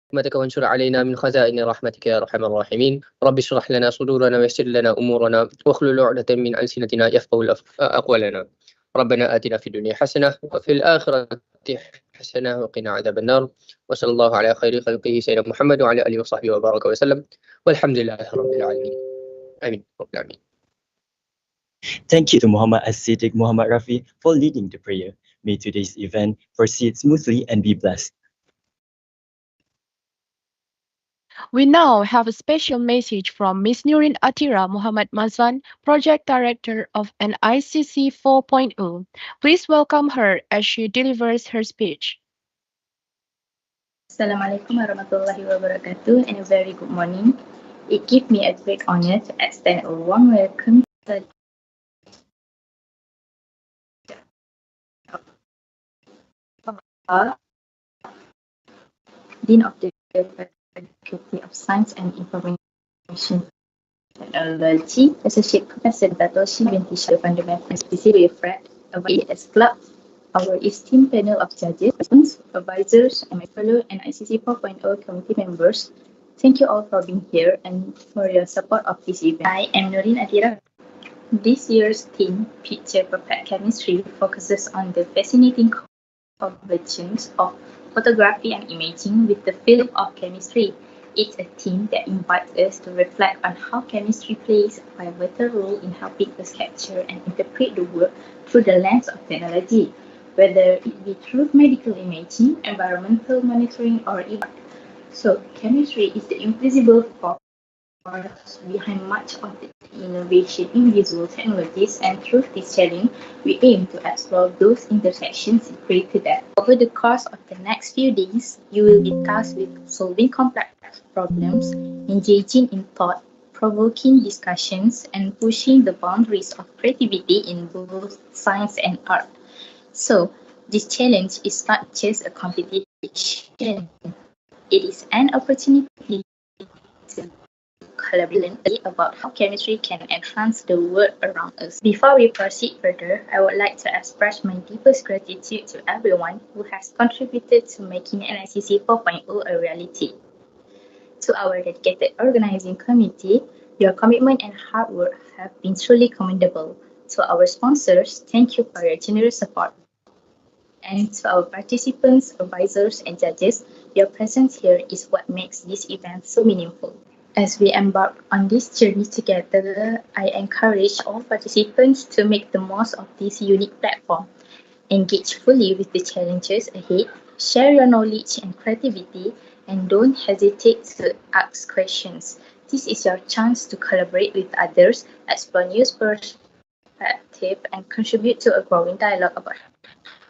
رحمتك وانشر علينا من خزائن رحمتك يا أرحم الراحمين. رب اشرح لنا صدورنا ويسر لنا أمورنا واحلل عقدة من ألسنتنا يفقهوا أقوالنا. ربنا آتنا في الدنيا حسنة وفي الآخرة حسنة وقنا عذاب النار. وصلى الله على خير خلقه سيدنا محمد وعلى آله وصحبه وبارك وسلم والحمد لله رب العالمين. آمين رب العالمين. Thank you to Muhammad As-Siddiq Muhammad Rafi for leading the prayer. May today's event proceed smoothly and be blessed. We now have a special message from Ms. Nurin Atira Muhammad Mazlan, Project Director of NICC 4.0. Please welcome her as she delivers her speech. Assalamualaikum warahmatullahi wabarakatuh and a very good morning. It gives me a great honor to extend a warm welcome to Dean of the Faculty of Science and Information Technology, Associate Professor Datoshi binti Syed Fundamental Specific Fred, AS Club, our esteemed panel of judges, advisors, and my fellow NICC 4.0 committee members. Thank you all for being here and for your support of this event. I am Nurin Atira. This year's theme, Picture Perfect Chemistry, focuses on the fascinating convergence of photography and imaging with the field of chemistry. It's a theme that invites us to reflect on how chemistry plays a pivotal role in helping us capture and interpret the world through the lens of technology, whether it be through medical imaging, environmental monitoring, or even. So, chemistry is the invisible force behind much of the innovation in visual technologies, and through this challenge, we aim to explore those intersections in greater depth. Over the course of the next few days, you will be tasked with solving complex problems, engaging in thought-provoking discussions, and pushing the boundaries of creativity in both science and art. So, this challenge is not just a competition, it is an opportunity to collaborate about how chemistry can enhance the world around us. Before we proceed further, I would like to express my deepest gratitude to everyone who has contributed to making NICC 4.0 a reality. To our dedicated organizing committee, your commitment and hard work have been truly commendable. To our sponsors, thank you for your generous support. And to our participants, advisors, and judges, your presence here is what makes this event so meaningful. As we embark on this journey together, I encourage all participants to make the most of this unique platform. Engage fully with the challenges ahead, share your knowledge and creativity, and don't hesitate to ask questions. This is your chance to collaborate with others, explore new perspectives, and contribute to a growing dialogue about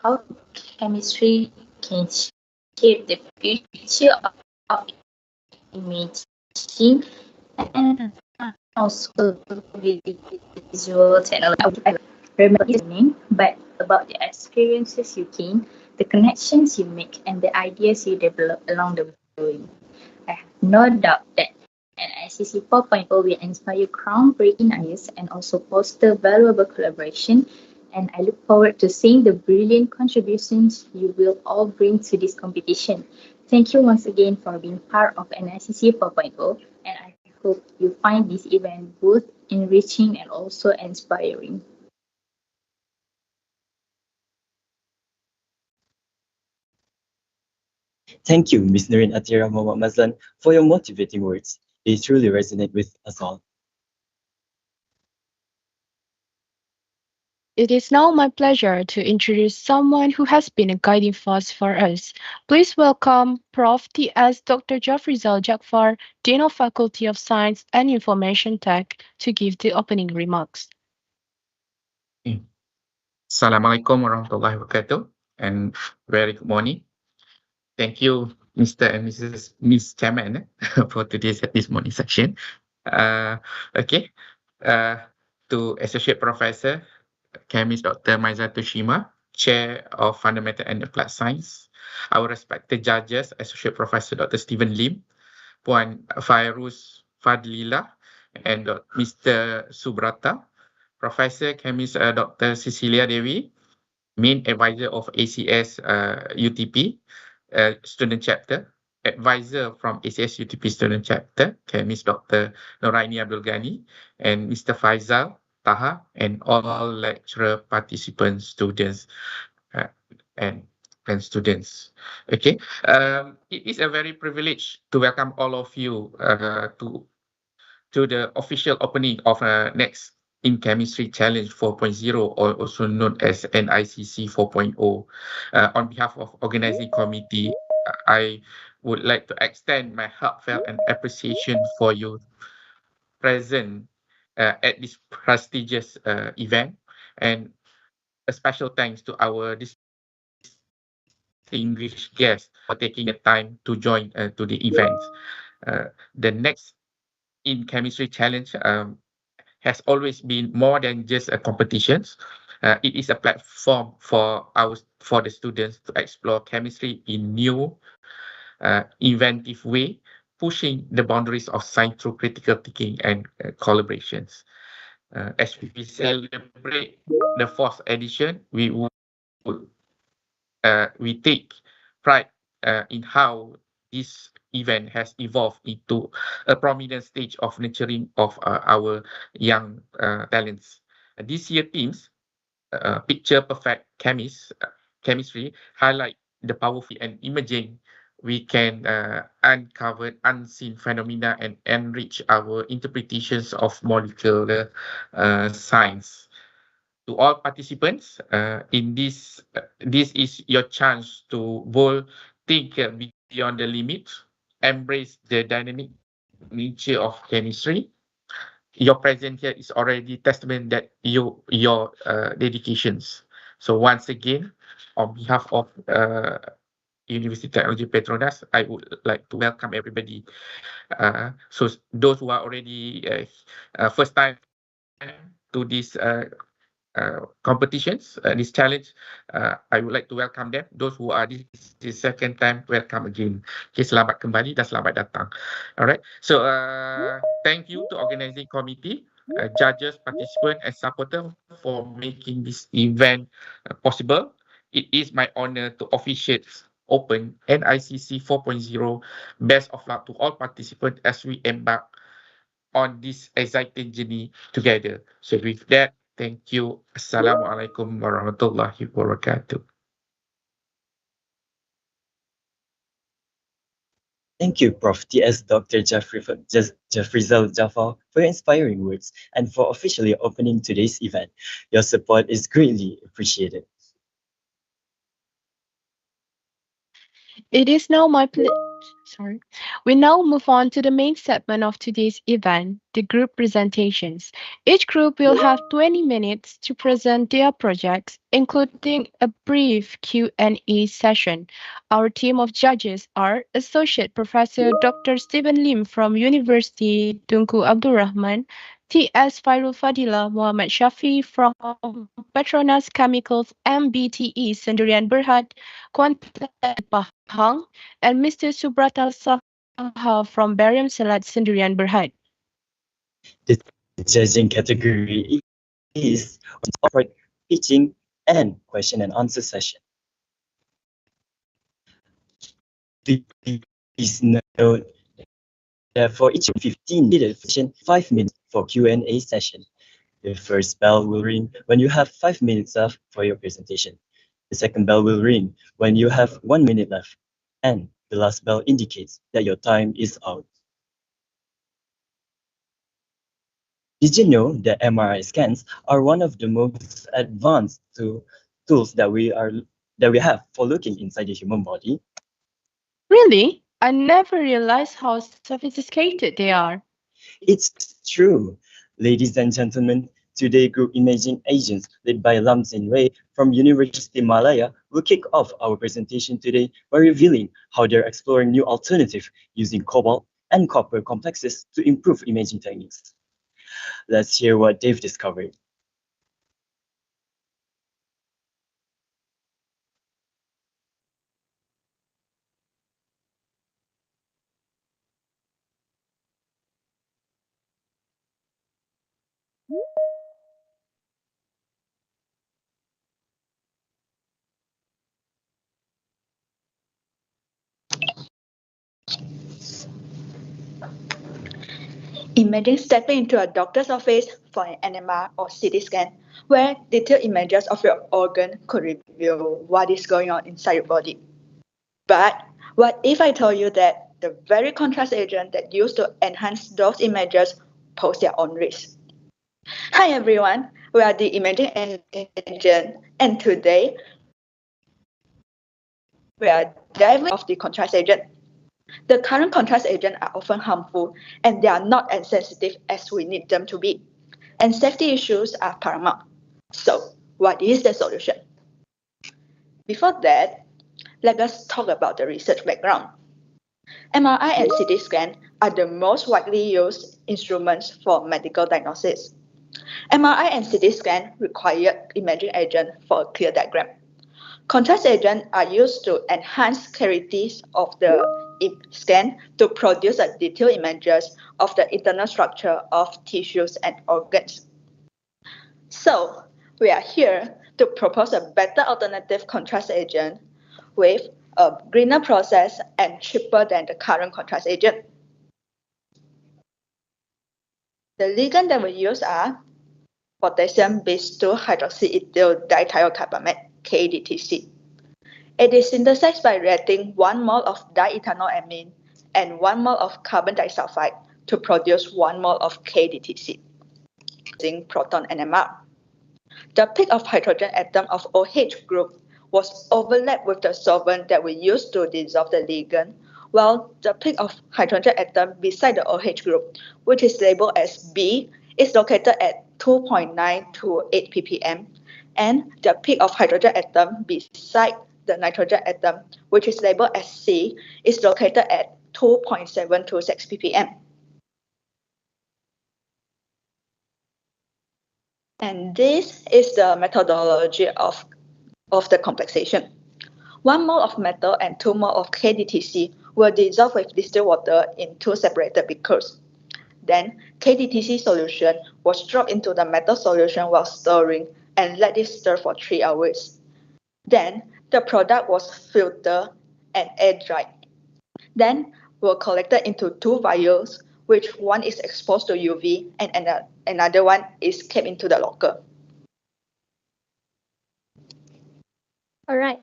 how chemistry can shape the future of imaging and also visual technology. Remember this name, but about the experiences you gain, the connections you make, and the ideas you develop along the way. I have no doubt that NICC 4.0 will inspire groundbreaking ideas and also foster valuable collaboration. And I look forward to seeing the brilliant contributions you will all bring to this competition. Thank you once again for being part of NICC 4.0, and I hope you find this event both enriching and also inspiring. Thank you, Ms. Nurin Atira Muhammad Mazlan, for your motivating words. They truly resonate with us all. It is now my pleasure to introduce someone who has been a guiding force for us. Please welcome Prof. T.S. Dr. Jafrizal Jaafar, Dean of Faculty of Science and Information Tech, to give the opening remarks. Assalamualaikum warahmatullahi wabarakatuh and very good morning. Thank you, Mr. and Miss Chairman for this morning section. To Associate Professor, Chemist Dr. Maiza Toshima, Chair of Fundamental and Applied Science, our respected judges, Associate Professor Dr. Stephen Lim, Puan Fairuz Fadlila, and Mr. Subrata, Professor Chemist Dr. Cecilia Devi, Main Advisor of ACS UTP, Student Chapter, advisor from ACSUTP Student Chapter, Miss Dr. Noraini Abdul Ghani, and Mr. Faizal Taha, and all lecturer participants, students, and students. Okay, it is a very privilege to welcome all of you to the official opening of next in Chemistry Challenge 4.0, or also known as NICC 4.0. On behalf of organizing committee, I would like to extend my heartfelt and appreciation for you present at this prestigious event, and a special thanks to our distinguished guests for taking the time to join to the event. The next in Chemistry Challenge has always been more than just a competitions. It is a platform for the students to explore chemistry in new, inventive way, pushing the boundaries of science through critical thinking and collaborations. As we celebrate the fourth edition, we take pride in how this event has evolved into a prominent stage of nurturing of our young talents. This year themes, picture perfect chemistry, highlight the powerful and emerging we can uncover unseen phenomena and enrich our interpretations of molecular science. To all participants in this is your chance to bold, think beyond the limits, embrace the dynamic nature of chemistry. Your presence here is already testament that your dedications. So once again, on behalf of University Technology Petronas, I would like to welcome everybody. So those who are already first time to this competitions, this challenge, I would like to welcome them. Those who are this second time, welcome again. Okay, selamat kembali dan selamat datang. Alright, so thank you to organizing committee, judges, participants, and supporters for making this event possible. It is my honor to officiate open NICC 4.0. Best of luck to all participants as we embark on this exciting journey together. So with that, thank you. Assalamualaikum warahmatullahi wabarakatuh. Thank you, Prof. T.S. Dr. Jafrizal Jafar, for your inspiring words and for officially opening today's event. Your support is greatly appreciated. It is now my pleasure. Sorry. We now move on to the main segment of today's event, the group presentations. Each group will have 20 minutes to present their projects, including a brief Q&A session. Our team of judges are Associate Professor Dr. Stephen Lim from University Tunku Abdul Rahman, T.S. Fairul Fadila Muhammad Shafi from Petronas Chemicals MBTE Sendirian Berhad, Kuantan Pahang, and Mr. Subrata Saha from Barium Selat Sendirian Berhad. The judging category is awkward pitching and question and answer session. Please note that for each 15 minutes, 5 minutes for Q&A session. The first bell will ring when you have 5 minutes left for your presentation. The second bell will ring when you have 1 minute left. And the last bell indicates that your time is out. Did you know that MRI scans are one of the most advanced tools that we have for looking inside the human body? Really? I never realized how sophisticated they are. It's true. Ladies and gentlemen, today Group Imaging Agents led by Lam Zin Wei from University Malaya will kick off our presentation today by revealing how they're exploring new alternatives using cobalt and copper complexes to improve imaging techniques. Let's hear what they've discovered. Imagine stepping into a doctor's office for an NMR or CT scan, where detailed images of your organ could reveal what is going on inside your body. But what if I told you that the very contrast agent that used to enhance those images pose their own risk? Hi everyone, we are the imaging agent, and today we are diving into the contrast agent. The current contrast agents are often harmful and they are not as sensitive as we need them to be. And safety issues are paramount. So, what is the solution? Before that, let us talk about the research background. MRI and CT scan are the most widely used instruments for medical diagnosis. MRI and CT scan require imaging agent for a clear diagram. Contrast agents are used to enhance clarity of the scan to produce a detailed images of the internal structure of tissues and organs. So, we are here to propose a better alternative contrast agent with a greener process and cheaper than the current contrast agent. The ligands that we use are potassium bis 2 hydroxyethyl dithiocarbamate, KDTC. It is synthesized by reacting 1 mole of diethanolamine and 1 mole of carbon disulfide to produce 1 mole of KDTC using proton NMR. The peak of hydrogen atom of OH group was overlapped with the solvent that we used to dissolve the ligand, while the peak of hydrogen atom beside the OH group, which is labeled as B, is located at 2.9 to 8 ppm, and the peak of hydrogen atom beside the nitrogen atom, which is labeled as C, is located at 2.7 to 6 ppm. And this is the methodology of the complexation. 1 mole of metal and 2 mole of KDTC were dissolved with distilled water in 2 separated beakers. Then, KDTC solution was dropped into the metal solution while stirring and let it stir for 3 hours. Then, the product was filtered and air dried. Then, were collected into 2 vials, which one is exposed to UV and another one is kept into the locker. All right.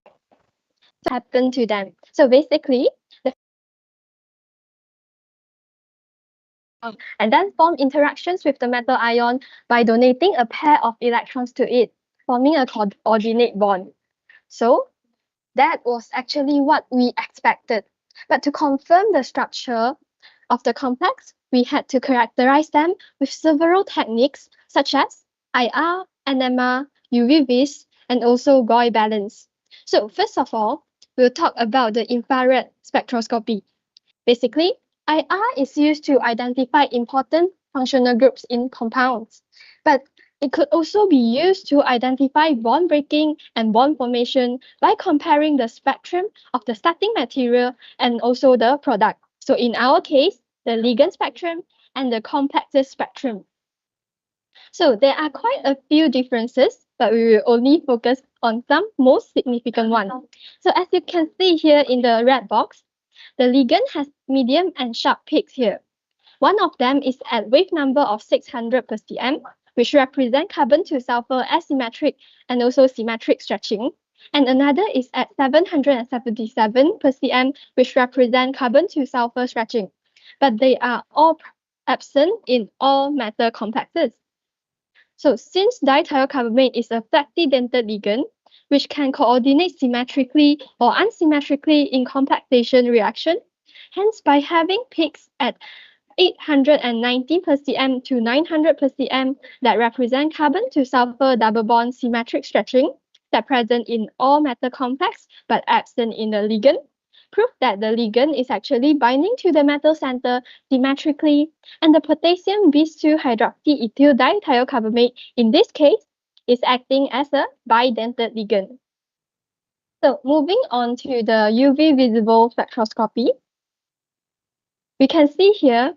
What happened to them? So basically, and then form interactions with the metal ion by donating a pair of electrons to it, forming a coordinate bond. So that was actually what we expected. But to confirm the structure of the complex, we had to characterize them with several techniques such as IR, NMR, UV-Vis, and also Gauss balance. So first of all, we'll talk about the infrared spectroscopy. Basically, IR is used to identify important functional groups in compounds, but it could also be used to identify bond breaking and bond formation by comparing the spectrum of the starting material and also the product. So in our case, the ligand spectrum and the complexes spectrum. So there are quite a few differences, but we will only focus on some most significant ones. So as you can see here in the red box, the ligand has medium and sharp peaks here. One of them is at wave number of 600 per cm, which represent carbon to sulfur asymmetric and also symmetric stretching. And another is at 777 per cm, which represent carbon to sulfur stretching. But they are all absent in all metal complexes. So since dithiocarbamate is a flatly dented ligand, which can coordinate symmetrically or unsymmetrically in complexation reaction, hence by having peaks at 819 per cm to 900 per cm that represent carbon to sulfur double bond symmetric stretching that present in all metal complex but absent in the ligand, prove that the ligand is actually binding to the metal center symmetrically, and the potassium bis 2 hydroxyethyl dithiocarbamate in this case is acting as a bidentate ligand. So moving on to the UV visible spectroscopy, we can see here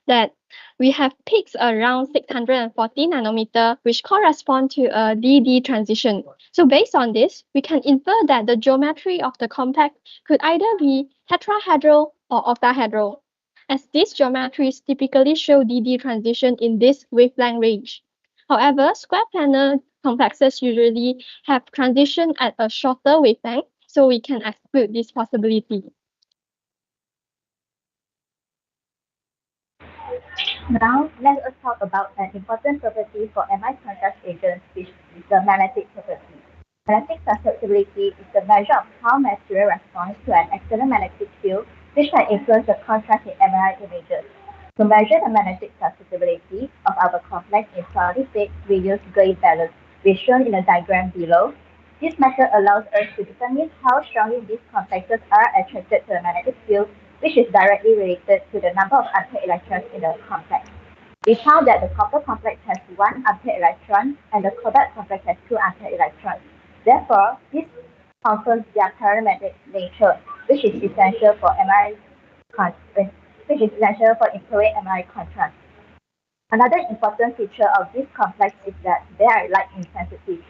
that we have peaks around 640 nanometer, which correspond to a DD transition. So based on this, we can infer that the geometry of the complex could either be tetrahedral or octahedral. as these geometries typically show DD transition in this wavelength range. However, square planar complexes usually have transition at a shorter wavelength, so we can exclude this possibility. Now, let us talk about an important property for MI contrast agents, which is the magnetic property. Magnetic susceptibility is the measure of how material responds to an external magnetic field, which can influence the contrast in MRI images. To measure the magnetic susceptibility of our complex in solid state, we use gauge balance, which is shown in the diagram below. This method allows us to determine how strongly these complexes are attracted to the magnetic field, which is directly related to the number of unpaired electrons in the complex. We found that the copper complex has one unpaired electron and the cobalt complex has two unpaired electrons. Therefore, this confirms their paramagnetic nature, which is essential for infrared MRI contrast. Another important feature of this complex is that they are light insensitive.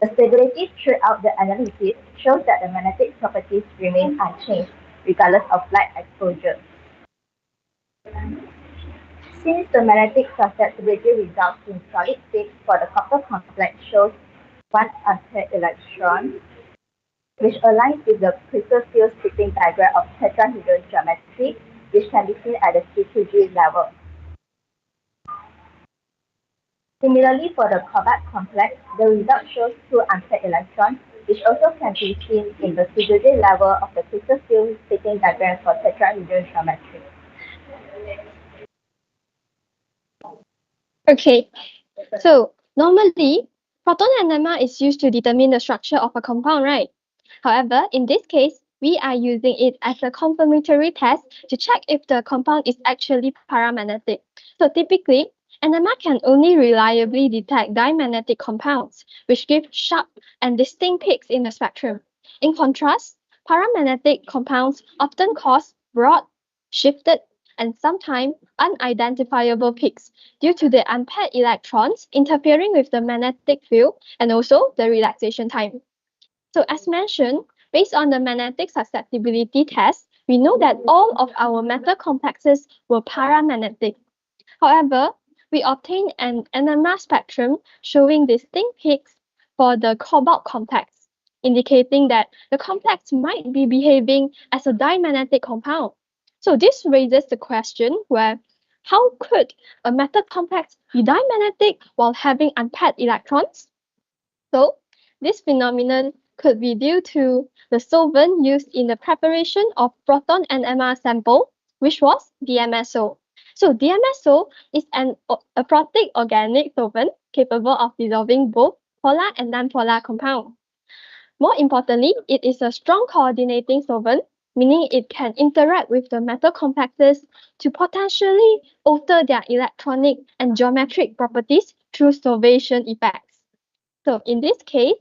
The stability throughout the analysis shows that the magnetic properties remain unchanged, regardless of light exposure. Since the magnetic susceptibility results in solid state for the copper complex shows one unpaired electron, which aligns with the crystal field splitting diagram of tetrahedral geometry, which can be seen at the C2G level. Similarly, for the cobalt complex, the result shows two unpaired electrons, which also can be seen in the C2G level of the crystal field splitting diagram for tetrahedral geometry. Okay, so normally, proton NMR is used to determine the structure of a compound, right? However, in this case, we are using it as a confirmatory test to check if the compound is actually paramagnetic. So typically, NMR can only reliably detect dimagnetic compounds, which give sharp and distinct peaks in the spectrum. In contrast, paramagnetic compounds often cause broad, shifted, and sometimes unidentifiable peaks due to the unpaired electrons interfering with the magnetic field and also the relaxation time. So as mentioned, based on the magnetic susceptibility test, we know that all of our metal complexes were paramagnetic. However, we obtained an NMR spectrum showing distinct peaks for the cobalt complex, indicating that the complex might be behaving as a dimagnetic compound. So this raises the question where how could a metal complex be dimagnetic while having unpaired electrons? So this phenomenon could be due to the solvent used in the preparation of proton NMR sample, which was DMSO. So DMSO is a protic organic solvent capable of dissolving both polar and nonpolar compounds. More importantly, it is a strong coordinating solvent, meaning it can interact with the metal complexes to potentially alter their electronic and geometric properties through solvation effects. So in this case,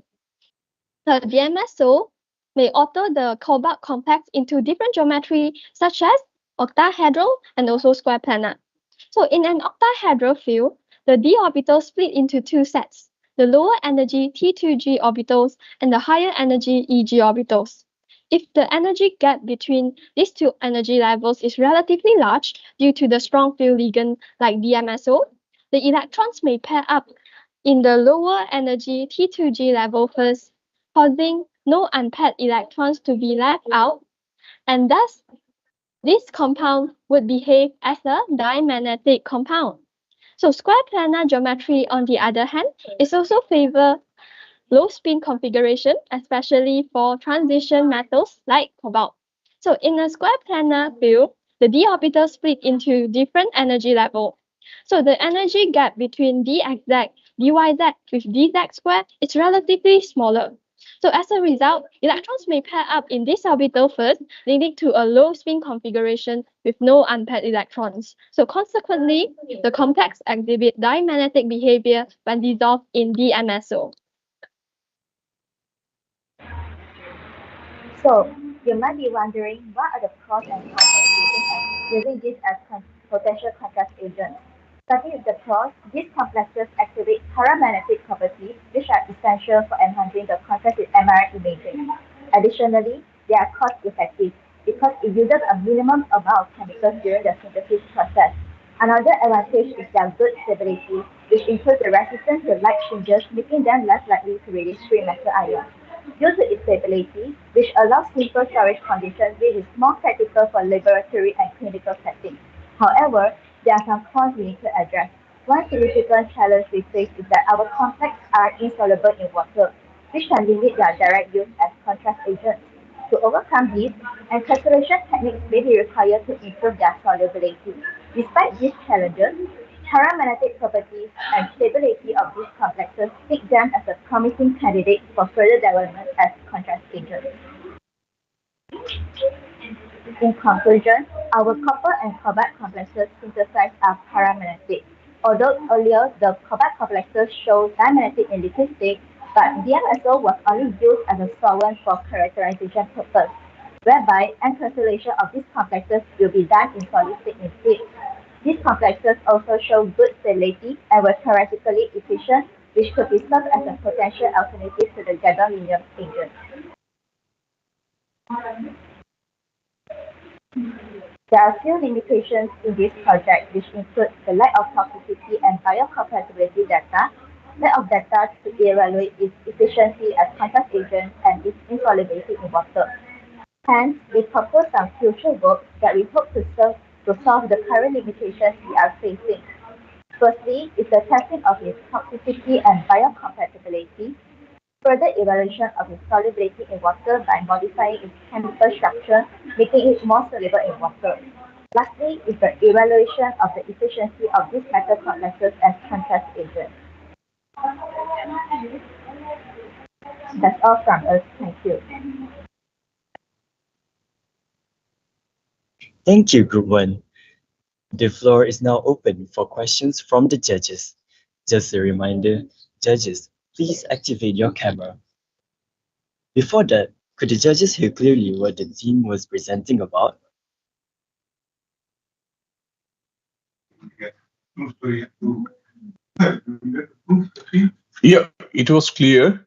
the DMSO may alter the cobalt complex into different geometry such as octahedral and also square planar. So in an octahedral field, the d orbitals split into two sets, the lower energy T2G orbitals and the higher energy EG orbitals. If the energy gap between these two energy levels is relatively large due to the strong field ligand like DMSO, the electrons may pair up in the lower energy T2G level first, causing no unpaired electrons to be left out, and thus this compound would behave as a dimagnetic compound. So square planar geometry, on the other hand, is also favor low spin configuration, especially for transition metals like cobalt. So in a square planar field, the d orbitals split into different energy level. So the energy gap between dxz, dyz with dz squared is relatively smaller. So as a result, electrons may pair up in this orbital first, leading to a low spin configuration with no unpaired electrons. So consequently, the complex exhibit dimagnetic behavior when dissolved in DMSO. So, you might be wondering what are the pros and cons of using this as potential contrast agent. Starting with the pros, these complexes exhibit paramagnetic properties which are essential for enhancing the contrast in MRI imaging. Additionally, they are cost effective. It because it uses a minimum amount of chemicals during the synthesis process. Another advantage is their good stability, which includes the resistance to light changes, making them less likely to release free metal ions. Due to its stability, which allows simple storage conditions, this is more practical for laboratory and clinical settings. However, there are some cons we need to address. One significant challenge we face is that our complexes are insoluble in water, which can limit their direct use as contrast agents. To overcome this, encapsulation techniques may be required to improve their solubility. Despite these challenges, paramagnetic properties and stability of these complexes make them as a promising candidate for further development as contrast agents. In conclusion, our copper and cobalt complexes synthesized are paramagnetic. Although earlier the cobalt complexes show diamagnetic in liquid state, but DMSO was only used as a solvent for characterization purpose, whereby encapsulation of these complexes will be done in solid state instead. These complexes also show good stability and were theoretically efficient, which could be served as a potential alternative to the gadolinium agent. There are few limitations in this project, which include the lack of toxicity and biocompatibility data, lack of data to evaluate its efficiency as contrast agent, and its insolubility in water. Hence, we propose some future work that we hope to solve the current limitations we are facing. Firstly, is the testing of its toxicity and biocompatibility, further evaluation of its solubility in water by modifying its chemical structure, making it more soluble in water. Lastly, is the evaluation of the efficiency of these metal complexes as contrast agents. That's all from us. Thank you. Thank you, Group 1. The floor is now open for questions from the judges. Just a reminder, judges, please activate your camera. Before that, could the judges hear clearly what the team was presenting about? Yeah, it was clear.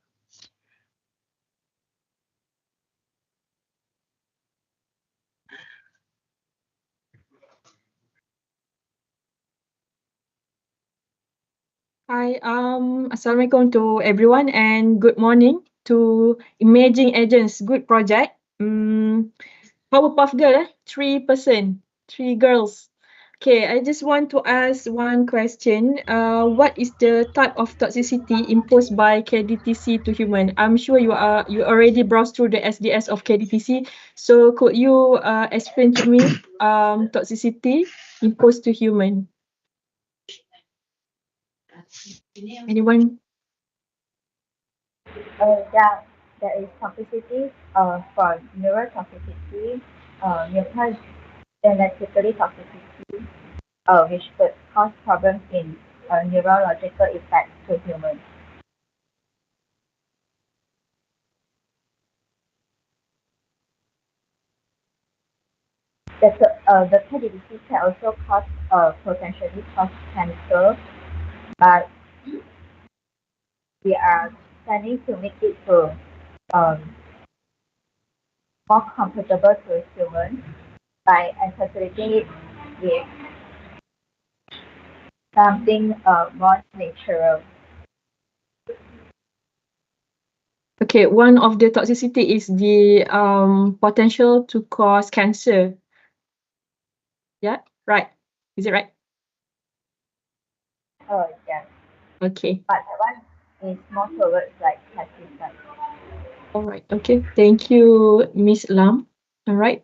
Hi, Assalamualaikum to everyone and good morning to Emerging Agents Good Project. Powerpuff Girl, 3%, 3 girls. Okay, I just want to ask one question. What is the type of toxicity imposed by KDTC to human? I'm sure you already browsed through the SDS of KDTC. So could you explain to me toxicity imposed to human? Anyone? Yeah, there is toxicity for neurotoxicity, genetically toxicity, which could cause problems in neurological effects to humans. The KDDC can also potentially cause cancer, but we are planning to make it more comfortable to humans by encapsulating it with something more natural. Okay, one of the toxicity is the potential to cause cancer. Yeah, right. Is it right? Oh, yeah. Okay. But that one is more towards like pesticide. All right. Okay. Thank you, Miss Lam. All right.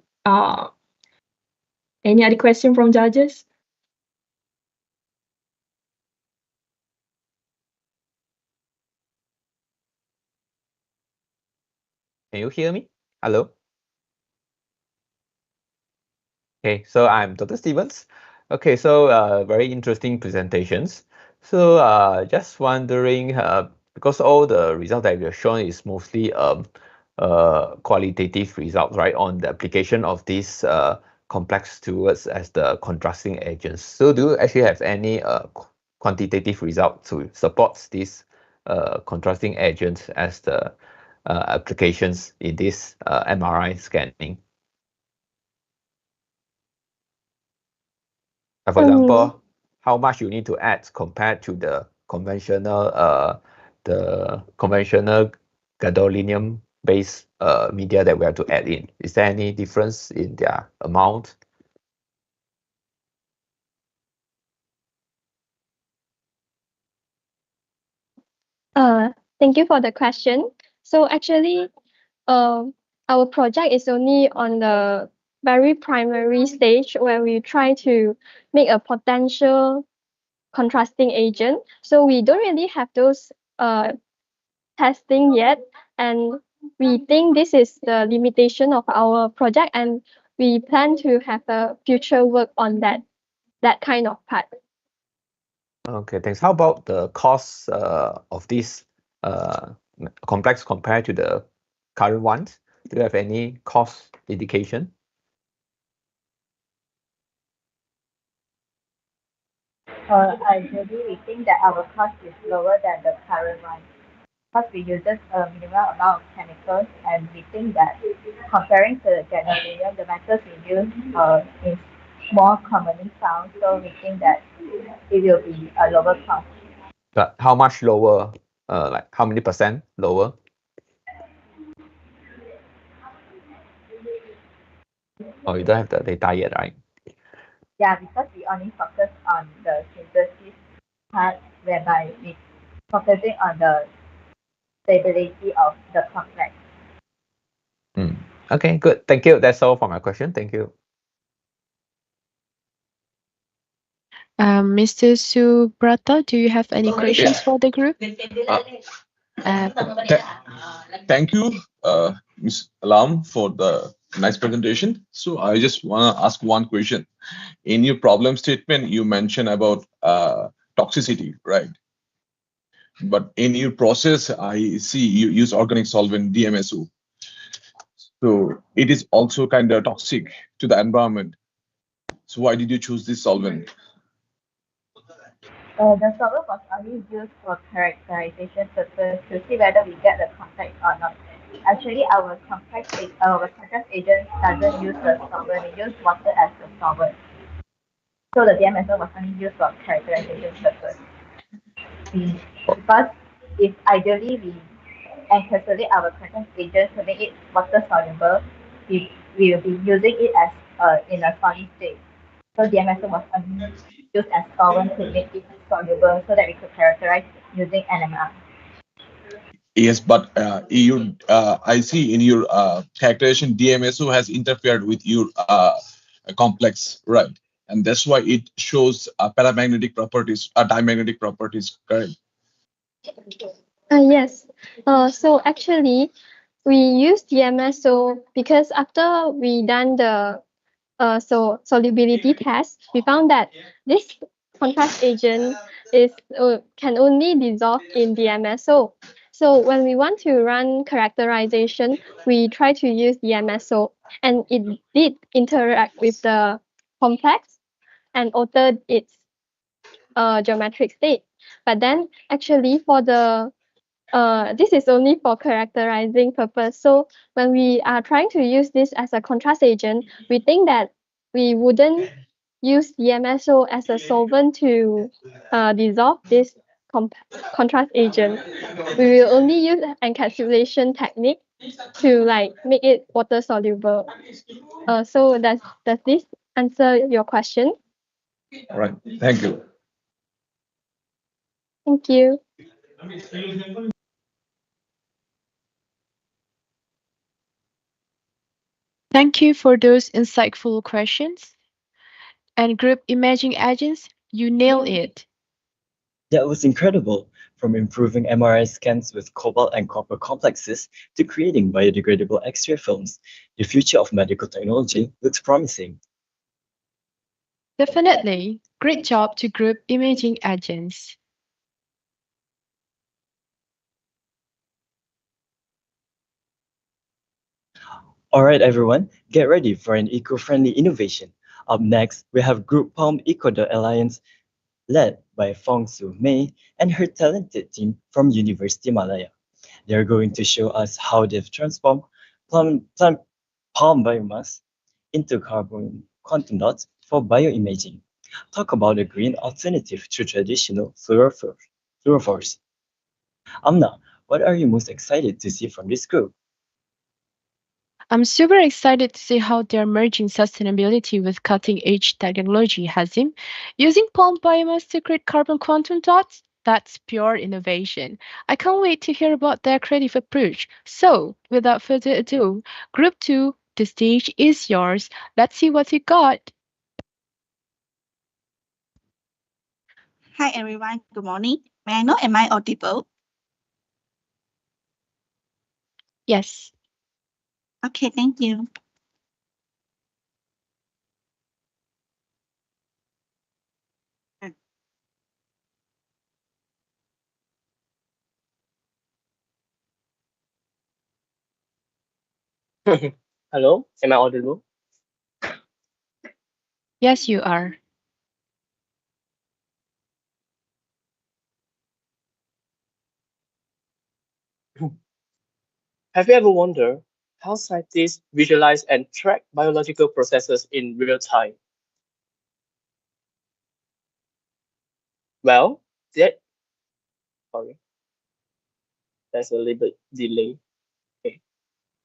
Any other question from judges? Can you hear me? Hello? Okay, so I'm Dr. Stevens. Okay, so very interesting presentations. So just wondering, because all the results that you have shown is mostly qualitative results, right, on the application of these complex towards as the contrasting agents. So do you actually have any quantitative result to support these contrasting agents as the applications in this MRI scanning? For example, how much you need to add compared to the conventional gadolinium based media that we have to add in. Is there any difference in their amount? Thank you for the question. So actually, our project is only on the very primary stage where we try to make a potential contrasting agent. So we don't really have those testing yet, and we think this is the limitation of our project, and we plan to have a future work on that kind of part. Okay, thanks. How about the cost of this complex compared to the current ones? Do you have any cost indication? Ideally, we think that our cost is lower than the current one because we use a minimal amount of chemicals, and we think that comparing to the gadolinium, the metals we use is more commonly found. So we think that it will be a lower cost. But how much lower? Like how many percent lower? Oh, you don't have the data yet, right? Yeah, because we only focus on the synthesis part, whereby we focusing on the stability of the complex. Okay, good. Thank you. That's all for my question. Thank you. Mr. Subrata, do you have any questions for the group? Thank you, Ms. Alam, for the nice presentation. So I just want to ask one question. In your problem statement, you mentioned about toxicity, right? But in your process, I see you use organic solvent DMSO. So it is also kind of toxic to the environment. So why did you choose this solvent? The solvent was only used for characterization purpose to see whether we get the complex or not. Actually, our contrast agent doesn't use the solvent; we use water as the solvent. So the DMSO was only used for characterization purpose. Because if ideally we encapsulate our contrast agent to make it water soluble, we will be using it as in a solid state. So DMSO was only used as solvent to make it soluble so that we could characterize using NMR. Yes, but I see in your characterization, DMSO has interfered with your complex, right? And that's why it shows paramagnetic properties, diamagnetic properties, correct? Yes. So actually, we use DMSO because after we done the solubility test, we found that this contrast agent can only dissolve in DMSO. So when we want to run characterization, we try to use DMSO, and it did interact with the complex and altered its geometric state. But then actually for the this is only for characterizing purpose. So when we are trying to use this as a contrast agent, we think that we wouldn't use DMSO as a solvent to dissolve this contrast agent. We will only use encapsulation technique to like make it water soluble. So does this answer your question? All right. Thank you. Thank you. Thank you for those insightful questions. And group imaging agents, you nailed it. That was incredible. From improving MRI scans with cobalt and copper complexes to creating biodegradable X-ray films, the future of medical technology looks promising. Definitely. Great job to group imaging agents. All right, everyone, get ready for an eco-friendly innovation. Up next, we have Group Palm Eco Alliance, led by Fong Su Mei and her talented team from University Malaya. They're going to show us how they've transformed plant palm biomass into carbon quantum dots for bioimaging. talk about a green alternative to traditional fluorophores. Amna, what are you most excited to see from this group? I'm super excited to see how they're merging sustainability with cutting-edge technology, Hazim. Using palm biomass to create carbon quantum dots, that's pure innovation. I can't wait to hear about their creative approach. So, without further ado, Group 2, the stage is yours. Let's see what you got. Hi everyone, good morning. May I know, am I audible? Yes. Okay, thank you. Hello, am I audible? Yes, you are. Have you ever wondered how scientists visualize and track biological processes in real time? Well, that sorry, there's a little bit delay. Okay.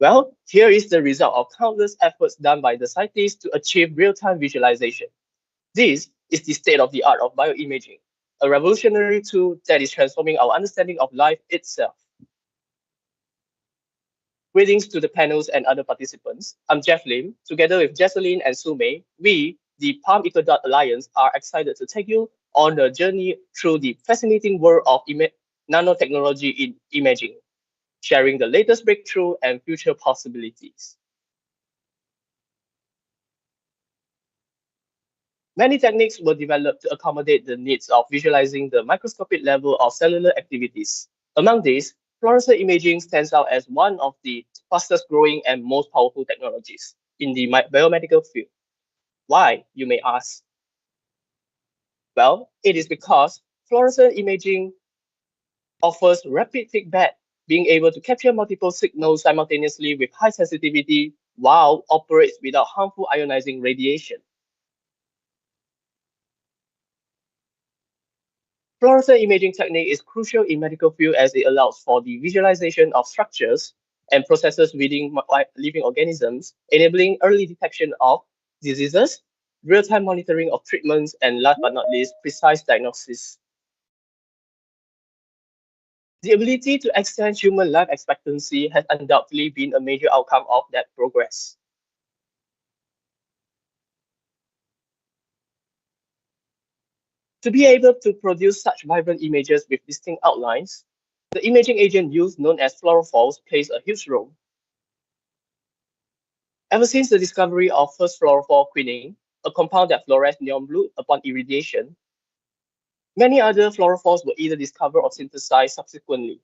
Well, here is the result of countless efforts done by the scientists to achieve real-time visualization. This is the state of the art of bioimaging, a revolutionary tool that is transforming our understanding of life itself. Greetings to the panels and other participants. I'm Jeff Lim. Together with Jesseline and Sumei, we, the Palm EcoDot Alliance, are excited to take you on a journey through the fascinating world of nanotechnology in imaging, sharing the latest breakthrough and future possibilities. Many techniques were developed to accommodate the needs of visualizing the microscopic level of cellular activities. Among these, fluorescent imaging stands out as one of the fastest growing and most powerful technologies in the biomedical field. Why, you may ask? Well, it is because fluorescent imaging offers rapid feedback, being able to capture multiple signals simultaneously with high sensitivity while operates without harmful ionizing radiation. Fluorescent imaging technique is crucial in medical field as it allows for the visualization of structures and processes within living organisms, enabling early detection of diseases, real-time monitoring of treatments, and last but not least, precise diagnosis. The ability to extend human life expectancy has undoubtedly been a major outcome of that progress. To be able to produce such vibrant images with distinct outlines, the imaging agent used, known as fluorophores, plays a huge role. Ever since the discovery of first fluorophore quinine, a compound that fluoresces neon blue upon irradiation, many other fluorophores were either discovered or synthesized subsequently.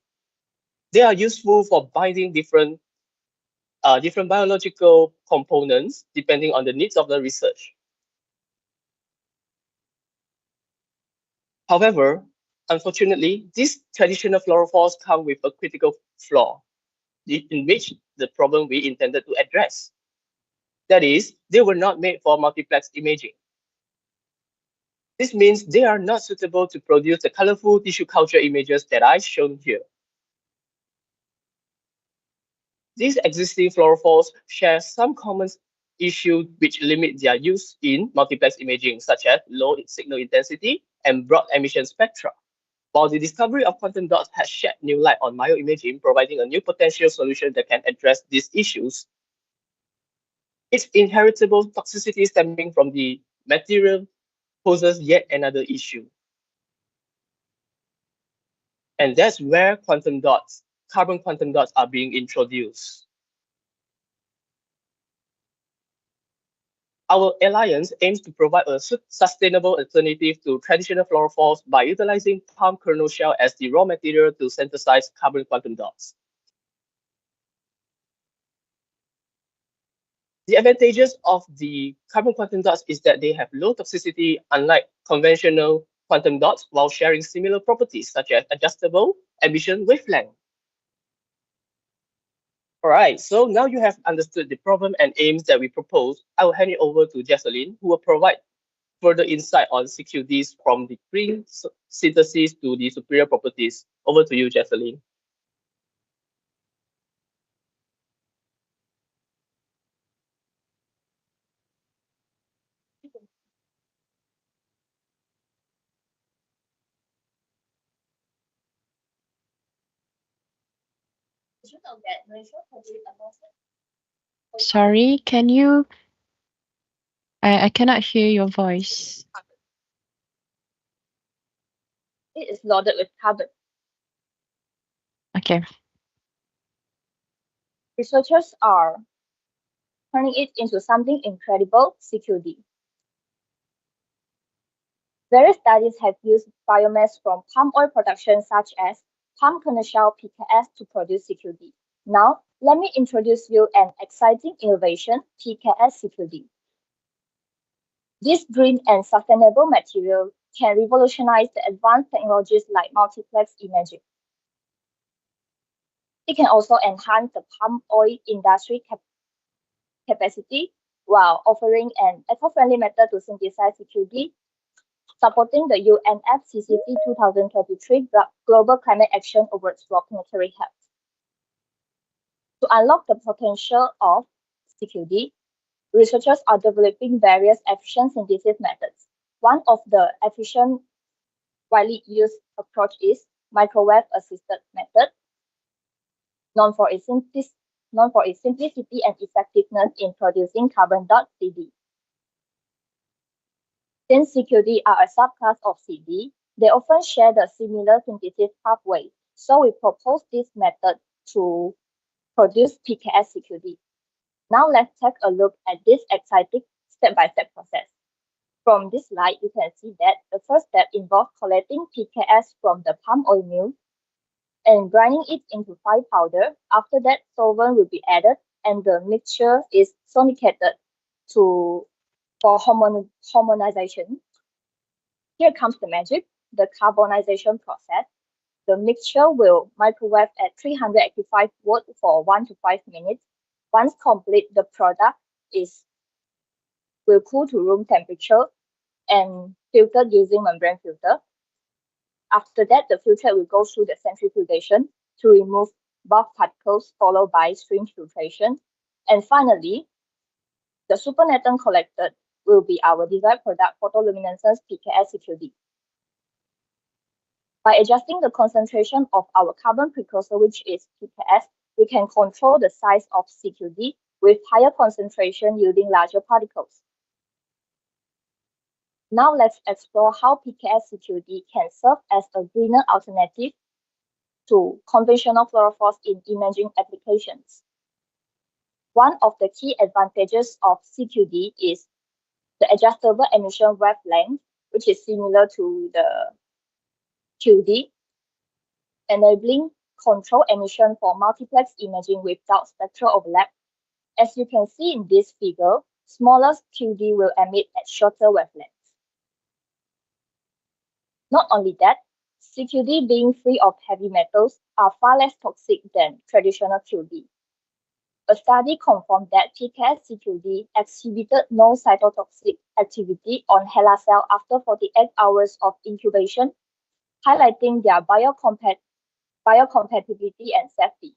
They are useful for binding different biological components depending on the needs of the research. However, unfortunately, these traditional fluorophores come with a critical flaw, in which the problem we intended to address. That is, they were not made for multiplex imaging. This means they are not suitable to produce the colorful tissue culture images that I've shown here. These existing fluorophores share some common issues which limit their use in multiplex imaging, such as low signal intensity and broad emission spectra. While the discovery of quantum dots has shed new light on bioimaging, providing a new potential solution that can address these issues, its inheritable toxicity stemming from the material poses yet another issue. And that's where carbon quantum dots are being introduced. Our alliance aims to provide a sustainable alternative to traditional fluorophores by utilizing palm kernel shell as the raw material to synthesize carbon quantum dots. The advantages of the carbon quantum dots is that they have low toxicity, unlike conventional quantum dots, while sharing similar properties such as adjustable emission wavelength. All right, so now you have understood the problem and aims that we propose. I will hand it over to Jesseline, who will provide further insight on CQDs from the green synthesis to the superior properties. Over to you, Jesseline. Sorry, can you? I cannot hear your voice. It is loaded with carbon. Okay. Researchers are turning it into something incredible, CQD. Various studies have used biomass from palm oil production such as palm kernel shell PKS to produce CQD. Now, let me introduce you an exciting innovation, PKS CQD. This green and sustainable material can revolutionize the advanced technologies like multiplex imaging. It can also enhance the palm oil industry capacity while offering an eco-friendly method to synthesize CQD, supporting the UNFCCC 2023 Global Climate Action Awards for planetary health. To unlock the potential of CQD, researchers are developing various efficient synthesis methods. One of the efficient, widely used approach is microwave-assisted method, known for its simplicity and effectiveness in producing carbon.CD. Since CQD are a subclass of CD, they often share the similar synthesis pathway, so we propose this method to produce PKS CQD. Now let's take a look at this exciting step-by-step process. From this slide, you can see that the first step involves collecting PKS from the palm oil mill and grinding it into fine powder. After that, solvent will be added and the mixture is sonicated for harmonization. Here comes the magic, the carbonization process. The mixture will microwave at 385 volts for 1 to 5 minutes. Once complete, the product will cool to room temperature and filtered using membrane filter. After that, the filter will go through the centrifugation to remove bulk particles, followed by stream filtration. And finally, the supernatant collected will be our desired product, photoluminescence PKS CQD. By adjusting the concentration of our carbon precursor, which is PKS, we can control the size of CQD with higher concentration yielding larger particles. Now let's explore how PKS CQD can serve as a greener alternative to conventional fluorophores in imaging applications. One of the key advantages of CQD is the adjustable emission wavelength, which is similar to the QD, enabling control emission for multiplex imaging without spectral overlap. As you can see in this figure, smaller QD will emit at shorter wavelengths. Not only that, CQD being free of heavy metals are far less toxic than traditional QD. A study confirmed that PKS CQD exhibited no cytotoxic activity on HeLa cell after 48 hours of incubation, highlighting their biocompatibility and safety.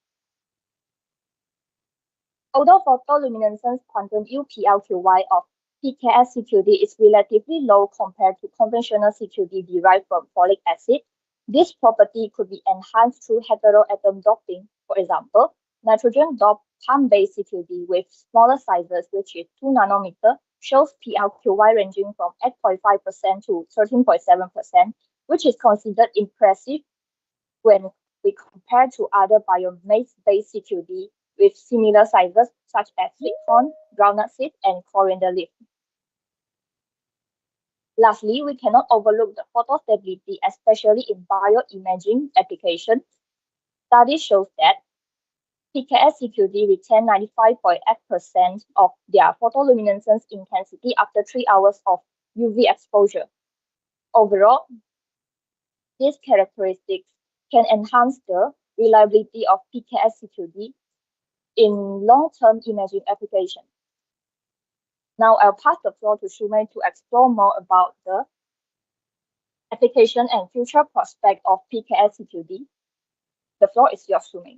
Although photoluminescence quantum UPLQY of PKS CQD is relatively low compared to conventional CQD derived from folic acid, this property could be enhanced through heteroatom doping. For example, nitrogen-doped palm-based CQD with smaller sizes, which is 2 nanometer, shows PLQY ranging from 8.5% to 13.7%, which is considered impressive when we compare to other biomass-based CQD with similar sizes, such as sweet corn, groundnut seed, and coriander leaf. Lastly, we cannot overlook the photostability, especially in bioimaging applications. Studies show that PKS CQD retain 95.8% of their photoluminescence intensity after 3 hours of UV exposure. Overall, these characteristics can enhance the reliability of PKS CQD in long-term imaging applications. Now I'll pass the floor to Shumei to explore more about the application and future prospect of PKS CQD. The floor is yours, Shumei.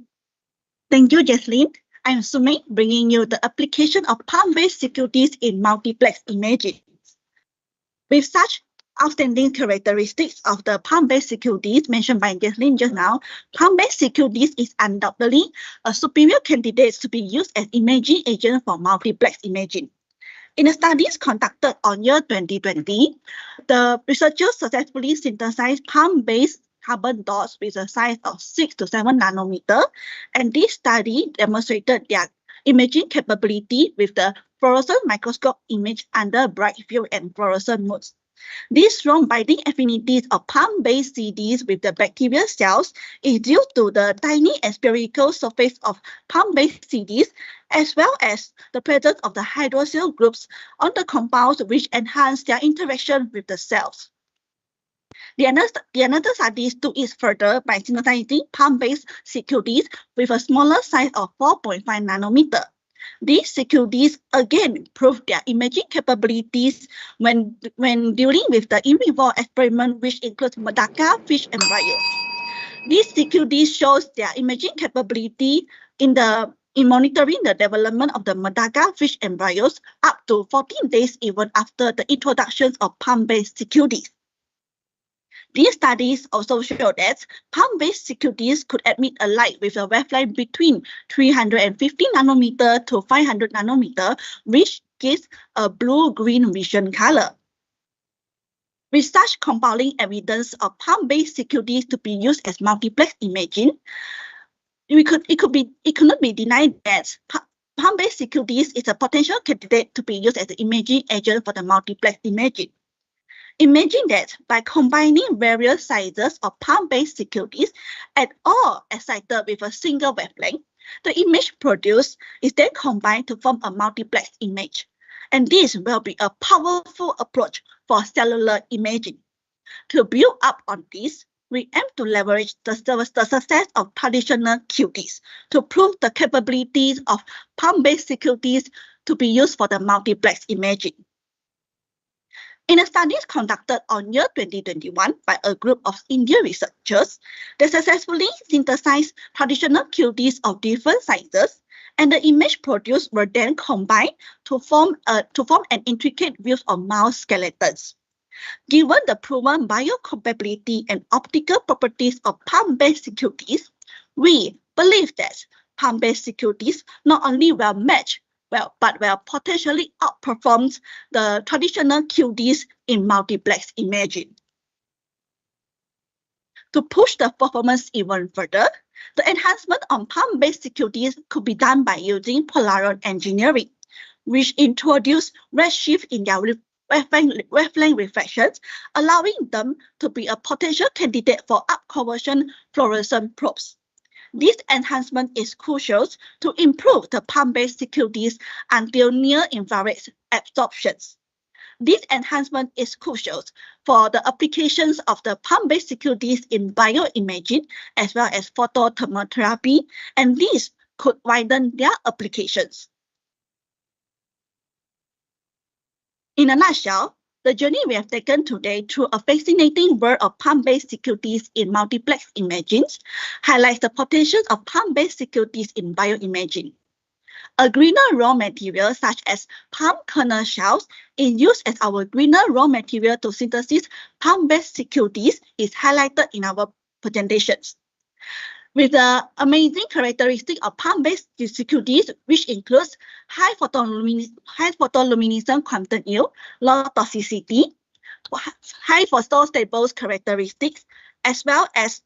Thank you, Jesslyn. I'm Sumei, bringing you the application of palm-based securities in multiplex imaging. With such outstanding characteristics of the palm-based securities mentioned by Jesslyn just now, palm-based securities is undoubtedly a superior candidate to be used as imaging agent for multiplex imaging. In the studies conducted on year 2020, the researchers successfully synthesized palm-based carbon dots with a size of 6 to 7 nanometer, and this study demonstrated their imaging capability with the fluorescent microscope image under bright field and fluorescent modes. These strong binding affinities of palm-based CDs with the bacterial cells is due to the tiny and spherical surface of palm-based CDs, as well as the presence of the hydroxyl groups on the compounds which enhance their interaction with the cells. The another studies took it further by synthesizing palm-based CQDs with a smaller size of 4.5 nanometer. These CQDs again prove their imaging capabilities when dealing with the in vivo experiment, which includes Medaka fish embryos. These CQDs shows their imaging capability in monitoring the development of the Medaka fish embryos up to 14 days even after the introduction of palm-based CQDs. These studies also show that palm-based CQDs could emit a light with a wavelength between 350 nanometer to 500 nanometer, which gives a blue-green vision color. With such compelling evidence of palm-based CQDs to be used as multiplex imaging, it cannot be denied that palm-based CQDs is a potential candidate to be used as an imaging agent for the multiplex imaging. Imagine that by combining various sizes of palm-based CQDs and all excited with a single wavelength, the image produced is then combined to form a multiplex image. And this will be a powerful approach for cellular imaging. To build up on this, we aim to leverage the success of traditional QDs to prove the capabilities of palm-based CQDs to be used for the multiplex imaging. In the studies conducted on year 2021 by a group of Indian researchers, they successfully synthesized traditional QDs of different sizes, and the image produced were then combined to form an intricate view of mouse skeletons. Given the proven biocompatibility and optical properties of palm-based CQDs, we believe that palm-based CQDs not only will match but will potentially outperform the traditional QDs in multiplex imaging. To push the performance even further, the enhancement on palm-based CQDs could be done by using Polaron engineering, which introduce redshift in their wavelength reflections, allowing them to be a potential candidate for upconversion fluorescent probes. This enhancement is crucial to improve the palm-based CQDs until near-infrared absorptions. This enhancement is crucial for the applications of the palm-based CQDs in bioimaging as well as photothermotherapy, and these could widen their applications. In a nutshell, the journey we have taken today through a fascinating world of palm-based CQDs in multiplex imaging highlights the potential of palm-based CQDs in bioimaging. A greener raw material such as palm kernel shells is used as our greener raw material to synthesize palm-based CQDs is highlighted in our presentations. With the amazing characteristic of palm-based CQDs, which includes high photoluminescent quantum yield, low toxicity, high photostable characteristics, as well as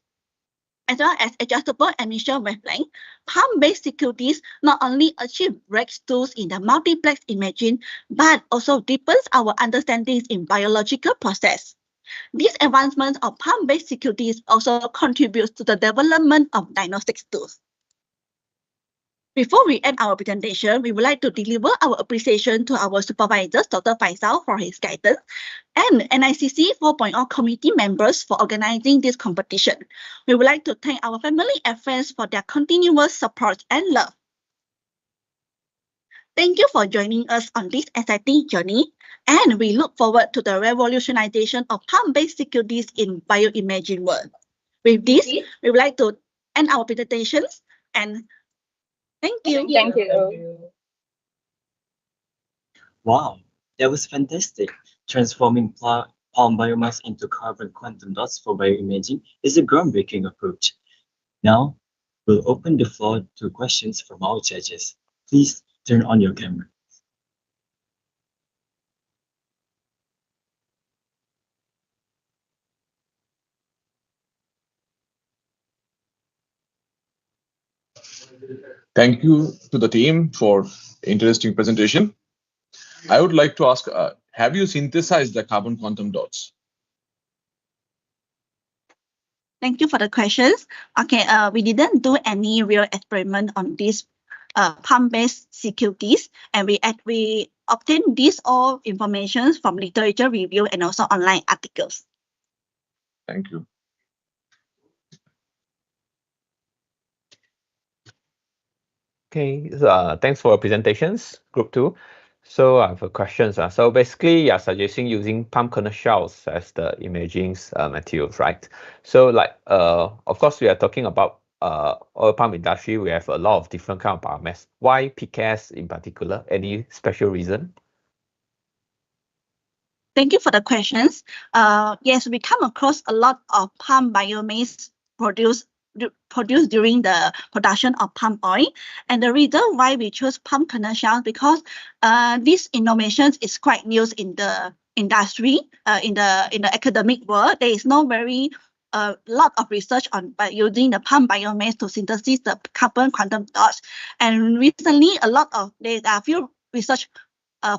adjustable emission wavelength, palm-based CQDs not only achieve breakthroughs in the multiplex imaging, but also deepens our understandings in biological process. These advancements of palm-based CQDs also contribute to the development of diagnostics tools. Before we end our presentation, we would like to deliver our appreciation to our supervisors, Dr. Faisal, for his guidance, and NICC 4.0 committee members for organizing this competition. We would like to thank our family and friends for their continuous support and love. Thank you for joining us on this exciting journey, and we look forward to the revolutionization of pump-based securities in bioimaging world. With this, we would like to end our presentations, and thank you. Thank you. Wow, that was fantastic. Transforming palm biomass into carbon quantum dots for bioimaging is a groundbreaking approach. Now, we'll open the floor to questions from our judges. Please turn on your camera. Thank you to the team for interesting presentation. I would like to ask, have you synthesized the carbon quantum dots? Thank you for the questions. Okay, we didn't do any real experiment on these pump-based CQTs, and we obtained these all information from literature review and also online articles. Thank you. Okay, so, thanks for your presentations, Group 2. So I have a question. So basically, you're suggesting using palm kernel shells as the imaging materials, right? So of course, we are talking about oil palm industry. We have a lot of different kind of biomass. Why PCAS in particular? Any special reason? Thank you for the questions. Yes, we come across a lot of palm biomass produced during the production of palm oil, and the reason why we choose palm kernel shells because this innovation is quite new in the industry, in the academic world. There is no very lot of research on by using the palm biomass to synthesize the carbon quantum dots, and recently there are few research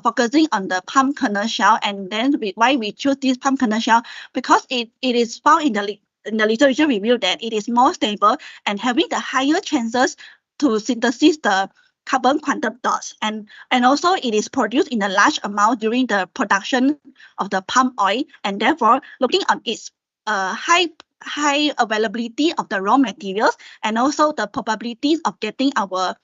focusing on the palm kernel shell, and then why we choose this palm kernel shell because it is found in the literature review that it is more stable and having the higher chances to synthesize the carbon quantum dots, and also it is produced in a large amount during the production of the palm oil, and therefore looking on its high availability of the raw materials and also the probabilities of getting our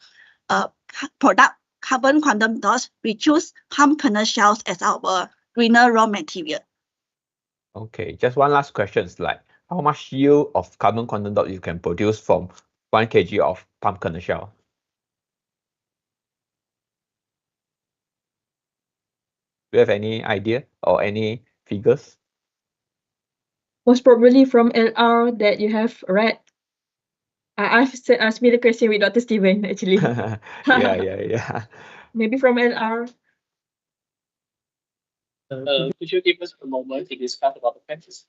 product carbon quantum dots, we choose palm kernel shells as our greener raw material. Okay, just one last question. Like, how much yield of carbon quantum dot you can produce from 1 kg of palm kernel shell? Do you have any idea or any figures? Most probably from LR that you have read. Asked me the question with Dr. Steven, actually. Yeah. Maybe from LR. Could you give us a moment to discuss about the factors?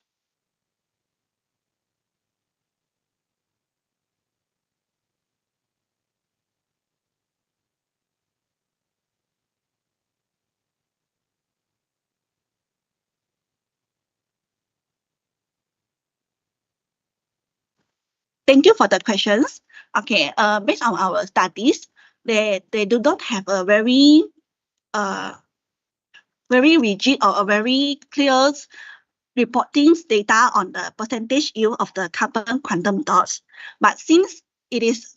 Thank you for the questions. Okay, based on our studies, they do not have a very rigid or a very clear reporting data on the percentage yield of the carbon quantum dots. But since it is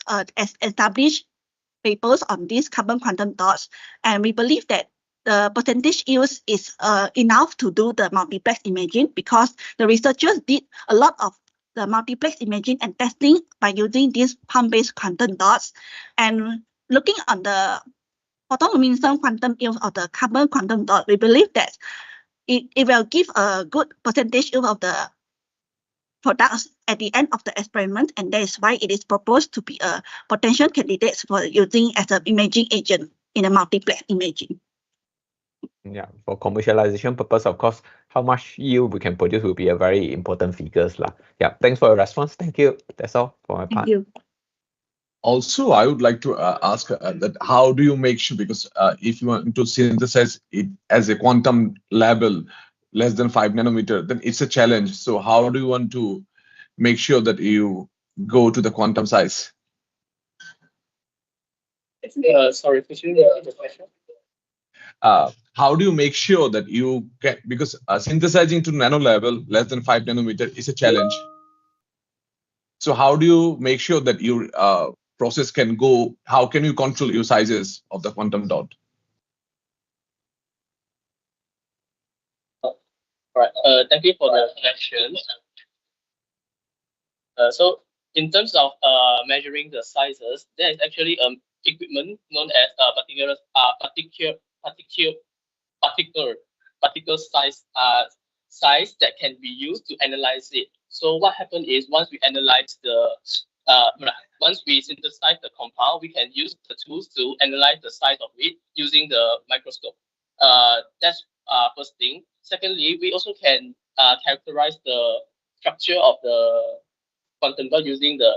established papers on these carbon quantum dots, and we believe that the percentage yield is enough to do the multiplex imaging because the researchers did a lot of the multiplex imaging and testing by using these palm-based quantum dots, and looking on the photoluminescent quantum yield of the carbon quantum dot, we believe that it will give a good percentage yield of the products at the end of the experiment, and that is why it is proposed to be a potential candidate for using as an imaging agent in a multiplex imaging. Yeah, for commercialization purpose, of course, how much yield we can produce will be a very important figures lah. Yeah, thanks for your response. Thank you. That's all for my part. Thank you. Also, I would like to ask that how do you make sure, because if you want to synthesize it as a quantum level less than 5 nanometer, then it's a challenge. So how do you want to make sure that you go to the quantum size? Sorry, could you repeat the question? How do you make sure that you get, because synthesizing to nano level less than 5 nanometer is a challenge. So how do you make sure that you process can go? How can you control your sizes of the quantum dot? Right. Thank you for the question. So in terms of measuring the sizes, there is actually equipment known as particle size that can be used to analyze it. So what happened is once we analyze once we synthesize the compound, we can use the tools to analyze the size of it using the microscope. That's first thing. Secondly, we also can characterize the structure of the quantum dot using the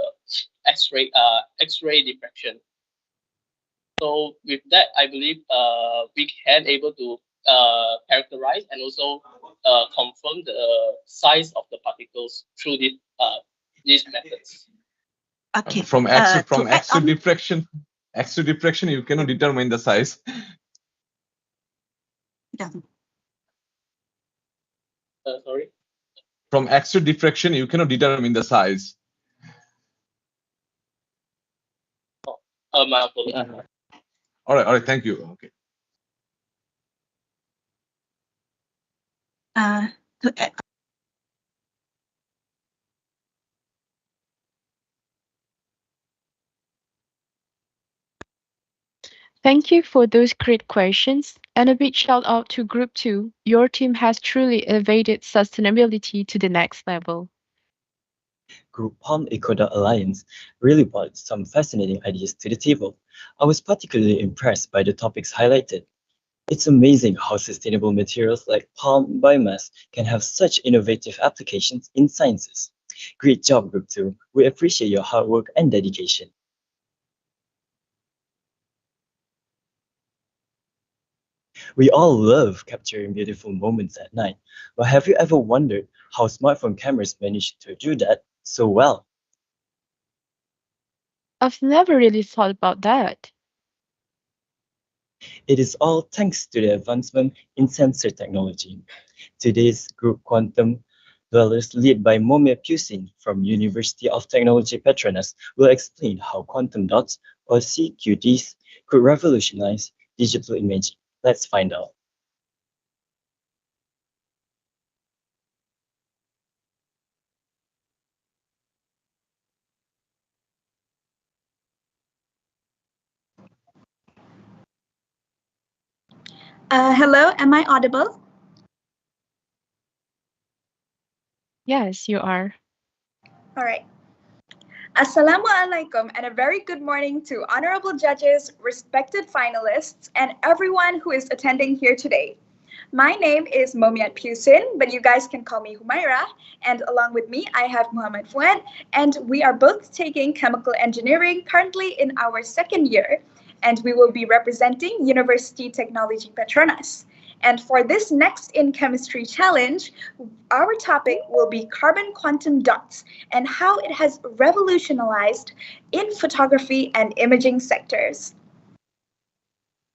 X-ray diffraction. So with that, I believe we can able to characterize and also confirm the size of the particles through these methods. Okay. From X-ray diffraction, you cannot determine the size. Yeah. Sorry. From X-ray diffraction, you cannot determine the size. My apologies. All right, thank you. Okay. To add, Thank you for those great questions, and a big shout out to Group 2. Your team has truly elevated sustainability to the next level. Group Palm EcoDot Alliance really brought some fascinating ideas to the table. I was particularly impressed by the topics highlighted. It's amazing how sustainable materials like palm biomass can have such innovative applications in sciences. Great job, Group 2. We appreciate your hard work and dedication. We all love capturing beautiful moments at night, but have you ever wondered how smartphone cameras manage to do that so well? I've never really thought about that. It is all thanks to the advancement in sensor technology. Today's group Quantum Dwellers, led by Momia Pusin from University of Technology Petronas, will explain how quantum dots, or CQDs, could revolutionize digital imaging. Let's find out. Hello, am I audible? Yes, you are. All right. Assalamualaikum and a very good morning to honorable judges, respected finalists, and everyone who is attending here today. My name is Momiat Pusin, but you guys can call me Humaira, and along with me I have Muhammad Fuad, and we are both taking chemical engineering currently in our second year, and we will be representing University Technology Petronas. And for this next in chemistry challenge, our topic will be carbon quantum dots and how it has revolutionized in photography and imaging sectors.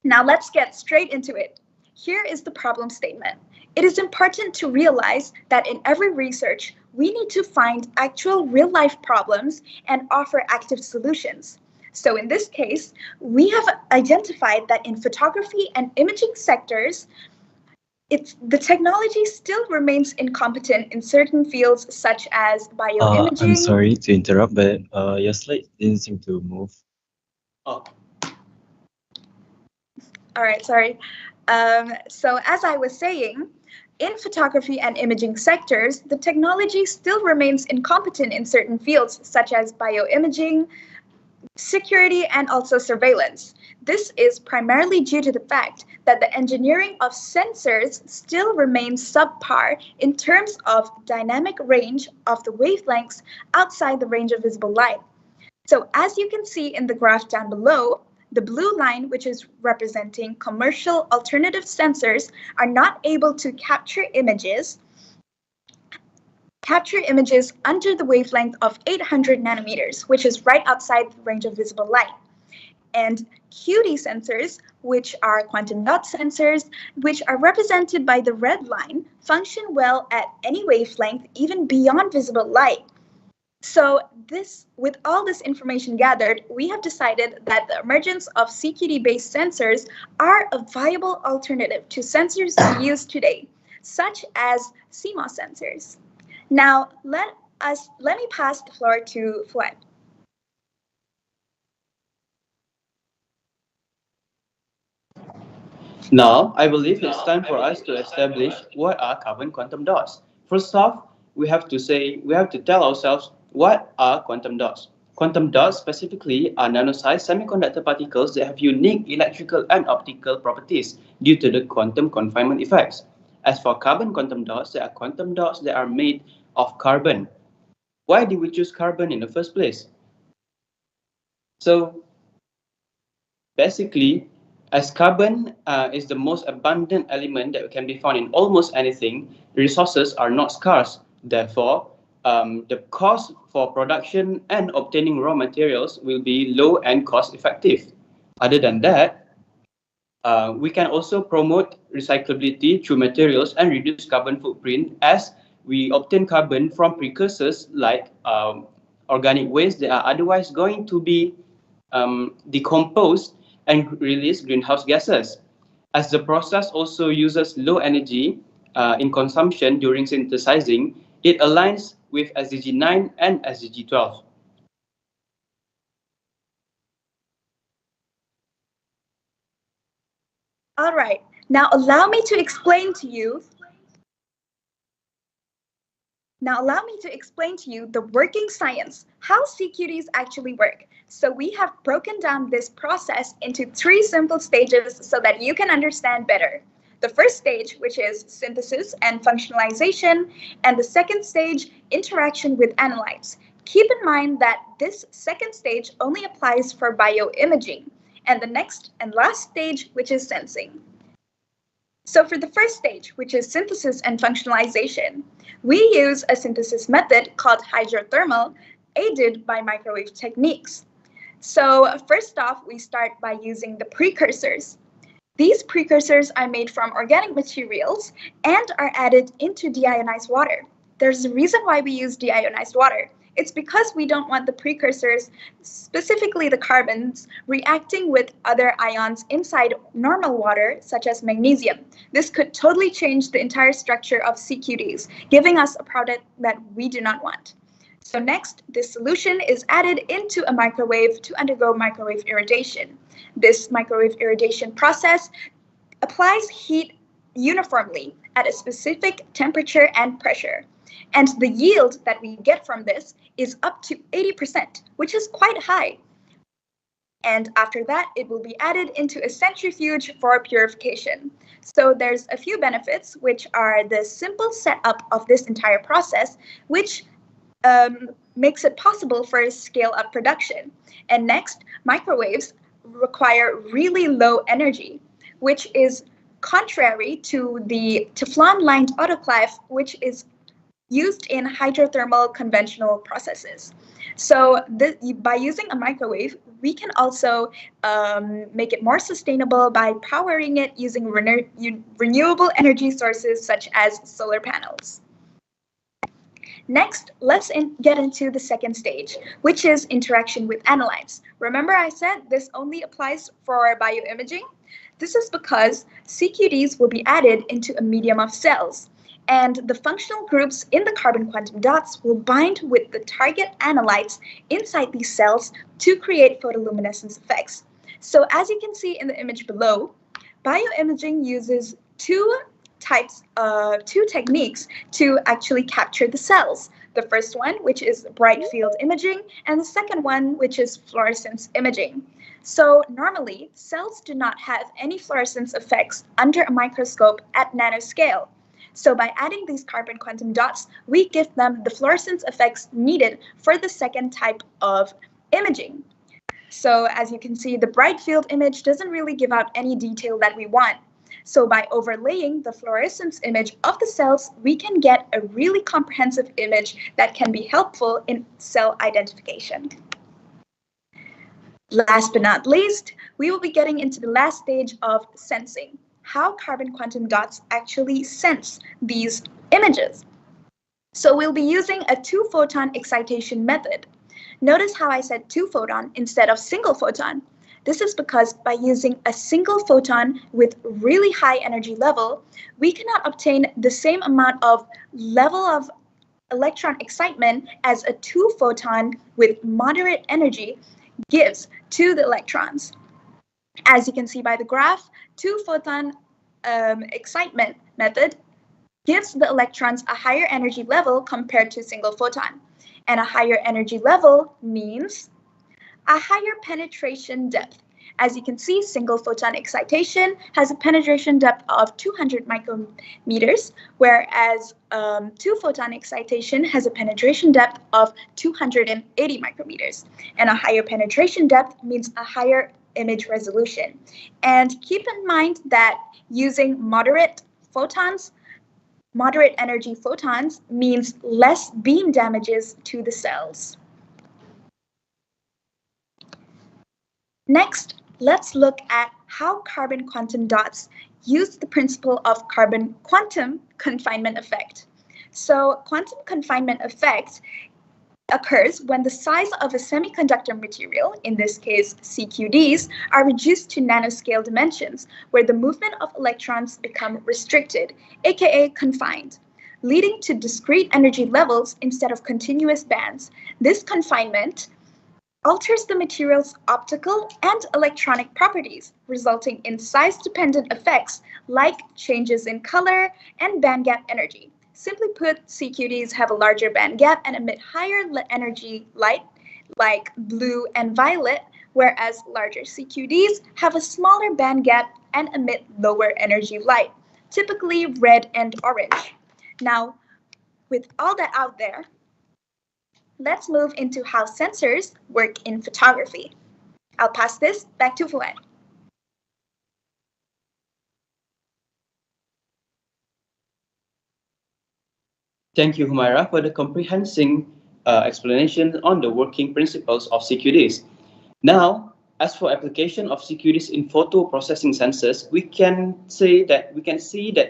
Now let's get straight into it. Here is the problem statement. It is important to realize that in every research, we need to find actual real-life problems and offer active solutions. So in this case, we have identified that in photography and imaging sectors, the technology still remains incompetent in certain fields such as bioimaging. I'm sorry to interrupt, but your slide didn't seem to move. Oh. All right, sorry. So as I was saying, in photography and imaging sectors, the technology still remains incompetent in certain fields such as bioimaging, security, and also surveillance. This is primarily due to the fact that the engineering of sensors still remains subpar in terms of dynamic range of the wavelengths outside the range of visible light. So as you can see in the graph down below, the blue line, which is representing commercial alternative sensors, are not able to capture images under the wavelength of 800 nanometers, which is right outside the range of visible light. And QD sensors, which are quantum dot sensors, which are represented by the red line, function well at any wavelength, even beyond visible light. So with all this information gathered, we have decided that the emergence of CQD-based sensors are a viable alternative to sensors we use today, such as CMOS sensors. Now, let me pass the floor to Fuad. Now, I believe it's time for us to establish what are carbon quantum dots. First off, we have to tell ourselves what are quantum dots. Quantum dots specifically are nano-sized semiconductor particles that have unique electrical and optical properties due to the quantum confinement effects. As for carbon quantum dots, they are quantum dots that are made of carbon. Why did we choose carbon in the first place? So, basically, as carbon is the most abundant element that can be found in almost anything, resources are not scarce. Therefore, the cost for production and obtaining raw materials will be low and cost effective. Other than that, we can also promote recyclability through materials and reduce carbon footprint as we obtain carbon from precursors like organic waste that are otherwise going to be decomposed and release greenhouse gases. As the process also uses low energy in consumption during synthesizing, it aligns with SDG 9 and SDG 12. All right, now allow me to explain to you the working science, how CQDs actually work. So we have broken down this process into 3 simple stages so that you can understand better. The first stage, which is synthesis and functionalization, and the second stage, interaction with analytes. Keep in mind that this second stage only applies for bioimaging, and the next and last stage, which is sensing. So for the first stage, which is synthesis and functionalization, we use a synthesis method called hydrothermal, aided by microwave techniques. So first off, we start by using the precursors. These precursors are made from organic materials and are added into deionized water. There's a reason why we use deionized water. It's because we don't want the precursors, specifically the carbons, reacting with other ions inside normal water, such as magnesium. This could totally change the entire structure of CQDs, giving us a product that we do not want. So next, this solution is added into a microwave to undergo microwave irradiation. This microwave irradiation process applies heat uniformly at a specific temperature and pressure. And the yield that we get from this is up to 80%, which is quite high. And after that, it will be added into a centrifuge for purification. So there's a few benefits, which are the simple setup of this entire process, which makes it possible for scale-up production. And next, microwaves require really low energy, which is contrary to the Teflon-lined autoclave, which is used in hydrothermal conventional processes. So by using a microwave, we can also make it more sustainable by powering it using renewable energy sources such as solar panels. Next, let's get into the second stage, which is interaction with analytes. Remember I said this only applies for bioimaging? This is because CQDs will be added into a medium of cells, and the functional groups in the carbon quantum dots will bind with the target analytes inside these cells to create photoluminescence effects. So as you can see in the image below, bioimaging uses two techniques to actually capture the cells. The first one, which is bright field imaging, and the second one, which is fluorescence imaging. So normally, cells do not have any fluorescence effects under a microscope at nanoscale. So by adding these carbon quantum dots, we give them the fluorescence effects needed for the second type of imaging. So as you can see, the bright field image doesn't really give out any detail that we want. So by overlaying the fluorescence image of the cells, we can get a really comprehensive image that can be helpful in cell identification. Last but not least, we will be getting into the last stage of sensing, how carbon quantum dots actually sense these images. So we'll be using a 2-photon excitation method. Notice how I said 2-photon instead of single photon. This is because by using a single photon with really high energy level, we cannot obtain the same amount of level of electron excitement as a 2-photon with moderate energy gives to the electrons. As you can see by the graph, 2-photon excitement method gives the electrons a higher energy level compared to single photon. And a higher energy level means a higher penetration depth. As you can see, single photon excitation has a penetration depth of 200 micrometers, whereas 2-photon excitation has a penetration depth of 280 micrometers. And a higher penetration depth means a higher image resolution. And keep in mind that using moderate energy photons means less beam damages to the cells. Next, let's look at how carbon quantum dots use the principle of carbon quantum confinement effect. So quantum confinement effect occurs when the size of a semiconductor material, in this case CQDs, are reduced to nanoscale dimensions, where the movement of electrons become restricted, aka confined, leading to discrete energy levels instead of continuous bands. This confinement alters the material's optical and electronic properties, resulting in size-dependent effects like changes in color and bandgap energy. Simply put, CQDs have a larger bandgap and emit higher energy light, like blue and violet, whereas larger CQDs have a smaller bandgap and emit lower energy light, typically red and orange. Now, with all that out there, let's move into how sensors work in photography. I'll pass this back to Fuad. Thank you, Humaira, for the comprehensive explanation on the working principles of CQDs. Now, as for application of CQDs in photo processing sensors, we can see that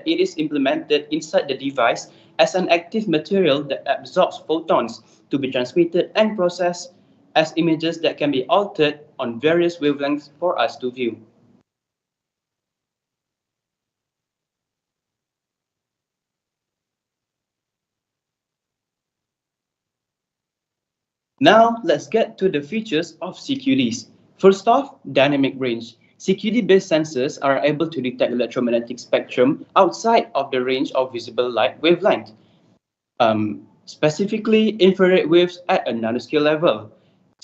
it is implemented inside the device as an active material that absorbs photons to be transmitted and processed as images that can be altered on various wavelengths for us to view. Now, let's get to the features of CQDs. First off, dynamic range. CQD-based sensors are able to detect electromagnetic spectrum outside of the range of visible light wavelength, specifically infrared waves at a nanoscale level.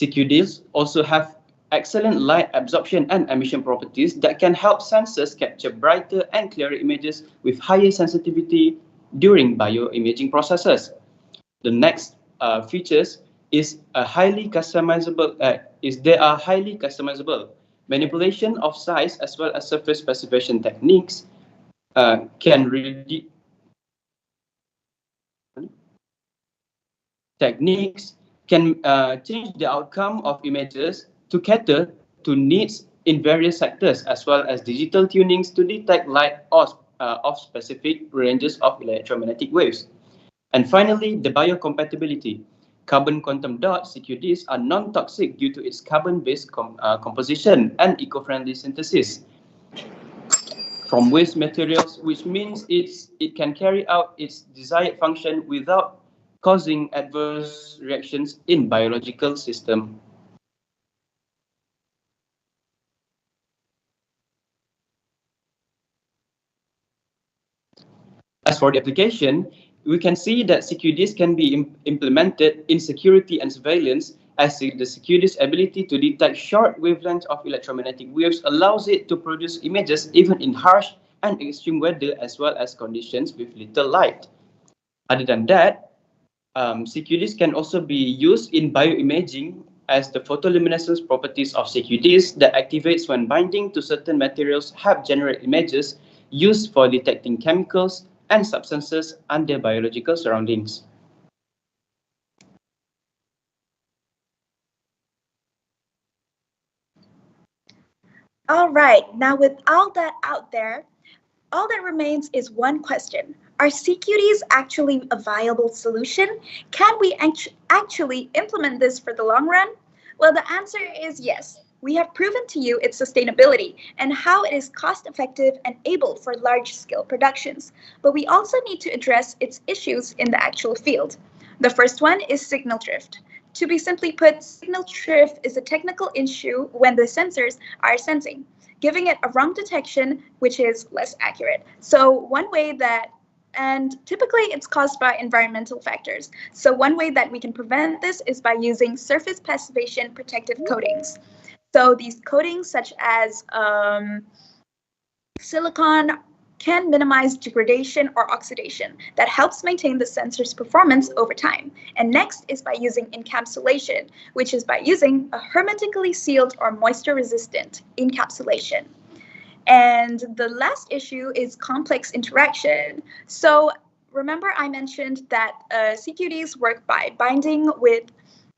CQDs also have excellent light absorption and emission properties that can help sensors capture brighter and clearer images with higher sensitivity during bioimaging processes. The next features is they are highly customizable. Manipulation of size as well as surface specification techniques can change the outcome of images to cater to needs in various sectors, as well as digital tunings to detect light of specific ranges of electromagnetic waves. And finally, the biocompatibility. Carbon quantum dot CQDs are non-toxic due to its carbon-based composition and eco-friendly synthesis from waste materials, which means it can carry out its desired function without causing adverse reactions in biological system. As for the application, we can see that CQDs can be implemented in security and surveillance, as the CQD's ability to detect short wavelengths of electromagnetic waves allows it to produce images even in harsh and extreme weather, as well as conditions with little light. Other than that, CQDs can also be used in bioimaging, as the photoluminescence properties of CQDs that activates when binding to certain materials help generate images used for detecting chemicals and substances under biological surroundings. All right, now with all that out there, all that remains is one question. Are CQDs actually a viable solution? Can we actually implement this for the long run? Well, the answer is yes. We have proven to you its sustainability and how it is cost-effective and able for large-scale productions. But we also need to address its issues in the actual field. The first one is signal drift. To be simply put, signal drift is a technical issue when the sensors are sensing, giving it a wrong detection, which is less accurate. So one way that and typically it's caused by environmental factors. So one way that we can prevent this is by using surface passivation protective coatings. So these coatings such as silicone can minimize degradation or oxidation that helps maintain the sensor's performance over time. And next is by using encapsulation, which is by using a hermetically sealed or moisture-resistant encapsulation. And the last issue is complex interaction. So remember I mentioned that CQDs work by binding with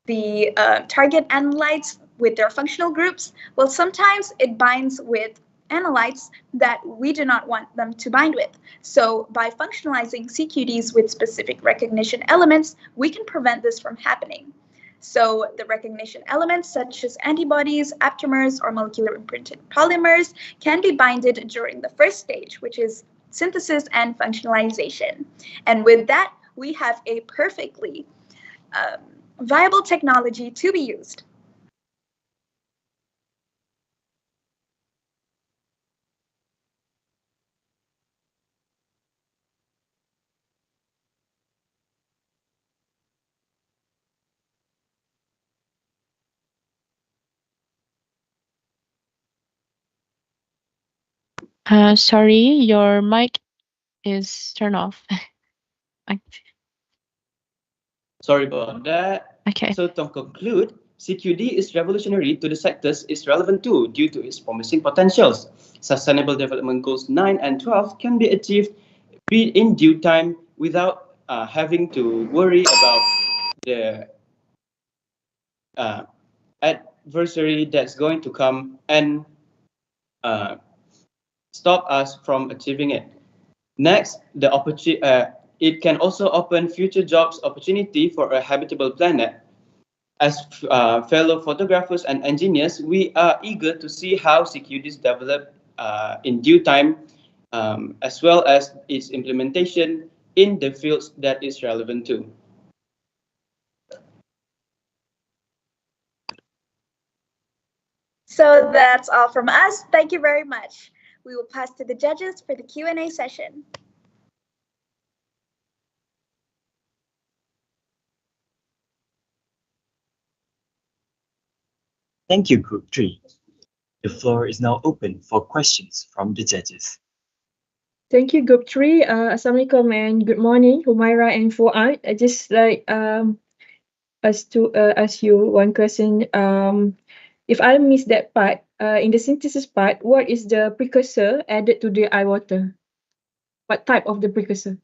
the target analytes with their functional groups. Well, sometimes it binds with analytes that we do not want them to bind with. So by functionalizing CQDs with specific recognition elements, we can prevent this from happening. So the recognition elements such as antibodies, aptamers, or molecular imprinted polymers can be binded during the first stage, which is synthesis and functionalization. And with that, we have a perfectly viable technology to be used. Sorry, your mic is turned off. Sorry about that. Okay. So to conclude, CQD is revolutionary to the sectors is relevant too due to its promising potentials. Sustainable Development Goals 9 and 12 can be achieved in due time without having to worry about the adversary that's going to come and stop us from achieving it. Next, it can also open future jobs opportunity for a habitable planet. As fellow photographers and engineers, we are eager to see how CQDs develop in due time, as well as its implementation in the fields that is relevant to. So that's all from us. Thank you very much. We will pass to the judges for the Q&A session. Thank you, Group 3. The floor is now open for questions from the judges. Thank you, Group 3. Assalamualaikum and good morning, Humaira and Fuad. I just like us to ask you one question. If I miss that part, in the synthesis part, what is the precursor added to the eye water? What type of the precursor?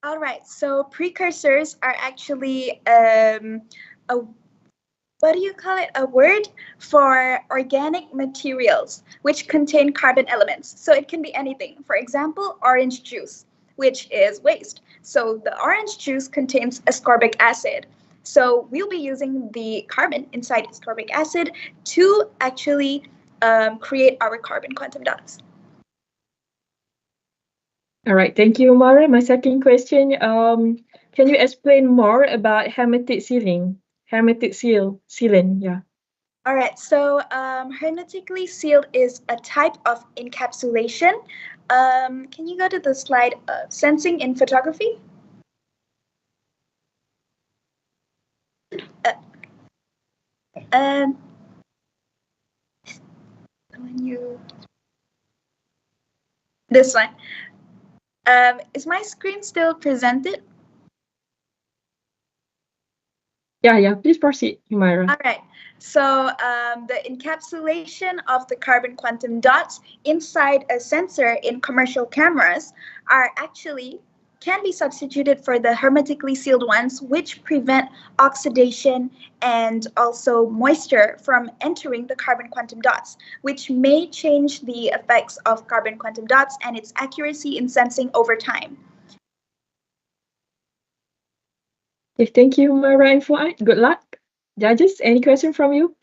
All right, so precursors are actually what do you call it? A word for organic materials which contain carbon elements. So it can be anything. For example, orange juice, which is waste. So the orange juice contains ascorbic acid. So we'll be using the carbon inside ascorbic acid to actually create our carbon quantum dots. All right, thank you, Mara. My second question, can you explain more about hermetic sealing? Hermetic sealing, yeah. All right, so hermetically sealed is a type of encapsulation. Can you go to the slide of sensing in photography? This one. Is my screen still presented? Yeah, please proceed, Humaira. All right, so the encapsulation of the carbon quantum dots inside a sensor in commercial cameras can be substituted for the hermetically sealed ones, which prevent oxidation and also moisture from entering the carbon quantum dots, which may change the effects of carbon quantum dots and its accuracy in sensing over time. Okay, thank you, Mara and Fuad. Good luck. Judges, any question from you?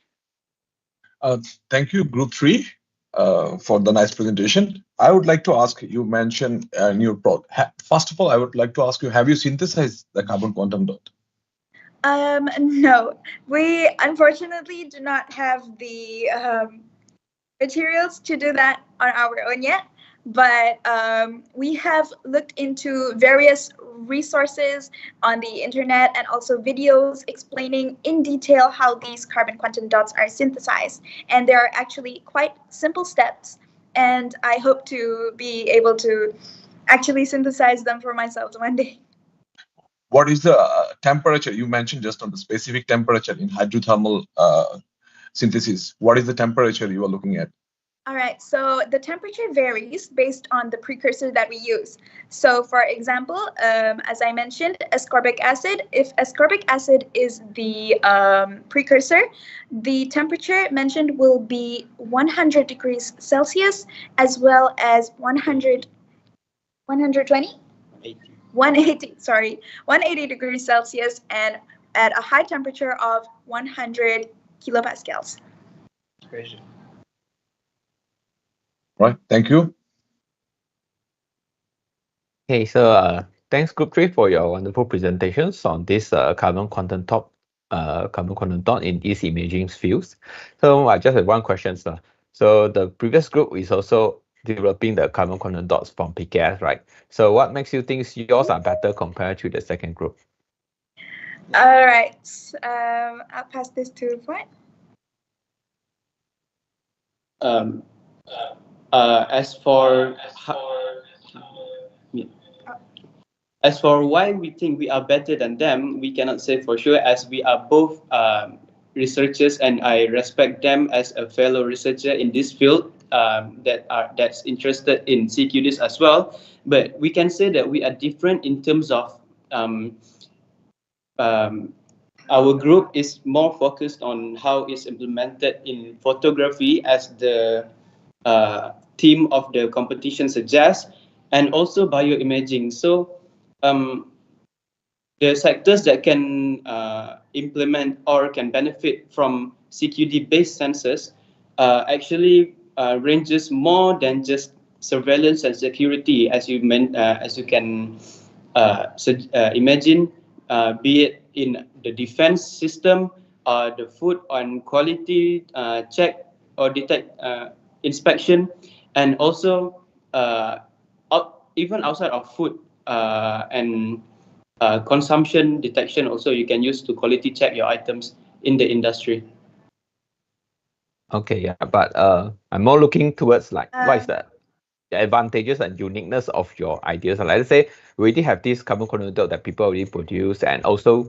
Thank you, Group 3, for the nice presentation. I would like to ask, you mentioned new first of all, I would like to ask you, have you synthesized the carbon quantum dot? No, we unfortunately do not have the materials to do that on our own yet, but we have looked into various resources on the internet and also videos explaining in detail how these carbon quantum dots are synthesized. And there are actually quite simple steps, and I hope to be able to actually synthesize them for myself one day. What is the temperature? You mentioned just on the specific temperature in hydrothermal synthesis. What is the temperature you are looking at? All right, so the temperature varies based on the precursor that we use. So for example, as I mentioned, ascorbic acid, if ascorbic acid is the precursor, the temperature mentioned will be 100 degrees Celsius as well as 180 degrees Celsius, and at a high temperature of 100 kilopascals. Right, thank you. Okay, so thanks Group 3 for your wonderful presentations on this carbon quantum dot in these imaging fields. So I just have one question, sir. So the previous group is also developing the carbon quantum dots from PKS, right? So what makes you think yours are better compared to the second group? All right, I'll pass this to Fuad. As for why we think we are better than them, we cannot say for sure, as we are both researchers, and I respect them as a fellow researcher in this field that's interested in CQDs as well. But we can say that we are different in terms of our group is more focused on how it's implemented in photography, as the theme of the competition suggests, and also bioimaging. So the sectors that can implement or can benefit from CQD-based sensors actually ranges more than just surveillance and security, as you can imagine, be it in the defense system, the food and quality check or detect inspection, and also even outside of food and consumption detection, also you can use to quality check your items in the industry. Okay, yeah, but I'm more looking towards like what is the advantages and uniqueness of your ideas. Like, let's say we already have this carbon quantum dot that people already produce and also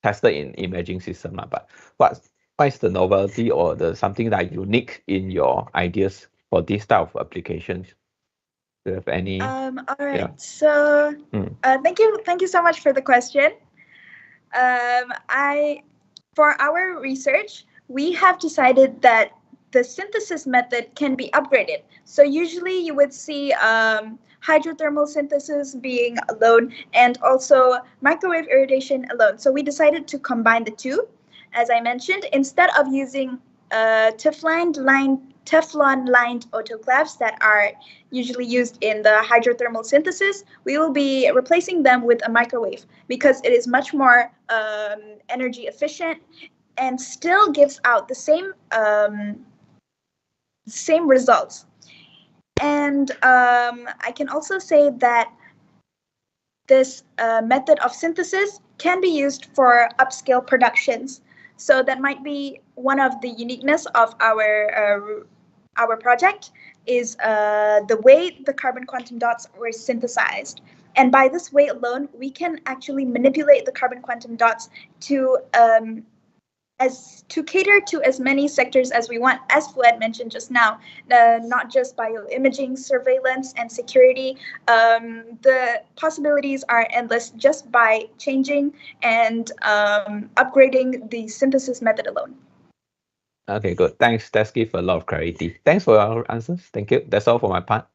tested in imaging system. But what is the novelty or the something that unique in your ideas for this type of applications? Do you have any? All right. Yeah. So thank you so much for the question. For our research, we have decided that the synthesis method can be upgraded. So usually you would see hydrothermal synthesis being alone and also microwave irradiation alone. So we decided to combine the two. As I mentioned, instead of using Teflon-lined autoclaves that are usually used in the hydrothermal synthesis, we will be replacing them with a microwave because it is much more energy efficient and still gives out the same results. And I can also say that this method of synthesis can be used for upscale productions. So that might be one of the uniqueness of our project is the way the carbon quantum dots were synthesized. And by this way alone, we can actually manipulate the carbon quantum dots to cater to as many sectors as we want, as Fuad mentioned just now, not just bioimaging, surveillance, and security. The possibilities are endless just by changing and upgrading the synthesis method alone. Okay, good. Thanks. That's give a lot of clarity. Thanks for your answers. Thank you. That's all for my part.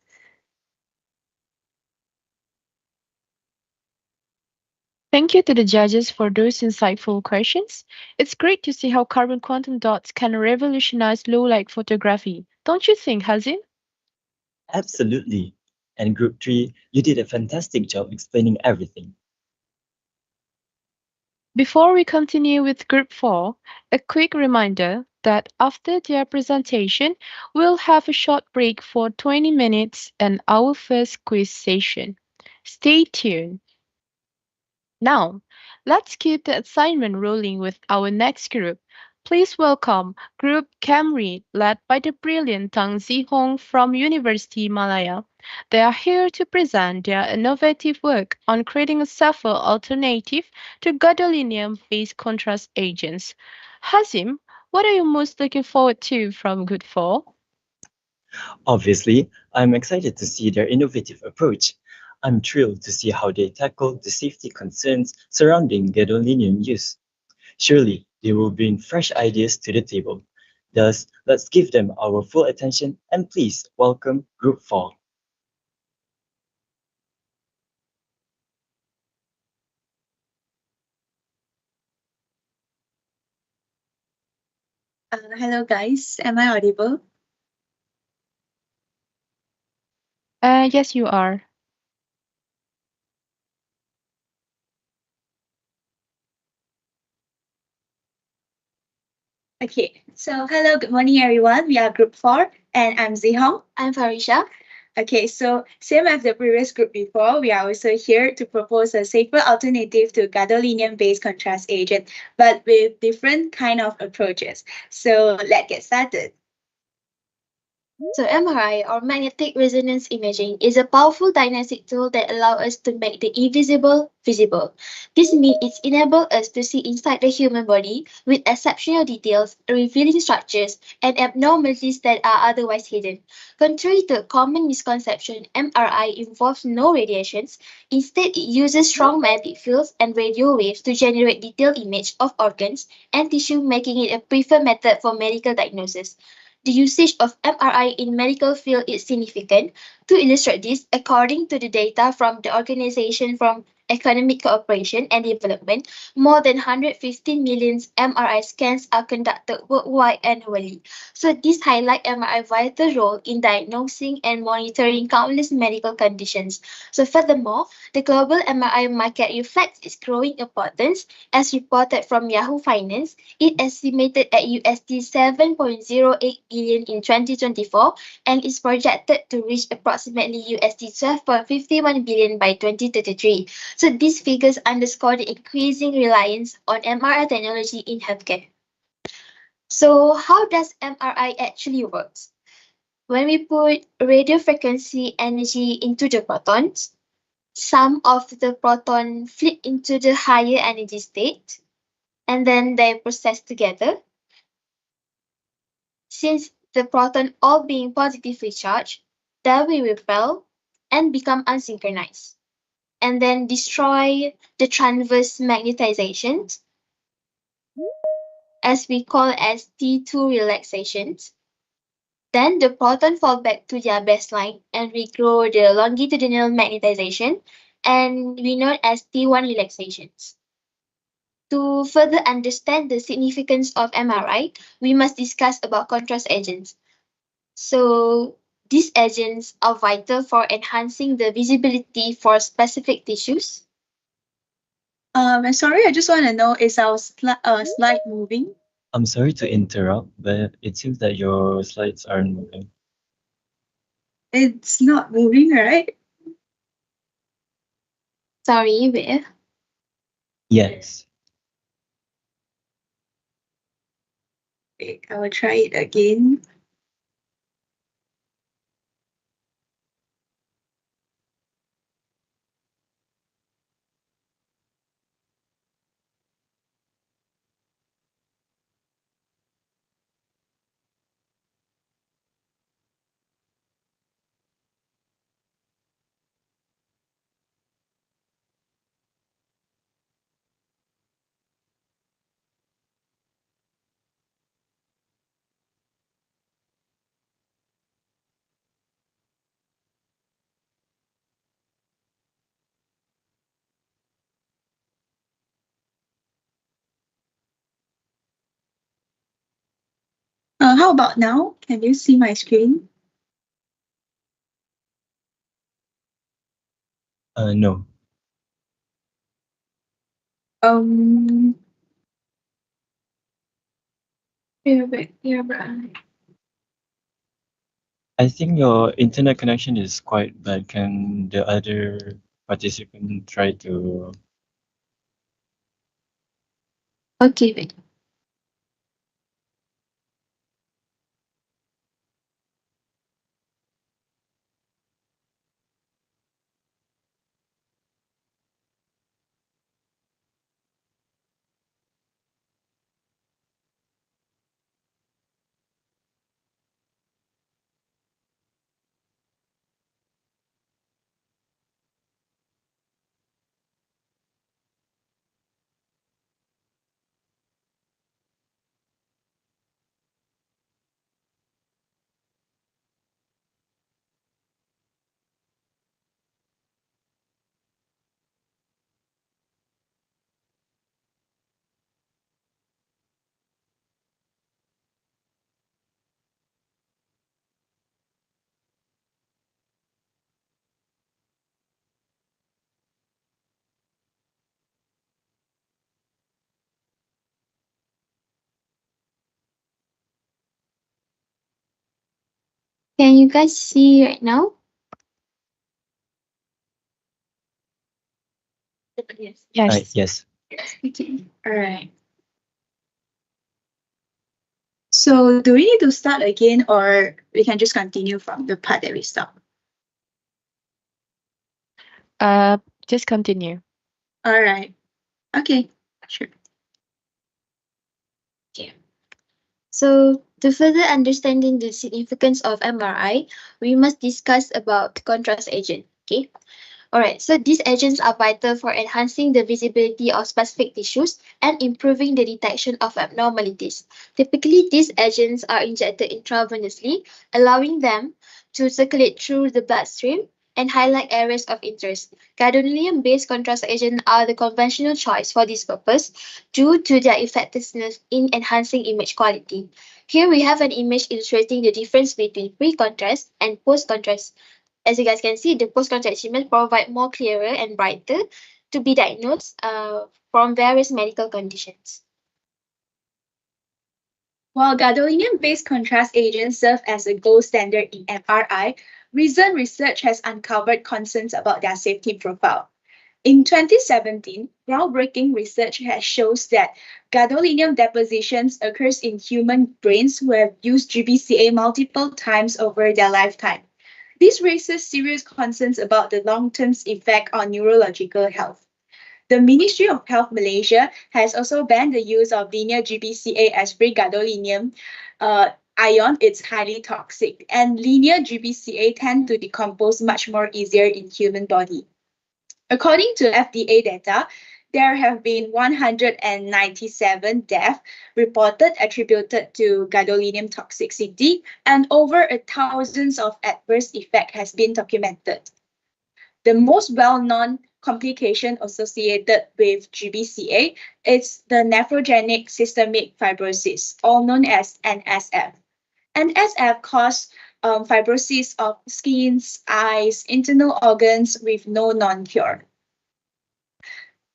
Thank you to the judges for those insightful questions. It's great to see how carbon quantum dots can revolutionize low-light photography. Don't you think, Hazim? Absolutely. And Group 3, you did a fantastic job explaining everything. Before we continue with Group 4, a quick reminder that after their presentation, we'll have a short break for 20 minutes and our first quiz session. Stay tuned. Now, let's keep the assignment rolling with our next group. Please welcome Group Camry, led by the brilliant Tang Zihong from University Malaya. They are here to present their innovative work on creating a safer alternative to gadolinium-based contrast agents. Hazim, what are you most looking forward to from Group 4? Obviously, I'm excited to see their innovative approach. I'm thrilled to see how they tackle the safety concerns surrounding gadolinium use. Surely, they will bring fresh ideas to the table. Thus, let's give them our full attention and please welcome Group 4. Hello guys, am I audible? Yes, you are. Okay, so hello, good morning everyone. We are Group 4 and I'm Zihong. I'm Farisha. Okay, so same as the previous group before, we are also here to propose a safer alternative to gadolinium-based contrast agent, but with different kind of approaches. So let's get started. So MRI, or magnetic resonance imaging, is a powerful diagnostic tool that allows us to make the invisible visible. This means it enables us to see inside the human body with exceptional details, revealing structures and abnormalities that are otherwise hidden. Contrary to a common misconception, MRI involves no radiations. Instead, it uses strong magnetic fields and radio waves to generate detailed image of organs and tissue, making it a preferred method for medical diagnosis. The usage of MRI in medical field is significant. To illustrate this, according to the data from the Organization for Economic Cooperation and Development, more than 115 million MRI scans are conducted worldwide annually. So this highlights MRI's vital role in diagnosing and monitoring countless medical conditions. So furthermore, the global MRI market reflects its growing importance. As reported from Yahoo Finance, it estimated at USD 7.08 billion in 2024 and is projected to reach approximately USD 12.51 billion by 2033. So these figures underscore the increasing reliance on MRI technology in healthcare. So how does MRI actually work? When we put radio frequency energy into the protons, some of the protons flip into the higher energy state, and then they process together. Since the proton all being positively charged, they will repel and become unsynchronized, and then destroy the transverse magnetizations, as we call as T2 relaxations. Then the proton fall back to their baseline and regrow the longitudinal magnetization, and we know as T1 relaxations. To further understand the significance of MRI, we must discuss about contrast agents. So these agents are vital for enhancing the visibility for specific tissues. I'm sorry, I just want to know, is our slide moving? I'm sorry to interrupt, but it seems that your slides aren't moving. It's not moving, right? Sorry, where? Yes. Okay, I will try it again. How about now? Can you see my screen? No. I think your internet connection is quite bad. Can the other participant try to? Okay, wait. Can you guys see right now? Yes. Yes. Yes. Okay. All right. So do we need to start again, or we can just continue from the part that we stopped? Just continue. All right. Okay. Sure. Okay. So to further understanding the significance of MRI, we must discuss about contrast agent. Okay. Alright, so these agents are vital for enhancing the visibility of specific tissues and improving the detection of abnormalities. Typically, these agents are injected intravenously, allowing them to circulate through the bloodstream and highlight areas of interest. Gadolinium-based contrast agents are the conventional choice for this purpose due to their effectiveness in enhancing image quality. Here we have an image illustrating the difference between pre-contrast and post-contrast. As you guys can see, the post-contrast treatment provide more clearer and brighter to be diagnosed from various medical conditions. While gadolinium-based contrast agents serve as a gold standard in MRI, recent research has uncovered concerns about their safety profile. In 2017, groundbreaking research has shows that gadolinium depositions occurs in human brains who have used GBCA multiple times over their lifetime. This raises serious concerns about the long-term effect on neurological health. The Ministry of Health Malaysia has also banned the use of linear GBCA as free gadolinium ion. It's highly toxic, and linear GBCA tend to decompose much more easier in human body. According to FDA data, there have been 197 deaths reported attributed to gadolinium toxicity, and over 1,000 of adverse effect has been documented. The most well-known complication associated with GBCA is the nephrogenic systemic fibrosis, all known as NSF. NSF causes fibrosis of skins, eyes, internal organs with no non-cure.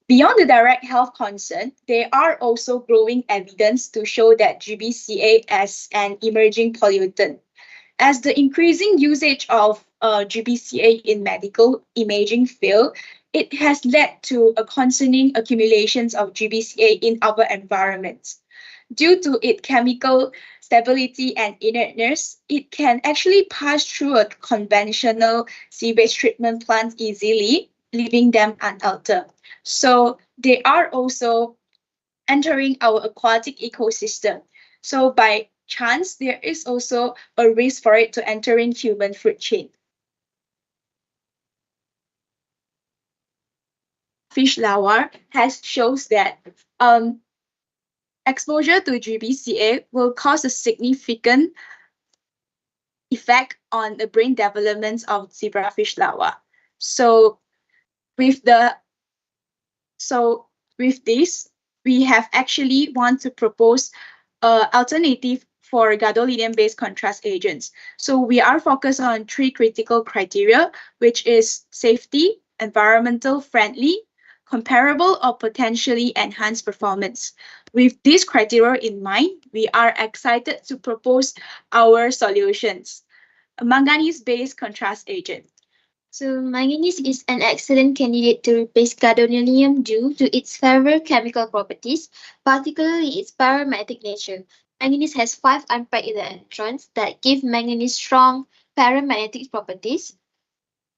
Beyond the direct health concern, there are also growing evidence to show that GBCA as an emerging pollutant. As the increasing usage of GBCA in medical imaging field, it has led to a concerning accumulations of GBCA in our environments. Due to its chemical stability and inertness, it can actually pass through a conventional sewage treatment plant easily, leaving them unaltered. So they are also entering our aquatic ecosystem. So by chance, there is also a risk for it to entering human food chain. Fish larva has shows that exposure to GBCA will cause a significant effect on the brain development of zebrafish larva. So with this, we have actually want to propose alternative for gadolinium-based contrast agents. So we are focused on 3 critical criteria, which is safety, environmental friendly, comparable or potentially enhanced performance. With these criteria in mind, we are excited to propose our solutions. A manganese-based contrast agent. So manganese is an excellent candidate to replace gadolinium due to its favorable chemical properties, particularly its paramagnetic nature. Manganese has 5 unpaired electrons that give manganese strong paramagnetic properties.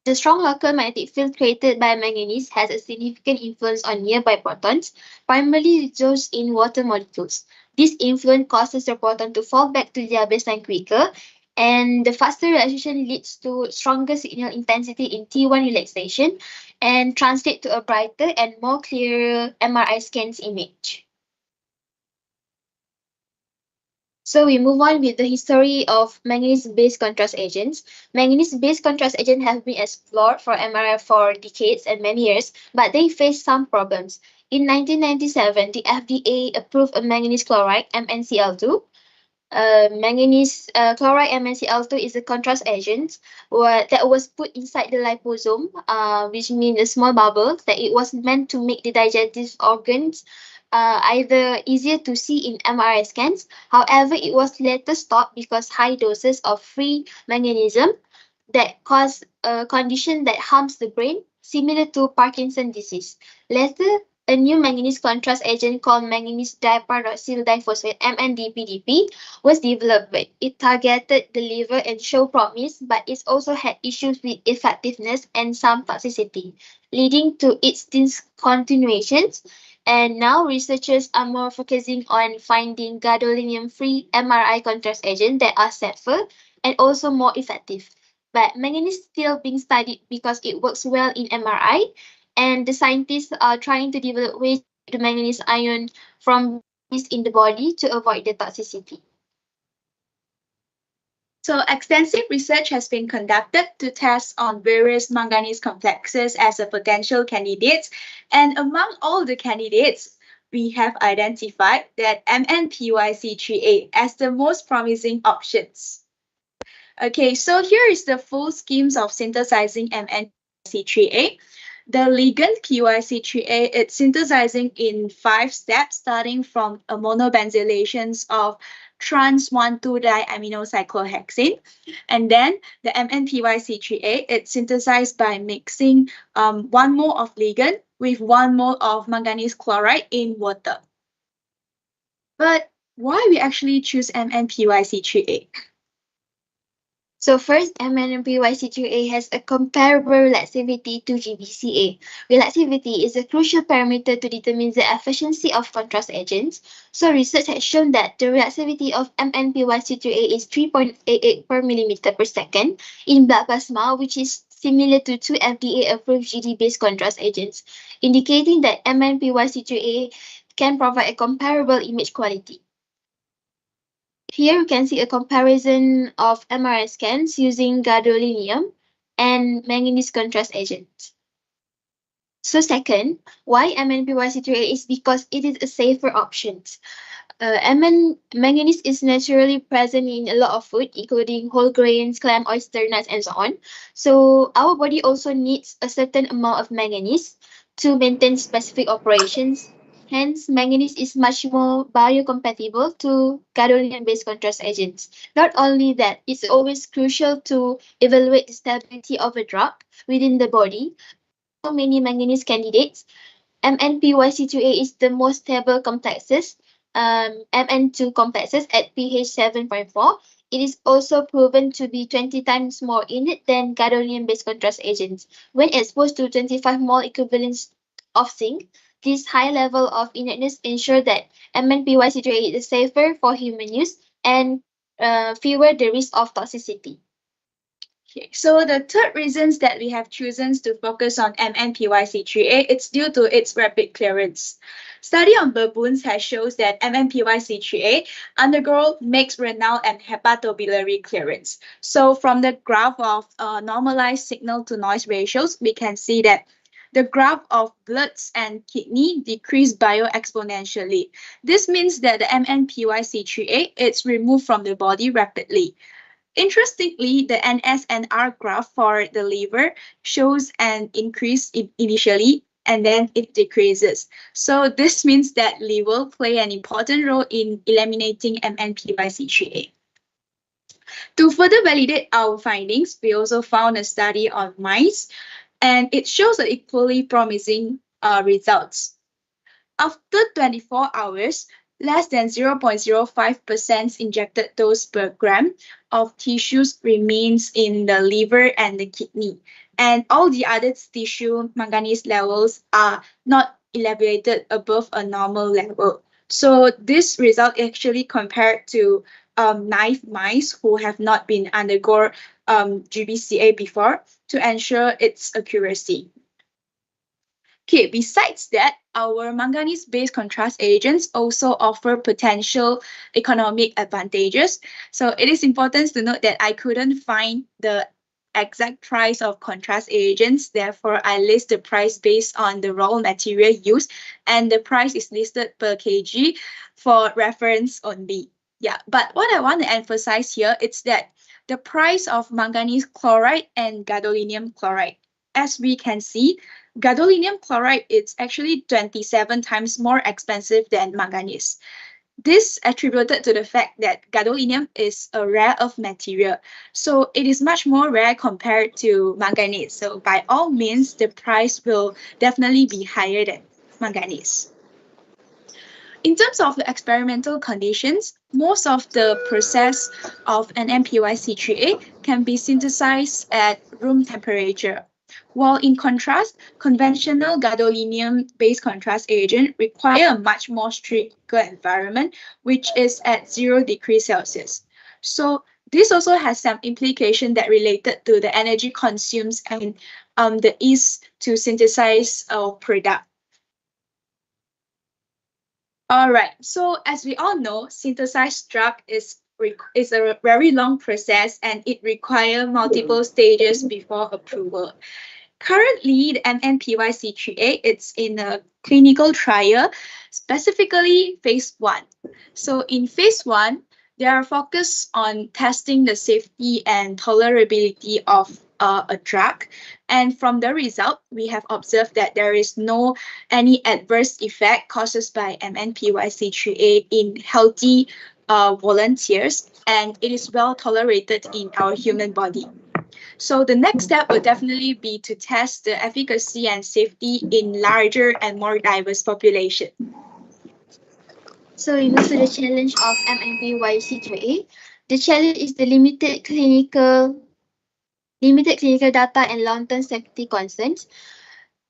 The strong local magnetic field created by manganese has a significant influence on nearby protons, primarily those in water molecules. This influence causes the proton to fall back to their baseline quicker, and the faster relaxation leads to stronger signal intensity in T1 relaxation and translate to a brighter and more clearer MRI scans image. So we move on with the history of manganese-based contrast agents. Manganese-based contrast agents have been explored for MRI for decades and many years, but they face some problems. In 1997, the FDA approved a manganese chloride, MnCl2. Manganese chloride MnCl2 is a contrast agent that was put inside the liposome, which means a small bubble, that it was meant to make the digestive organs either easier to see in MRI scans. However, it was later stopped because high doses of free manganism that cause a condition that harms the brain, similar to Parkinson's disease. Later, a new manganese contrast agent called manganese diperoxyl diphosphate (MNDPDP) was developed. But it targeted the liver and showed promise, but it also had issues with effectiveness and some toxicity, leading to its discontinuations. And now researchers are more focusing on finding gadolinium-free MRI contrast agents that are safer and also more effective. But manganese is still being studied because it works well in MRI, and the scientists are trying to develop ways to the manganese ion from in the body to avoid the toxicity. So extensive research has been conducted to test on various manganese complexes as a potential candidates, and among all the candidates, we have identified that MnPYC3A as the most promising options. Okay, so here is the full schemes of synthesizing MnPYC3A. The ligand PYC3A, it's synthesizing in 5 steps, starting from a monobenzylations of trans-1,2-diaminocyclohexane. And then the MnPYC3A, it's synthesized by mixing 1 mole of ligand with 1 mole of manganese chloride in water. But why we actually choose MnPYC3A? So first, MnPYC3A has a comparable relaxivity to GBCA. Relaxivity is a crucial parameter to determine the efficiency of contrast agents. So research has shown that the relaxivity of MnPYC3A is 3.88 per millimeter per second in blood plasma, which is similar to 2 FDA-approved GD-based contrast agents, indicating that MnPYC3A can provide a comparable image quality. Here you can see a comparison of MRI scans using gadolinium and manganese contrast agents. So second, why MnPYC3A is because it is a safer option. Manganese is naturally present in a lot of food, including whole grains, clam, oyster, nuts, and so on. So our body also needs a certain amount of manganese to maintain specific operations. Hence, manganese is much more biocompatible to gadolinium-based contrast agents. Not only that, it's always crucial to evaluate the stability of a drug within the body. So many manganese candidates, MnPYC3A is the most stable complexes, Mn2 complexes at pH 7.4. It is also proven to be 20 times more inert than gadolinium-based contrast agents. When exposed to 25 mole equivalents of zinc, this high level of inertness ensure that MnPYC3A is safer for human use and fewer the risk of toxicity. Okay, so the third reasons that we have chosen to focus on MnPYC3A, it's due to its rapid clearance. Study on baboons has shows that MnPYC3A undergo mixed renal and hepatobiliary clearance. So from the graph of normalized signal to noise ratios, we can see that the graph of bloods and kidney decreased bioexponentially. This means that the MNPYC3A is removed from the body rapidly. Interestingly, the NSNR graph for the liver shows an increase initially and then it decreases. So this means that liver play an important role in eliminating MNPYC3A. To further validate our findings, we also found a study on mice, and it shows equally promising results. After 24 hours, less than 0.05% injected dose per gram of tissues remains in the liver and the kidney. And all the other tissue manganese levels are not elevated above a normal level. So this result actually compared to naive mice who have not been undergone GBCA before to ensure its accuracy. Okay, besides that, our manganese-based contrast agents also offer potential economic advantages. So it is important to note that I couldn't find the exact price of contrast agents. Therefore, I list the price based on the raw material used, and the price is listed per kg for reference only. Yeah, but what I want to emphasize here is that the price of manganese chloride and gadolinium chloride. As we can see, gadolinium chloride is actually 27 times more expensive than manganese. This attributed to the fact that gadolinium is a rare earth material, so it is much more rare compared to manganese. So by all means, the price will definitely be higher than manganese. In terms of the experimental conditions, most of the process of an MPYC3A can be synthesized at room temperature. While in contrast, conventional gadolinium-based contrast agent require a much more stricter environment, which is at 0 degrees Celsius. So this also has some implication that related to the energy consumed and the ease to synthesize our product. All right, so as we all know, synthesized drug is a very long process and it requires multiple stages before approval. Currently, the MNPYC3A is in a clinical trial, specifically phase 1. So in phase 1, they are focused on testing the safety and tolerability of a drug. And from the result, we have observed that there is no any adverse effect caused by MNPYC3A in healthy volunteers, and it is well tolerated in our human body. So the next step will definitely be to test the efficacy and safety in larger and more diverse population. So we move to the challenge of MNPYC3A. The challenge is the limited clinical data and long-term safety concerns,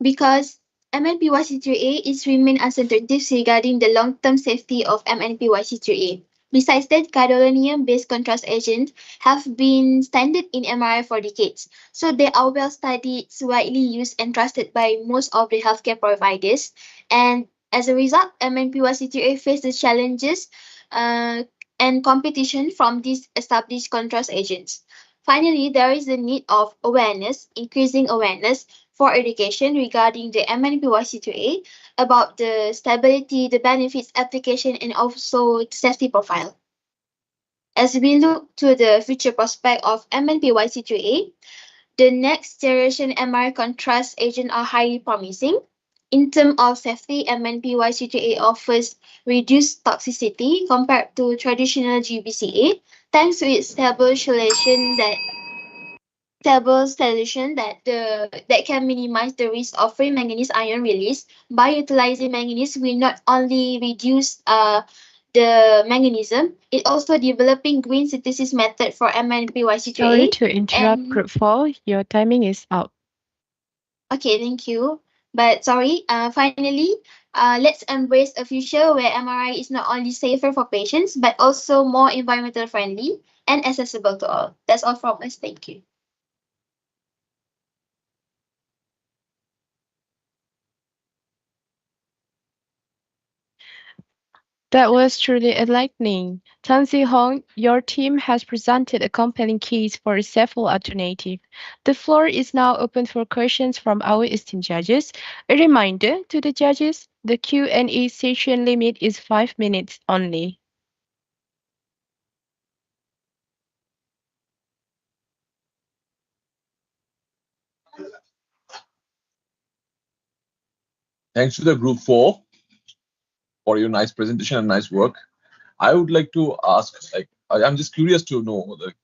because MNPYC3A is remain uncertainties regarding the long-term safety of MNPYC3A. Besides that, gadolinium-based contrast agents have been standard in MRI for decades, so they are well studied, widely used, and trusted by most of the healthcare providers. And as a result, MNPYC3A faces challenges and competition from these established contrast agents. Finally, there is a need of awareness, increasing awareness for education regarding the MNPYC3A, about the stability, the benefits, application, and also the safety profile. As we look to the future prospect of MNPYC3A, the next generation MR contrast agent are highly promising. In terms of safety, MNPYC3A offers reduced toxicity compared to traditional GBCA, thanks to its stable solution that can minimize the risk of free manganese ion release. By utilizing manganese, we not only reduce the manganism, it also developing green synthesis method for MNPYC3A. Sorry to interrupt, Group 4. Your timing is up. Okay, thank you. But sorry, finally, let's embrace a future where MRI is not only safer for patients, but also more environmental friendly and accessible to all. That's all from us. Thank you. That was truly enlightening. Tan Hong, your team has presented a compelling case for a safer alternative. The floor is now open for questions from our esteemed judges. A reminder to the judges, the Q&A session limit is 5 minutes only. Thanks to the group 4 for your nice presentation and nice work. I would like to ask, like, I'm just curious to know, like,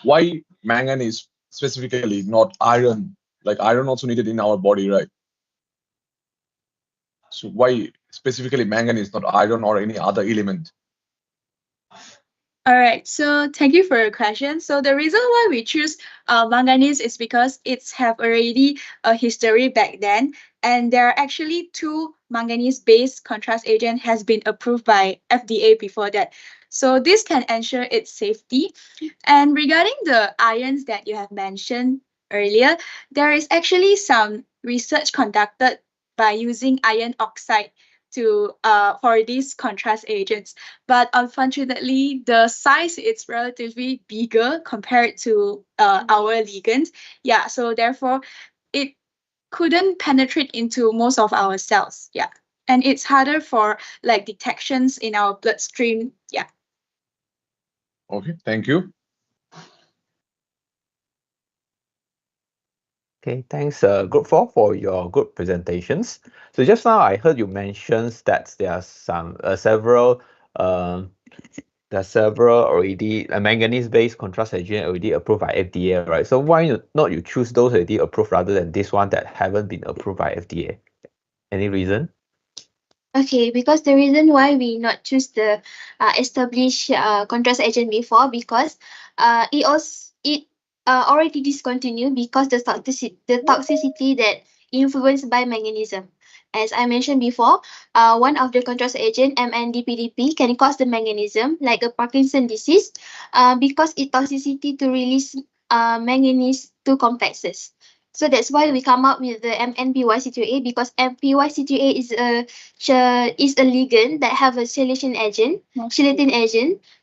why manganese specifically, not iron? Like, iron also needed in our body, right? So why specifically manganese, not iron or any other element? All right, so thank you for your question. So the reason why we choose manganese is because it's have already a history back then, and there are actually 2 manganese-based contrast agent has been approved by FDA before that. So this can ensure its safety. And regarding the ions that you have mentioned earlier, there is actually some research conducted by using iron oxide to for these contrast agents, but unfortunately the size is relatively bigger compared to our ligands. Yeah, so therefore it couldn't penetrate into most of our cells. Yeah, and it's harder for like detections in our bloodstream. Yeah. Okay, thank you. Okay, thanks, Group 4, for your good presentations. So just now I heard you mention that there are several already manganese-based contrast agent already approved by FDA, right? So why not you choose those already approved rather than this one that haven't been approved by FDA? Any reason? Okay, because the reason why we not choose the established contrast agent before, because it already discontinued because the toxicity that influenced by manganism. As I mentioned before, one of the contrast agent MNDPDP can cause the manganism like a Parkinson disease because it toxicity to release manganese 2 complexes. So that's why we come up with the MNPYC2A, because MPYC2A is a ligand that have a chelating agent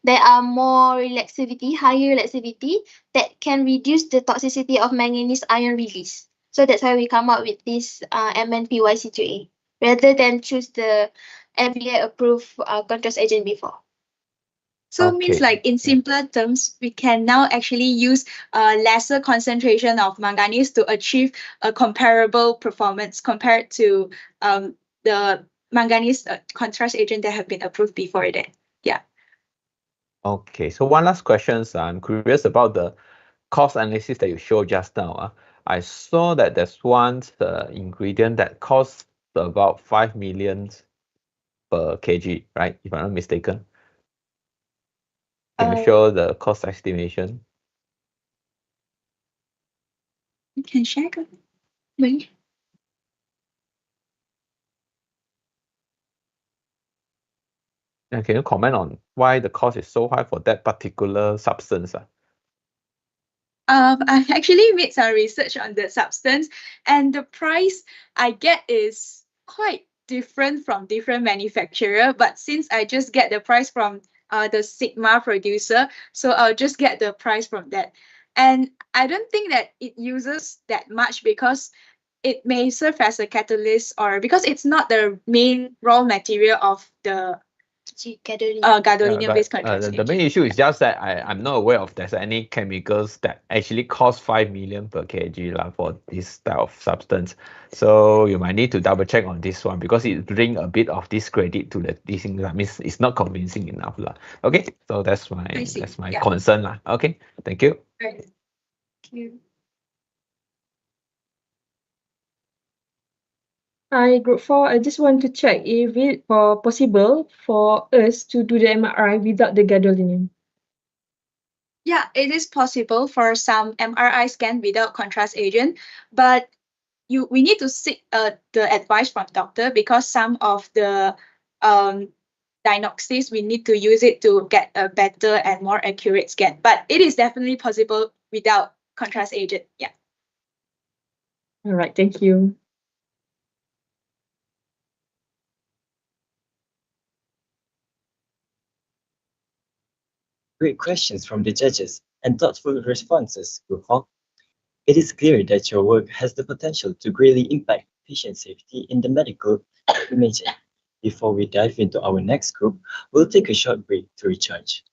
that are more higher relaxivity that can reduce the toxicity of manganese ion release. So that's why we come up with this MNPYC2A rather than choose the FDA approved contrast agent before. So means like in simpler terms, we can now actually use a lesser concentration of manganese to achieve a comparable performance compared to the manganese contrast agent that have been approved before that. Yeah. Okay, so one last question. I'm curious about the cost analysis that you showed just now. I saw that there's one ingredient that costs about 5 million per kg, right? If I'm not mistaken. Can you show the cost estimation? You can share. And can you comment on why the cost is so high for that particular substance? I actually made some research on the substance, and the price I get is quite different from different manufacturer. But since I just get the price from the Sigma producer, so I'll just get the price from that. And I don't think that it uses that much because it may serve as a catalyst, or because it's not the main raw material of the gadolinium-based contrast the main issue is just that I'm not aware of there's any chemicals that actually cost 5 million per kg for this type of substance. So you might need to double check on this one because it brings a bit of discredit to this thing. That means it's not convincing enough. Okay, so that's my concern. Okay, thank you. Right. Thank you. Hi, Group 4. I just want to check if it's possible for us to do the MRI without the gadolinium. Yeah, it is possible for some MRI scan without contrast agent, but we need to seek the advice from doctor, because some of the diagnostics we need to use it to get a better and more accurate scan. But it is definitely possible without contrast agent. Yeah. All right, thank you. Great questions from the judges and thoughtful responses, Gopal. It is clear that your work has the potential to greatly impact patient safety in the medical imaging. Before we dive into our next group, we'll take a short break to recharge.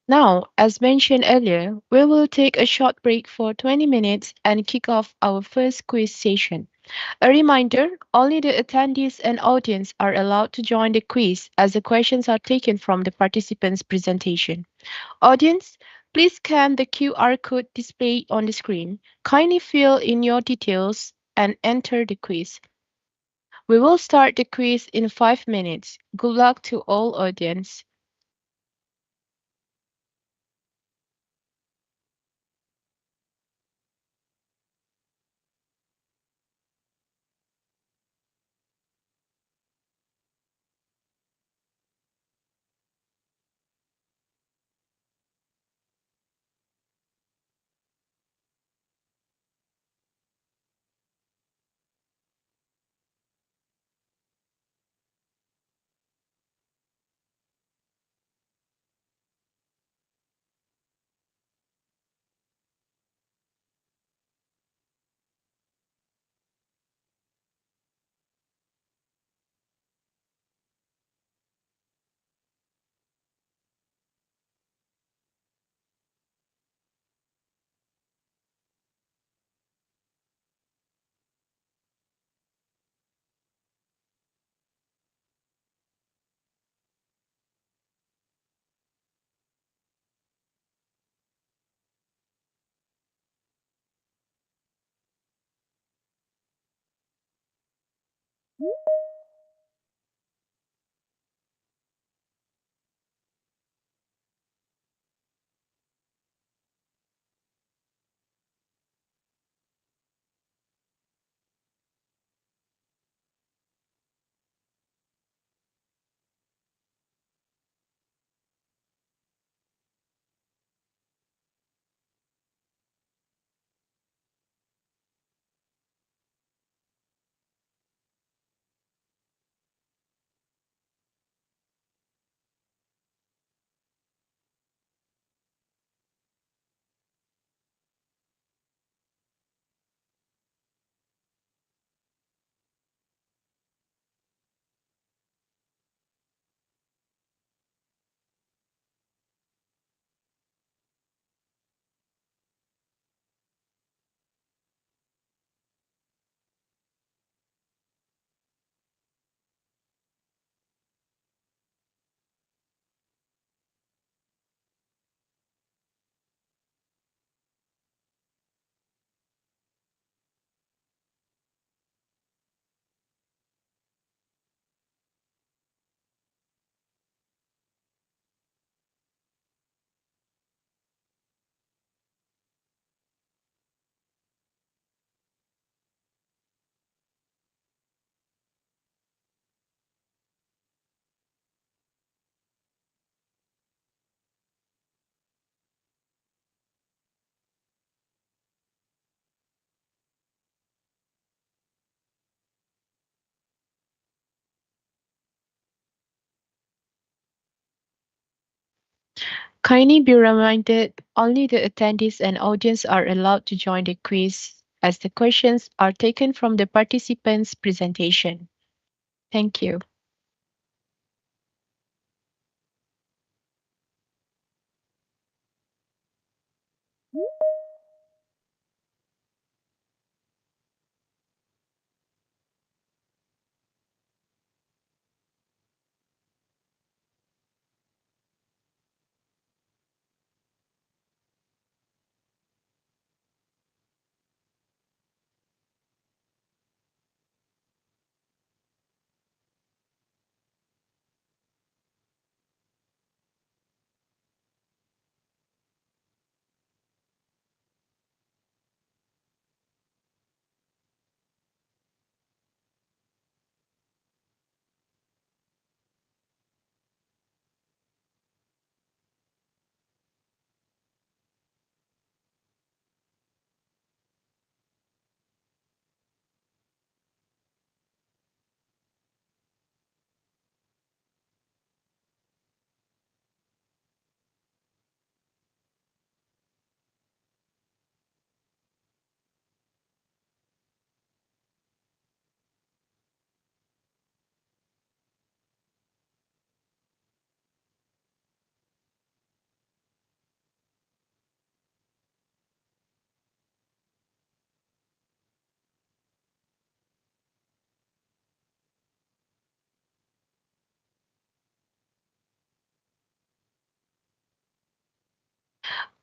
Now, as mentioned earlier, we will take a short break for 20 minutes and kick off our first quiz session. A reminder, only the attendees and audience are allowed to join the quiz as the questions are taken from the participants' presentation. Audience, please scan the QR code displayed on the screen. Kindly fill in your details and enter the quiz. We will start the quiz in 5 minutes. Good luck to all audience. Kindly be reminded, only the attendees and audience are allowed to join the quiz as the questions are taken from the participants' presentation. Thank you.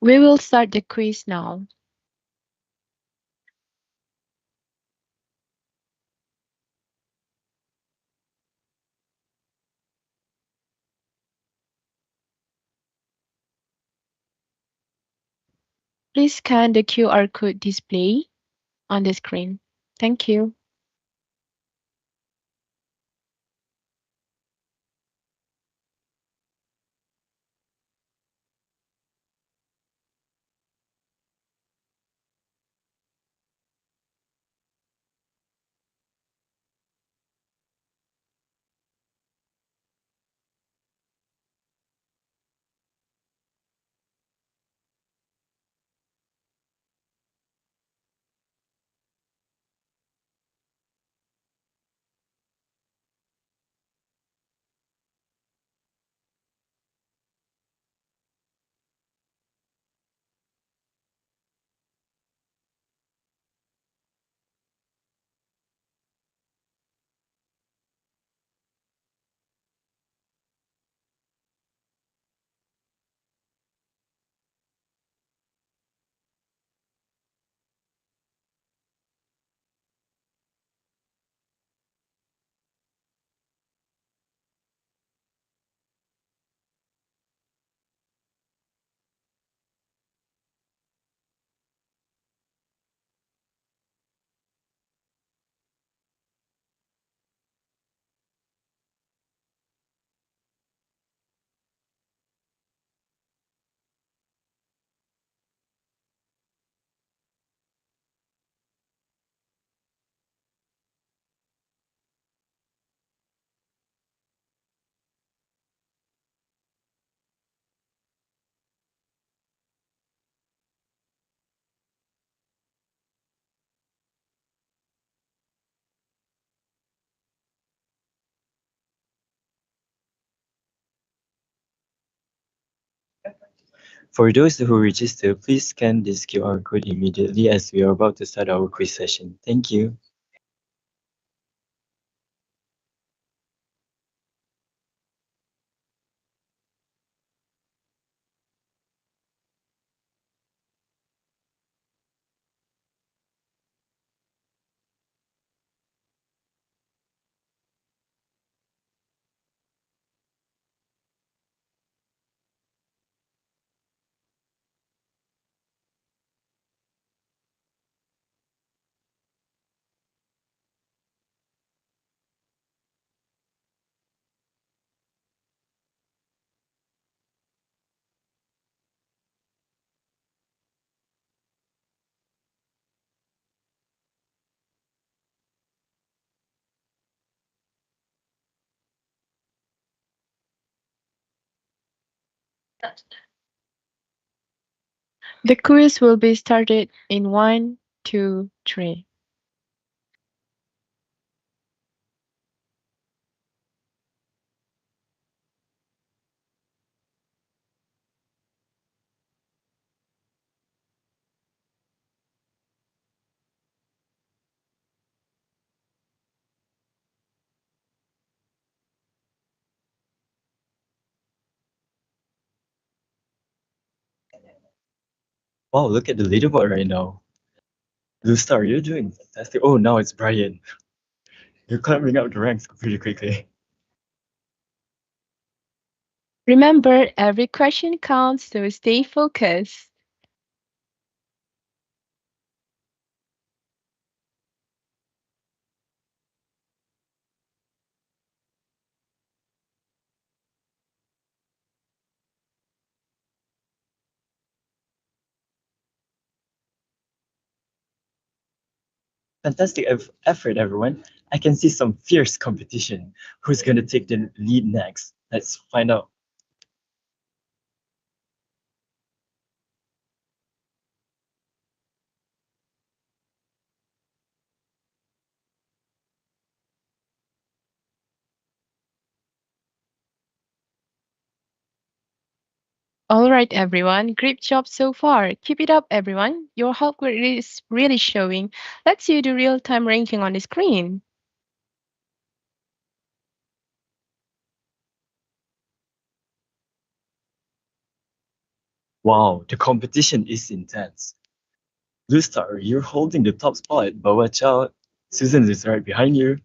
We will start the quiz now. Please scan the QR code display on the screen. Thank you. For those who register, please scan this QR code immediately as we are about to start our quiz session. Thank you. The quiz will be started in 1, 2, 3. Wow, look at the leaderboard right now. Blue Star, you're doing fantastic. Oh, now it's Brian. You're climbing up the ranks pretty quickly. Remember, every question counts, so stay focused. Fantastic effort, everyone. I can see some fierce competition. Who's going to take the lead next? Let's find out. All right, everyone. Great job so far. Keep it up, everyone. Your hard work is really showing. Let's see the real-time ranking on the screen. Wow, the competition is intense. Blue Star, you're holding the top spot, but watch out. Susan is right behind you.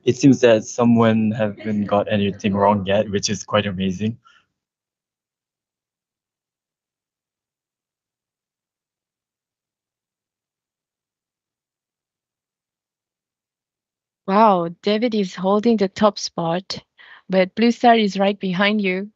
It seems that someone haven't got anything wrong yet, which is quite amazing. Wow, David is holding the top spot, but Blue Star is right behind you.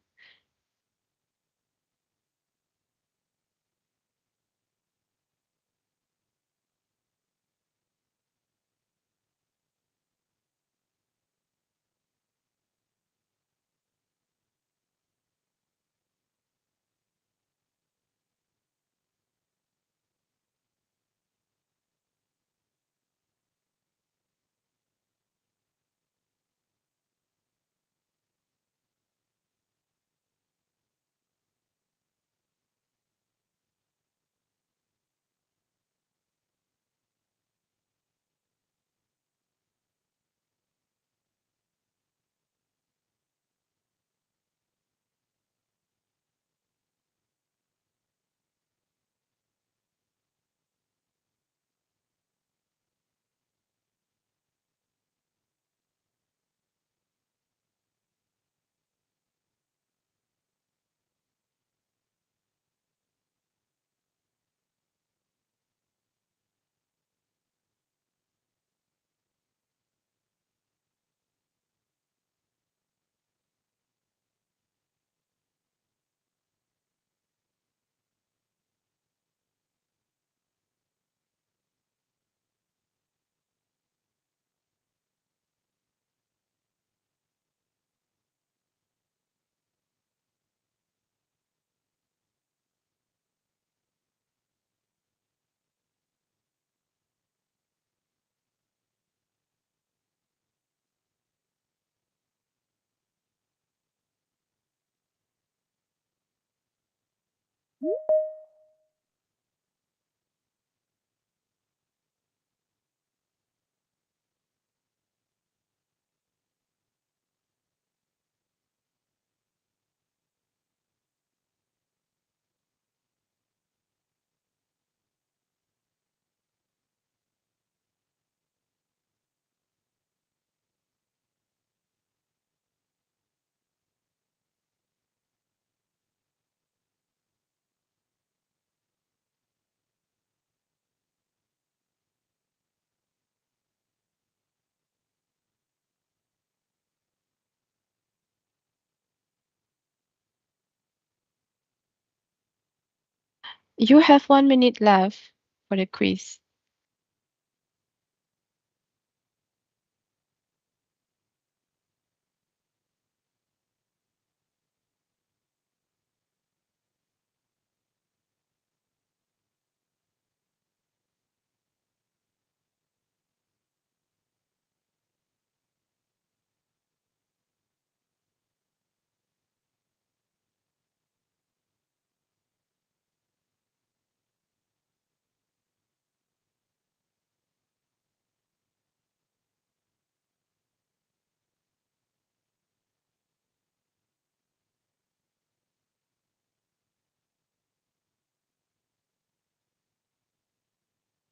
You have 1 minute left for the quiz.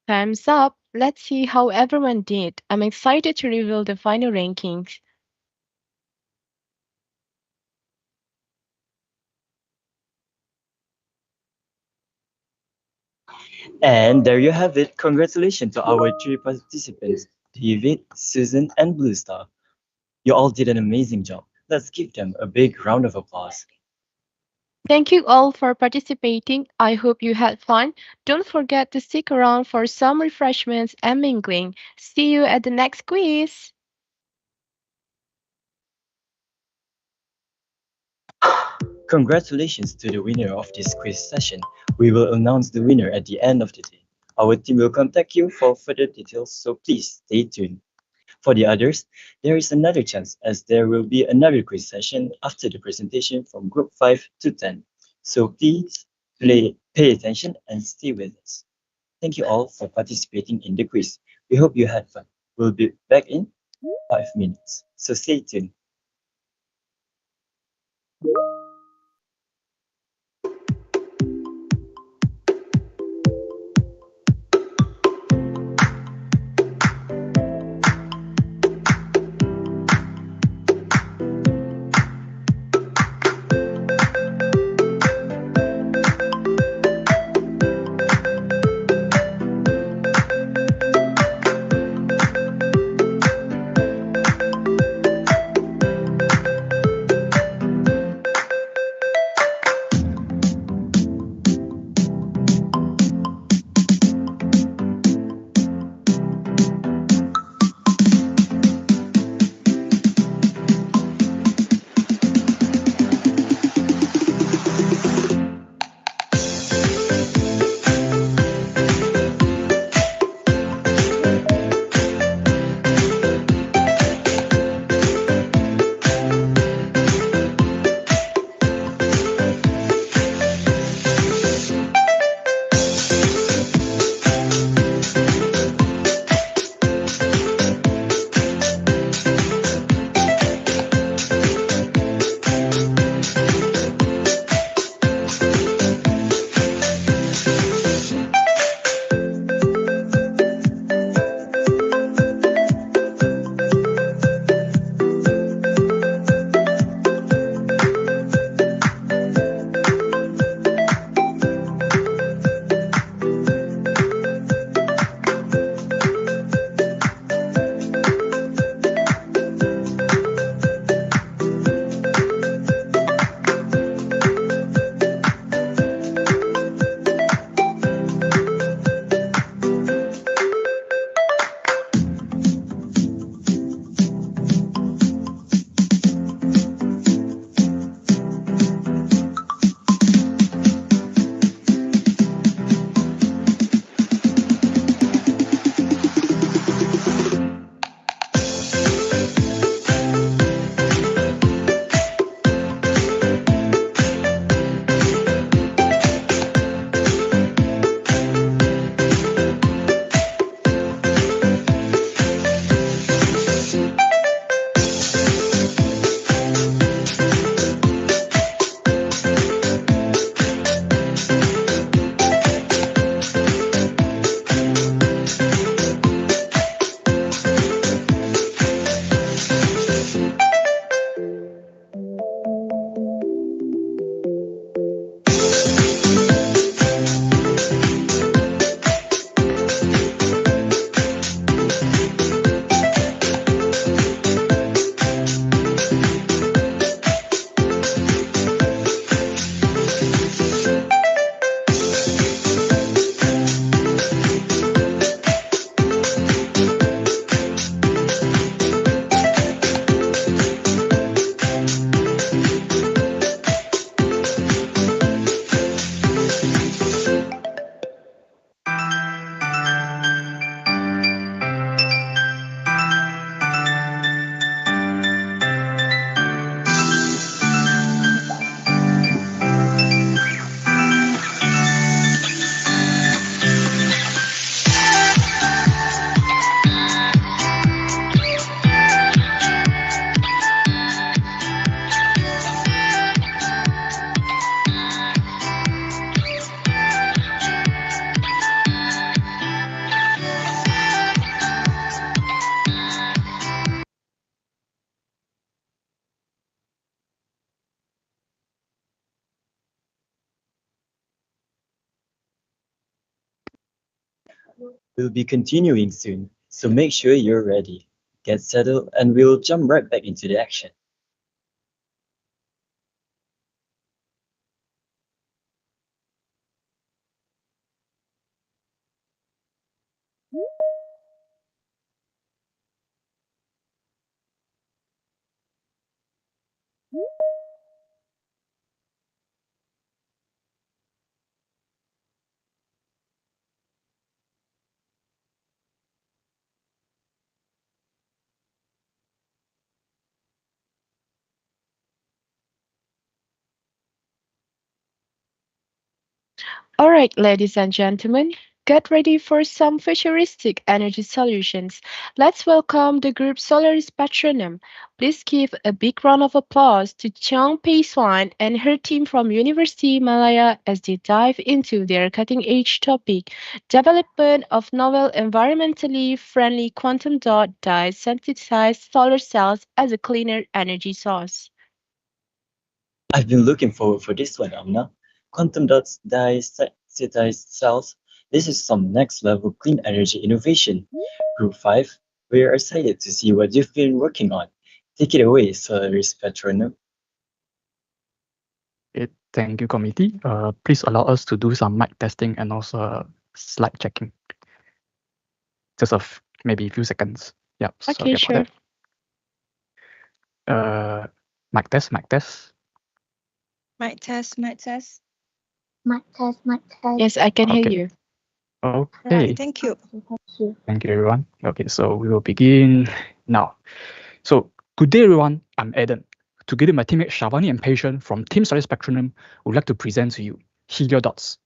Time's up. Let's see how everyone did. I'm excited to reveal the final rankings. And there you have it. Congratulations to our three participants, David, Susan, and Blue Star. You all did an amazing job. Let's give them a big round of applause. Thank you all for participating. I hope you had fun. Don't forget to stick around for some refreshments and mingling. See you at the next quiz. Congratulations to the winner of this quiz session. We will announce the winner at the end of the day. Our team will contact you for further details, so please stay tuned. For the others, there is another chance as there will be another quiz session after the presentation from group 5 to 10. So please pay attention and stay with us. Thank you all for participating in the quiz. We hope you had fun. We'll be back in 5 minutes, so stay tuned. We'll be continuing soon, so make sure you're ready. Get settled and we'll jump right back into the action. All right, ladies and gentlemen, get ready for some futuristic energy solutions. Let's welcome the group Solaris Patronum. Please give a big round of applause to Chang Pei Swan and her team from University Malaya as they dive into their cutting-edge topic, development of novel environmentally friendly quantum dot dye synthesized solar cells as a cleaner energy source. I've been looking forward for this one, Amna. Quantum dots dye-synthesized cells. This is some next level clean energy innovation. Group 5, we are excited to see what you've been working on. Take it away, Solaris Patronum. Thank you, committee. Please allow us to do some mic testing and also slide checking. Just maybe a few seconds. Yeah, Okay, sorry sure. about that. Mic test, mic test. Mic test, mic test. Mic test, mic test. Yes, I can hear Okay. you. Okay. Right, thank you. Thank you, everyone. Okay, so we will begin now. So, good day, everyone. I'm Eden. Together, my teammate Shavani and Patient from Team Solaris Spectrum would like to present to you Heliodots,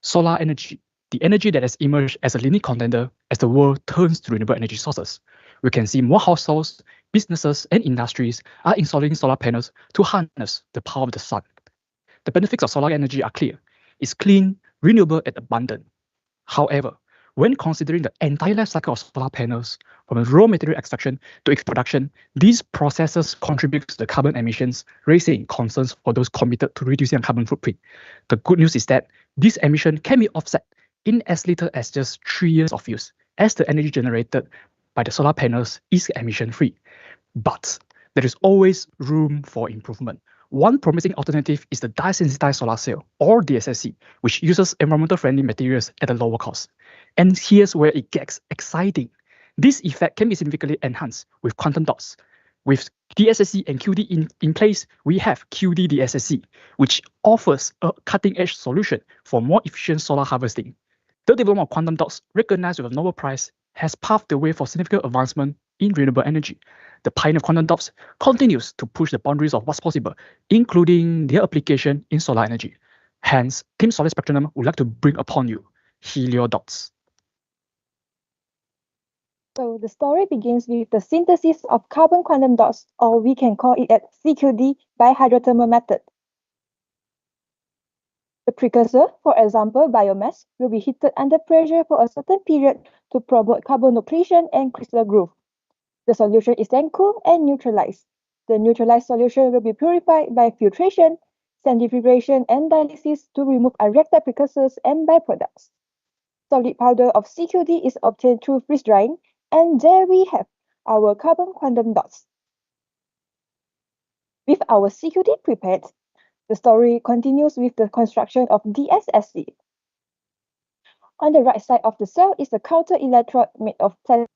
solar energy, the energy that has emerged as a leading contender as the world turns to renewable energy sources. We can see more households, businesses, and industries are installing solar panels to harness the power of the sun. The benefits of solar energy are clear. It's clean, renewable, and abundant. However, when considering the entire life cycle of solar panels, from the raw material extraction to its production, these processes contribute to the carbon emissions, raising concerns for those committed to reducing carbon footprint. The good news is that this emission can be offset in as little as just 3 years of use, as the energy generated by the solar panels is emission-free. But there is always room for improvement. One promising alternative is the dye-sensitized solar cell, or DSSC, which uses environmental-friendly materials at a lower cost. And here's where it gets exciting. This effect can be significantly enhanced with quantum dots. With DSSC and QD in place, we have QD DSSC, which offers a cutting-edge solution for more efficient solar harvesting. The development of quantum dots, recognized with a Nobel Prize, has paved the way for significant advancement in renewable energy. The pioneer of quantum dots continues to push the boundaries of what's possible, including their application in solar energy. Hence, Team Solar Spectrum would like to bring upon you Heliodots. So the story begins with the synthesis of carbon quantum dots, or we can call it as CQD by hydrothermal method. The precursor, for example biomass, will be heated under pressure for a certain period to promote carbonocreation and crystal growth. The solution is then cooled and neutralized. The neutralized solution will be purified by filtration, centrifugation, and dialysis to remove unreacted precursors and byproducts. Solid powder of CQD is obtained through freeze drying, and there we have our carbon quantum dots. With our CQD prepared, the story continues with the construction of DSSC. On the right side of the cell is a counter electrode made of plastic.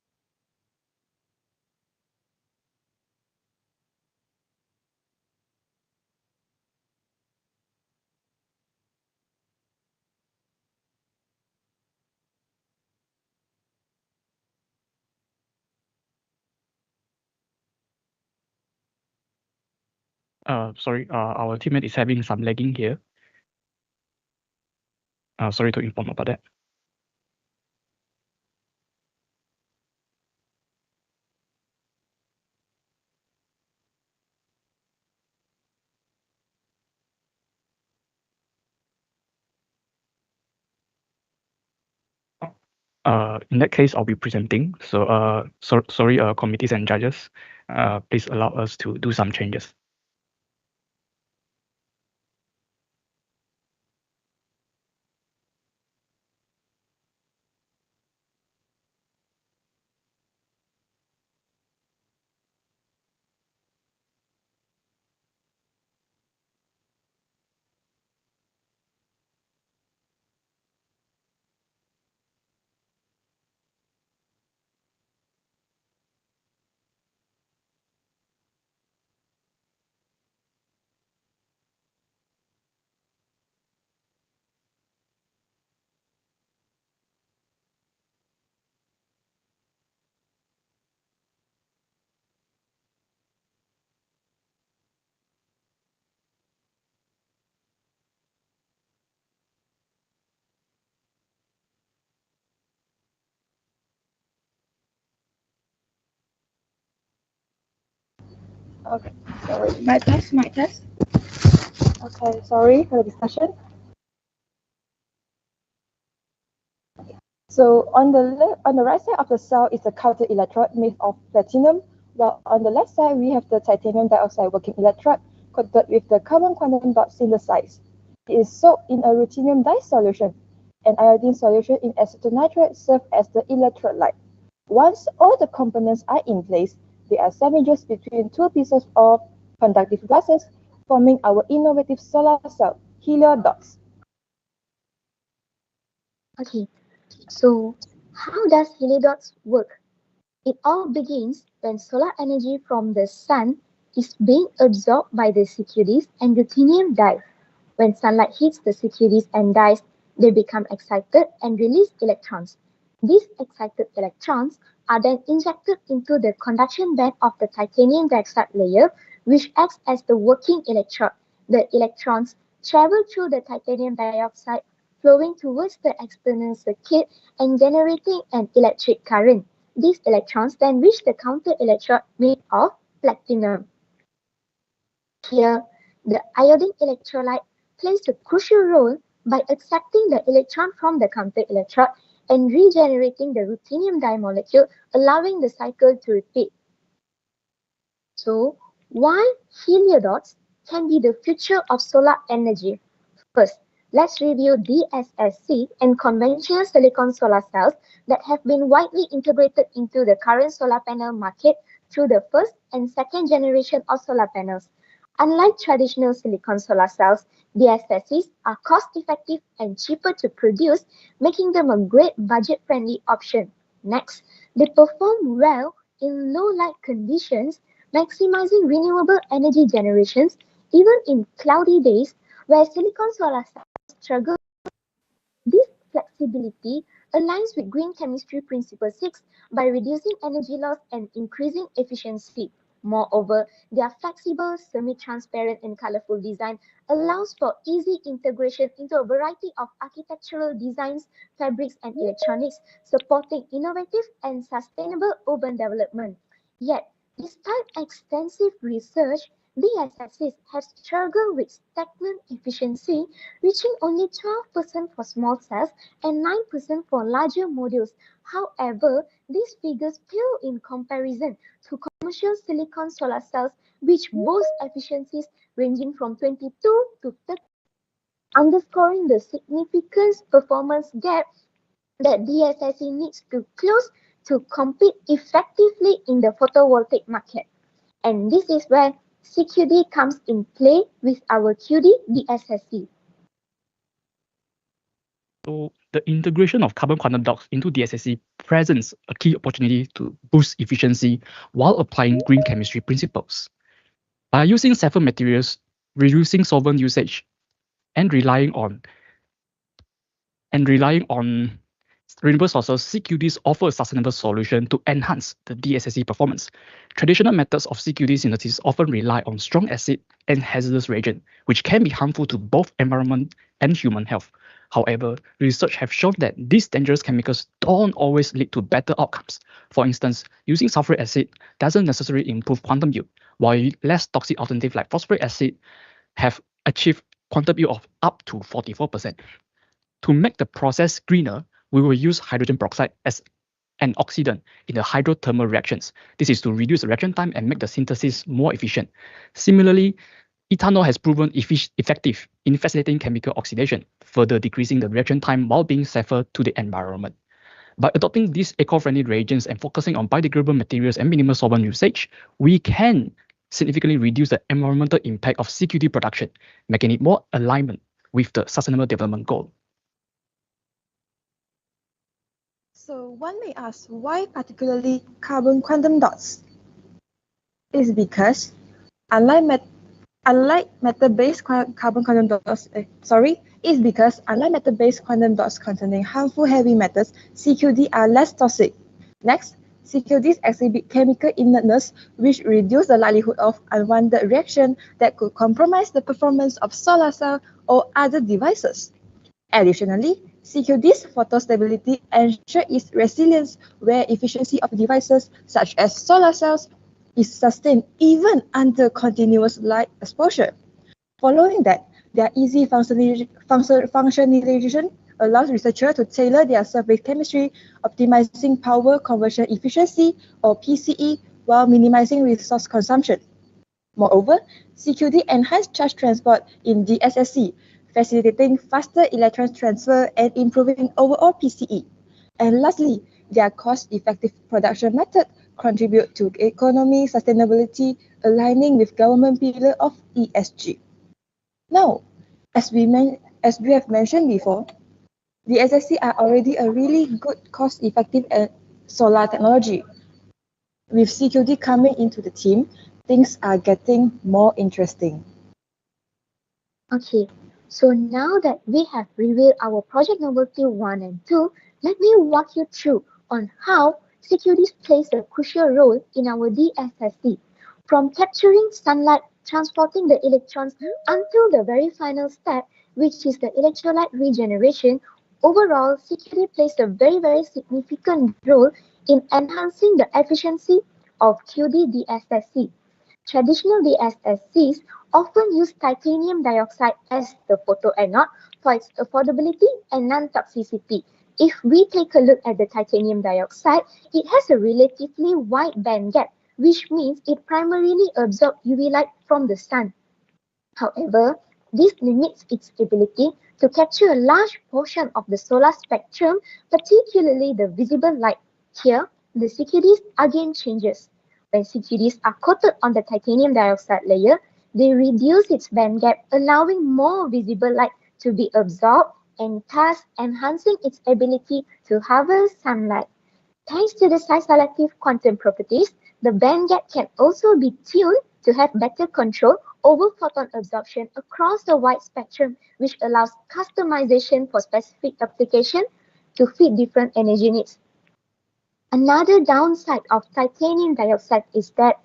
Sorry, our teammate is having some lagging here. Sorry to inform about that. In that case, I'll be presenting. So, sorry, committees and judges, please allow us to do some changes. Okay, sorry. Mic test, mic test. Okay, sorry for the discussion. So on the right side of the cell is a counter electrode made of platinum, while on the left side we have the titanium dioxide working electrode coated with the carbon quantum dot synthesized. It is soaked in a ruthenium dye solution. An iodine solution in acetonitrile serves as the electrolyte. Once all the components are in place, they are sandwiches between two pieces of conductive glasses, forming our innovative solar cell, heliodots. Okay, so how does heliodots work? It all begins when solar energy from the sun is being absorbed by the CQDs and ruthenium dye. When sunlight hits the CQDs and dyes, they become excited and release electrons. These excited electrons are then injected into the conduction band of the titanium dioxide layer, which acts as the working electrode. The electrons travel through the titanium dioxide, flowing towards the external circuit and generating an electric current. These electrons then reach the counter electrode made of platinum. Here, the iodine electrolyte plays a crucial role by accepting the electron from the counter electrode and regenerating the ruthenium dye molecule, allowing the cycle to repeat. So, why heliodots can be the future of solar energy? First, let's review DSSC and conventional silicon solar cells that have been widely integrated into the current solar panel market through the first and second generation of solar panels. Unlike traditional silicon solar cells, DSSCs are cost-effective and cheaper to produce, making them a great budget-friendly option. Next, they perform well in low light conditions, maximizing renewable energy generations even in cloudy days where silicon solar cells struggle. This flexibility aligns with green chemistry principle 6 by reducing energy loss and increasing efficiency. Moreover, their flexible, semi-transparent and colorful design allows for easy integration into a variety of architectural designs, fabrics and electronics, supporting innovative and sustainable urban development. Yet, despite extensive research, DSSCs have struggled with stagnant efficiency, reaching only 12% for small cells and 9% for larger modules. However, these figures pale in comparison to commercial silicon solar cells, which boast efficiencies ranging from 22 to 30, underscoring the significant performance gap that DSSC needs to close to compete effectively in the photovoltaic market. And this is where CQD comes in play with our QD DSSC. So the integration of carbon quantum dots into DSSC presents a key opportunity to boost efficiency while applying green chemistry principles. By using safer materials, reducing solvent usage, and relying on renewable sources, CQDs offer a sustainable solution to enhance the DSSC performance. Traditional methods of CQD synthesis often rely on strong acid and hazardous reagent, which can be harmful to both environment and human health. However, research have shown that these dangerous chemicals don't always lead to better outcomes. For instance, using sulfuric acid doesn't necessarily improve quantum yield, while less toxic alternatives like phosphoric acid have achieved quantum yield of up to 44%. To make the process greener, we will use hydrogen peroxide as an oxidant in the hydrothermal reactions. This is to reduce the reaction time and make the synthesis more efficient. Similarly, ethanol has proven effective in facilitating chemical oxidation, further decreasing the reaction time while being safer to the environment. By adopting these eco-friendly reagents and focusing on biodegradable materials and minimal solvent usage, we can significantly reduce the environmental impact of CQD production, making it more alignment with the Sustainable Development Goal. So one may ask, why particularly carbon quantum dots? It's because unlike metal-based carbon quantum dots, unlike metal-based quantum dots containing harmful heavy metals, CQD are less toxic. Next, CQDs exhibit chemical inertness, which reduce the likelihood of unwanted reaction that could compromise the performance of solar cell or other devices. Additionally, CQD's photostability ensures its resilience where efficiency of devices such as solar cells is sustained even under continuous light exposure. Following that, their easy functionalization allows researchers to tailor their surface chemistry, optimizing power conversion efficiency or PCE while minimizing resource consumption. Moreover, CQD enhanced charge transport in DSSC, facilitating faster electron transfer and improving overall PCE. And lastly, their cost-effective production method contribute to economy sustainability, aligning with government pillar of ESG. Now, as we have mentioned before, the SSC are already a really good cost-effective solar technology. With CQD coming into the team, things are getting more interesting. Okay, so now that we have revealed our project novelty 1 and 2, let me walk you through on how CQD plays a crucial role in our DSSC, from capturing sunlight, transporting the electrons until the very final step, which is the electrolyte regeneration. Overall, CQD plays a very significant role in enhancing the efficiency of QD DSSC. Traditional DSSCs often use titanium dioxide as the photoanode for its affordability and non-toxicity. If we take a look at the titanium dioxide, it has a relatively wide band gap, which means it primarily absorbs UV light from the sun. However, this limits its ability to capture a large portion of the solar spectrum, particularly the visible light. Here, the CQDs again changes. When CQDs are coated on the titanium dioxide layer, they reduce its band gap, allowing more visible light to be absorbed and thus enhancing its ability to harvest sunlight. Thanks to the size-selective quantum properties, the band gap can also be tuned to have better control over photon absorption across the wide spectrum, which allows customization for specific application to fit different energy needs. Another downside of titanium dioxide is that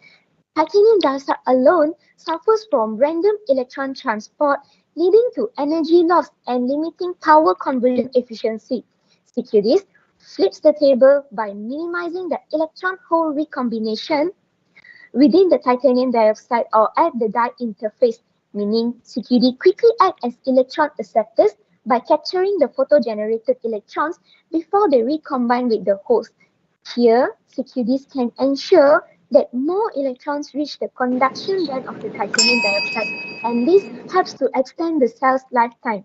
titanium dioxide alone suffers from random electron transport, leading to energy loss and limiting power conversion efficiency. CQDs flips the table by minimizing the electron-hole recombination within the titanium dioxide or at the die interface, meaning CQD quickly act as electron acceptors by capturing the photo-generated electrons before they recombine with the host. Here, CQDs can ensure that more electrons reach the conduction band of the titanium dioxide, and this helps to extend the cell's lifetime.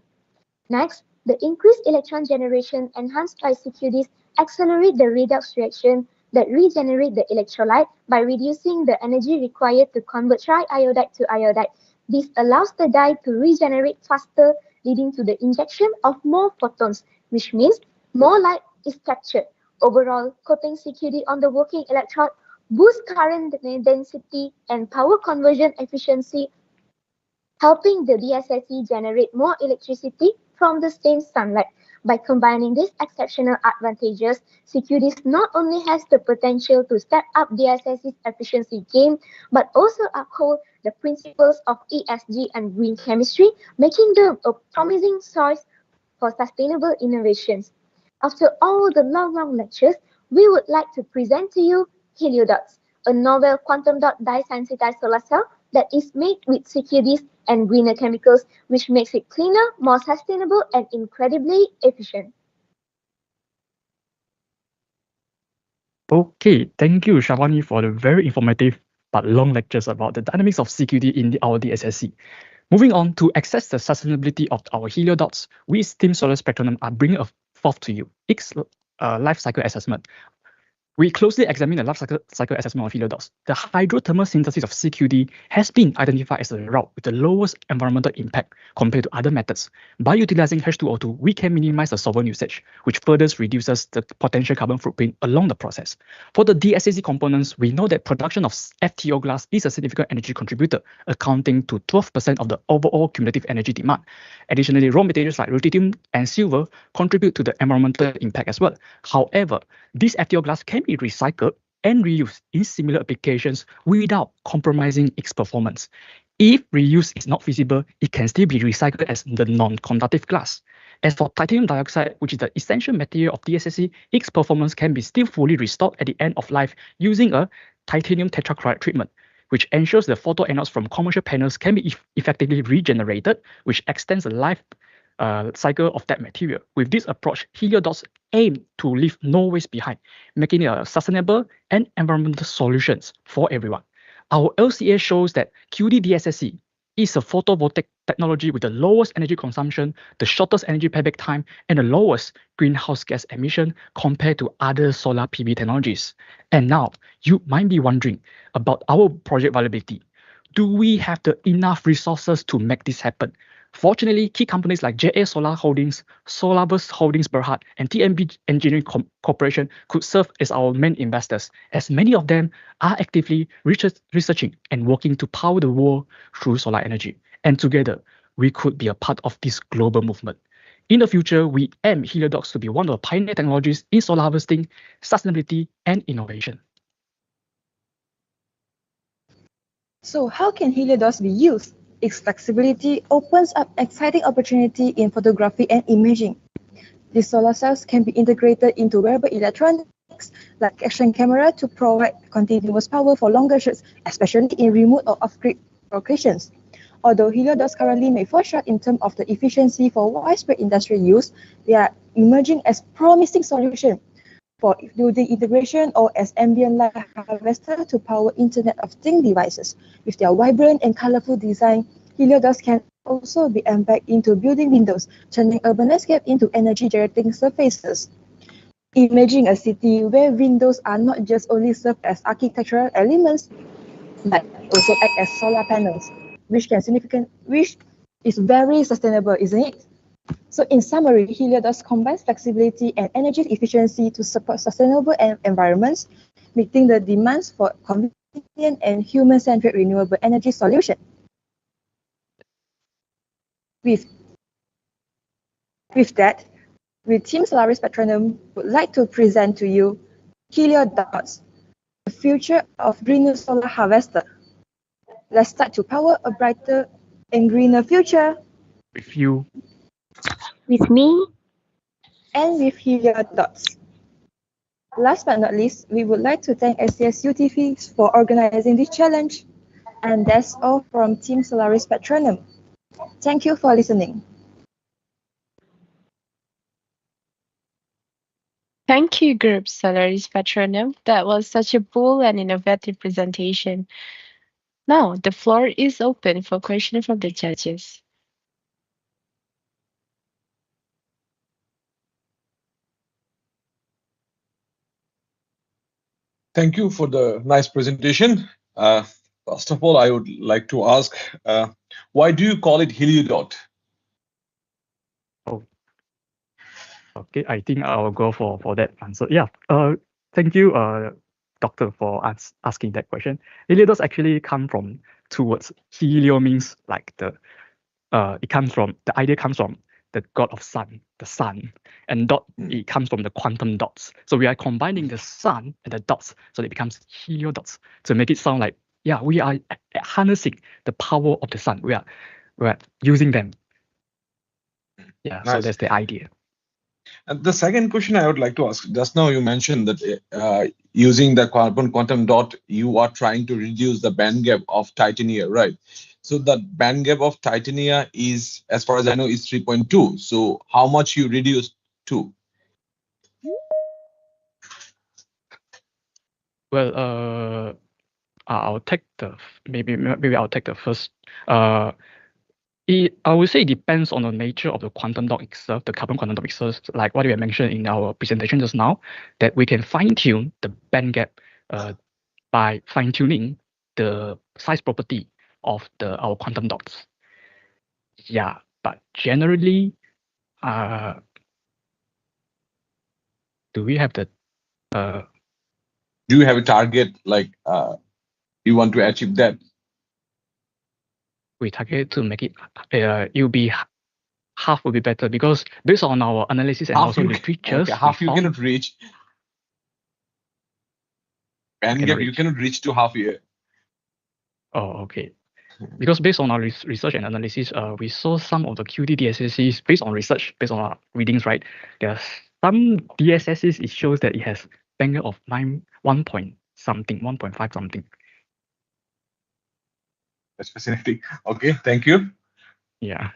Next, the increased electron generation enhanced by CQDs accelerate the redox reaction that regenerate the electrolyte by reducing the energy required to convert triiodide to iodide. This allows the dye to regenerate faster, leading to the injection of more photons, which means more light is captured. Overall, coating CQD on the working electrode boosts current density and power conversion efficiency, helping the DSSC generate more electricity from the same sunlight. By combining these exceptional advantages, CQD not only has the potential to step up DSSC's efficiency game, but also uphold the principles of ESG and green chemistry, making them a promising source for sustainable innovations. After all the long lectures, we would like to present to you Heliodots, a novel quantum dot dye-sensitized solar cell that is made with CQDs and greener chemicals, which makes it cleaner, more sustainable, and incredibly efficient. Okay, thank you, Shavani, for the very informative but long lectures about the dynamics of CQD in our DSSC. Moving on to access the sustainability of our heliodots, we Team Solar Spectrum are bringing forth to you its life cycle assessment. We closely examine the life cycle assessment of heliodots. The hydrothermal synthesis of CQD has been identified as the route with the lowest environmental impact compared to other methods. By utilizing H2O2, we can minimize the solvent usage, which further reduces the potential carbon footprint along the process. For the DSSC components, we know that production of FTO glass is a significant energy contributor, accounting to 12% of the overall cumulative energy demand. Additionally, raw materials like ruthenium and silver contribute to the environmental impact as well. However, this FTO glass can be recycled and reused in similar applications without compromising its performance. If reuse is not feasible, it can still be recycled as the non-conductive glass. As for titanium dioxide, which is the essential material of DSSC, its performance can be still fully restored at the end of life using a titanium tetrachloride treatment, which ensures the photoanodes from commercial panels can be effectively regenerated, which extends the life cycle of that material. With this approach, Heliodots aim to leave no waste behind, making it a sustainable and environmental solutions for everyone. Our LCA shows that QD-DSSC is a photovoltaic technology with the lowest energy consumption, the shortest energy payback time, and the lowest greenhouse gas emission compared to other solar PV technologies. And now, you might be wondering about our project viability. Do we have the enough resources to make this happen? Fortunately, key companies like JA Solar Holdings, Solarverse Holdings Berhad, and TMB Engineering Corporation could serve as our main investors, as many of them are actively researching and working to power the world through solar energy. And together, we could be a part of this global movement. In the future, we aim Heliodots to be one of the pioneer technologies in solar harvesting, sustainability, and innovation. So how can Heliodots be used? Its flexibility opens up exciting opportunity in photography and imaging. These solar cells can be integrated into wearable electronics like action camera to provide continuous power for longer shoots, especially in remote or off-grid locations. Although Heliodots currently may fall short in terms of the efficiency for widespread industrial use, they are emerging as promising solution for building integration or as ambient light harvester to power Internet of Things devices. With their vibrant and colorful design, Heliodots can also be embedded into building windows, turning urban landscape into energy-generating surfaces. Imagine a city where windows are not just only served as architectural elements, but also act as solar panels, which is very sustainable, isn't it? So in summary, Heliodots combines flexibility and energy efficiency to support sustainable environments, meeting the demands for convenient and human-centered renewable energy solution. With that, Team Solaris Petroleum would like to present to you Heliodots, the future of greener solar harvester. Let's start to power a brighter and greener future. With you. With me. And with Heliodots. Last but not least, we would like to thank SCS UTV for organizing this challenge. And that's all from Team Solaris Petroleum. Thank you for listening. Thank you, Group Solaris Petroleum. That was such a bold and innovative presentation. Now, the floor is open for questions from the judges. Thank you for the nice presentation. First of all, I would like to ask, why do you call it Heliodot? Oh, okay. I think I'll go for that answer. Yeah. Thank you, Doctor, for asking that question. Heliodots actually come from two words. Helio means like the idea comes from the god of sun, the sun, and dot, it comes from the quantum dots. So we are combining the sun and the dots, so it becomes heliodots to make it sound like, yeah, we are harnessing the power of the sun. We are using them. Yeah, nice. So that's the idea. And the second question I would like to ask, just now you mentioned that using the quantum dot, you are trying to reduce the band gap of titania, right? So the band gap of titania is, as far as I know, is 3.2. So how much you reduce to? Well, I'll take maybe I'll take the first. I would say it depends on the nature of the quantum dot itself, the carbon quantum dot itself, like what we have mentioned in our presentation just now, that we can fine-tune the band gap by fine-tuning the size property of our quantum dots. Yeah, but generally, do we have the do you have a target, like you want to achieve that? We target to make it it'll be half will be better, because based on our analysis and also literatures, half you cannot reach. Band gap you cannot reach to half here. Oh, okay. Because based on our research and analysis, we saw some of the QD-DSSCs based on research, based on our readings, right? There are some DSSCs, it shows that it has band gap of 1.6 something, 1.5 something. That's fascinating. Okay, thank you. Yeah.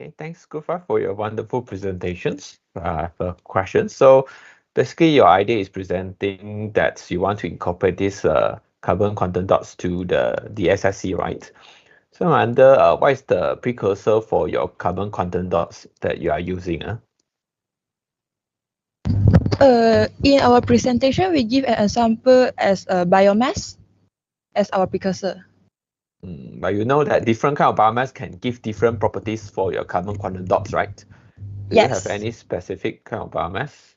Okay, thanks, Gufa, for your wonderful presentations. I have a question. So basically, your idea is presenting that you want to incorporate this carbon content dots to the SSC, right? So I wonder what is the precursor for your carbon content dots that you are using? In our presentation, we give an example as a biomass as our precursor. But you know that different kind of biomass can give different properties for your carbon quantum dots, right? Do you have Yes. any specific kind of biomass?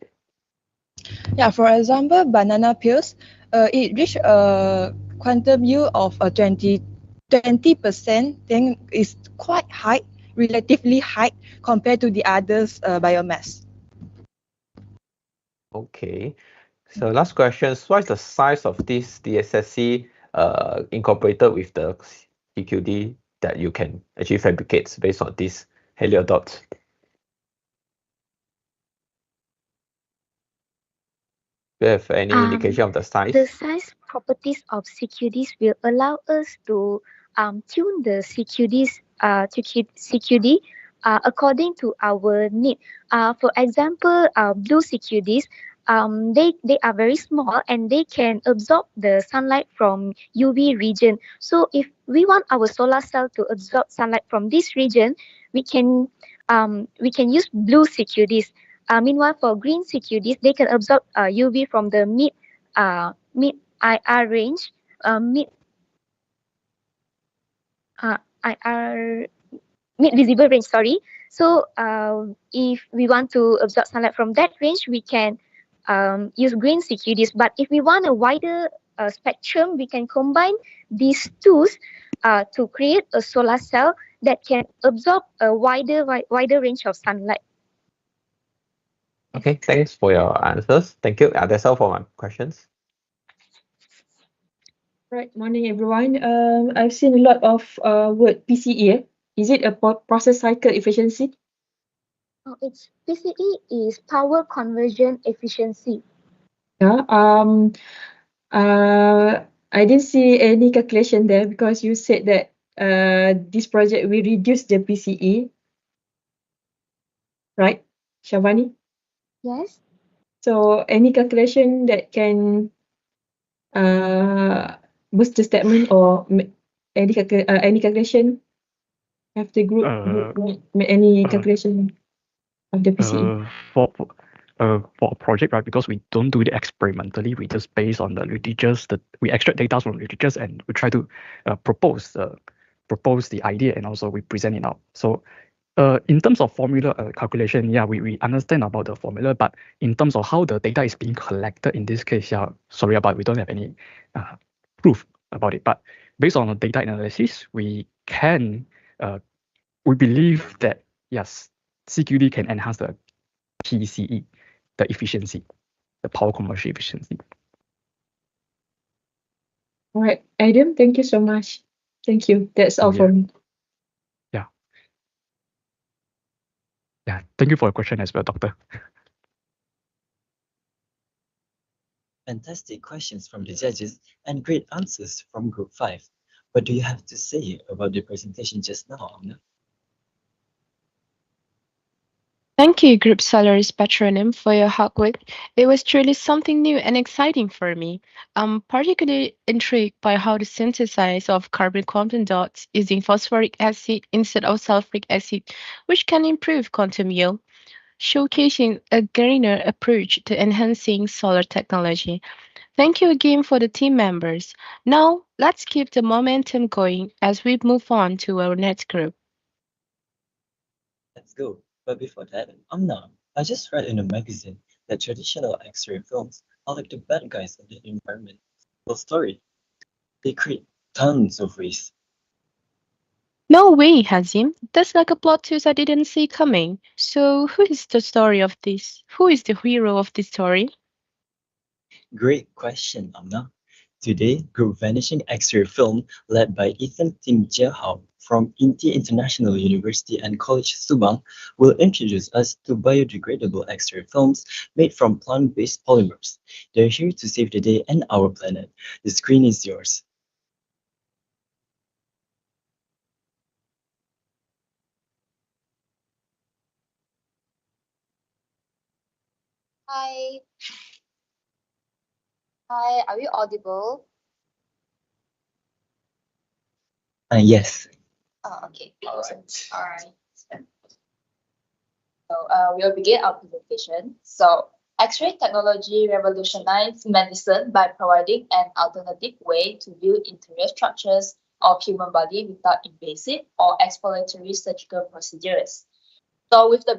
Yeah, for example, banana peels, it reach a quantum yield of 20%, then is quite high, relatively high compared to the others biomass. Okay. So last question, what is the size of this DSSC incorporated with the CQD that you can actually fabricate based on this heliodots? Do you have any indication of the size? The size properties of CQDs will allow us to tune the CQD according to our need. For example, blue CQDs, they are very small and they can absorb the sunlight from UV region. So if we want our solar cell to absorb sunlight from this region, we can use blue CQDs. Meanwhile, for green CQDs, they can absorb UV from the mid IR range, IR mid visible range. Sorry. So if we want to absorb sunlight from that range, we can use green CQDs. But if we want a wider spectrum, we can combine these tools to create a solar cell that can absorb a wider range of sunlight. Okay, thanks for your answers. Thank you. That's all for my questions. Right, morning everyone. I've seen a lot of word PCE. Is it a process cycle efficiency? It's PCE is power conversion efficiency. Yeah. I didn't see any calculation there because you said that this project will reduce the PCE, right, Shavani? Yes. So any calculation that can boost the statement or any calculation? Have the group make any calculation of the PCE? For a project, right, because we don't do it experimentally, we just based on the literatures that we extract data from literatures and we try to propose the idea and also we present it out. So in terms of formula calculation, yeah, we understand about the formula, but in terms of how the data is being collected in this case, yeah, sorry about we don't have any proof about it. But based on the data analysis, we believe that yes, CQD can enhance the PCE, the efficiency, the power conversion efficiency. All right, Adam, thank you so much. Thank you. That's all for me. Yeah, thank you for your question as well, Doctor. Fantastic questions from the judges and great answers from Group 5. What do you have to say about the presentation just now, Amna? Thank you, Group Salaries Patronym, for your hard work. It was truly something new and exciting for me. I'm particularly intrigued by how the synthesis of carbon quantum dots using phosphoric acid instead of sulfuric acid, which can improve quantum yield, showcasing a greener approach to enhancing solar technology. Thank you again for the team members. Now, let's keep the momentum going as we move on to our next group. Let's go. But before that, Amna, I just read in a magazine that traditional X-ray films are like the bad guys of the environment. Full story. They create tons of waste. No way, Hazim. That's like a plot twist I didn't see coming. So, who is the story of this? Who is the hero of this story? Great question, Amna. Today, Group Vanishing X-ray Film, led by Ethan Tim Jiahao from Inti International University and College Subang, will introduce us to biodegradable X-ray films made from plant-based polymers. They're here to save the day and our planet. The screen is yours. Hi. Hi, are we audible? Yes. Oh, okay. All right. So we'll begin our presentation. So X-ray technology revolutionized medicine by providing an alternative way to view interior structures of human body without invasive or exploratory surgical procedures. So with the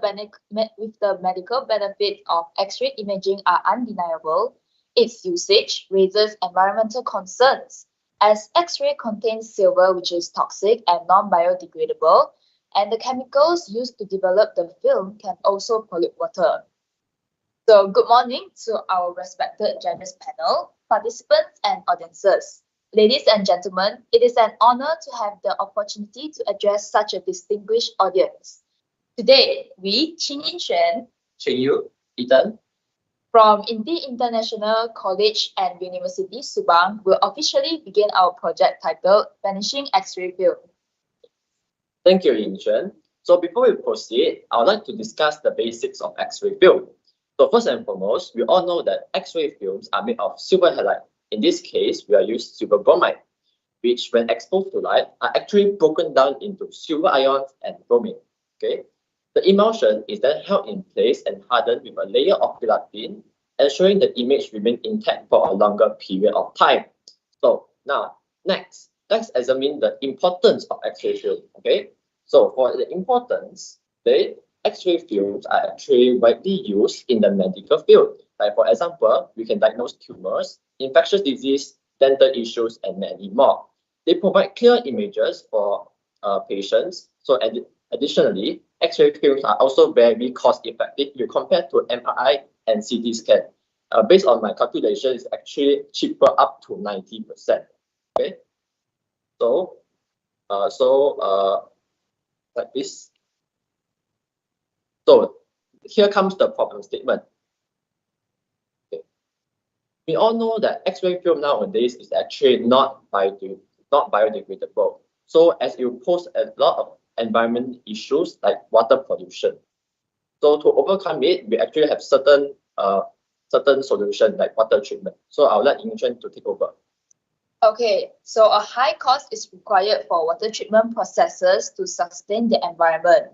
medical benefits of X-ray imaging are undeniable, its usage raises environmental concerns as X-ray contains silver, which is toxic and non-biodegradable, and the chemicals used to develop the film can also pollute water. So good morning to our respected judges panel, participants and audiences. Ladies and gentlemen, it is an honor to have the opportunity to address such a distinguished audience. Today, we, Qin Yinshuan, Yu, Ethan, from Inti International College and University Subang will officially begin our project titled Vanishing X-ray Film. Thank you, Yinshuan. So before we proceed, I would like to discuss the basics of X-ray film. So first and foremost, we all know that X-ray films are made of silver halide. In this case, we are using silver bromide, which when exposed to light are actually broken down into silver ions and bromine. Okay. The emulsion is then held in place and hardened with a layer of gelatin, ensuring the image remains intact for a longer period of time. So now, next, let's examine the importance of X-ray film. Okay, so for the importance, the X-ray films are actually widely used in the medical field. Like for example, we can diagnose tumors, infectious disease, dental issues, and many more. They provide clear images for patients. So additionally, X-ray films are also very cost-effective if compared to MRI and CT scan. Based on my calculation, it's actually cheaper up to 90%. Okay, so like this. So here comes the problem statement. Okay. We all know that X-ray film nowadays is actually not biodegradable. So as it poses a lot of environment issues like water pollution. So to overcome it, we actually have certain solutions like water treatment. So I'll let Yinshuan to take over. Okay, so a high cost is required for water treatment processes to sustain the environment.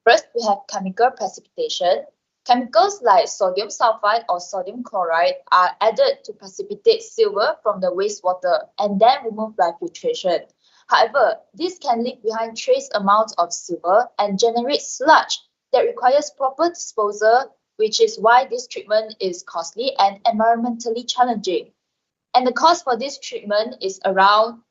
First, we have chemical precipitation. Chemicals like sodium sulfide or sodium chloride are added to precipitate silver from the wastewater and then removed by filtration. However, this can leave behind trace amounts of silver and generate sludge that requires proper disposal, which is why this treatment is costly and environmentally challenging. And the cost for this treatment is around,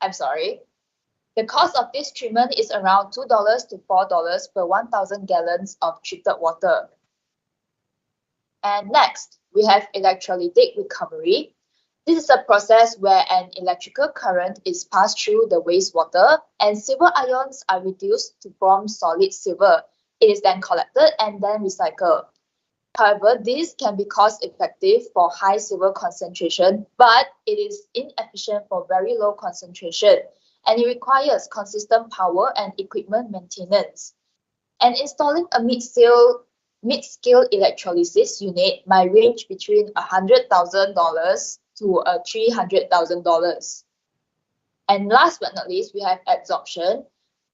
the cost of this treatment is around $2 to $4 per 1,000 gallons of treated water. And next, we have electrolytic recovery. This is a process where an electrical current is passed through the wastewater and silver ions are reduced to form solid silver. It is then collected and then recycled. However, this can be cost-effective for high silver concentration, but it is inefficient for very low concentration, and it requires consistent power and equipment maintenance. And installing a mid-scale electrolysis unit might range between $100,000 to $300,000. And last but not least, we have adsorption,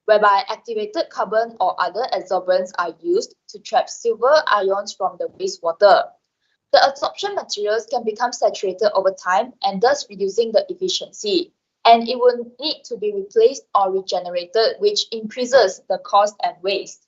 whereby activated carbon or other adsorbents are used to trap silver ions from the wastewater. The adsorption materials can become saturated over time and thus reducing the efficiency, and it will need to be replaced or regenerated, which increases the cost and waste.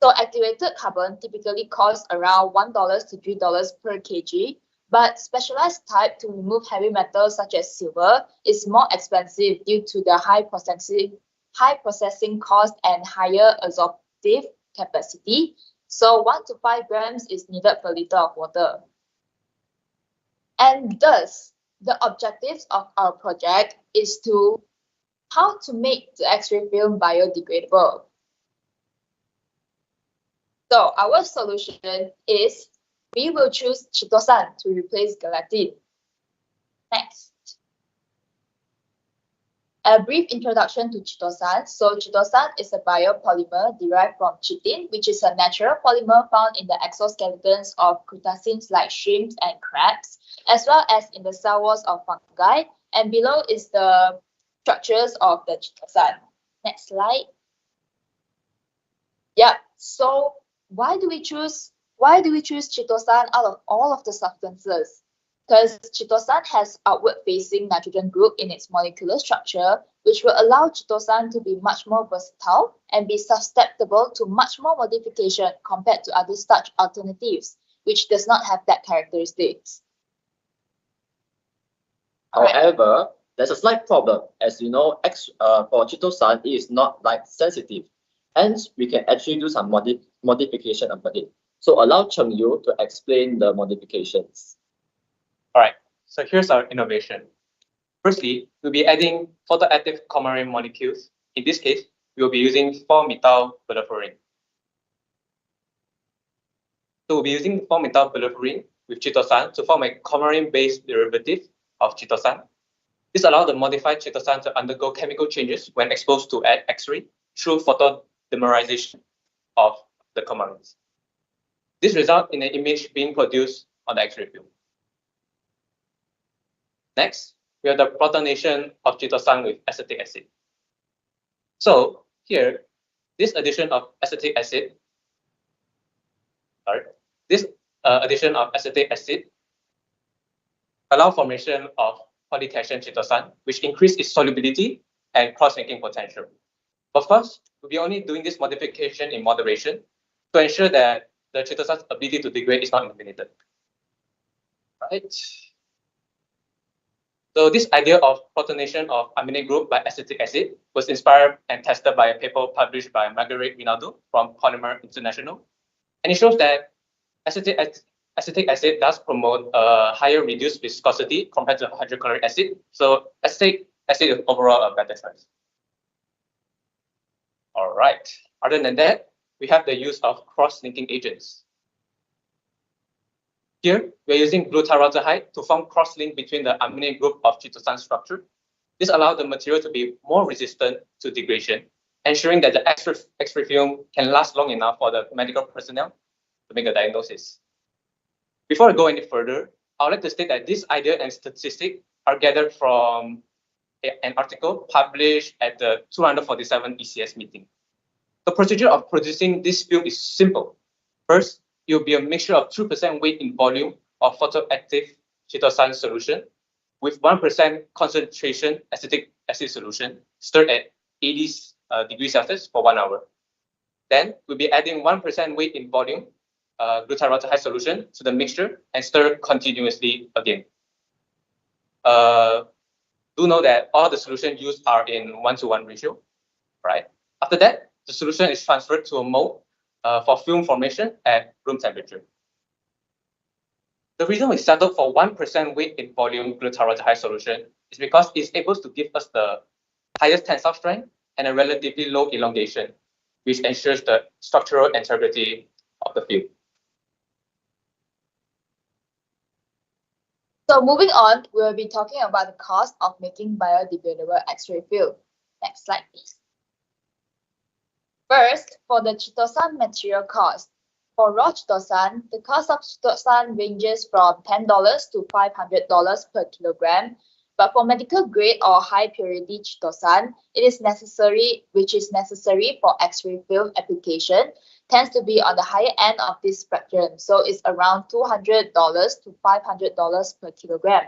So activated carbon typically costs around $1 to $3 per kg, but specialized type to remove heavy metals such as silver is more expensive due to the high processing cost and higher absorptive capacity. So 1 to 5 grams is needed per liter of water. And thus, the objectives of our project is to how to make the X-ray film biodegradable. So our solution is we will choose chitosan to replace gelatin. Next. A brief introduction to chitosan. So chitosan is a biopolymer derived from chitin, which is a natural polymer found in the exoskeletons of crustaceans like shrimps and crabs, as well as in the cell walls of fungi. And below is the structures of the chitosan. Next slide. Yeah. So why do we choose chitosan out of all of the substances? Because chitosan has outward-facing nitrogen group in its molecular structure, which will allow chitosan to be much more versatile and be susceptible to much more modification compared to other starch alternatives, which does not have that characteristics. However, there's a slight problem. As you know, for chitosan, it is not light sensitive. Hence, we can actually do some modification about it. So allow Cheng Yu to explain the modifications. All right, so here's our innovation. Firstly, we'll be adding photoactive coumarin molecules. In this case, we'll be using 4-methyl-butyrophorin. So we'll be using 4-methyl-butyrophorin with chitosan to form a coumarin-based derivative of chitosan. This allows the modified chitosan to undergo chemical changes when exposed to X-ray through photodimerization of the coumarins. This results in an image being produced on the X-ray film. Next, we have the protonation of chitosan with acetic acid. So here, this addition of acetic acid allow formation of polycation chitosan, which increase its solubility and cross-linking potential. Of course, we'll be only doing this modification in moderation to ensure that the chitosan's ability to degrade is not eliminated. Right. So this idea of protonation of amino group by acetic acid was inspired and tested by a paper published by Margaret Rinaldo from Polymer International. And it shows that acetic acid does promote a higher reduced viscosity compared to hydrochloric acid. So acetic acid is overall a better choice. All right. Other than that, we have the use of cross-linking agents. Here, we're using glutaraldehyde to form cross-link between the amino group of chitosan structure. This allows the material to be more resistant to degradation, ensuring that the X-ray film can last long enough for the medical personnel to make a diagnosis. Before I go any further, I would like to state that this idea and statistic are gathered from an article published at the 247 ECS meeting. The procedure of producing this film is simple. First, it will be a mixture of 2% weight in volume of photoactive chitosan solution with 1% concentration acetic acid solution stirred at 80 degrees Celsius for 1 hour. Then we'll be adding 1% weight in volume glutaraldehyde solution to the mixture and stir continuously again. Do know that all the solutions used are in 1:1 ratio, right? After that, the solution is transferred to a mold for film formation at room temperature. The reason we settled for 1% weight in volume glutaraldehyde solution is because it's able to give us the highest tensile strength and a relatively low elongation, which ensures the structural integrity of the film. So moving on, we'll be talking about the cost of making biodegradable X-ray film. Next slide, please. First, for the chitosan material cost. For raw chitosan, the cost of chitosan ranges from $10 to $500 per kilogram. But for medical grade or high purity chitosan, which is necessary for X-ray film application, tends to be on the higher end of this spectrum. So it's around $200 to $500 per kilogram.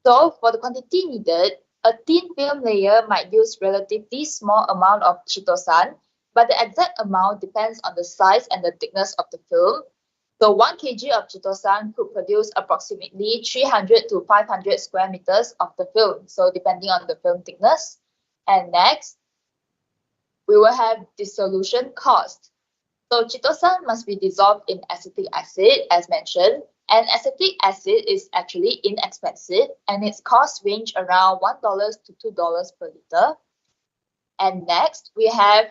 So for the quantity needed, a thin film layer might use relatively small amount of chitosan, but the exact amount depends on the size and the thickness of the film. So 1 kg of chitosan could produce approximately 300 to 500 square meters of the film, so depending on the film thickness. And next, we will have dissolution cost. So chitosan must be dissolved in acetic acid, as mentioned. And acetic acid is actually inexpensive and its cost range around $1 to $2 per liter. And next, we have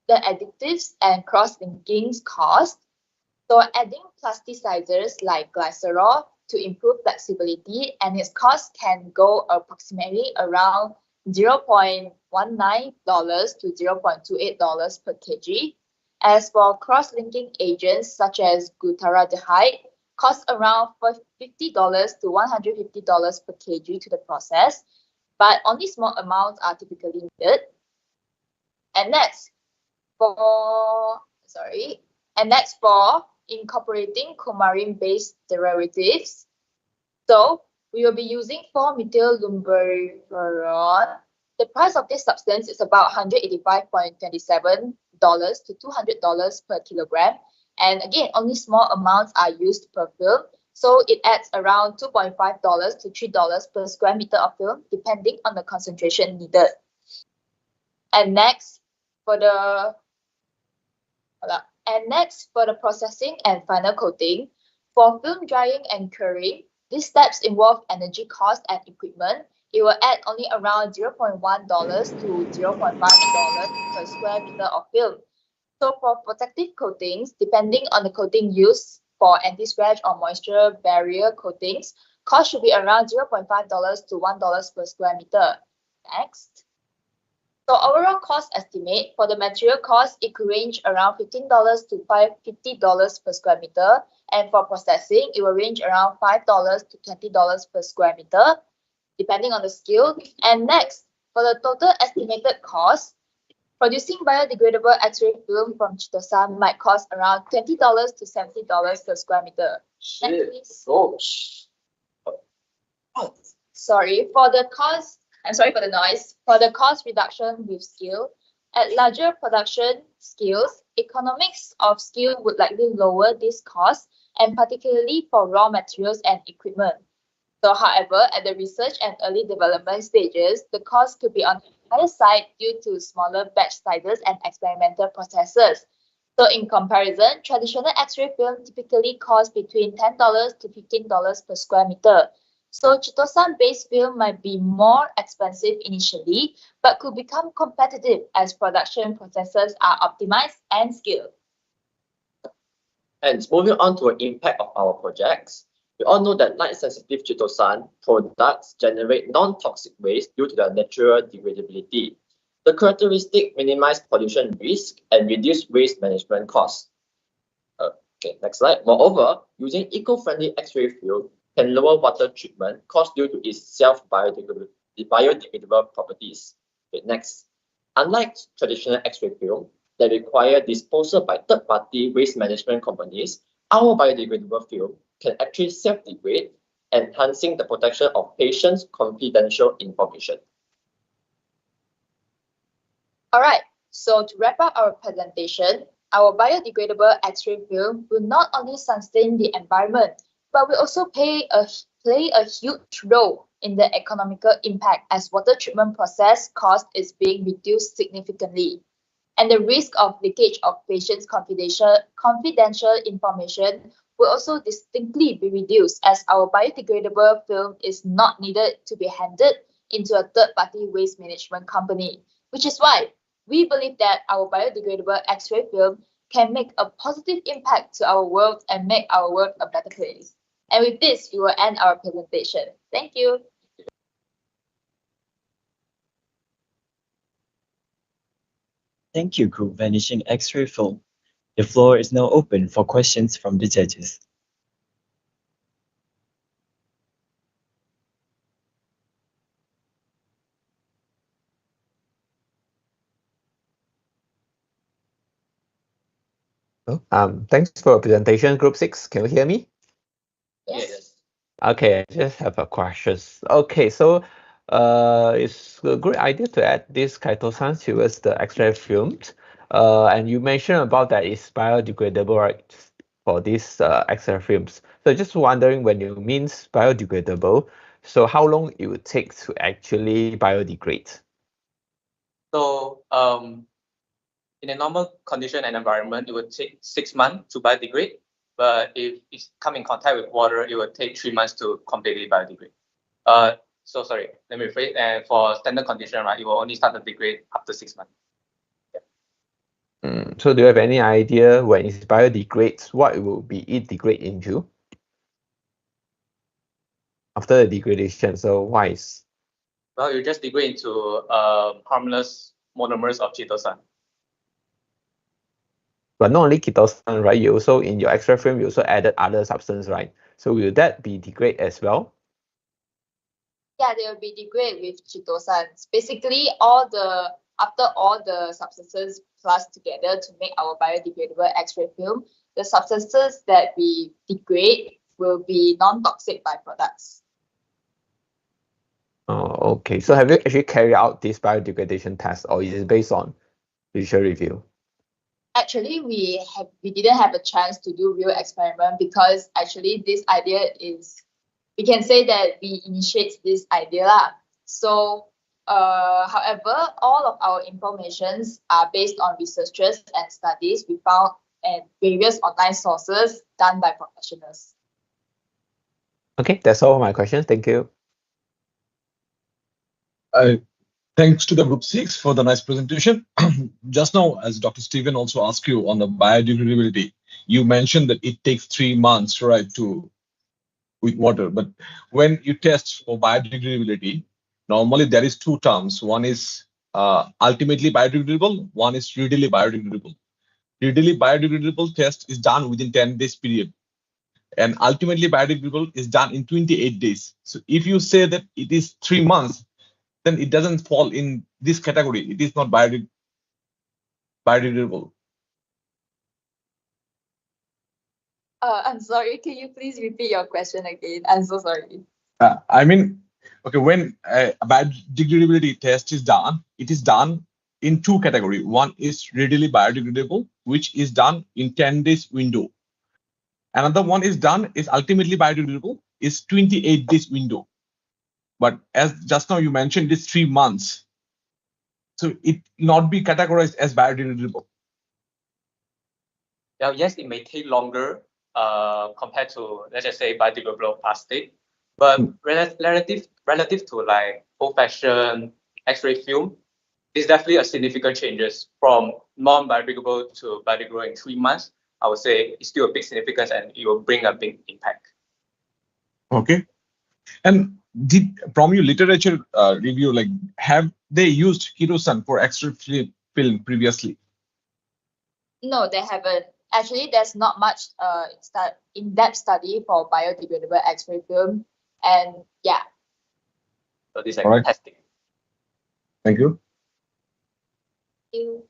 the additives and cross-linking cost. So adding plasticizers like glycerol to improve flexibility, and its cost can go approximately around $0.19 to $0.28 per kg. As for cross-linking agents such as glutaraldehyde, cost around $50 to $150 per kg to the process, but only small amounts are typically needed. And next, for incorporating coumarin-based derivatives. So we will be using 4-methyl-lumbrefuron. The price of this substance is about $185.27 to $200 per kilogram. And again, only small amounts are used per film. So it adds around $2.5 to $3 per square meter of film, depending on the concentration needed. And next, for the processing and final coating, for film drying and curing, these steps involve energy cost and equipment. It will add only around $0.1 to $0.5 per square meter of film. So for protective coatings, depending on the coating used for anti-scratch or moisture barrier coatings, cost should be around $0.5 to $1 per square meter. Next. So overall cost estimate for the material cost, it could range around $15 to $50 per square meter. And for processing, it will range around $5 to $20 per square meter, depending on the skill. And next, for the total estimated cost, producing biodegradable X-ray film from chitosan might cost around $20 to $70 per square meter. Next, please. Sorry for the cost. I'm sorry for the noise. For the cost reduction with scale, at larger production scales, economics of scale would likely lower this cost, and particularly for raw materials and equipment. So, however, at the research and early development stages, the cost could be on the higher side due to smaller batch sizes and experimental processes. So, in comparison, traditional X-ray film typically costs between $10 to $15 per square meter. So chitosan-based film might be more expensive initially, but could become competitive as production processes are optimized and scaled. And moving on to the impact of our projects, we all know that light-sensitive chitosan products generate non-toxic waste due to their natural degradability. The characteristic minimize pollution risk and reduce waste management costs. Okay, next slide. Moreover, using eco-friendly X-ray film can lower water treatment cost due to its biodegradable properties. Okay, next. Unlike traditional X-ray film that require disposal by third-party waste management companies, our biodegradable film can actually self-degrade, enhancing the protection of patients' confidential information. All right, so to wrap up our presentation, our biodegradable X-ray film will not only sustain the environment, but will also play a huge role in the economical impact as water treatment process cost is being reduced significantly. And the risk of leakage of patients' confidential information will also distinctly be reduced as our biodegradable film is not needed to be handed into a third-party waste management company, which is why we believe that our biodegradable X-ray film can make a positive impact to our world and make our world a better place. And with this, we will end our presentation. Thank you. Thank you, Group Vanishing X-ray Film. The floor is now open for questions from the judges. Thanks for your presentation, Group 6. Can you hear me? Yes. Okay, I just have a question. Okay, so it's a great idea to add this chitosan towards the X-ray films. And you mentioned about that it's biodegradable, right, for these X-ray films. So just wondering, when you means biodegradable, so how long it would take to actually biodegrade? So in a normal condition and environment, it would take 6 months to biodegrade. but if it's come in contact with water, it will take 3 months to completely biodegrade. So sorry, let me rephrase. And for standard condition, right, it will only start to degrade after 6 months. So do you have any idea when it biodegrades, what it will be it degrade into after the degradation? So why is? Well, you just degrade into harmless monomers of chitosan. But not only chitosan, right? You also in your extra film, you also added other substance, right? So will that be degrade as well? Yeah, they will be degrade with chitosans. Basically, after all the substances plus together to make our biodegradable X-ray film, the substances that we degrade will be non-toxic byproducts. Oh, okay. So have you actually carried out this biodegradation test, or is it based on visual review? Actually, we didn't have a chance to do real experiment because actually this idea is, we can say that we initiate this idea. So, however, all of our informations are based on researchers and studies we found and various online sources done by professionals. Okay, that's all my questions. Thank you. Thanks to the group 6 for the nice presentation. Just now, as Dr. Stephen also asked you on the biodegradability, you mentioned that it takes 3 months, right, with water. But when you test for biodegradability, normally there is 2 terms. One is ultimately biodegradable, one is readily biodegradable. Readily biodegradable test is done within 10 days period. And ultimately biodegradable is done in 28 days. So if you say that it is 3 months, then it doesn't fall in this category. It is not biodegradable. I'm sorry, can you please repeat your question again? I'm so sorry. I mean, okay, when a biodegradability test is done, it is done in 2 categories. One is readily biodegradable, which is done in 10 days window. Another one is done is ultimately biodegradable, is 28 days window. But as just now you mentioned, it's 3 months. So it not be categorized as biodegradable. Yeah, yes, it may take longer compared to, let's just say, biodegradable plastic, but relative to like old-fashioned X-ray film, it's definitely a significant changes from non-biodegradable to biodegradable in 3 months. I would say it's still a big significance and it will bring a big impact. Okay. And from your literature review, like have they used Hirosan for X-ray film previously? No, they haven't. Actually, there's not much in-depth study for biodegradable X-ray film, and yeah. So this is All right. testing. Thank you. Thank you.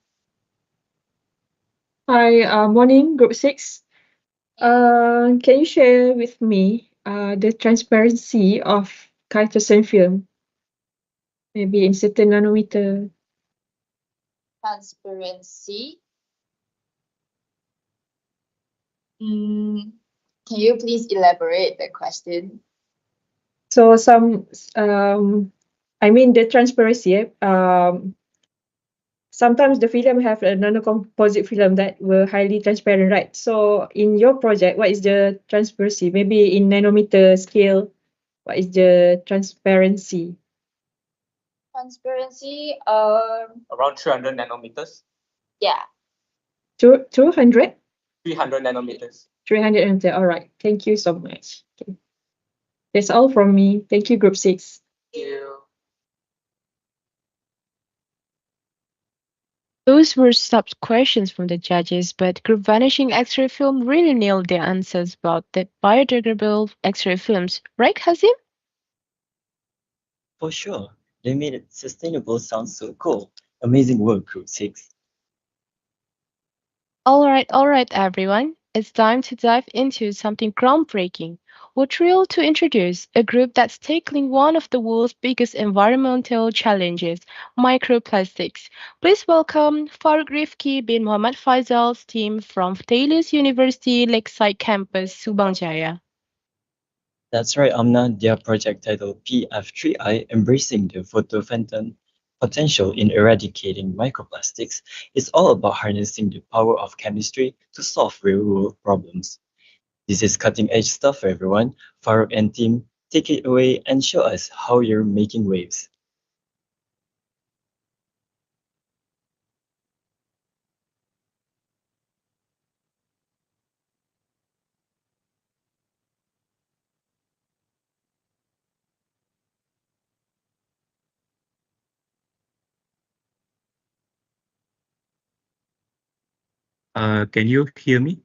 Hi, morning, Group 6. Can you share with me the transparency of chitosan film? Maybe in certain nanometer. Transparency. Can you please elaborate the question? So I mean the transparency. Sometimes the film have a nanocomposite film that were highly transparent, right? So in your project, what is the transparency? Maybe in nanometer scale, what is the transparency? Transparency, around 300 nanometers. yeah. 200? 300 nanometers. 300. All right. Thank you so much. Okay. That's all from me. Thank you, Group 6. Thank you. Those were sub questions from the judges, but Group Vanishing X-ray Film really nailed their answers about the biodegradable X-ray films, right, Hazim? For sure. They made it sustainable sound so cool. Amazing work, Group 6. All right, everyone. It's time to dive into something groundbreaking. We're thrilled to introduce a group that's tackling one of the world's biggest environmental challenges, microplastics. Please welcome Farouk Rifki bin Muhammad Faisal's team from Taylor's University Lakeside Campus, Subang Jaya. That's right, Amna. Their project titled PF3I, Embracing the Photophantom Potential in Eradicating Microplastics, is all about harnessing the power of chemistry to solve real-world problems. This is cutting edge stuff, everyone. Farouk and team, take it away and show us how you're making waves. Can you hear me?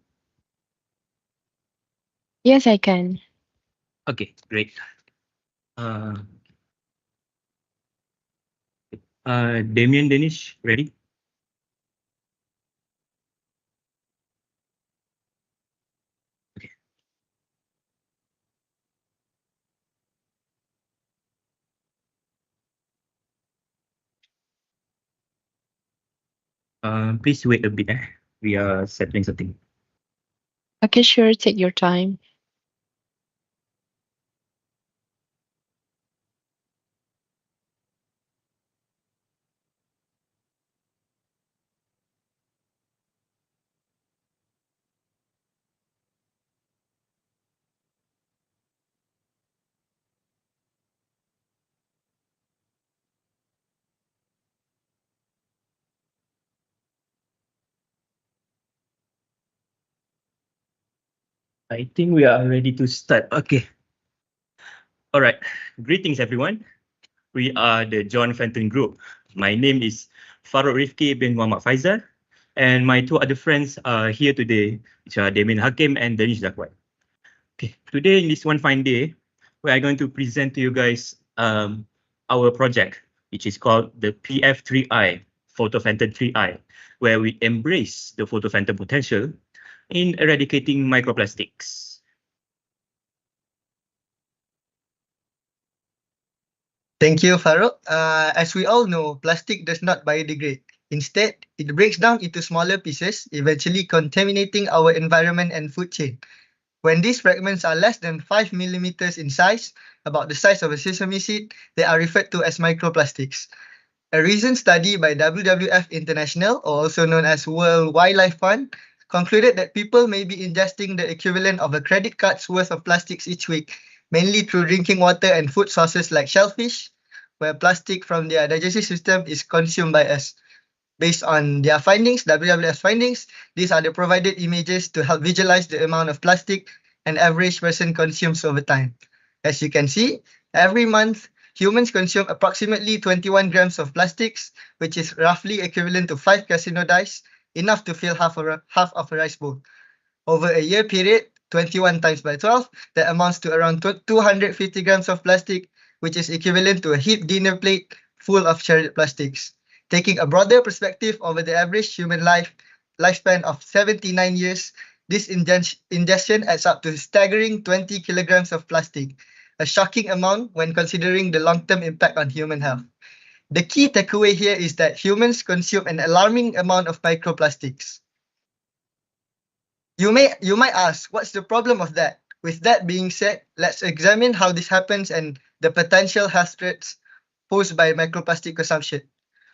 Yes, I can. Okay, great. Uh, Damien, Danish, ready? Please wait a bit. We are settling something. Okay, sure, take your time. I think we are ready to start. Okay. All right. Greetings, everyone. We are the John Fenton Group. My name is Farouk Rifki bin Muhammad Faizal, and my two other friends are here today, which are Damien Hakim and Danish Zakwat. Okay. Today, in this one fine day, we are going to present to you guys our project, which is called the PF3I, Photophantom 3I, where we embrace the photophantom potential in eradicating microplastics. Thank you, Farouk. As we all know, plastic does not biodegrade. Instead, it breaks down into smaller pieces, eventually contaminating our environment and food chain. When these fragments are less than 5 millimeters in size, about the size of a sesame seed, they are referred to as microplastics. A recent study by WWF International, or also known as World Wildlife Fund, concluded that people may be ingesting the equivalent of a credit card's worth of plastics each week, mainly through drinking water and food sources like shellfish, where plastic from their digestive system is consumed by us. Based on their findings, WWF's findings, these are the provided images to help visualize the amount of plastic an average person consumes over time. As you can see, every month, humans consume approximately 21 grams of plastics, which is roughly equivalent to 5 casino dice, enough to fill half of a rice bowl. Over a year period, 21 times by 12, that amounts to around 250 grams of plastic, which is equivalent to a heaped dinner plate full of shredded plastics. Taking a broader perspective over the average human lifespan of 79 years, this ingestion adds up to a staggering 20 kilograms of plastic, a shocking amount when considering the long-term impact on human health. The key takeaway here is that humans consume an alarming amount of microplastics. You might ask, what's the problem of that? With that being said, let's examine how this happens and the potential health threats posed by microplastic consumption.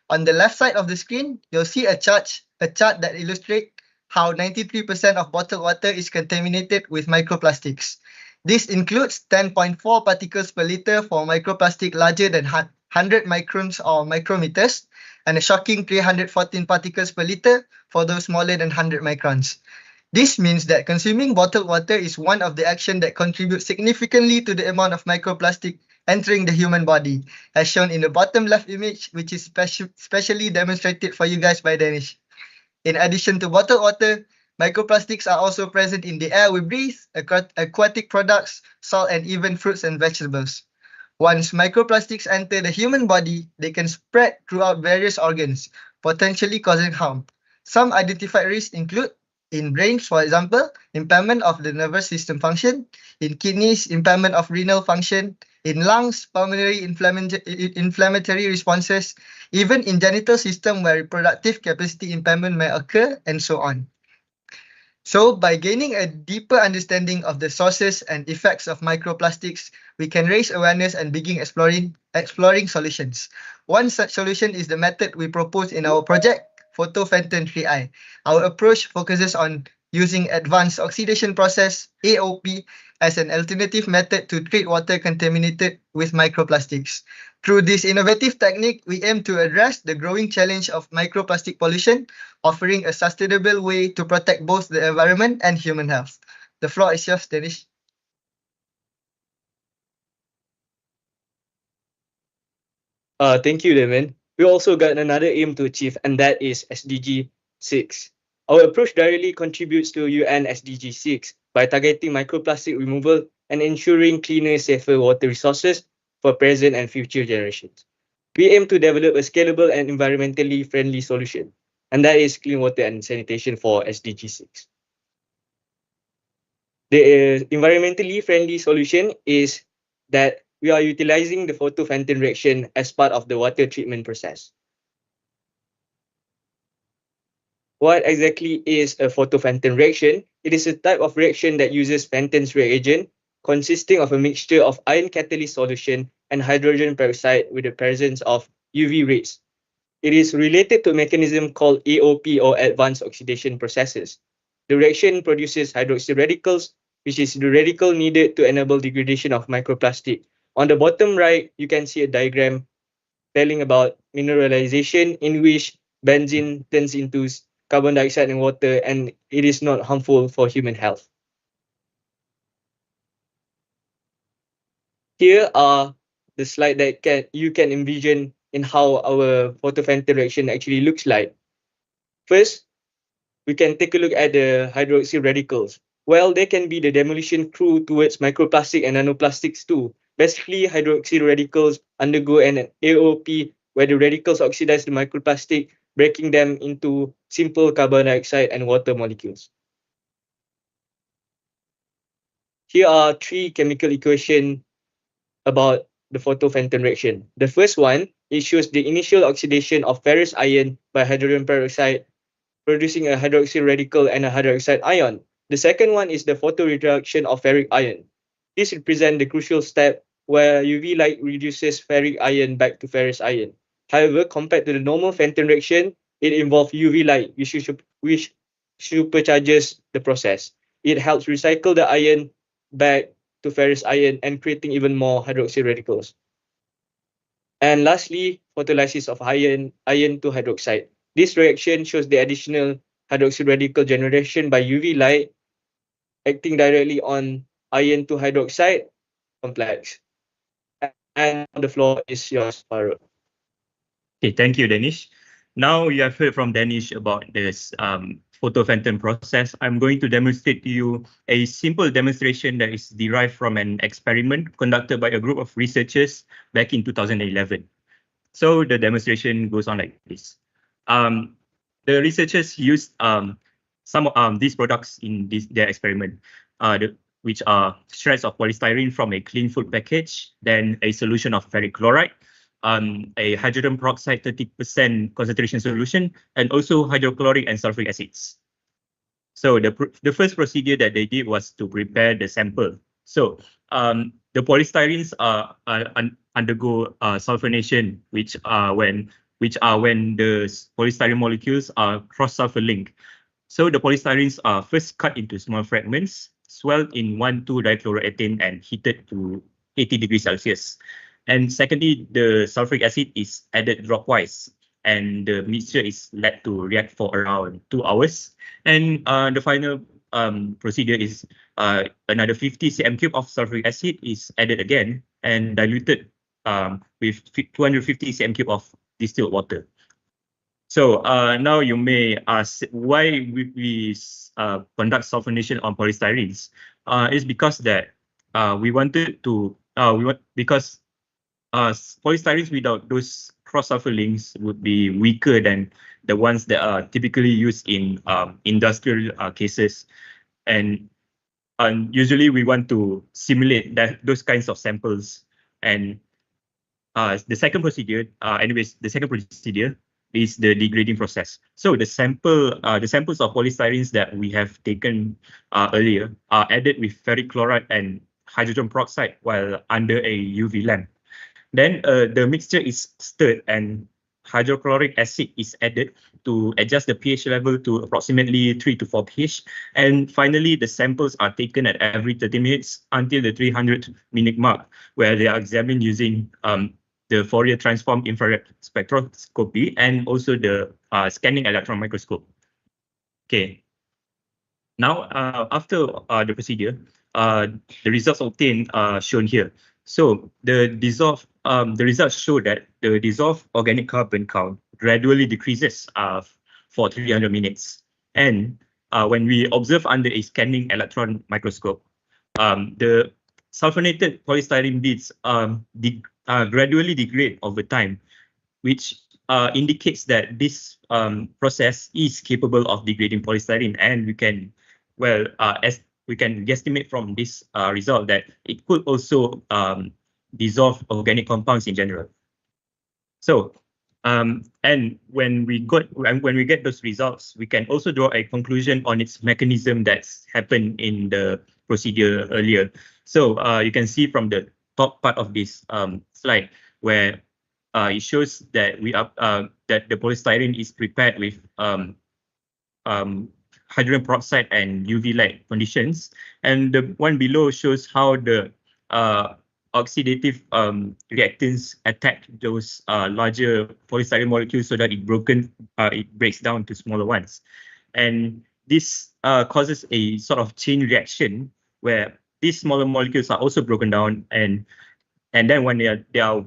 On the left side of the screen, you'll see a chart that illustrates how 93% of bottled water is contaminated with microplastics. This includes 10.4 particles per liter for microplastic larger than 100 microns or micrometers, and a shocking 314 particles per liter for those smaller than 100 microns. This means that consuming bottled water is one of the actions that contribute significantly to the amount of microplastic entering the human body, as shown in the bottom left image, which is specially demonstrated for you guys by Danish. In addition to bottled water, microplastics are also present in the air we breathe, aquatic products, salt, and even fruits and vegetables. Once microplastics enter the human body, they can spread throughout various organs, potentially causing harm. Some identified risks include in brains, for example, impairment of the nervous system function, in kidneys, impairment of renal function, in lungs, pulmonary inflammatory responses, even in genital system where reproductive capacity impairment may occur, and so on. So by gaining a deeper understanding of the sources and effects of microplastics, we can raise awareness and begin exploring solutions. One such solution is the method we propose in our project, Photophantom 3I. Our approach focuses on using advanced oxidation process, AOP, as an alternative method to treat water contaminated with microplastics. Through this innovative technique, we aim to address the growing challenge of microplastic pollution, offering a sustainable way to protect both the environment and human health. The floor is yours, Danish. Thank you, Damon. We also got another aim to achieve, and that is SDG 6. Our approach directly contributes to UN SDG 6 by targeting microplastic removal and ensuring cleaner, safer water resources for present and future generations. We aim to develop a scalable and environmentally friendly solution, and that is clean water and sanitation for SDG 6. The environmentally friendly solution is that we are utilizing the photofanton reaction as part of the water treatment process. What exactly is a photofanton reaction? It is a type of reaction that uses Fanton's reagent consisting of a mixture of iron catalyst solution and hydrogen peroxide with the presence of UV rays. It is related to a mechanism called AOP or advanced oxidation processes. The reaction produces hydroxyl radicals, which is the radical needed to enable degradation of microplastic. On the bottom right, you can see a diagram telling about mineralization in which benzene turns into carbon dioxide and water, and it is not harmful for human health. Here are the slide that you can envision in how our photofanton reaction actually looks like. First, we can take a look at the hydroxyl radicals. Well, they can be the demolition crew towards microplastic and nanoplastics too. Basically, hydroxyl radicals undergo an AOP where the radicals oxidize the microplastic, breaking them into simple carbon dioxide and water molecules. Here are three chemical equations about the photofanton reaction. The first one, it shows the initial oxidation of ferrous iron by hydrogen peroxide, producing a hydroxyl radical and a hydroxide ion. The second one is the photoreduction of ferric iron. This represents the crucial step where UV light reduces ferric iron back to ferrous iron. However, compared to the normal Fanton reaction, it involves UV light, which supercharges the process. It helps recycle the iron back to ferrous iron and creating even more hydroxyl radicals. And lastly, photolysis of iron to hydroxide. This reaction shows the additional hydroxyl radical generation by UV light acting directly on iron to hydroxide complex. And the floor is yours, Farooq. Okay, thank you, Danish. Now you have heard from Danish about this photofanton process. I'm going to demonstrate to you a simple demonstration that is derived from an experiment conducted by a group of researchers back in 2011. So the demonstration goes on like this. The researchers used some of these products in their experiment, which are shreds of polystyrene from a clean food package, then a solution of ferric chloride, a hydrogen peroxide 30% concentration solution, and also hydrochloric and sulfuric acids. So the first procedure that they did was to prepare the sample. So the polystyrenes undergo sulfonation, which are when the polystyrene molecules are cross-sulfur linked. So the polystyrenes are first cut into small fragments, swelled in 1,2-dichloroethane and heated to 80 degrees Celsius. And secondly, the sulfuric acid is added dropwise, and the mixture is let to react for around 2 hours. And the final procedure is another 50 cm³ of sulfuric acid is added again and diluted with 250 cm³ of distilled water. So now you may ask why we conduct sulfonation on polystyrenes. It's because that we wanted to because polystyrenes without those cross-sulfur links would be weaker than the ones that are typically used in industrial cases, and usually we want to simulate those kinds of samples. And the second procedure, the second procedure is the degrading process. So the samples of polystyrenes that we have taken earlier are added with ferric chloride and hydrogen peroxide while under a UV lamp. Then the mixture is stirred and hydrochloric acid is added to adjust the pH level to approximately 3 to 4 pH. And finally, the samples are taken at every 30 minutes until the 300-minute mark, where they are examined using the Fourier transform infrared spectroscopy and also the scanning electron microscope. Okay. Now, after the procedure, the results obtained are shown here. So the results show that the dissolved organic carbon count gradually decreases for 300 minutes. And when we observe under a scanning electron microscope, the sulfonated polystyrene beads gradually degrade over time, which indicates that this process is capable of degrading polystyrene, and we can, as we can guesstimate from this result that it could also dissolve organic compounds in general. So, and when we get those results, we can also draw a conclusion on its mechanism that's happened in the procedure earlier. So you can see from the top part of this slide where it shows that that the polystyrene is prepared with hydrogen peroxide and UV light conditions, and the one below shows how the oxidative reactants attack those larger polystyrene molecules so that it breaks down to smaller ones, and this causes a sort of chain reaction where these smaller molecules are also broken down, and then when they are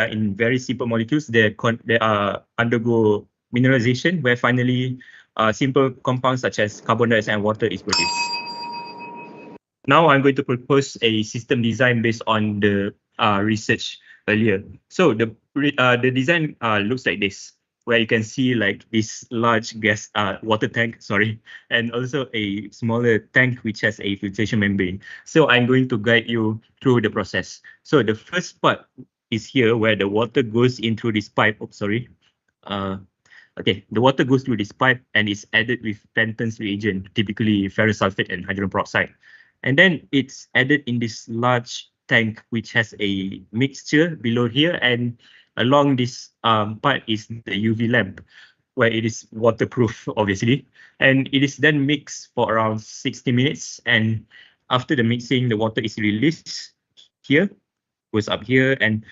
in very simple molecules, they undergo mineralization, where finally simple compounds such as carbon dioxide and water is produced. Now I'm going to propose a system design based on the research earlier. So the design looks like this, where you can see like this large water tank, and also a smaller tank which has a filtration membrane. So I'm going to guide you through the process. So the first part is here where the water goes in through this pipe. Okay, the water goes through this pipe and is added with Penton's reagent, typically ferrous sulfate and hydrogen peroxide. And then it's added in this large tank which has a mixture below here, and along this part is the UV lamp where it is waterproof, obviously, and it is then mixed for around 60 minutes, and after the mixing the water is released here, goes up here, and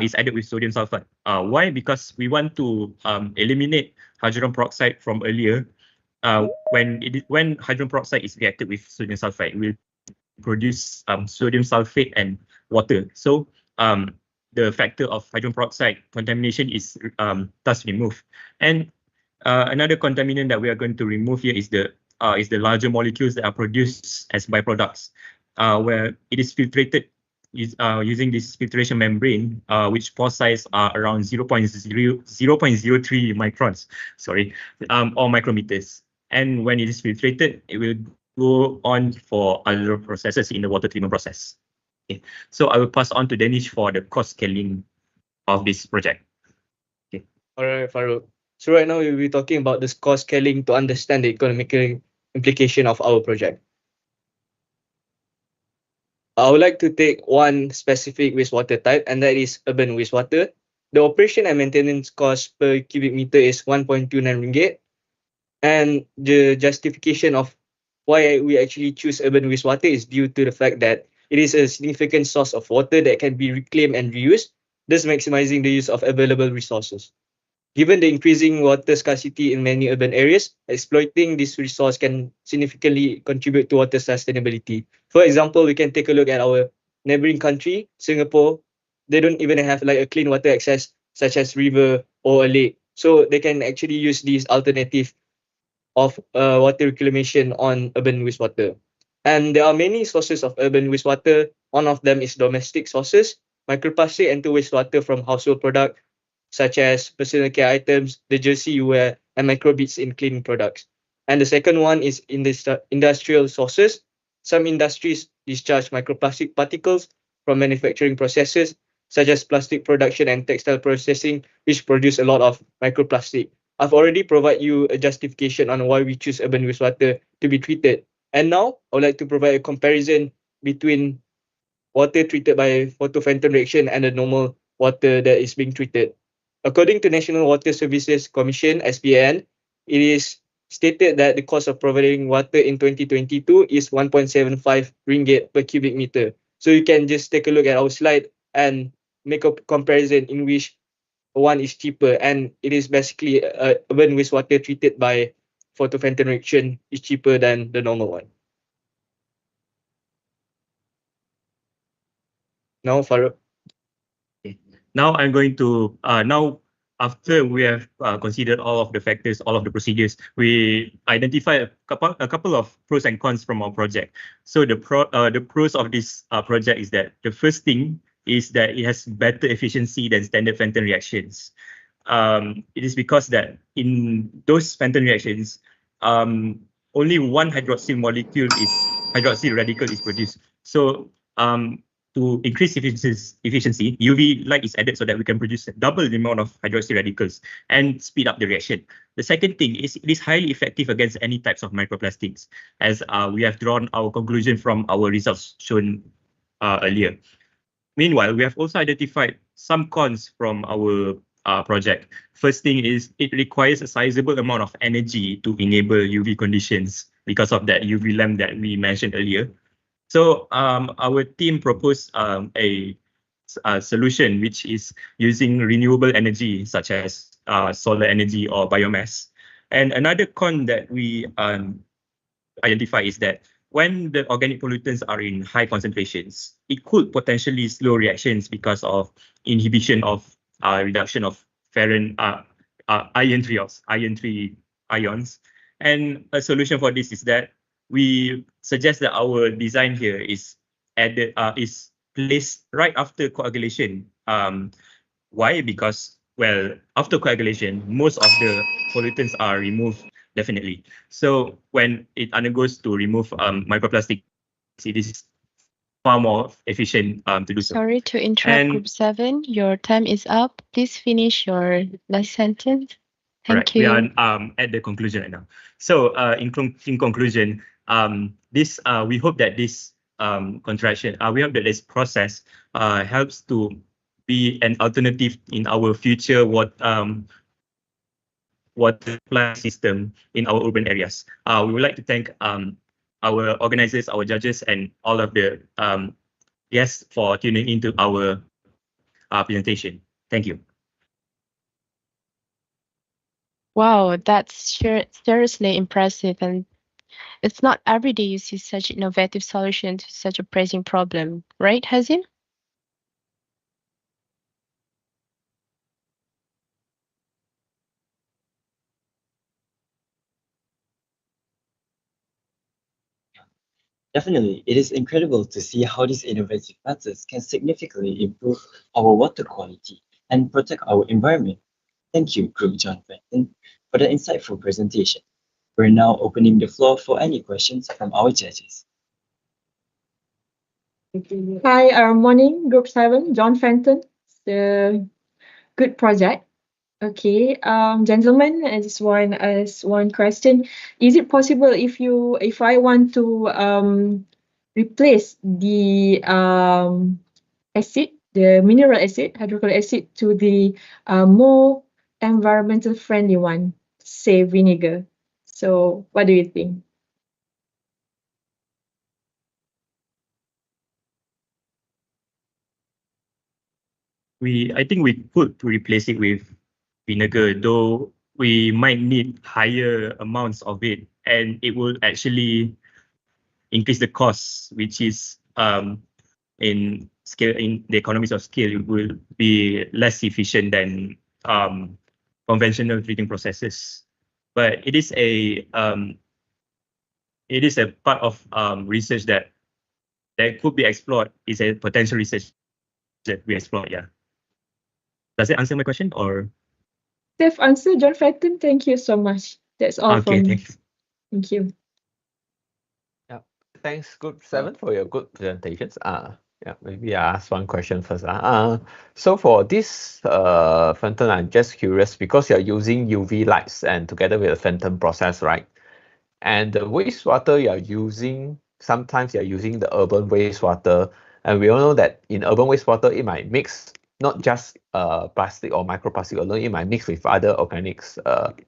is added with sodium sulfate. Why? Because we want to eliminate hydrogen peroxide from earlier. When hydrogen peroxide is reacted with sodium sulfate, it will produce sodium sulfate and water. So the factor of hydrogen peroxide contamination is thus removed. And another contaminant that we are going to remove here is the larger molecules that are produced as byproducts, where it is filtrated using this filtration membrane, which pore size are around 0.03 microns, or micrometers. And when it is filtrated, it will go on for other processes in the water treatment process. Okay. So I will pass on to Danish for the cost scaling of this project. Okay. All right, Farouk. So right now we'll be talking about this cost scaling to understand the economic implication of our project. I would like to take one specific wastewater type, and that is urban wastewater. The operation and maintenance cost per cubic meter is 1.29 ringgit. And the justification of why we actually choose urban wastewater is due to the fact that it is a significant source of water that can be reclaimed and reused, thus maximizing the use of available resources. Given the increasing water scarcity in many urban areas, exploiting this resource can significantly contribute to water sustainability. For example, we can take a look at our neighboring country, Singapore. They don't even have like a clean water access such as river or a lake. So they can actually use these alternative of water reclamation on urban wastewater. And there are many sources of urban wastewater. One of them is domestic sources, microplastic enter wastewater from household product, such as personal care items, the jersey you wear, and microbeads in cleaning products. And the second one is in the industrial sources. Some industries discharge microplastic particles from manufacturing processes, such as plastic production and textile processing, which produce a lot of microplastic. I've already provided you a justification on why we choose urban wastewater to be treated. And now, I would like to provide a comparison between water treated by photophantom reaction and the normal water that is being treated. According to National Water Services Commission (SPN), it is stated that the cost of providing water in 2022 is 1.75 ringgit per cubic meter. So you can just take a look at our slide and make a comparison in which one is cheaper, and it is basically urban wastewater treated by photovoltaic reaction is cheaper than the normal one. Now, Farouk. Okay. Now I'm going to now after we have considered all of the factors, all of the procedures, we identify a couple of pros and cons from our project. So the pros of this project is that the first thing is that it has better efficiency than standard Fenton reactions. It is because that in those Fenton reactions, only one hydroxyl radical is produced. So to increase efficiency, UV light is added so that we can produce double the amount of hydroxyl radicals and speed up the reaction. The second thing is it is highly effective against any types of microplastics, as we have drawn our conclusion from our results shown earlier. Meanwhile, we have also identified some cons from our project. First thing is it requires a sizable amount of energy to enable UV conditions because of that UV lamp that we mentioned earlier. So our team proposed a solution which is using renewable energy such as solar energy or biomass. And another con that we identify is that when the organic pollutants are in high concentrations, it could potentially slow reactions because of inhibition of reduction of iron 3 ions. And a solution for this is that we suggest that our design here is placed right after coagulation. Why? Because, well, after coagulation, most of the pollutants are removed definitely. So when it undergoes to remove microplastics, it is far more efficient to do so. Sorry to interrupt, Group 7. Your time is up. Please finish your last sentence. Thank you. We are at the conclusion right now. So in conclusion, we hope that this we hope that this process helps to be an alternative in our future water supply system in our urban areas. We would like to thank our organizers, our judges, and all of the guests for tuning into our presentation. Thank you. Wow, that's seriously impressive, and it's not every day you see such innovative solution to such a pressing problem, right, Hazim? Definitely, it is incredible to see how these innovative methods can significantly improve our water quality and protect our environment. Thank you, Group John Fenton, for the insightful presentation. We're now opening the floor for any questions from our judges. Hi, morning, Group 7, John Fenton. The good project. Okay, gentlemen, I just want to ask one question. Is it possible if I want to replace the acid, the mineral acid, hydrochloric acid, to the more environmental friendly one, say vinegar? So what do you think? I think we could replace it with vinegar, though we might need higher amounts of it, and it will actually increase the cost, which is in the economies of scale, it will be less efficient than conventional treating processes. But it is a part of research that could be explored. It's a potential research that we explore. Yeah. Does it answer my question or? Safe answer, John Fenton. Thank you so much. That's all from me. Thanks. Thank you. Yeah, thanks, Group 7, for your good presentations. Yeah, maybe I ask one question first. So for this Fenton, I'm just curious because you're using UV lights and together with the Fenton process, right? And the wastewater you're using, sometimes you're using the urban wastewater, and we all know that in urban wastewater it might mix not just plastic or microplastic alone. It might mix with other organics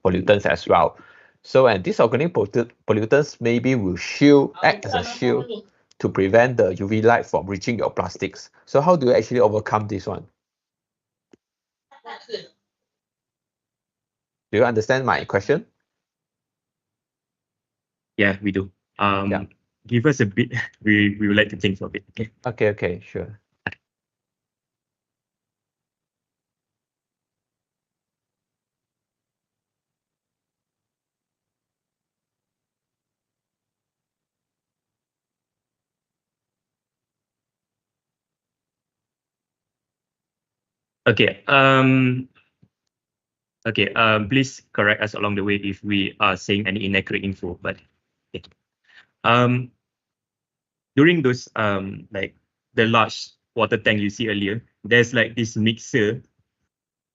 pollutants as well. So, and these organic pollutants maybe will act as a shield to prevent the UV light from reaching your plastics. So how do you actually overcome this one? Do you understand my question? Yeah, we do. Give us a bit. We would like to think of it. Okay. Okay, sure. Okay. Okay. Please correct us along the way if we are saying any inaccurate info. But okay. During those like the large water tank you see earlier, there's like this mixer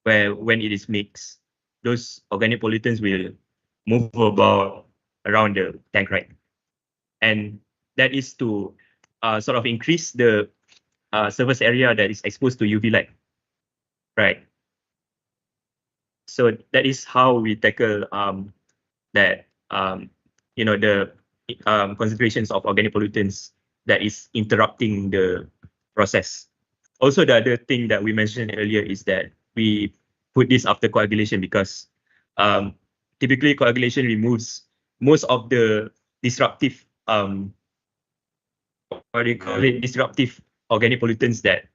where when it is mixed, those organic pollutants will move about around the tank, right? And that is to sort of increase the surface area that is exposed to UV light, right? So that is how we tackle that the concentrations of organic pollutants that is interrupting the process. Also, the other thing that we mentioned earlier is that we put this after coagulation because typically coagulation removes most of the disruptive what do you call it, disruptive organic pollutants that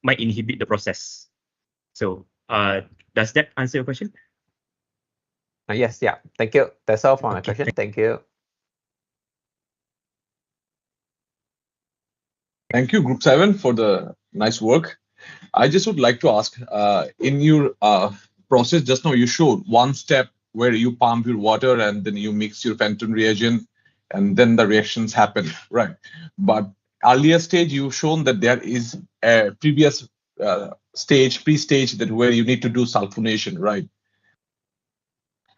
might inhibit the process. So does that answer your question? Yes, yeah. Thank you. That's all for my question. Thank you. Thank you, Group 7, for the nice work. I just would like to ask, in your process just now, you showed one step where you pump your water and then you mix your Fenton reagent and then the reactions happen, right? But earlier stage, you've shown that there is a previous pre-stage that where you need to do sulfonation, right?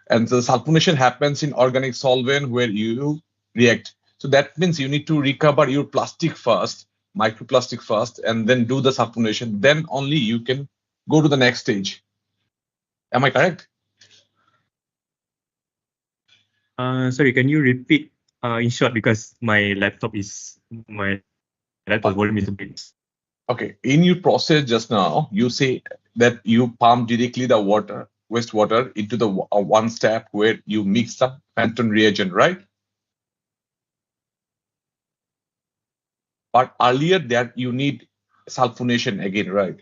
And the sulfonation happens in organic solvent where you react. So that means you need to recover your plastic first, microplastic first, and then do the sulfonation. Then only you can go to the next stage. Am I correct? Sorry, can you repeat in short because my laptop volume is a bit. Okay, in your process just now, you say that you pump directly the wastewater into the one step where you mix the Fenton reagent, right? But earlier that you need sulfonation again, right?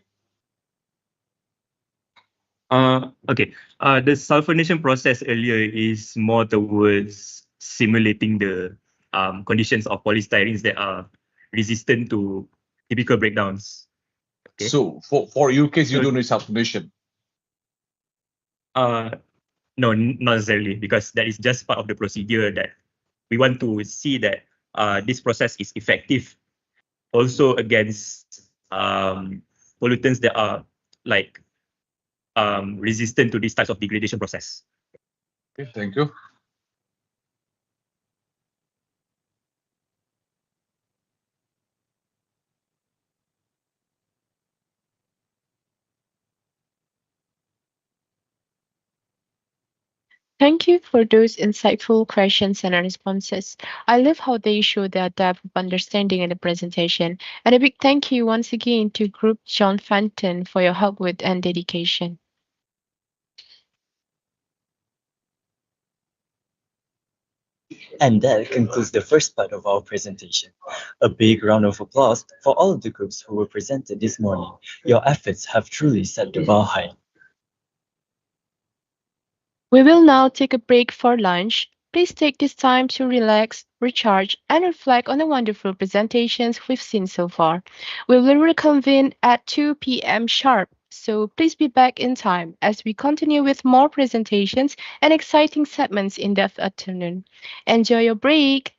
Okay. The sulfonation process earlier is more towards simulating the conditions of polystyrenes that are resistant to typical breakdowns. Okay. So for your case, you don't need sulfonation. No, not necessarily, because that is just part of the procedure that we want to see that this process is effective also against pollutants that are like resistant to these types of degradation process. Okay, thank you. Thank you for those insightful questions and responses. I love how they show their depth of understanding in the presentation. And a big thank you once again to Group John Fenton for your help with and dedication. And that concludes the first part of our presentation. A big round of applause for all of the groups who were presented this morning. Your efforts have truly set the bar high. We will now take a break for lunch. Please take this time to relax, recharge, and reflect on the wonderful presentations we've seen so far. We will reconvene at 2 p.m. sharp, so please be back in time as we continue with more presentations and exciting segments in the afternoon. Enjoy your break.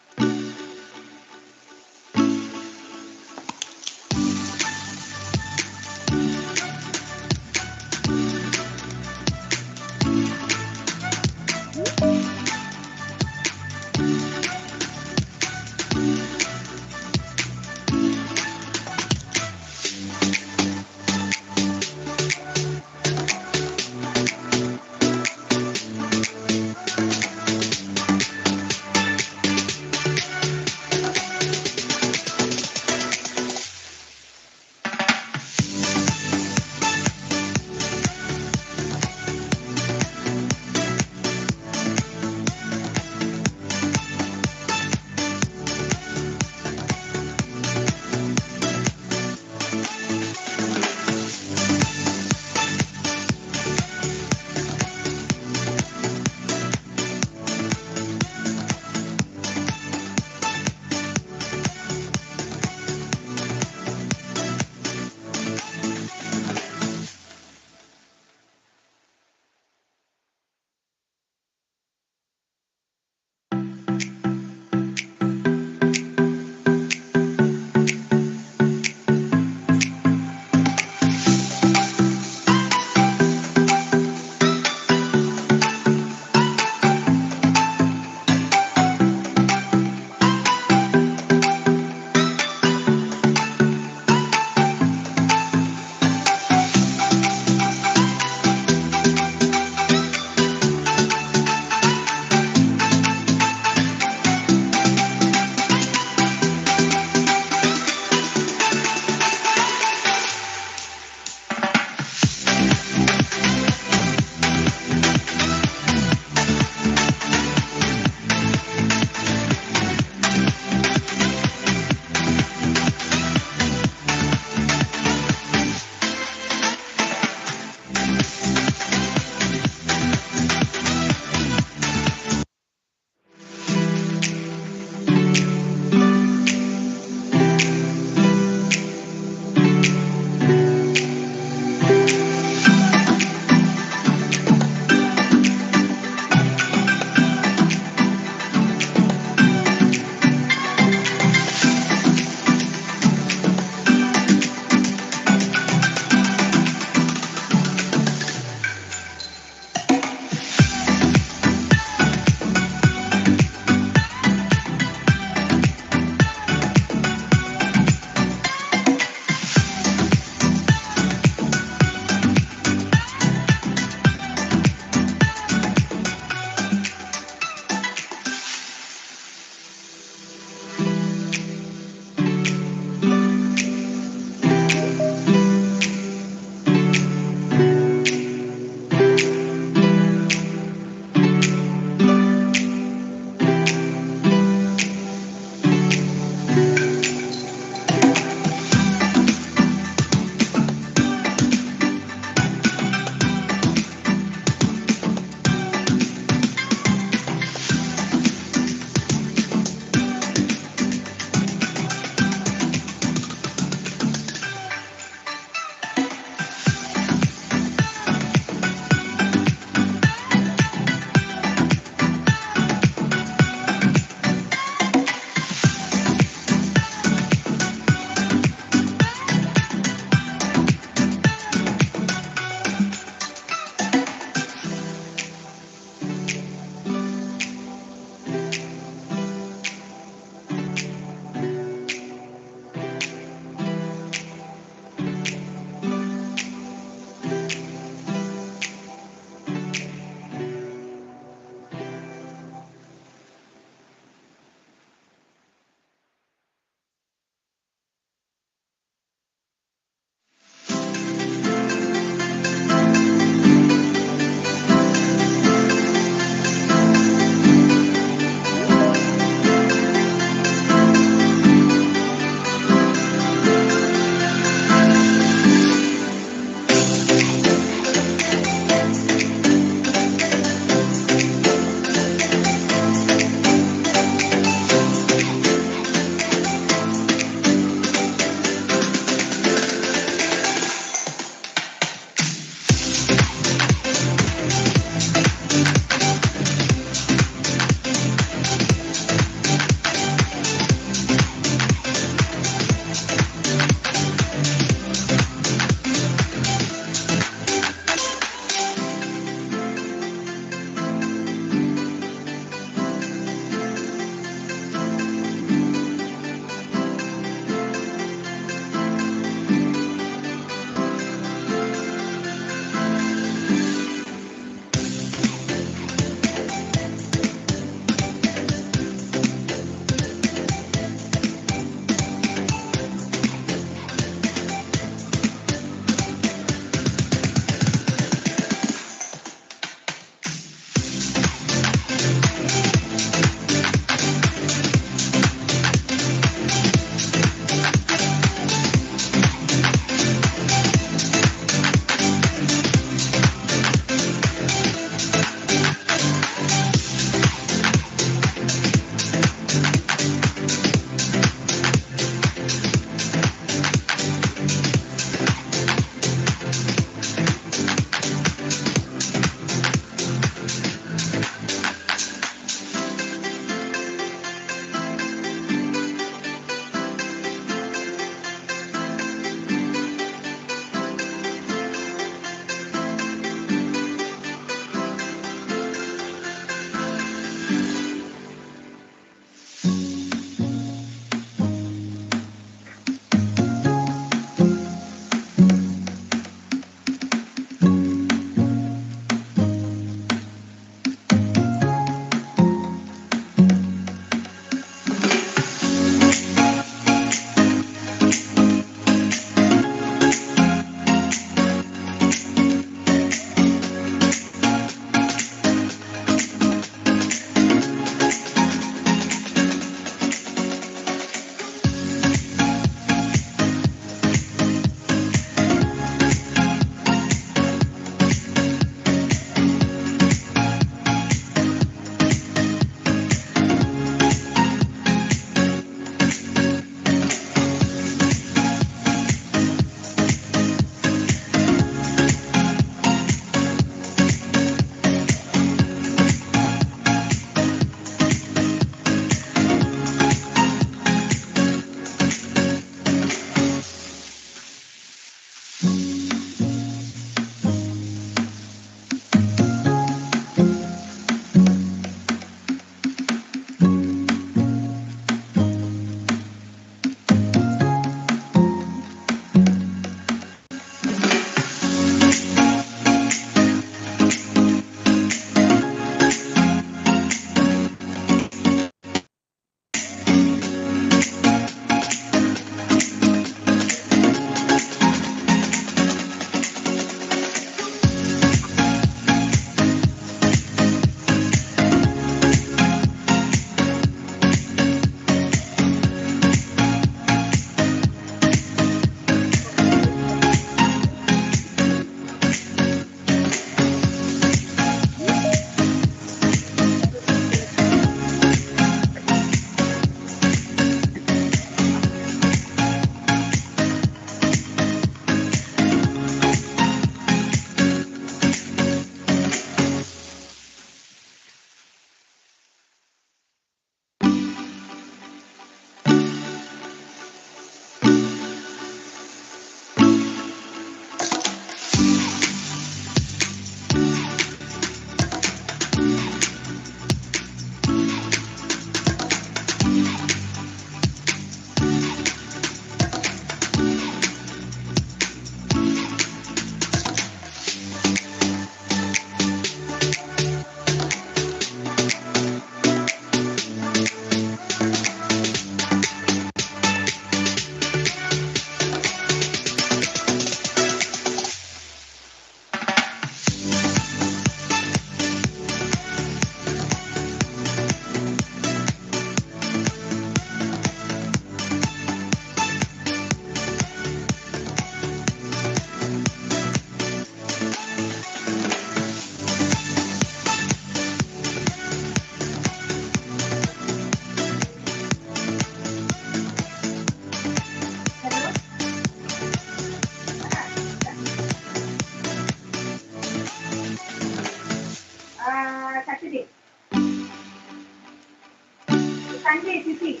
Sunday City.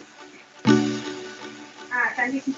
Sunday City.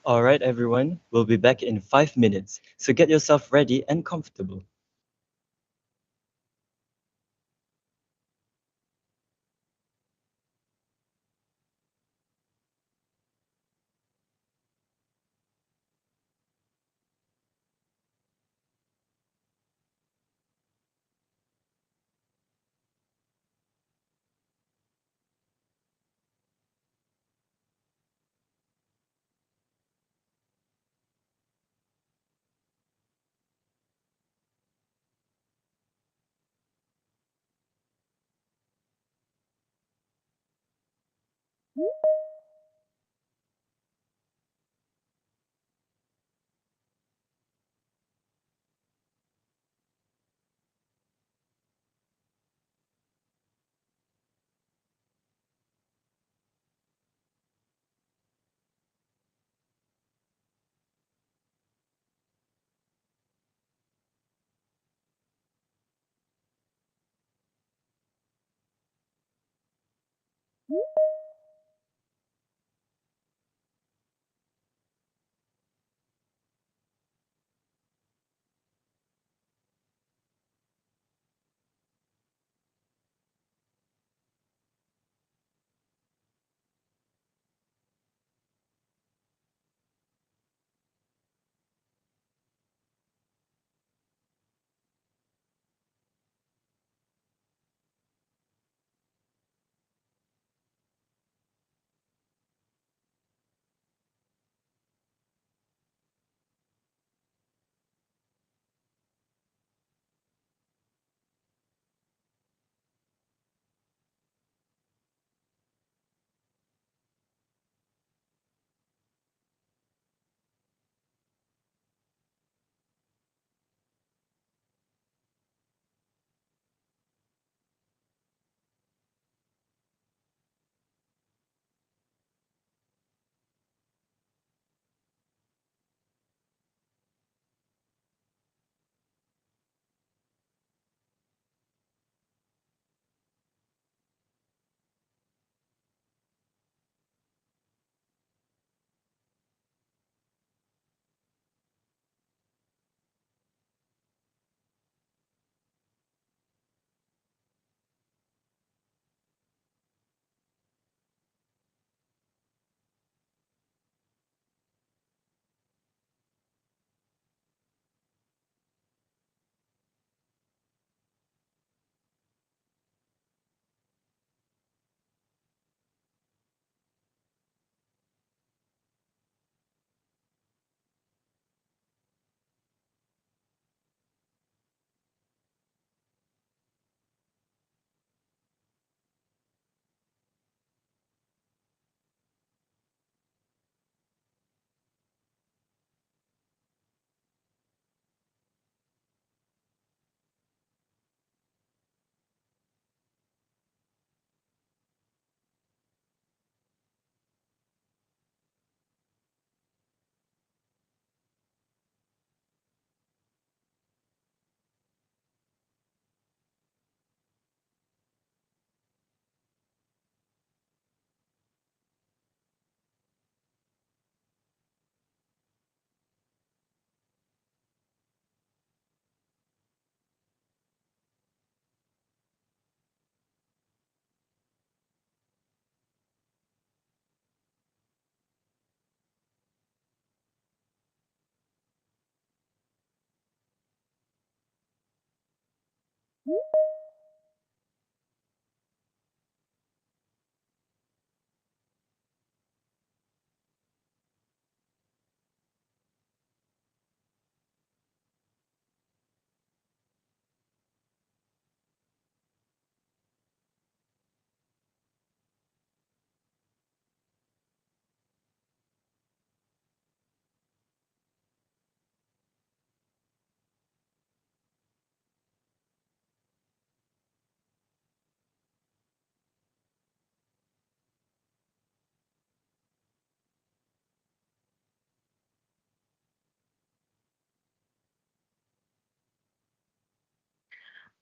All right, everyone, we'll be back in 5 minutes, so get yourself ready and comfortable.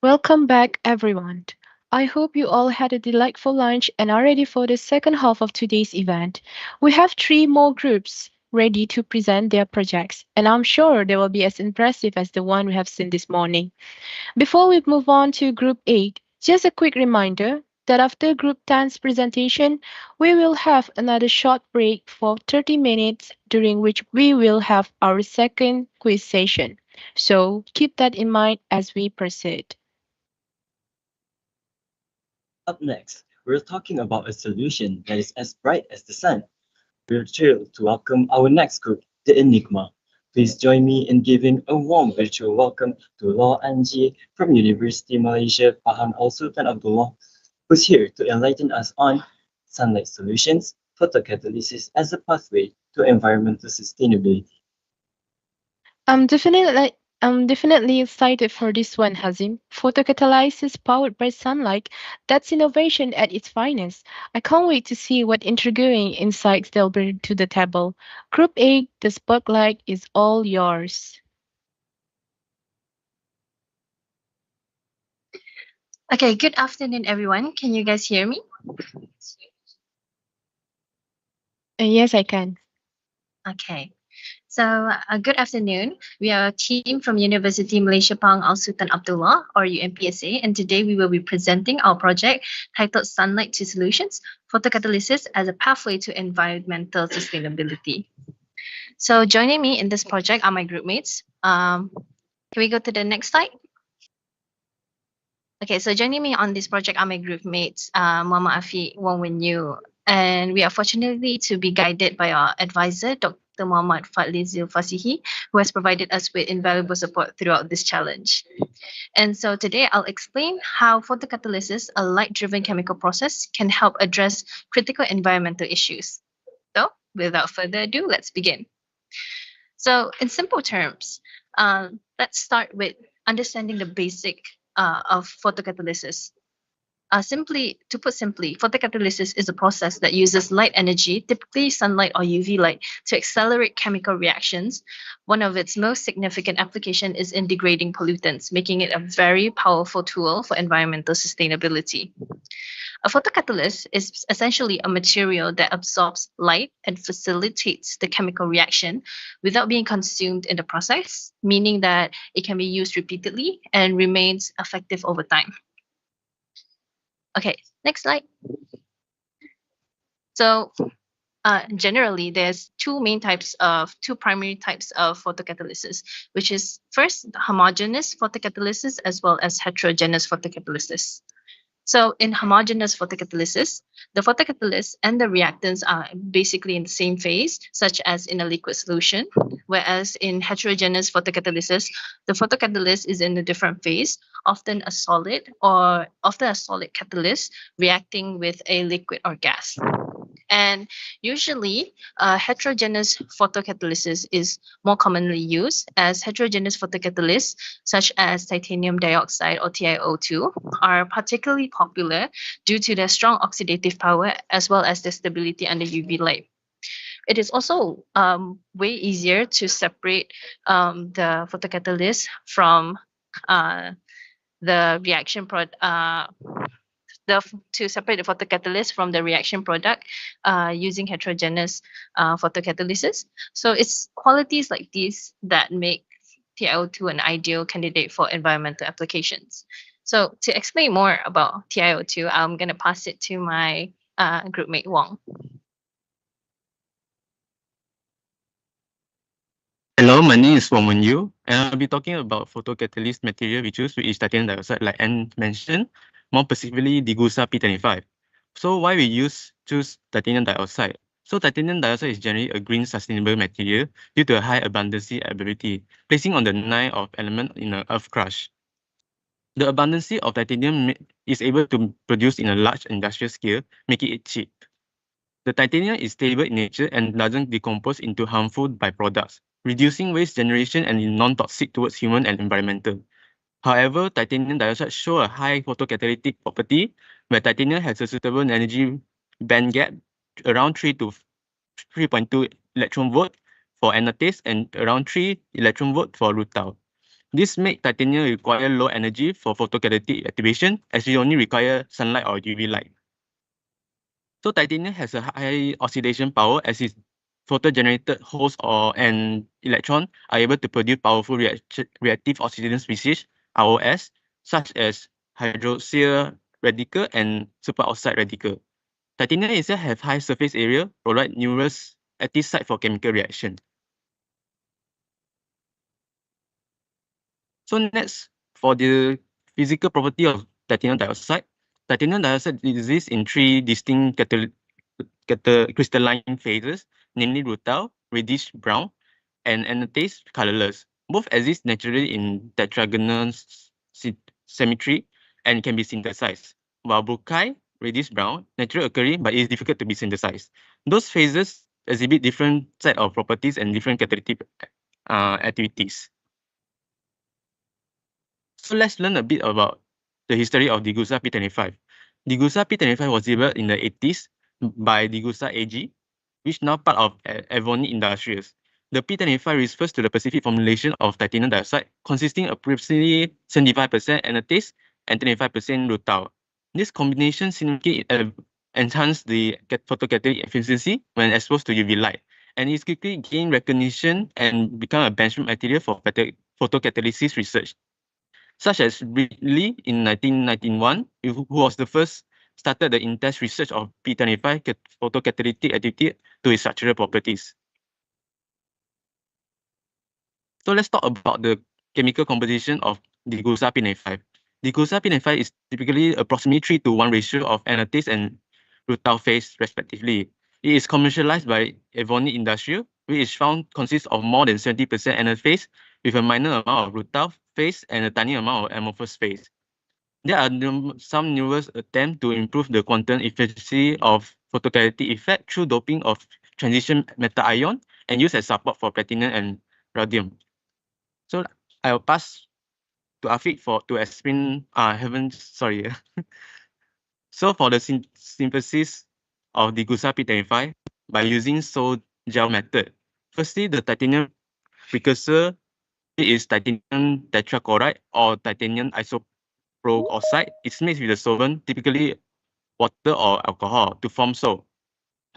Welcome back, everyone. I hope you all had a delightful lunch and are ready for the second half of today's event. We have three more groups ready to present their projects, and I'm sure they will be as impressive as the one we have seen this morning. Before we move on to Group 8, just a quick reminder that after Group 10's presentation, we will have another short break for 30 minutes during which we will have our second quiz session. So keep that in mind as we proceed. Up next, we're talking about a solution that is as bright as the sun. We're thrilled to welcome our next group, the Enigma. Please join me in giving a warm virtual welcome to Law Anji from University Malaysia Pahang Al Sultan Abdullah, who's here to enlighten us on sunlight solutions, photocatalysis as a pathway to environmental sustainability. I'm definitely excited for this one, Hazim. Photocatalysis powered by sunlight, that's innovation at its finest. I can't wait to see what intriguing insights they'll bring to the table. Group A, the spotlight is all yours. Okay, good afternoon, everyone. Can you guys hear me? Yes, I can. Okay. So, good afternoon. We are a team from University Malaysia Pahang Al Sultan Abdullah, or UMPSA, and today we will be presenting our project titled Sunlight to Solutions, Photocatalysis as a Pathway to Environmental Sustainability. So, joining me in this project are my group mates. Can we go to the next slide? Okay, so joining me on this project are my group mates, Muhammad Afiq, Wong Wen Yu, and we are fortunately to be guided by our advisor, Dr. Muhammad Fadlizil Fasihi, who has provided us with invaluable support throughout this challenge. And so today I'll explain how photocatalysis, a light-driven chemical process, can help address critical environmental issues. So without further ado, let's begin. So in simple terms, let's start with understanding the basic of photocatalysis. To put simply, photocatalysis is a process that uses light energy, typically sunlight or UV light, to accelerate chemical reactions. One of its most significant application is in degrading pollutants, making it a very powerful tool for environmental sustainability. A photocatalyst is essentially a material that absorbs light and facilitates the chemical reaction without being consumed in the process, meaning that it can be used repeatedly and remains effective over time. Okay, next slide. So generally, there's two primary types of photocatalysis, which is first homogeneous photocatalysis as well as heterogeneous photocatalysis. So in homogeneous photocatalysis, the photocatalyst and the reactants are basically in the same phase, such as in a liquid solution, whereas in heterogeneous photocatalysis, the photocatalyst is in a different phase, often a solid catalyst reacting with a liquid or gas. And usually, heterogeneous photocatalysis is more commonly used, as heterogeneous photocatalysts, such as titanium dioxide or TiO2, are particularly popular due to their strong oxidative power as well as their stability under UV light. It is also way easier to separate the photocatalyst from the reaction product. To separate the photocatalyst from the reaction product using heterogeneous photocatalysis. So it's qualities like these that make TiO2 an ideal candidate for environmental applications. So to explain more about TiO2, I'm going to pass it to my groupmate Wong. Hello, my name is Wong Wen Yu, and I'll be talking about photocatalyst material we choose, which is titanium dioxide, like Anne mentioned, more specifically Digusa P25. So why we choose titanium dioxide? So titanium dioxide is generally a green sustainable material due to a high abundancy ability, placing on the 9 of element in an earth crust. The abundancy of titanium is able to produce in a large industrial scale, making it cheap. The titanium is stable in nature and doesn't decompose into harmful byproducts, reducing waste generation and is non-toxic towards human and environmental. However, titanium dioxide show a high photocatalytic property, where titanium has a suitable energy band gap around 3 to 3.2 electron volt for anatase and around 3 electron volt for rutile. This makes titanium require low energy for photocatalytic activation, as it only require sunlight or UV light. So titanium has a high oxidation power, as its photo-generated host or an electron are able to produce powerful reactive oxidation species, ROS, such as hydroxyl radical and superoxide radical. Titanium itself have high surface area, provide numerous active site for chemical reaction. So next, for the physical property of titanium dioxide exists in 3 distinct crystalline phases, namely rutile, reddish brown, and anatase, colorless. Both exist naturally in tetragonal symmetry and can be synthesized, while buccal, reddish brown, naturally occurring but is difficult to be synthesized. Those phases exhibit different set of properties and different catalytic activities. So let's learn a bit about the history of Digusa P25. Digusa P25 was developed in the 80s by Digusa AG, which now part of Evonik Industries. The P25 refers to the specific formulation of titanium dioxide, consisting of approximately 75% anatase and 25% rutile. This combination significantly enhanced the photocatalytic efficiency when exposed to UV light, and it quickly gained recognition and become a benchmark material for photocatalysis research, such as Ridley in 1991, who was the first started the in-test research of P25 photocatalytic activity to its structural properties. So let's talk about the chemical composition of Digusa P95. Digusa P95 is typically approximately 3 to 1 ratio of anatase and rutile phase respectively. It is commercialized by Evonik Industrial, which is found consists of more than 70% anatase with a minor amount of rutile phase and a tiny amount of amorphous phase. There are some numerous attempts to improve the quantum efficiency of photocatalytic effect through doping of transition metal ion and use as support for platinum and rhodium. So I'll pass to Afiq to explain. Sorry. So for the synthesis of the Digusa P25 by using sold gel method. Firstly, the titanium precursor is titanium tetrachloride or titanium isoperoxide. It's mixed with a solvent, typically water or alcohol, to form salt.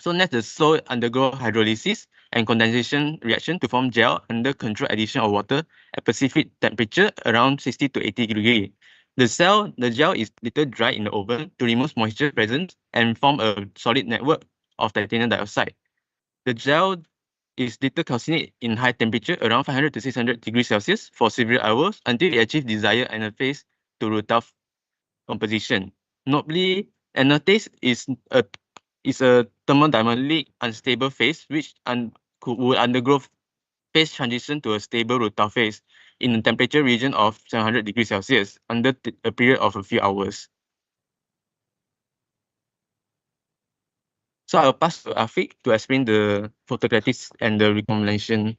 So next, the salt undergo hydrolysis and condensation reaction to form gel under controlled addition of water at specific temperature around 60 to 80 degrees. The gel is little dried in the oven to remove moisture present and form a solid network of titanium dioxide. The gel is little calcinate in high temperature around 500 to 600 degrees Celsius for several hours until it achieves desired anatase to rutile composition. Notably, anatase is a thermodynamically unstable phase which would undergo phase transition to a stable rutile phase in a temperature region of 700 degrees Celsius under a period of a few hours. So I'll pass to Afiq to explain the photocatalysis and the recombination.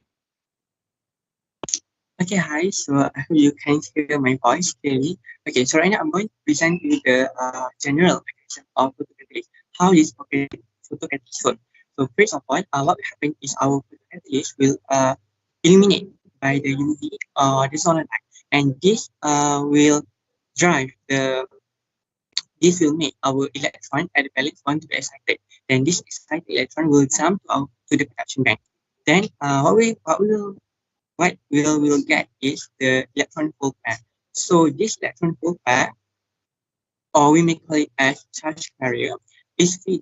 Okay, hi. So I hope you can hear my voice clearly. Okay, so right now I'm going to present you the general mechanism of photocatalysis. How this photocatalysis works. So first of all, what will happen is our photocatalyst will illuminate by the UV or the solar light, and this will drive this will make our electron at the valence bond to be excited. Then this excited electron will jump to the protection bank. Then what we'll get is the electron hole pair. So this electron hole pair, or we may call it as charge carrier, is free.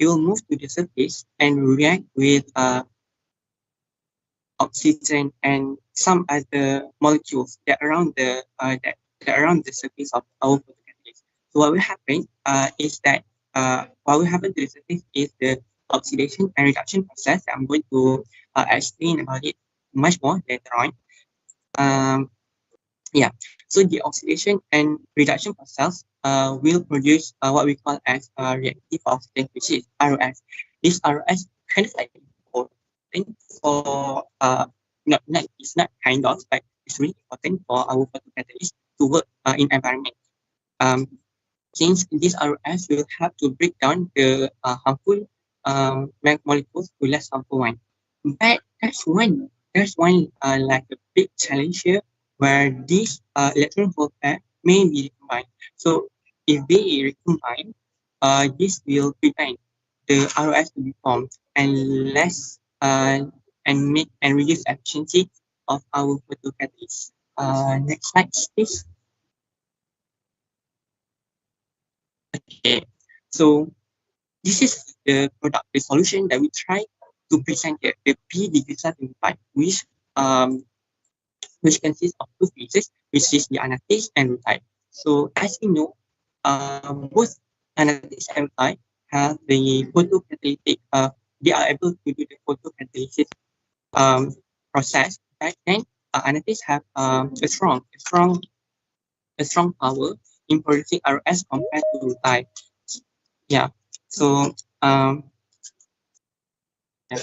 It will move to the surface and react with oxygen, and some other molecules that around the surface of our photocatalyst. So what will happen is that what will happen to the surface is the oxidation and reduction process. I'm going to explain about it much more later on. Yeah, so the oxidation and reduction process will produce what we call as reactive oxygen, which is ROS. This ROS kind of like important for not it's not kind of, but it's really important for our photocatalyst to work in environment. Since this ROS will have to break down the harmful molecules to less harmful one. But there's one like a big challenge here where these electron hole pair may be recombined. So if they recombine, this will prevent the ROS to be formed and less and make and reduce efficiency of our photocatalyst. Next slide, please. Okay, so this is the product, the solution that we try to present here, the P-diglycerides, which consists of two phases, which is the anatase and rutile. So as we know, both anatase and rutile have the photocatalytic, they are able to do the photocatalysis process. Right? Then anatase have a strong power in producing RS compared to rutile. Yeah. So yeah.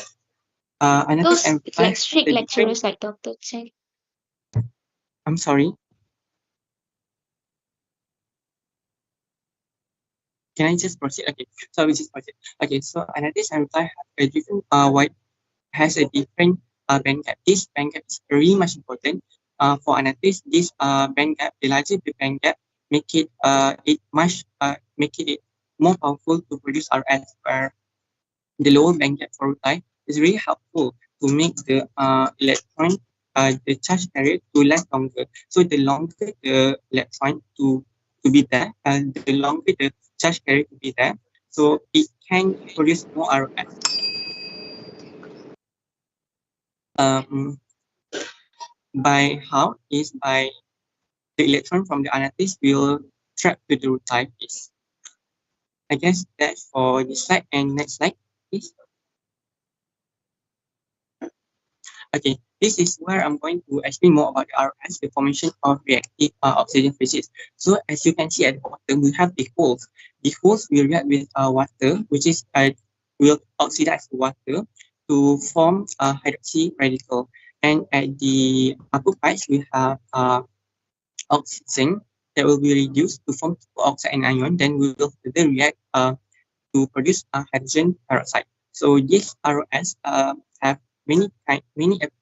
Those And like strict lecturers like Dr. Chen. I'm sorry. Can I just proceed? Okay, so we just proceed. Okay, so anatase and rutile have a different has a different band gap. This band gap is very much important. For anatase, this band gap, the larger the band gap, make it more powerful to produce RS. Where the lower band gap for rutile is really helpful to make the electron, the charge carrier to last longer. So the longer the electron to be there, and the longer the charge carrier to be there, so it can produce more RS. By how is by the electron from the anatase will trap to the rutile piece. I guess that's for this slide. And next slide, please. Okay, this is where I'm going to explain more about the RS, the formation of reactive oxygen phases. So as you can see at the bottom, we have the holes. The holes will react with water, which is will oxidize the water to form a hydroxy radical. And at the upper parts, we have oxygen that will be reduced to form oxide and ion. Then we will further react to produce a hydrogen peroxide. So this ROS have many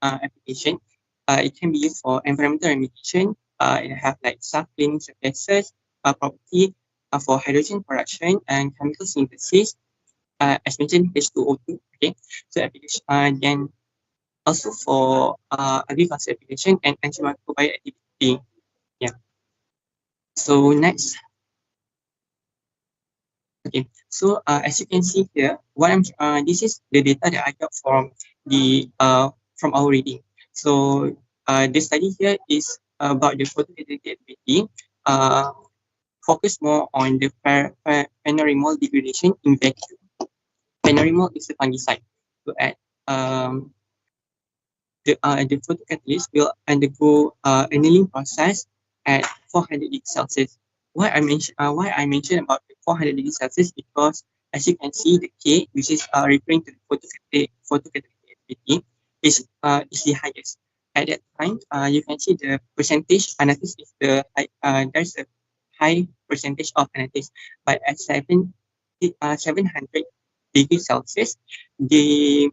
application. It can be used for environmental remediation. It have like self-cleaning gases, property for hydrogen production and chemical synthesis. As mentioned, H2O2. Okay, so application. Then also for agriculture application and antimicrobial activity. Yeah. So next. Okay, so as you can see here, what this is the data that I got from the from our reading. So the study here is about the photocatalytic activity. Focus more on the phenyramyl degradation in vacuum. Phenyramyl is a fungicide. So at the photocatalyst will undergo annealing process at 400 degrees Celsius. Why I mentioned about the 400 degrees Celsius because as you can see the K, which is referring to the photocatalytic activity, is the highest. At that time, you can see the percentage anatase is the there's a high percentage of anatase, but at 700 degrees Celsius, the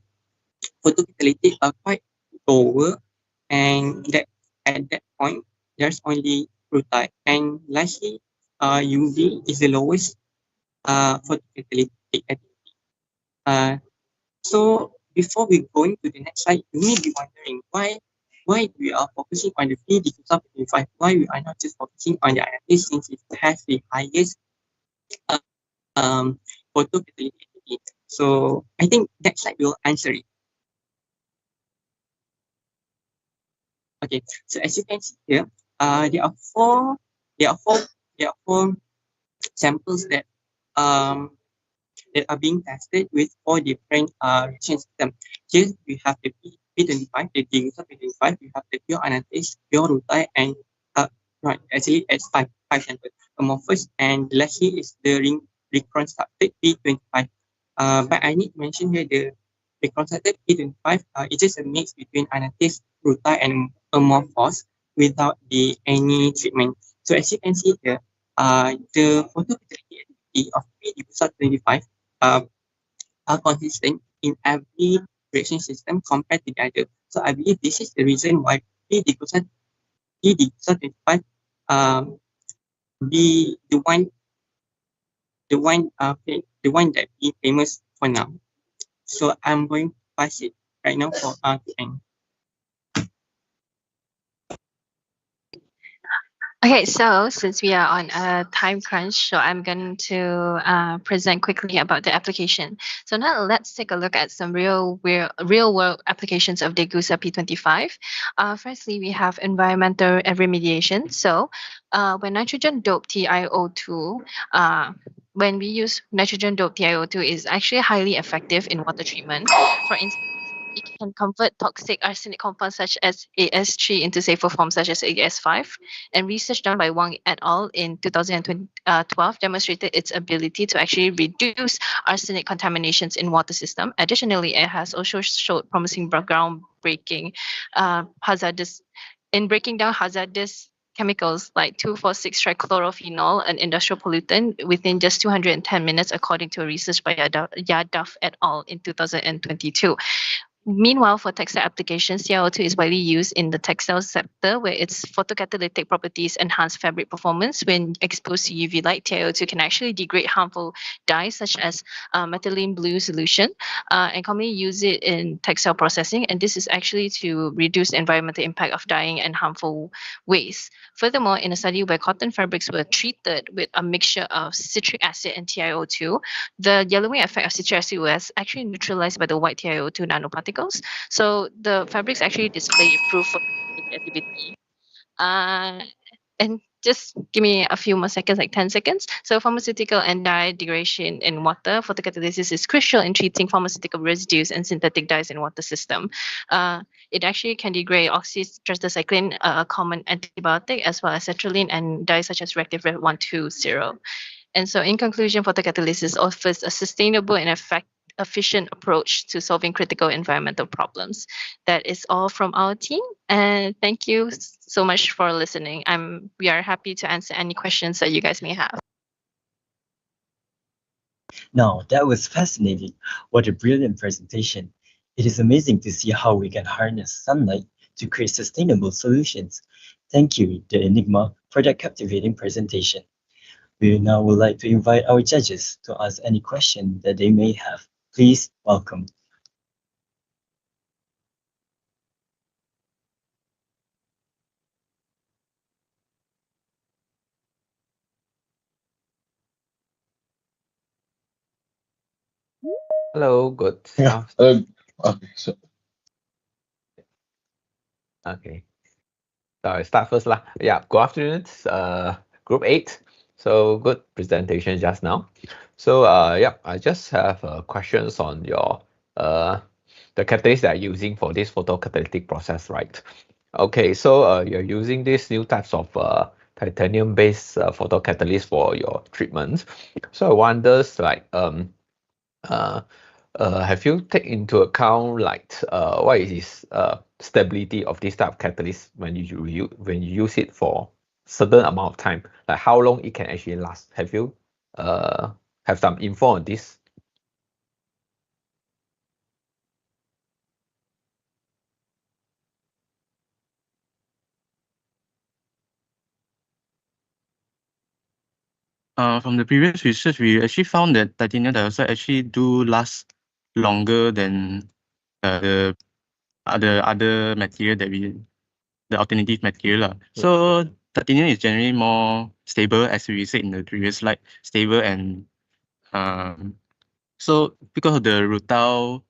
photocatalytic are quite lower, and that at that point there's only rutile. And lastly, UV is the lowest photocatalytic activity. So before we go into the next slide, you may be wondering why we are focusing on the P-diglycerides, why we are not just focusing on the anatase since it has the highest photocatalytic activity. So I think that slide will answer it. Okay, so as you can see here, there are four samples that are being tested with four different reaction systems. Here we have the P25, the Digusa P25, we have the pure anatase, pure rutile, and right, actually it's five samples. Amorphous, and last here is the reconstructed P25. But I need to mention here the reconstructed P25 it's just a mix between anatase, rutile, and amorphous without any treatment. So as you can see here, the photocatalytic activity of P25 are consistent in every reaction system compared to the other. So I believe this is the reason why P25 be the one that be famous for now. So I'm going to pass it right now for to end. Okay, so since we are on a time crunch, so I'm going to present quickly about the application. So now let's take a look at some real world applications of Degussa P25. Firstly, we have environmental remediation. So when nitrogen doped TiO2, when we use nitrogen doped TiO2 is actually highly effective in water treatment. For instance, it can convert toxic arsenic compounds such as AS3 into safer forms such as AS5. And research done by Wang et al. In 2012 demonstrated its ability to actually reduce arsenic contaminations in water system. Additionally, it has also showed promising groundbreaking hazardous in breaking down hazardous chemicals like 2,4,6-trichlorophenol, an industrial pollutant, within just 210 minutes, according to a research by Yadav et al. In 2022. Meanwhile, for textile applications, TiO2 is widely used in the textile sector, where its photocatalytic properties enhance fabric performance. When exposed to UV light, TiO2 can actually degrade harmful dyes such as methylene blue solution, and commonly use it in textile processing. And this is actually to reduce the environmental impact of dyeing and harmful waste. Furthermore, in a study where cotton fabrics were treated with a mixture of citric acid and TiO2, the yellowing effect of citric acid was actually neutralized by the white TiO2 nanoparticles. So the fabrics actually display improved activity. And just give me a few more seconds, like 10 seconds. So pharmaceutical and dye degradation in water. Photocatalysis is crucial in treating pharmaceutical residues and synthetic dyes in water system. It actually can degrade oxytetracycline, a common antibiotic, as well as sertraline and dyes such as reactive red 120. And so in conclusion, photocatalysis offers a sustainable and efficient approach to solving critical environmental problems. That is all from our team. And thank you so much for listening. We are happy to answer any questions that you guys may have. Now, that was fascinating. What a brilliant presentation. It is amazing to see how we can harness sunlight to create sustainable solutions. Thank you, the Enigma, for that captivating presentation. We now would like to invite our judges to ask any question that they may have. Please welcome. Hello, good. Yeah. afternoon. Okay. So Okay. So I start first lah. Yeah, good afternoon, group 8. So good presentation just now. So yeah, I just have questions on your the catalyst that you're using for this photocatalytic process, right? Okay, so you're using these new types of titanium-based photocatalyst for your treatments. So I wonders like have you take into account like what is stability of this type of catalyst when you use it for certain amount of time, like how long it can actually last? Have you have some info on this? From the previous research, we actually found that titanium dioxide actually do last longer than the other material that the alternative material. So titanium is generally more stable, as we said in the previous slide, stable and so because of the rutile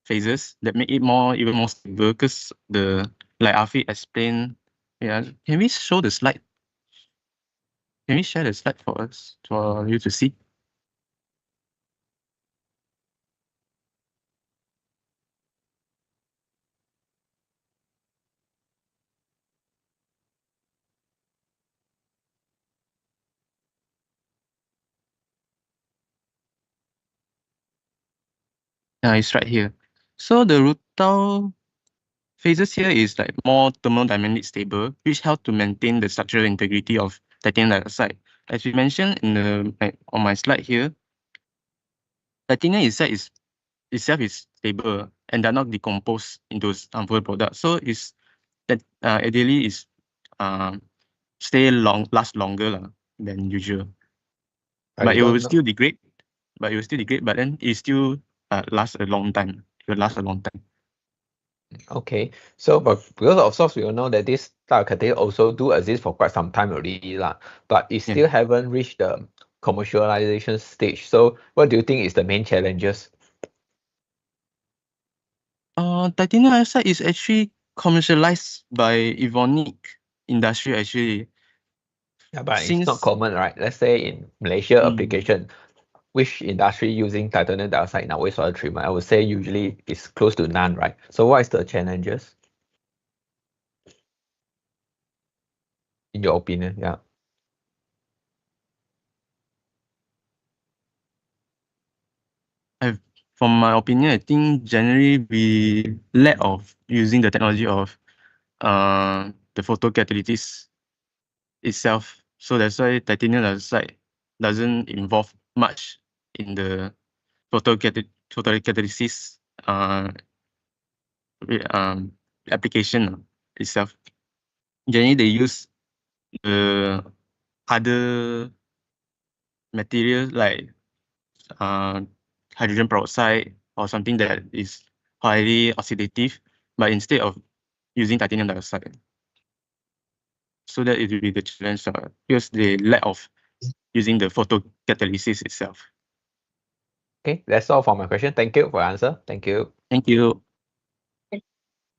phases that make it even more stable, because the like Afi explained. Yeah, can we show the slide? Can we share the slide for us, for you to see? It's right here. So the rutile phases here is like more thermodynamically stable, which help to maintain the structural integrity of titanium dioxide. As we mentioned in the on my slide here, titanium itself is stable and does not decompose into harmful products. So it's that ideally is last longer than usual. But it will still degrade. But then it still lasts a long time. It will last a long time. Okay, so but because of course we all know that this type of catalyst also do exist for quite some time already lah, but it still haven't reached the commercialization stage. So what do you think is the main challenges? Titanium dioxide is actually commercialized by Evonik industry actually. Yeah, but it's not common, right? Let's say in Malaysia application, which industry using titanium dioxide in our wastewater treatment? I would say usually it's close to none, right? So what is the challenges? In your opinion, yeah. From my opinion, I think generally we lack of using the technology of the photocatalysis itself. So that's why titanium dioxide doesn't involve much in the photocatalysis application itself. Generally, they use the other materials like hydrogen peroxide or something that is highly oxidative, but instead of using titanium dioxide. So that it will be the challenge because the lack of using the photocatalysis itself. Okay, that's all for my question. Thank you for your answer. Thank you. Thank you.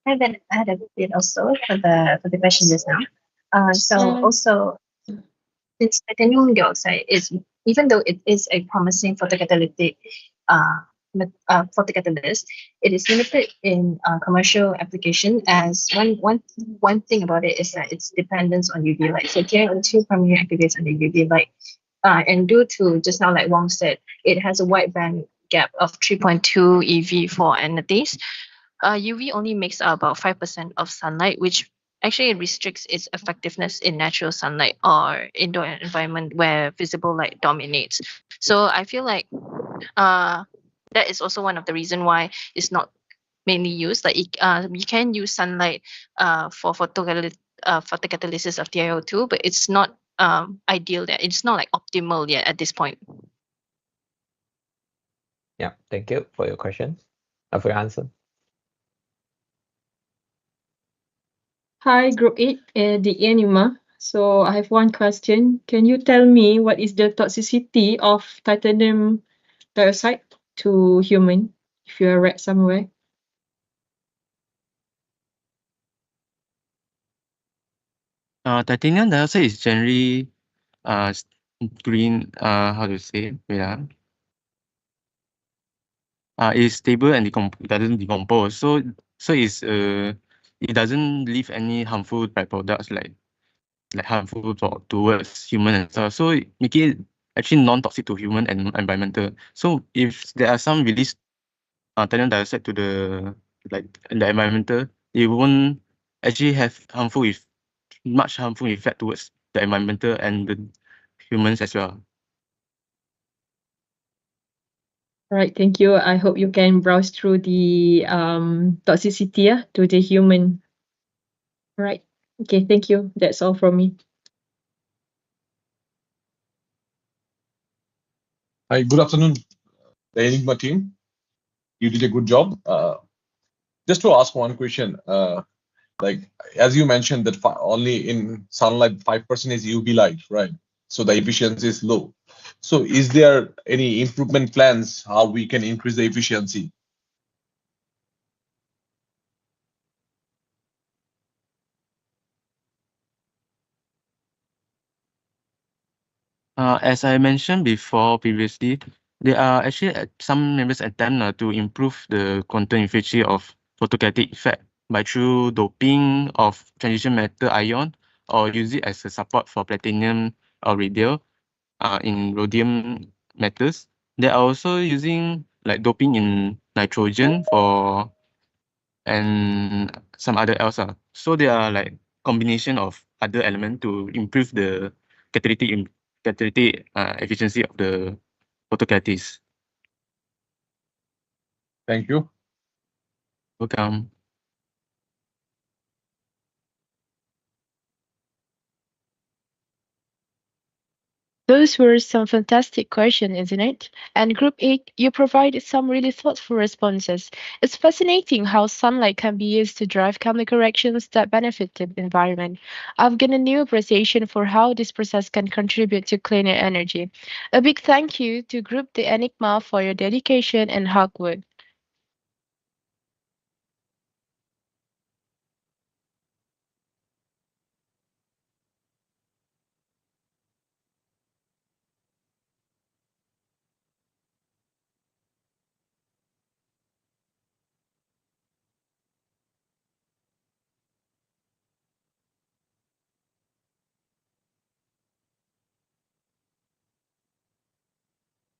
And then I had a bit also for the question just now. So also, since titanium dioxide is, even though it is a promising photocatalytic photocatalyst, it is limited in commercial application, as one thing about it is that its dependence on UV light. So TiO2 primarily activates on the UV light, and due to, just now like Wong said, it has a wide band gap of 3.2 EV for anatase. UV only makes up about 5% of sunlight, which actually restricts its effectiveness in natural sunlight or indoor environment where visible light dominates. So I feel like that is also one of the reason why it's not mainly used. Like you can use sunlight for photocatalysis of TiO2, but it's not ideal yet. It's not like optimal yet at this point. Yeah, thank you for your question, for your answer. Hi, Group 8, the Anima. So I have one question. Can you tell me what is the toxicity of titanium dioxide to human, if you read somewhere? Titanium dioxide is generally green, how to say, it's stable and doesn't decompose. So it's it doesn't leave any harmful byproducts like harmful towards human and stuff. So it make it actually non-toxic to human and environmental. So if there are some released titanium dioxide to the environmental, it won't actually have much harmful effect towards the environmental and the humans as well. All right, thank you. I hope you can browse through the toxicity to the human. All right. Okay, thank you. That's all from me. Hi, good afternoon, the Enigma team. You did a good job. Just to ask one question, like as you mentioned that only in sunlight 5% is UV light, right? So the efficiency is low. So is there any improvement plans how we can increase the efficiency? As I mentioned before previously, there are actually some members attempt to improve the quantum efficiency of photocatalytic effect by through doping of transition metal ion or use it as a support for platinum or radial in rhodium metals. They are also using like doping in nitrogen for and some other else. So they are like combination of other element to improve the catalytic efficiency of the photocatalyst. Thank you. Welcome. Those were some fantastic questions, isn't it? And Group 8, you provided some really thoughtful responses. It's fascinating how sunlight can be used to drive chemical reactions that benefit the environment. I've gained a new appreciation for how this process can contribute to cleaner energy. A big thank you to Group The Enigma for your dedication and hard work.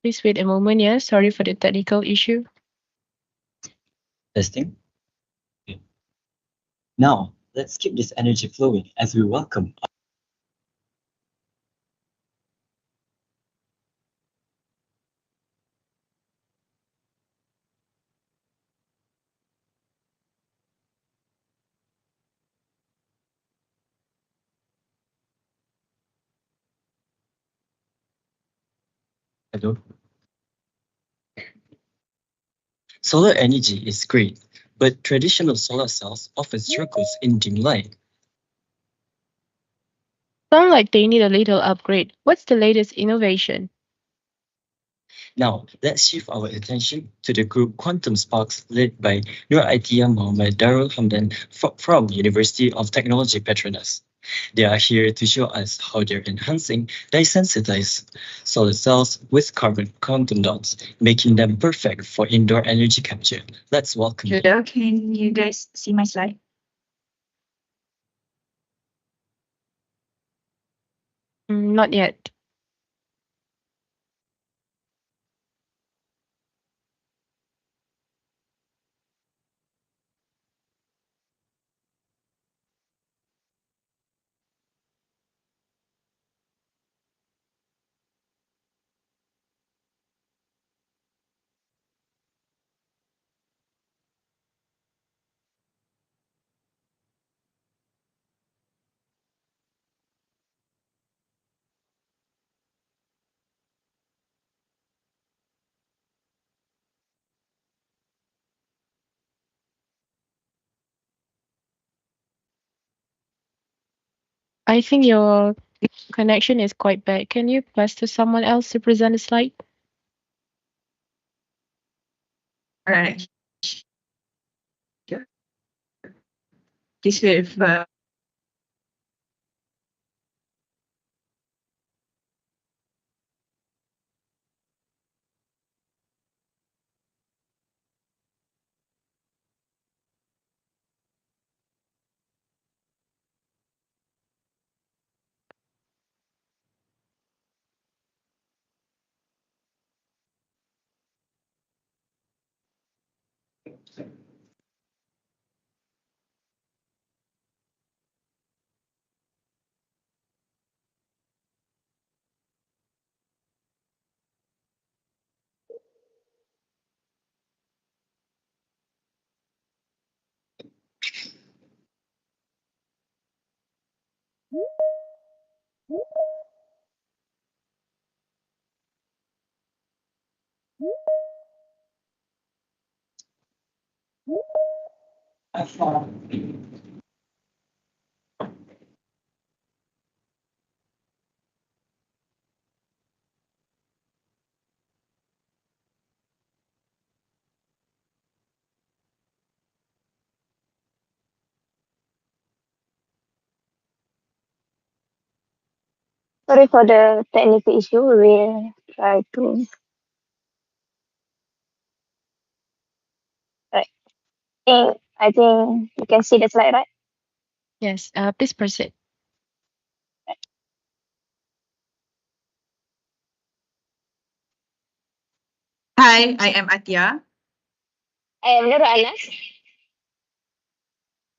Please wait a moment, yeah. Sorry for the technical issue. Testing. Okay. Now, let's keep this energy flowing as we welcome. Hello. Solar energy is great, but traditional solar cells often struggles in dim light. Sound like they need a little upgrade. What's the latest innovation? Now, let's shift our attention to the group Quantum Sparks led by Nur Aitia Mohammed Darul Hamdan from University of Technology Petronas. They are here to show us how they're enhancing dye-sensitized solar cells with carbon quantum dots, making them perfect for indoor energy capture. Let's welcome them. Can you guys see my slide? Not yet. I think your connection is quite bad. Can you pass to someone else to present the slide? Alright. This with Sorry for the technical issue. We will try to. Right. I think you can see the slide, right? Yes, please proceed. Hi, I am Atia. I am Nurul Anas.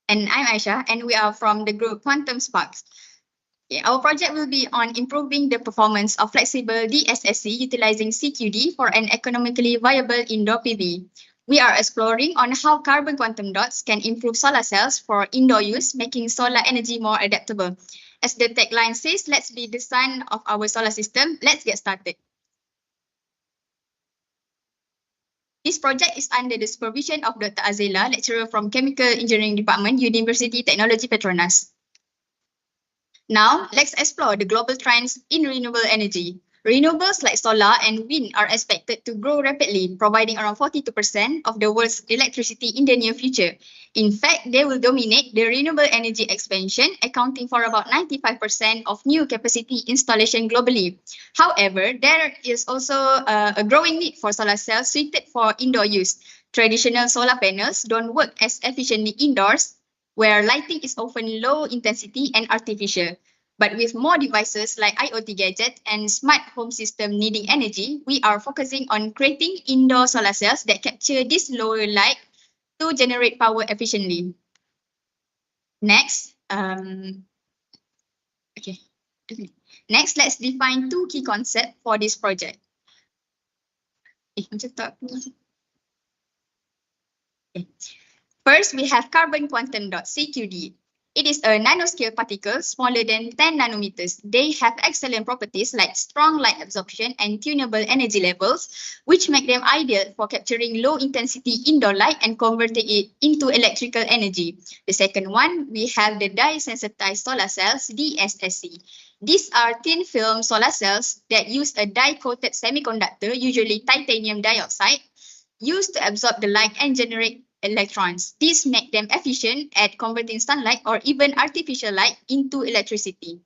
And I'm Aisha, and we are from the group Quantum Sparks. Okay, our project will be on improving the performance of flexible DSSC utilizing CQD for an economically viable indoor PV. We are exploring on how carbon quantum dots can improve solar cells for indoor use, making solar energy more adaptable. As the tagline says, let's be the sun of our solar system. Let's get started. This project is under the supervision of Dr. Azela, lecturer from Chemical Engineering Department, University Technology Petronas. Now, let's explore the global trends in renewable energy. Renewables like solar and wind are expected to grow rapidly, providing around 42% of the world's electricity in the near future. In fact, they will dominate the renewable energy expansion, accounting for about 95% of new capacity installation globally. However, there is also a growing need for solar cells suited for indoor use. Traditional solar panels don't work as efficiently indoors, where lighting is often low intensity and artificial. But with more devices like IoT gadgets and smart home system needing energy, we are focusing on creating indoor solar cells that capture this lower light to generate power efficiently. Next, Next, let's define two key concepts for this project. First, we have carbon quantum dot, CQD. It is a nanoscale particle smaller than 10 nanometers. They have excellent properties like strong light absorption and tunable energy levels, which make them ideal for capturing low-intensity indoor light and converting it into electrical energy. The second one, we have the dye-sensitized solar cells, DSSC. These are thin film solar cells that use a dye-coated semiconductor, usually titanium dioxide, used to absorb the light and generate electrons. These make them efficient at converting sunlight or even artificial light into electricity.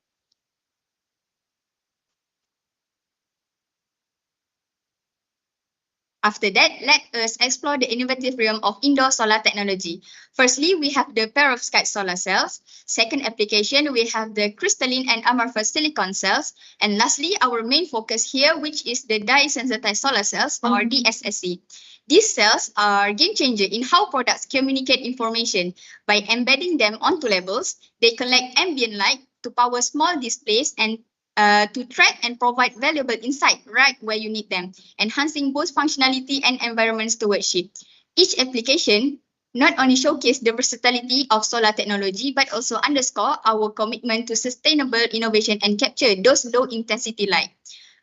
After that, let us explore the innovative realm of indoor solar technology. Firstly, we have the perovskite solar cells. Second application, we have the crystalline and amorphous silicon cells. And lastly, our main focus here, which is the dye-sensitized solar cells or DSSC. These cells are game changer in how products communicate information. By embedding them onto labels, they collect ambient light to power small displays and to track and provide valuable insight right where you need them, enhancing both functionality and environment stewardship. Each application not only showcase the versatility of solar technology, but also underscore our commitment to sustainable innovation and capture those low-intensity light.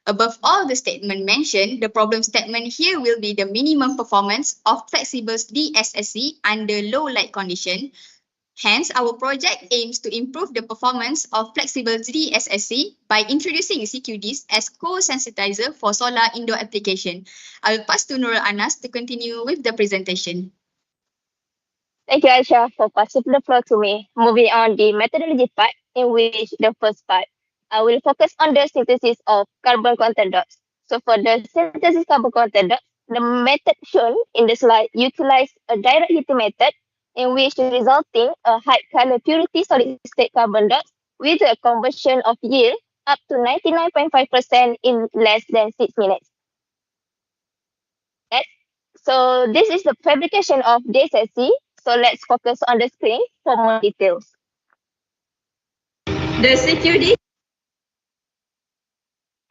Above all the statement mentioned, the problem statement here will be the minimum performance of flexible DSSC under low light condition. Hence, our project aims to improve the performance of flexible DSSC by introducing CQDs as co-sensitizer for solar indoor application. I will pass to Nurul Anas to continue with the presentation. Thank you, Aisha, for passing the floor to me. Moving on the methodology part, in which the first part, I will focus on the synthesis of carbon quantum dots. So for the synthesis carbon quantum dots, the method shown in the slide utilize a direct heating method in which resulting a high color purity solid state carbon dots with a conversion of yield up to 99.5% in less than 6 minutes. So this is the fabrication of DSSC. So let's focus on the screen for more details. The CQD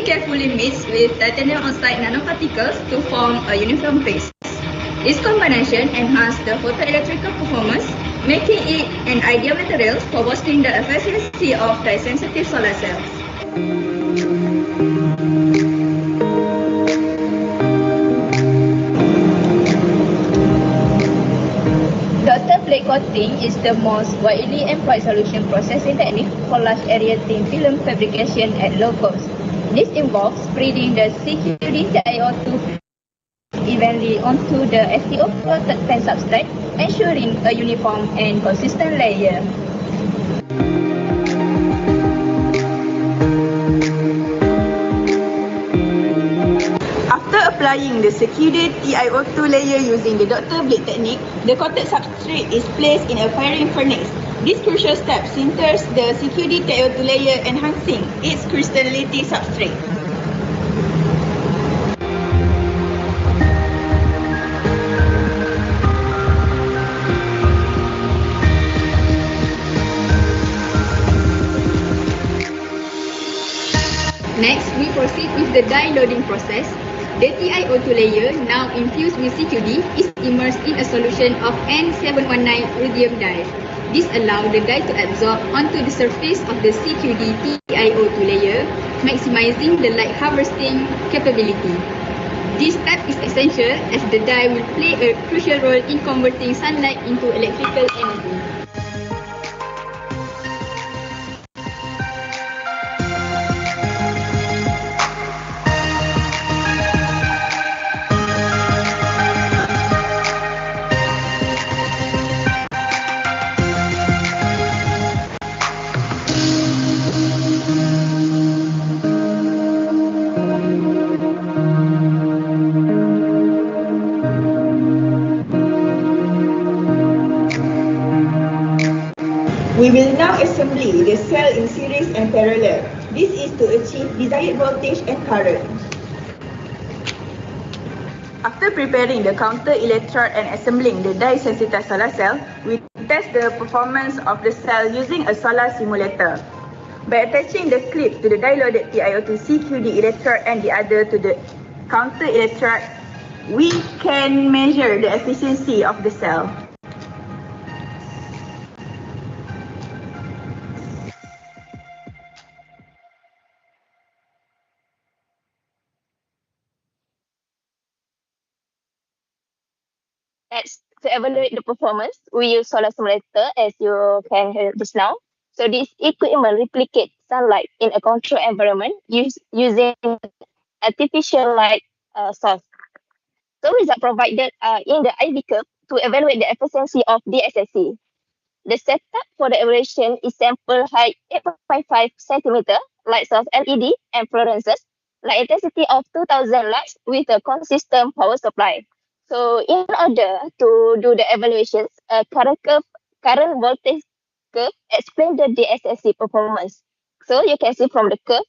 carefully mixed with titanium oxide nanoparticles to form a uniform paste. This combination enhances the photoelectrical performance, making it an ideal material for boosting the efficiency of dye-sensitive solar cells. Dotted plate coating is the most widely employed solution processing technique for large area thin film fabrication at low cost. This involves spreading the CQD TiO2 evenly onto the FTO coated pen substrate, ensuring a uniform and consistent layer. applying the CQD TiO2 layer using the Dr. Blade technique, the coated substrate is placed in a firing furnace. This crucial step sinters the CQD TiO2 layer, enhancing its crystallinity substrate. Next, we proceed with the dye loading process. The TiO2 layer, now infused with CQD, is immersed in a solution of N719 rhodium dye. This allows the dye to absorb onto the surface of the CQD TiO2 layer, maximizing the light harvesting capability. This step is essential as the dye will play a crucial role in converting sunlight into electrical energy. We will now assemble the cell in series and parallel. This is to achieve desired voltage and current. After preparing the counter electrode and assembling the dye-sensitized solar cell, we test the performance of the cell using a solar simulator. By attaching the clip to the dye-loaded TiO2 CQD electrode and the other to the counter electrode, we can measure the efficiency of the cell. To evaluate the performance, we use solar simulator as you can hear just now. So this equipment replicates sunlight in a controlled environment using artificial light source. So result provided in the IV curve to evaluate the efficiency of DSSC. The setup for the evaluation is sample height 8.5 cm, light source LED and fluorescence, light intensity of 2000 lux with a consistent power supply. So in order to do the evaluations, a current voltage curve explain the DSSC performance. So you can see from the curve,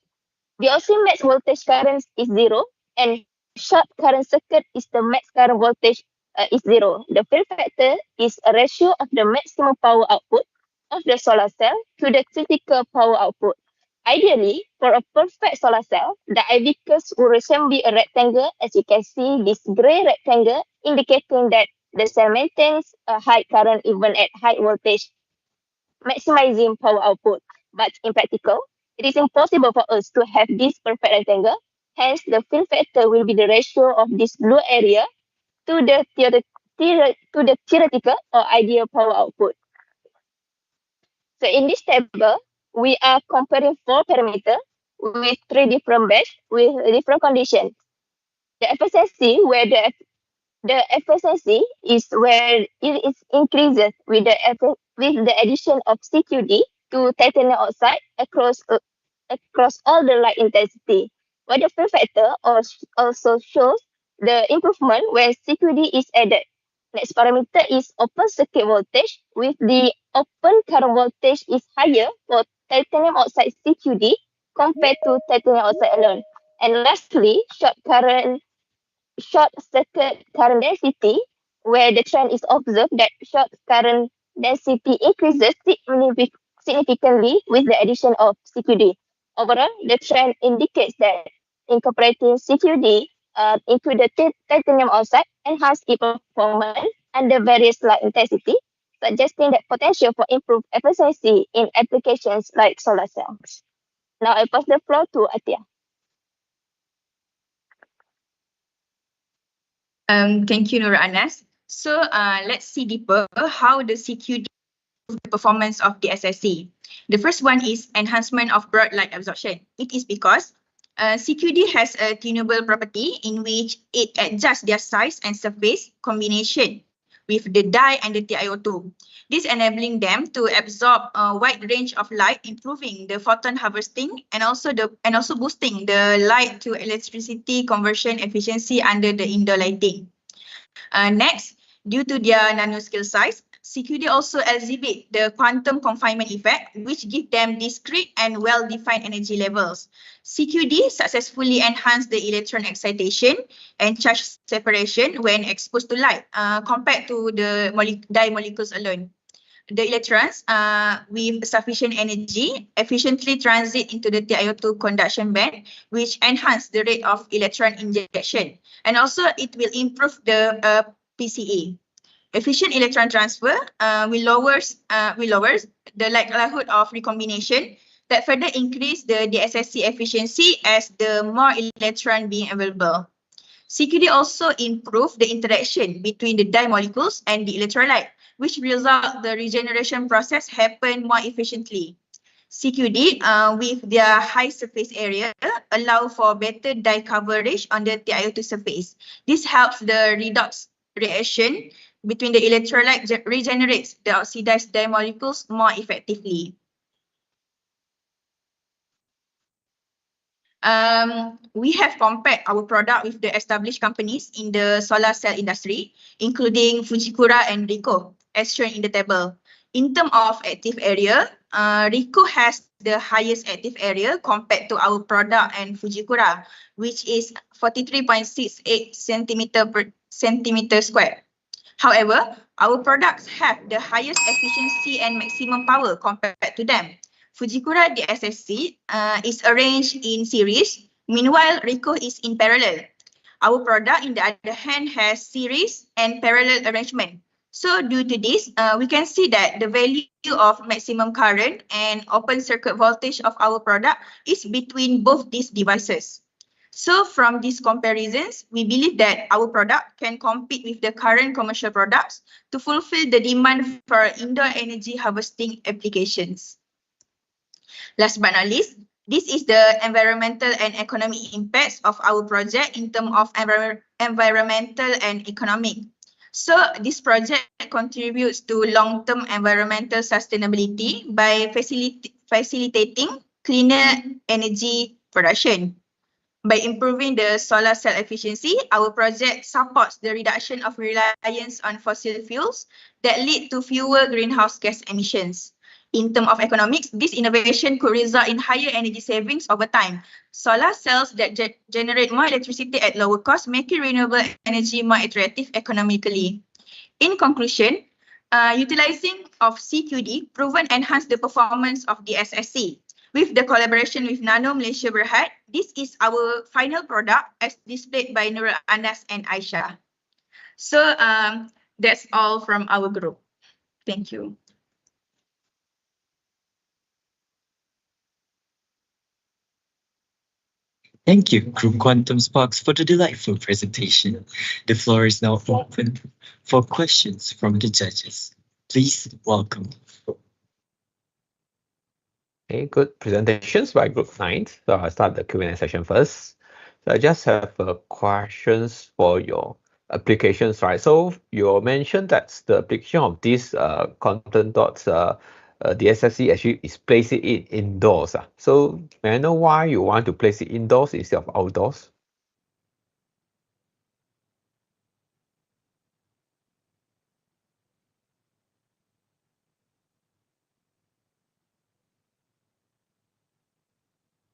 the OC max voltage current is 0 and short current circuit is the max current voltage is 0. The fill factor is a ratio of the maximum power output of the solar cell to the critical power output. Ideally, for a perfect solar cell, the IV curves will resemble a rectangle, as you can see this gray rectangle indicating that the cell maintains a high current even at high voltage, maximizing power output. But in practical, it is impossible for us to have this perfect rectangle. Hence, the fill factor will be the ratio of this blue area to the theoretical or ideal power output. So in this table, we are comparing 4 parameters with 3 different batches with different conditions. The efficiency, where the efficiency is where it is increases with the addition of CQD to titanium oxide across all the light intensity. While the fill factor also shows the improvement when CQD is added. Next parameter is open circuit voltage, with the open current voltage is higher for titanium oxide CQD compared to titanium oxide alone. And lastly, short circuit current density, where the trend is observed that short current density increases significantly with the addition of CQD. Overall, the trend indicates that incorporating CQD into the titanium oxide enhances its performance under various light intensity, suggesting that potential for improved efficiency in applications like solar cells. Now I pass the floor to Atia. Thank you, Nur Anas. So let's see deeper how the CQD improves the performance of the SSC. The first one is enhancement of broad light absorption. It is because CQD has a tunable property in which it adjusts their size and surface combination with the dye and the TiO2. This enabling them to absorb a wide range of light, improving the photon harvesting and also boosting the light to electricity conversion efficiency under the indoor lighting. Next, due to their nanoscale size, CQD also exhibit the quantum confinement effect, which give them discrete and well-defined energy levels. CQD successfully enhance the electron excitation and charge separation when exposed to light, compared to the dye molecules alone. The electrons with sufficient energy efficiently transit into the TiO2 conduction band, which enhance the rate of electron injection. And also it will improve the PCA. Efficient electron transfer will lowers the likelihood of recombination that further increase the DSSC efficiency as the more electron being available. CQD also improve the interaction between the dye molecules and the electrolyte, which result the regeneration process happen more efficiently. CQD with their high surface area allow for better dye coverage on the TiO2 surface. This helps the redox reaction between the electrolyte regenerates the oxidized dye molecules more effectively. We have compared our product with the established companies in the solar cell industry, including Fujikura and Ricoh, as shown in the table. In terms of active area, Ricoh has the highest active area compared to our product and Fujikura, which is 43.68 centimeter square. However, our products have the highest efficiency and maximum power compared to them. Fujikura DSSC is arranged in series, meanwhile Ricoh is in parallel. Our product, in the other hand, has series and parallel arrangement. So due to this, we can see that the value of maximum current and open circuit voltage of our product is between both these devices. So from these comparisons, we believe that our product can compete with the current commercial products to fulfill the demand for indoor energy harvesting applications. Last but not least, this is the environmental and economic impacts of our project in terms of environmental and economic. So this project contributes to long-term environmental sustainability by facilitating cleaner energy production. By improving the solar cell efficiency, our project supports the reduction of reliance on fossil fuels that lead to fewer greenhouse gas emissions. In terms of economics, this innovation could result in higher energy savings over time. Solar cells that generate more electricity at lower cost, making renewable energy more attractive economically. In conclusion, utilizing of CQD proven enhance the performance of the SSC. With the collaboration with Nano Malaysia Berhad, this is our final product as displayed by Nurul Anas and Aisha. So that's all from our group. Thank you. Thank you, Group Quantum Sparks, for the delightful presentation. The floor is now open for questions from the judges. Please welcome. Okay, good presentations by Group 9. So I'll start the Q&A session first. So I just have questions for your applications, right? So you mentioned that the application of these content dots, the SSC actually is placing it indoors. So may I know why you want to place it indoors instead of outdoors?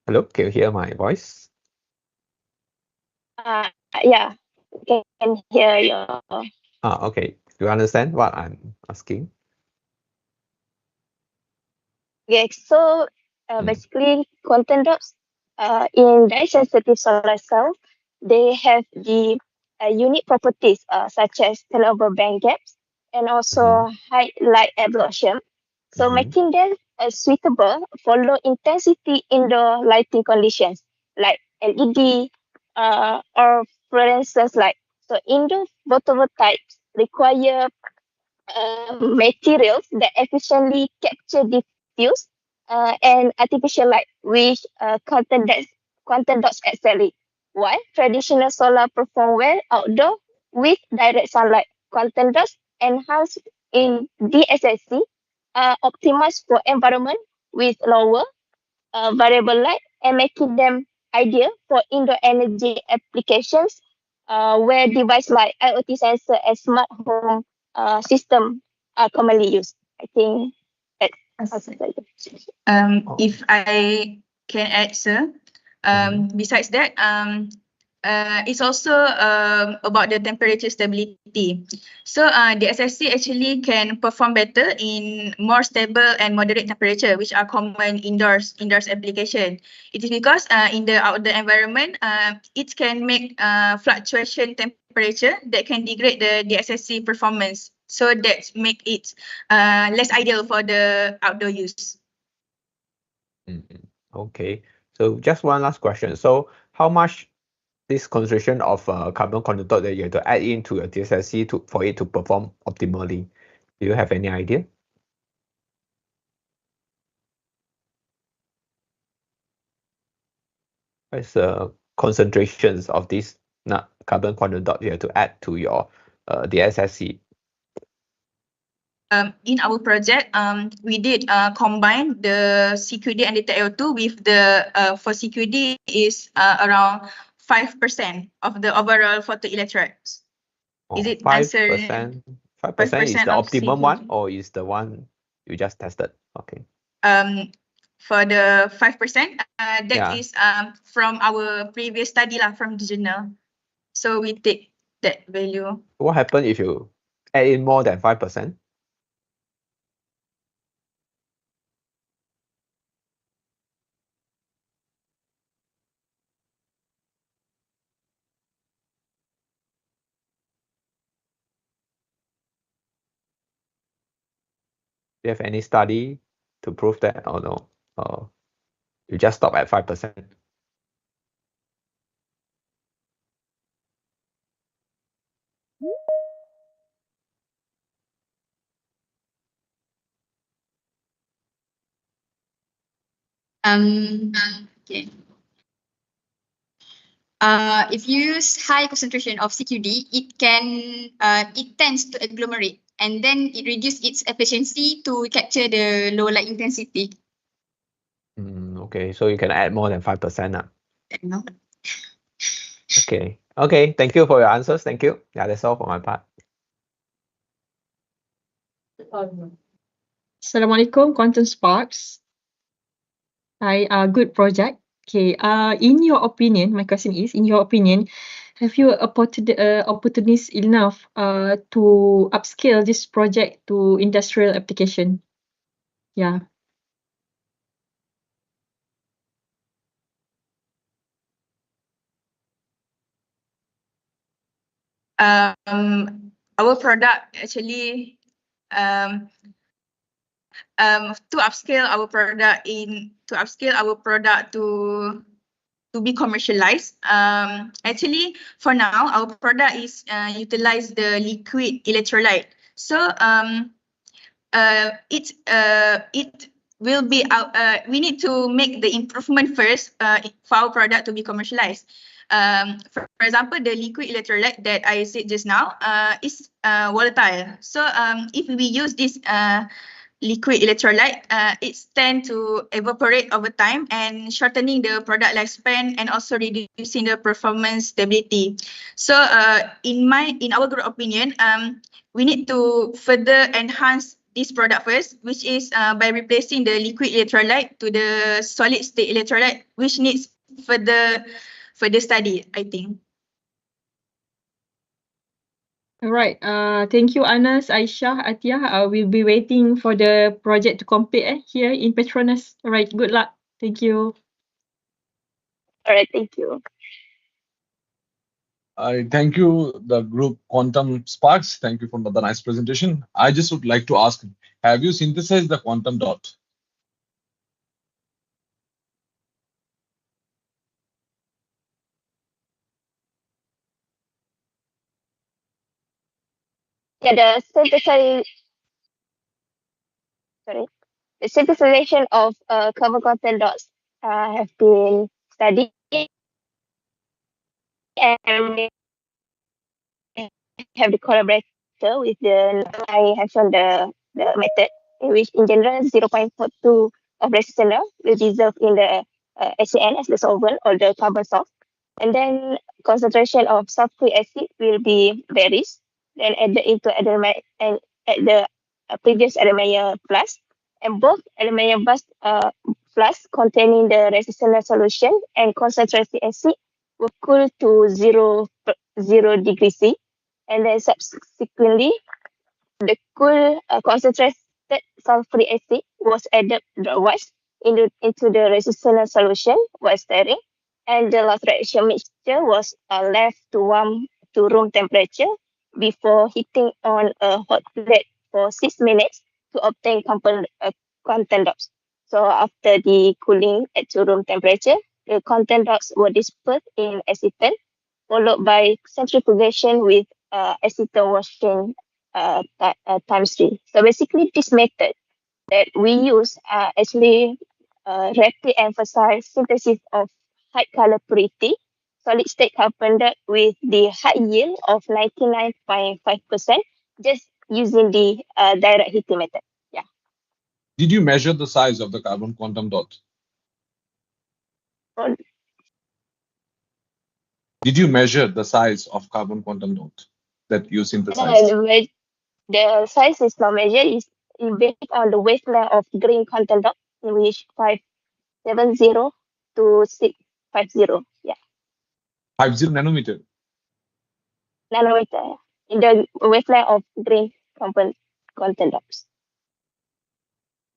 Hello, can you hear my voice? Yeah, can hear you. Okay. Do you understand what I'm asking? Okay, so basically, quantum dots in dye sensitive solar cells, they have the unique properties such as turnover band gaps and also high light absorption. So making them suitable for low intensity indoor lighting conditions like LED or fluorescence light. So indoor photovoltaics require materials that efficiently capture diffuse and artificial light, which quantum dots excel it. While traditional solar perform well outdoor with direct sunlight, quantum dots enhanced in DSSC, optimized for environment with lower variable light and making them ideal for indoor energy applications where devices like IoT sensor and smart home system are commonly used. I think that's If I can add, sir, besides that, it's also about the temperature stability. So the SSC actually can perform better in more stable and moderate temperature, which are common indoors application. It is because in the outdoor environment, it can make fluctuation temperature that can degrade the SSC performance. So that make it less ideal for the outdoor use. Okay. So just one last question. So how much this concentration of carbon conductor that you have to add into your DSSC for it to perform optimally? Do you have any idea? What's the concentrations of this carbon conductor you have to add to your DSSC? In our project, we did combine the CQD and the TiO2 with the for CQD is around 5% of the overall photoelectrodes. Is it 5%? 5% is the of optimum one, CQD? or is the one you just tested? Okay. For the 5%, that Yeah. is from our previous study lah, from the journal. So we take that value. What happens if you add in more than 5%? Do you have any study to prove that or no? Or you just stop at 5%? Okay. If you use high concentration of CQD, it tends to agglomerate and then it reduces its efficiency to capture the low light intensity. Okay, so you can add more than 5%. No. Okay. Okay, thank you for your answers. Thank you. Yeah, that's all for my part. Assalamualaikum, Quantum Sparks. Hi, good project. Okay, in your opinion, my question is, in your opinion, have you opportunist enough to upscale this project to industrial application? Yeah. Our product actually to upscale our product to be commercialized. Actually, for now, our product is utilize the liquid electrolyte. So it will be we need to make the improvement first for our product to be commercialized. For example, the liquid electrolyte that I said just now is volatile. So if we use this liquid electrolyte, it's tend to evaporate over time and shortening the product lifespan and also reducing the performance stability. So in our group opinion, we need to further enhance this product first, which is by replacing the liquid electrolyte to the solid state electrolyte, which needs further study, I think. All right. Thank you, Anas, Aisyah, Atia. We'll be waiting for the project to complete here in Petronas. All right. Good luck. Thank you. All right. Thank you. I thank you, the group Quantum Sparks. Thank you for the nice presentation. I just would like to ask, have you synthesized the quantum dot? Yeah, the synthesization of carbon content dots have been studied and we have the collaboration mixture with the I have shown the method in which in general 0.42 of resistor will dissolve in the HCN as the solvent or the carbon soft. And then concentration of sulfuric acid will be varies. Then added into and at the previous Erlenmeyer plus, and both Erlenmeyer plus containing the resistor solution and concentrated acid will cool to 0 degrees C, and then subsequently the cool concentrated sulfuric acid was added dropwise into the resistor solution while stirring, and the last reaction mixture was left to warm to room temperature before heating on a hot plate for 6 minutes to obtain content drops. So after the cooling at to room temperature, the content drops were dispersed in acetone, followed by centrifugation with acetone washing times 3. So basically, this method that we use actually rapidly emphasize synthesis of high color purity solid state carbon dioxide with the high yield of 99.5% just using the direct heating method. Yeah. Did you measure the size of the carbon quantum dot? So Did you measure the size of carbon quantum dot that you synthesized? the size is not measured, is based on the wavelength of green content dot, in which 570 to 650. Yeah. 50 nanometer. Nanometer in the wavelength of green content dots.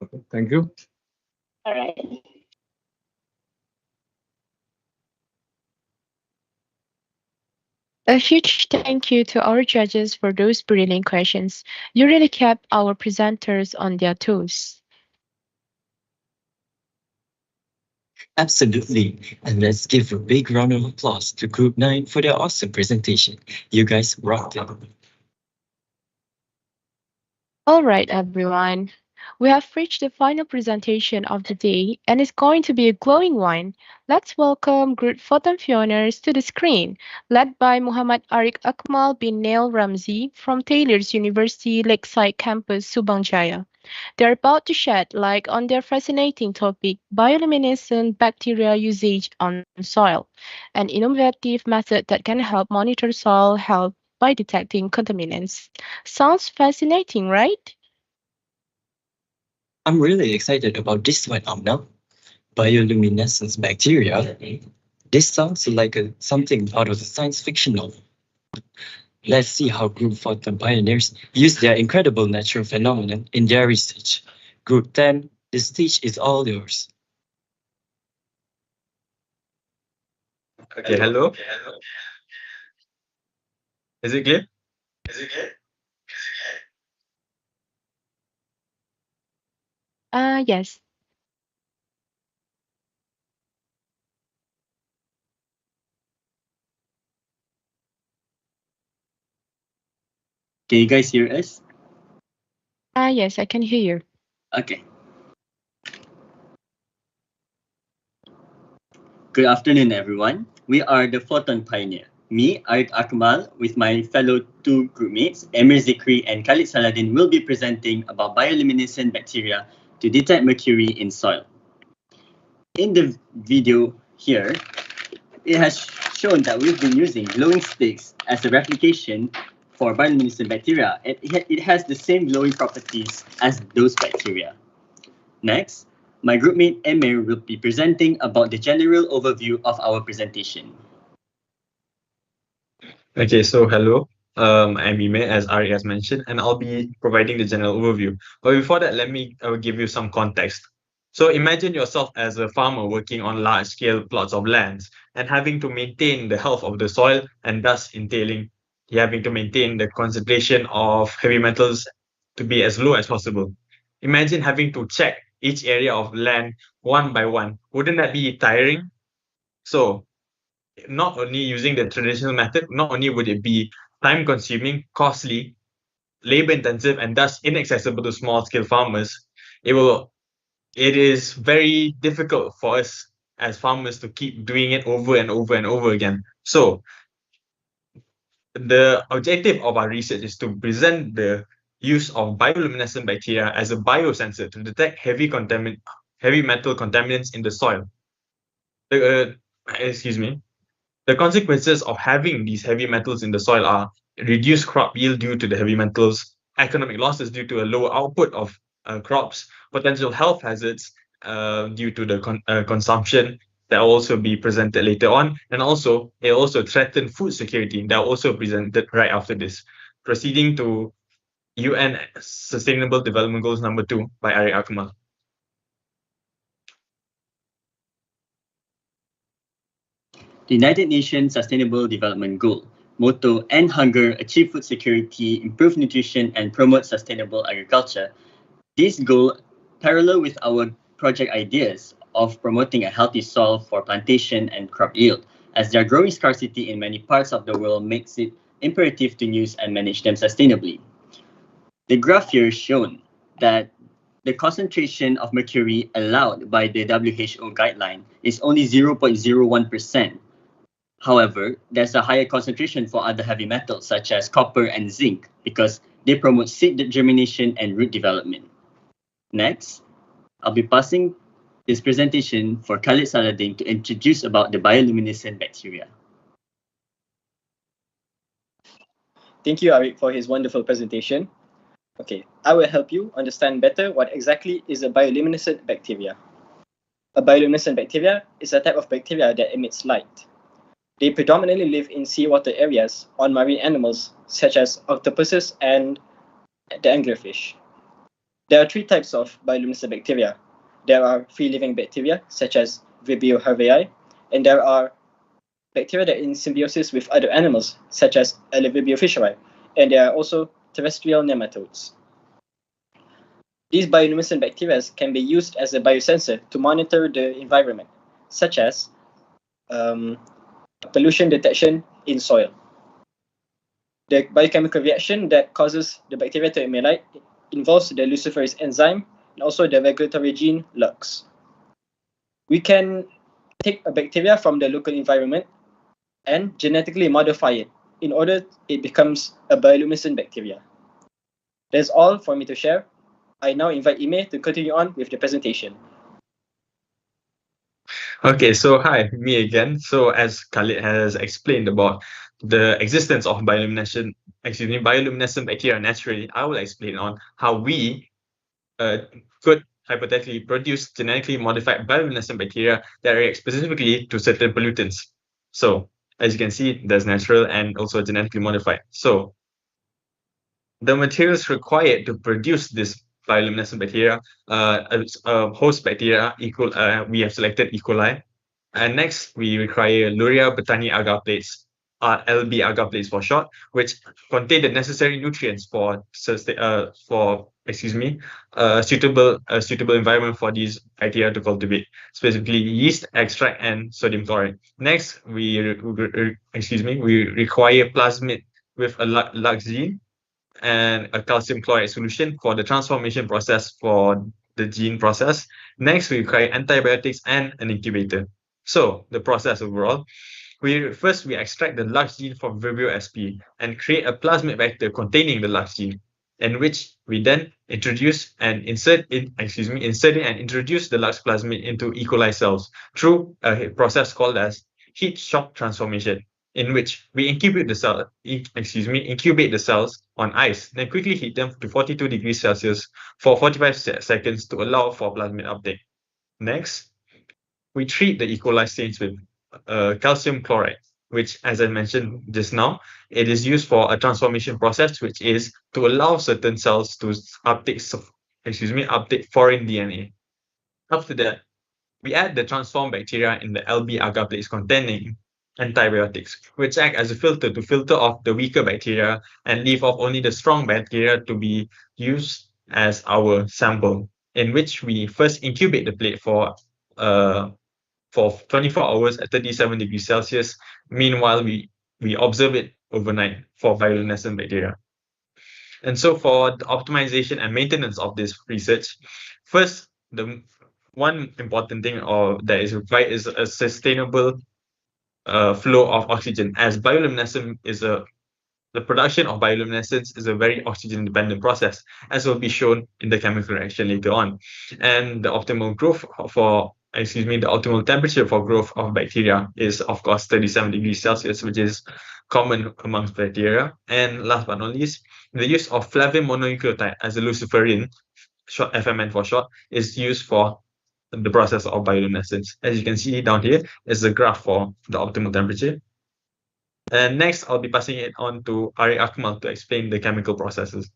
Okay, thank you. All right. A huge thank you to our judges for those brilliant questions. You really kept our presenters on their toes. Absolutely. And let's give a big round of applause to Group 9 for their awesome presentation. You guys rocked it. All right, everyone. We have reached the final presentation of the day, and it's going to be a glowing one. Let's welcome Group Photon Pioneers to the screen, led by Muhammad Arik Akmal bin Nail Ramzi from Taylor's University Lakeside Campus, Subang Jaya. They're about to shed light on their fascinating topic, bioluminescent bacteria usage on soil, an innovative method that can help monitor soil health by detecting contaminants. Sounds fascinating, right? I'm really excited about this one, Amna. Bioluminescence bacteria. This sounds like something out of a science fiction novel. Let's see how Group Photon Pioneers use their incredible natural phenomenon in their research. Group 10, the stage is all yours. Okay, hello. Is it clear? Yes. Can you guys hear us? Yes, I can hear you. Okay. Good afternoon, everyone. We are the Photon Pioneer. Me, Arik Akmal, with my fellow two groupmates, Emir Zikri and Khalid Saladin, will be presenting about bioluminescent bacteria to detect mercury in soil. In the video here, it has shown that we've been using glowing sticks as a replication for bioluminescent bacteria. It has the same glowing properties as those bacteria. Next, my groupmate Emir will be presenting about the general overview of our presentation. Okay, so hello. I'm Ime, as Ari has mentioned, and I'll be providing the general overview. But before that, let me give you some context. So imagine yourself as a farmer working on large-scale plots of lands and having to maintain the health of the soil, and thus entailing having to maintain the concentration of heavy metals to be as low as possible. Imagine having to check each area of land one by one. Wouldn't that be tiring? So not only using the traditional method, not only would it be time consuming, costly, labor intensive, and thus inaccessible to small scale farmers, it is very difficult for us as farmers to keep doing it over and over and over again. So The objective of our research is to present the use of bioluminescent bacteria as a biosensor to detect heavy metal contaminants in the soil. The consequences of having these heavy metals in the soil are reduced crop yield due to the heavy metals, economic losses due to a lower output of crops, potential health hazards due to the consumption that will also be presented later on, and also it also threatened food security that will also presented right after this. Proceeding to UN Sustainable Development Goals number 2 by Ari Akmal. The United Nations Sustainable Development Goal motto: end hunger, achieve food security, improve nutrition, and promote sustainable agriculture. This goal parallel with our project ideas of promoting a healthy soil for plantation and crop yield, as their growing scarcity in many parts of the world makes it imperative to use and manage them sustainably. The graph here shown that the concentration of mercury allowed by the WHO guideline is only 0.01%. However, there's a higher concentration for other heavy metals such as copper and zinc because they promote seed germination and root development. Next, I'll be passing this presentation for Khalid Saladin to introduce about the bioluminescent bacteria. Thank you, Arik, for his wonderful presentation. Okay, I will help you understand better what exactly is a bioluminescent bacteria. A bioluminescent bacteria is a type of bacteria that emits light. They predominantly live in seawater areas on marine animals such as octopuses and the anglerfish. There are three types of bioluminescent bacteria. There are free-living bacteria such as Vibrio harveyi, and there are bacteria that are in symbiosis with other animals such as Vibrio fisheri, and there are also terrestrial nematodes. These bioluminescent bacteria can be used as a biosensor to monitor the environment, such as pollution detection in soil. The biochemical reaction that causes the bacteria to emit light involves the luciferase enzyme and also the regulatory gene LUX. We can take a bacteria from the local environment and genetically modify it in order it becomes a bioluminescent bacteria. That's all for me to share. I now invite Ime to continue on with the presentation. Okay, so hi, me again. So as Khalid has explained about the existence of bioluminescent bacteria naturally, I will explain on how we could hypothetically produce genetically modified bioluminescent bacteria that react specifically to certain pollutants. So as you can see, there's natural and also genetically modified. So the materials required to produce this bioluminescent bacteria, host bacteria, we have selected E. coli. And next, we require Luria betani agar plates, LB agar plates for short, which contain the necessary nutrients for suitable environment for these bacteria to cultivate, specifically yeast extract and sodium chloride. Next, we require plasmid with a LUX gene and a calcium chloride solution for the transformation process for the gene process. Next, we require antibiotics and an incubator. So the process overall, we extract the LUX gene from Vibrio sp and create a plasmid vector containing the LUX gene, in which we then introduce and insert and introduce the LUX plasmid into E. coli cells through a process called as heat shock transformation, in which we incubate the cells on ice, then quickly heat them to 42 degrees Celsius for 45 seconds to allow for plasmid uptake. Next, we treat the E. coli stains with calcium chloride, which, as I mentioned just now, it is used for a transformation process, which is to allow certain cells to uptake foreign DNA. After that, we add the transformed bacteria in the LB agar plates containing antibiotics, which act as a filter to filter off the weaker bacteria and leave off only the strong bacteria to be used as our sample, in which we first incubate the plate for 24 hours at 37 degrees Celsius. Meanwhile, we observe it overnight for bioluminescent bacteria. And so for the optimization and maintenance of this research, first, the one important thing that is required is a sustainable flow of oxygen, as bioluminescence is a the production of bioluminescence is a very oxygen-dependent process, as will be shown in the chemical reaction later on. And the optimal the optimal temperature for growth of bacteria is, of course, 37 degrees Celsius, which is common amongst bacteria. And last but not least, the use of flavin mononucleotide as a luciferin, short FMN for short, is used for the process of bioluminescence. As you can see down here is the graph for the optimal temperature. And next, I'll be passing it on to Ari Akmal to explain the chemical processes.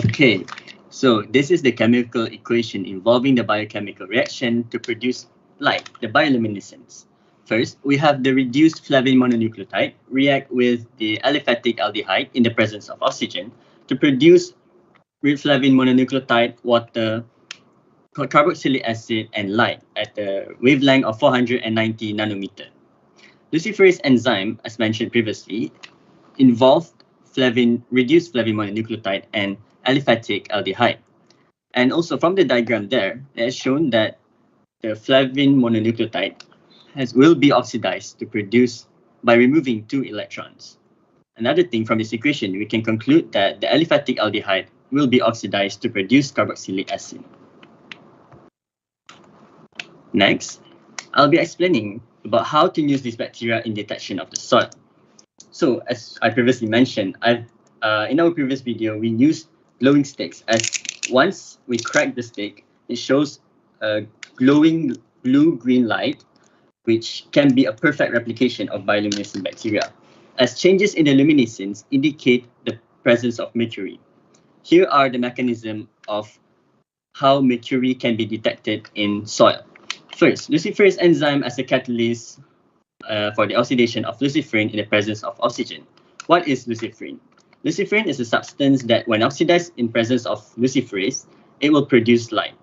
Okay, so this is the chemical equation involving the biochemical reaction to produce light, the bioluminescence. First, we have the reduced flavin mononucleotide react with the aliphatic aldehyde in the presence of oxygen to produce flavin mononucleotide, water, carboxylic acid, and light at a wavelength of 490 nanometer. Luciferase enzyme, as mentioned previously, involved reduced flavin mononucleotide and aliphatic aldehyde. And also from the diagram there, it has shown that the flavin mononucleotide will be oxidized to produce by removing 2 electrons. Another thing from this equation, we can conclude that the aliphatic aldehyde will be oxidized to produce carboxylic acid. Next, I'll be explaining about how to use this bacteria in detection of the soil. So, as I previously mentioned, in our previous video, we used glowing sticks, as once we crack the stick, it shows a glowing blue-green light, which can be a perfect replication of bioluminescent bacteria, as changes in the luminescence indicate the presence of mercury. Here are the mechanism of how mercury can be detected in soil. First, luciferase enzyme as a catalyst for the oxidation of luciferin in the presence of oxygen. What is luciferin? Luciferin is a substance that when oxidized in presence of luciferase, it will produce light,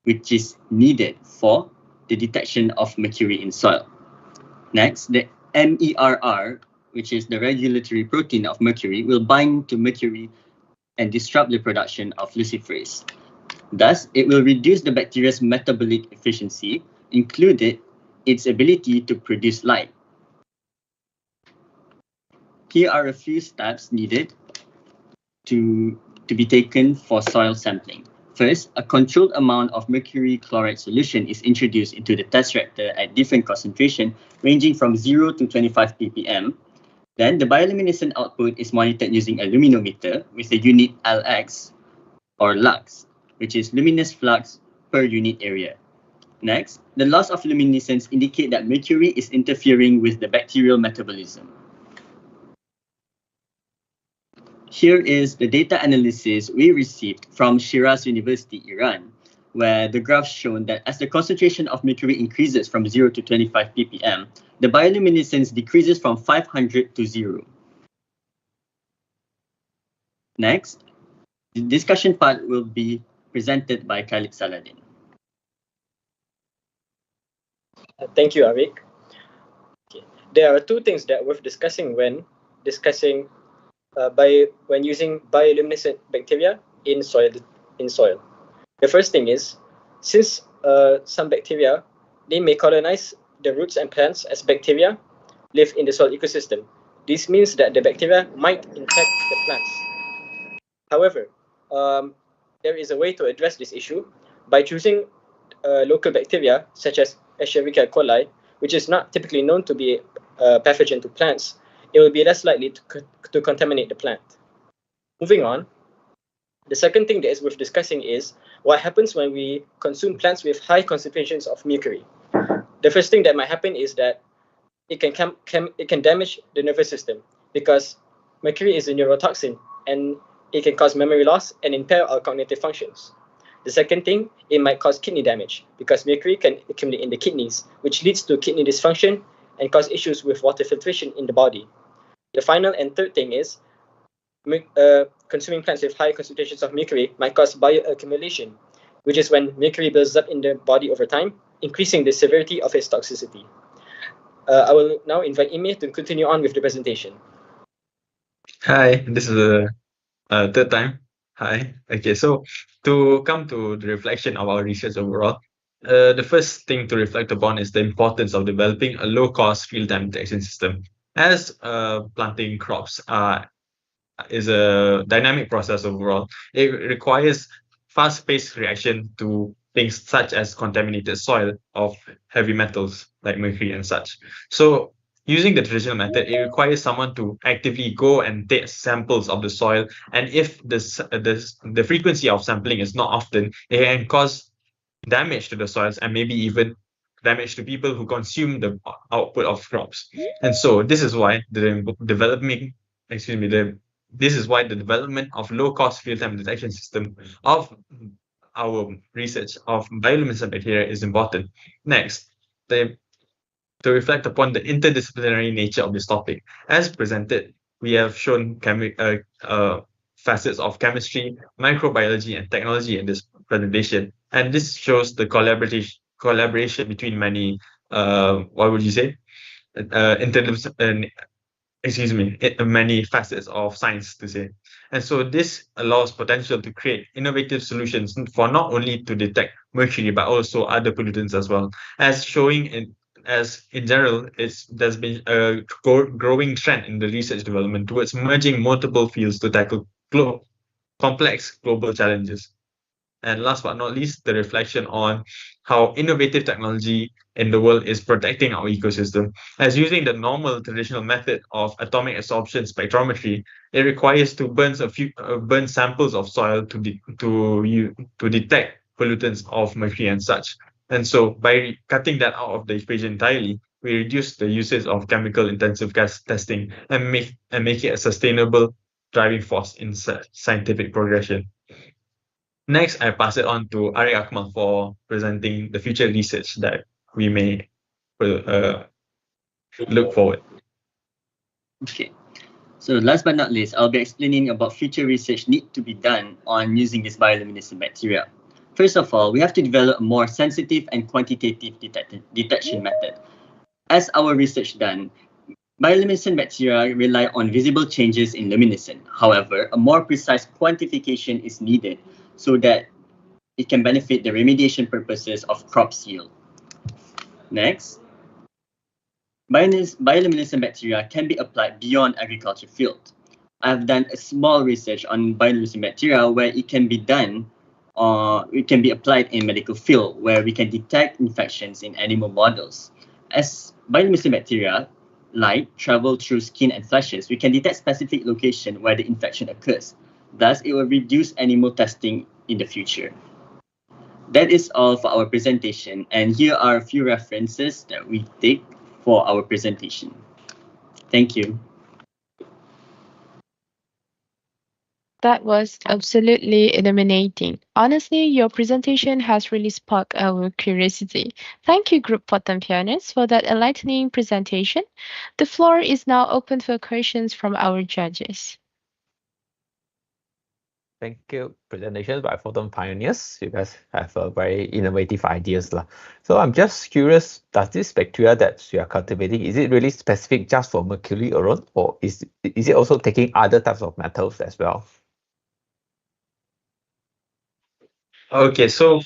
which is needed for the detection of mercury in soil. Next, the MERR, which is the regulatory protein of mercury, will bind to mercury and disrupt the production of luciferase. Thus, it will reduce the bacteria's metabolic efficiency, including its ability to produce light. Here are a few steps needed to be taken for soil sampling. First, a controlled amount of mercury chloride solution is introduced into the test reactor at different concentration ranging from 0 to 25 ppm. Then, the bioluminescent output is monitored using a luminometer with the unit Lx or lux, which is luminous flux per unit area. Next, the loss of luminescence indicate that mercury is interfering with the bacterial metabolism. Here is the data analysis we received from Shiraz University, Iran, where the graph shown that as the concentration of mercury increases from 0 to 25 ppm, the bioluminescence decreases from 500 to 0. Next, the discussion part will be presented by Khalid Saladin. Thank you, Arik. Okay. There are two things that we're discussing when discussing when using bioluminescent bacteria in soil. The first thing is, since some bacteria, they may colonize the roots and plants as bacteria live in the soil ecosystem. This means that the bacteria might infect the plants. However, there is a way to address this issue by choosing local bacteria such as Escherichia coli, which is not typically known to be a pathogen to plants. It will be less likely to contaminate the plant. Moving on, the second thing that is worth discussing is what happens when we consume plants with high concentrations of mercury. The first thing that might happen is that it can damage the nervous system, because mercury is a neurotoxin and it can cause memory loss and impair our cognitive functions. The second thing, it might cause kidney damage, because mercury can accumulate in the kidneys, which leads to kidney dysfunction and cause issues with water filtration in the body. The final and third thing is consuming plants with high concentrations of mercury might cause bioaccumulation, which is when mercury builds up in the body over time, increasing the severity of its toxicity. I will now invite Ime to continue on with the presentation. Hi, this is the third time. Hi. Okay, so to come to the reflection of our research overall, the first thing to reflect upon is the importance of developing a low-cost real-time detection system. As planting crops is a dynamic process overall, it requires fast-paced reaction to things such as contaminated soil of heavy metals like mercury and such. So using the traditional method, it requires someone to actively go and take samples of the soil. And if the frequency of sampling is not often, it can cause damage to the soils and maybe even damage to people who consume the output of crops. And so this is why this is why the development of low-cost real-time detection system of our research of bioluminescent bacteria is important. Next, to reflect upon the interdisciplinary nature of this topic. As presented, we have shown facets of chemistry, microbiology, and technology in this presentation. And this shows the collaboration between many, what would you say? Many facets of science to say. And so this allows potential to create innovative solutions for not only to detect mercury, but also other pollutants as well. As in general, there's been a growing trend in the research development towards merging multiple fields to tackle complex global challenges. And last but not least, the reflection on how innovative technology in the world is protecting our ecosystem. As using the normal traditional method of atomic absorption spectrometry, it requires to burn samples of soil to detect pollutants of mercury and such. And so by cutting that out of the equation entirely, we reduce the usage of chemical intensive gas testing and make it a sustainable driving force in scientific progression. Next, I pass it on to Ari Akmal for presenting the future research that we may look forward. Okay. So last but not least, I'll be explaining about future research need to be done on using this bioluminescent bacteria. First of all, we have to develop a more sensitive and quantitative detection method. As our research done, bioluminescent bacteria rely on visible changes in luminescence. However, a more precise quantification is needed so that it can benefit the remediation purposes of crop yield. Next, bioluminescent bacteria can be applied beyond agriculture field. I've done a small research on bioluminescent bacteria where it can be done it can be applied in medical field where we can detect infections in animal models. As bioluminescent bacteria light travel through skin and fleshes, we can detect specific location where the infection occurs. Thus, it will reduce animal testing in the future. That is all for our presentation, and here are a few references that we take for our presentation. Thank you. That was absolutely illuminating. Honestly, your presentation has really sparked our curiosity. Thank you, Group Bottom Pioneers, for that enlightening presentation. The floor is now open for questions from our judges. Thank you. Presentations by Photon Pioneers. You guys have very innovative ideas. So I'm just curious, does this bacteria that you are cultivating, is it really specific just for mercury alone, or is it also taking other types of metals as well? Okay, so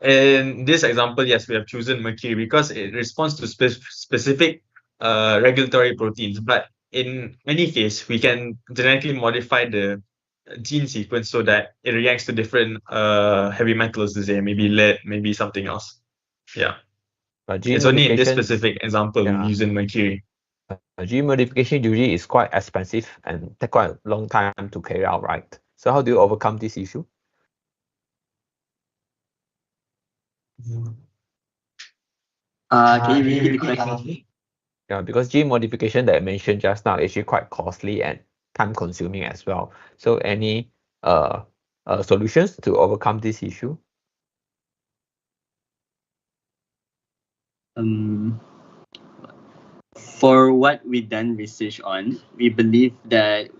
in this example, yes, we have chosen mercury because it responds to specific regulatory proteins. But in any case, we can genetically modify the gene sequence so that it reacts to different heavy metals, to say maybe lead, maybe something else. Yeah. But gene It's only in this modification, specific example using mercury. Gene modification usually is quite expensive and take quite a long time to carry out, right? So how do you overcome this issue? Can you repeat the question? Yeah, because gene modification that I mentioned just now is actually quite costly and time consuming as well. So any solutions to overcome this issue? For what we've done research on, we believe that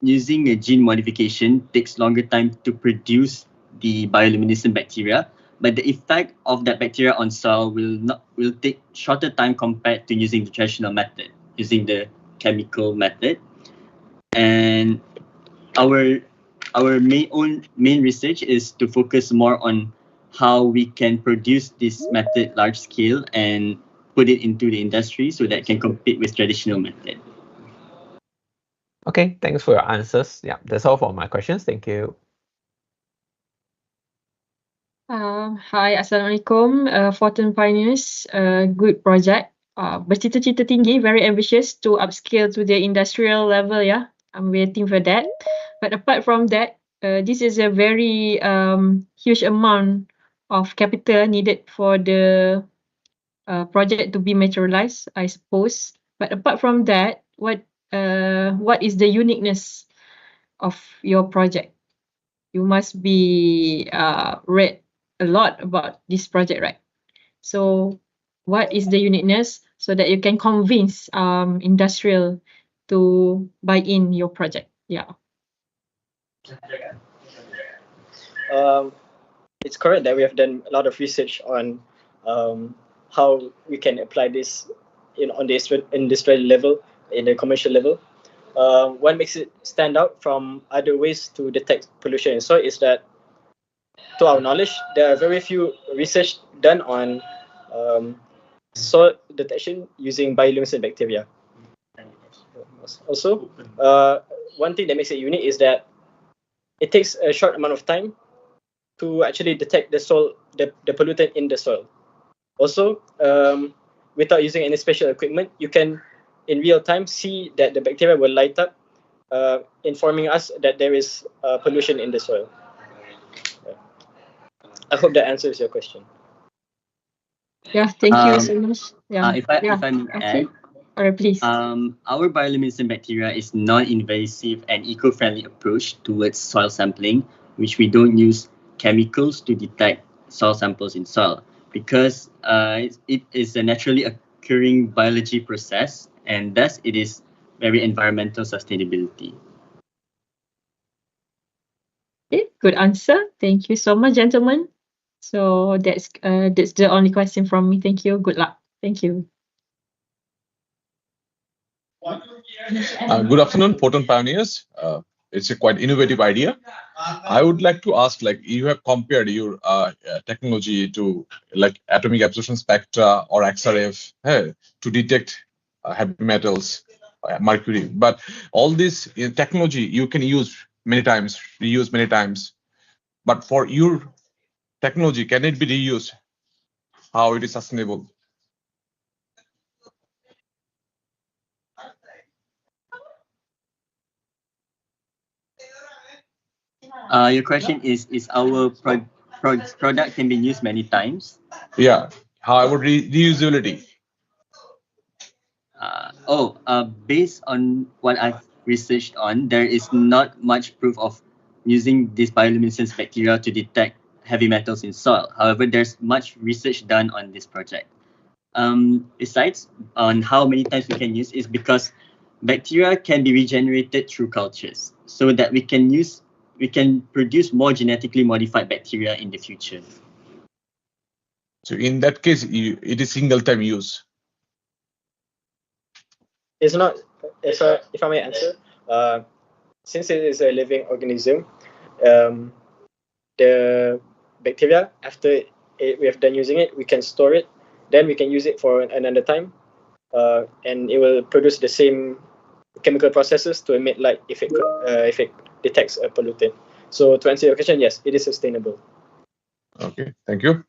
using a gene modification takes longer time to produce the bioluminescent bacteria, but the effect of that bacteria on soil will take shorter time compared to using the traditional method, using the chemical method. And our main research is to focus more on how we can produce this method large scale and put it into the industry so that it can compete with traditional method. Okay, thanks for your answers. Yeah, that's all for my questions. Thank you. Hi, Assalamualaikum. Fortune Pioneers, good project. Bercita-cita tinggi, very ambitious to upscale to the industrial level. Yeah, I'm waiting for that. But apart from that, this is a very huge amount of capital needed for the project to be materialized, I suppose. But apart from that, what is the uniqueness of your project? You must be read a lot about this project, right? So what is the uniqueness so that you can convince industrial to buy in your project? Yeah. It's correct that we have done a lot of research on how we can apply this on the industrial level, in the commercial level. What makes it stand out from other ways to detect pollution in soil is that, to our knowledge, there are very few research done on soil detection using bioluminescent bacteria. Also, one thing that makes it unique is that it takes a short amount of time to actually detect the soil, the pollutant in the soil. Also, without using any special equipment, you can in real time see that the bacteria will light up, informing us that there is pollution in the soil. I hope that answers your question. Yeah, thank you so much. Yeah. If I may okay. add, Alright, please. our bioluminescent bacteria is non-invasive and eco-friendly approach towards soil sampling, which we don't use chemicals to detect soil samples in soil, because it is a naturally occurring biology process, and thus it is very environmental sustainability. Okay, good answer. Thank you so much, gentlemen. So that's the only question from me. Thank you. Good luck. Thank you. Good afternoon, Photon Pioneers. It's a quite innovative idea. I would like to ask, like, you have compared your technology to like atomic absorption spectra or XRF to detect heavy metals, mercury. But all this technology you can use many times, reuse many times. But for your technology, can it be reused? How it is sustainable? Your question is our product can be used many times? Yeah. However, reusability. Based on what I've researched on, there is not much proof of using this bioluminescence bacteria to detect heavy metals in soil. However, there's much research done on this project. Besides, on how many times we can use is because bacteria can be regenerated through cultures, so that we can produce more genetically modified bacteria in the future. So in that case, it is single time use. It's not, if I may answer, since it is a living organism, the bacteria, after we have done using it, we can store it, then we can use it for another time, and it will produce the same chemical processes to emit light if it detects a pollutant. So to answer your question, yes, it is sustainable. Okay, thank you.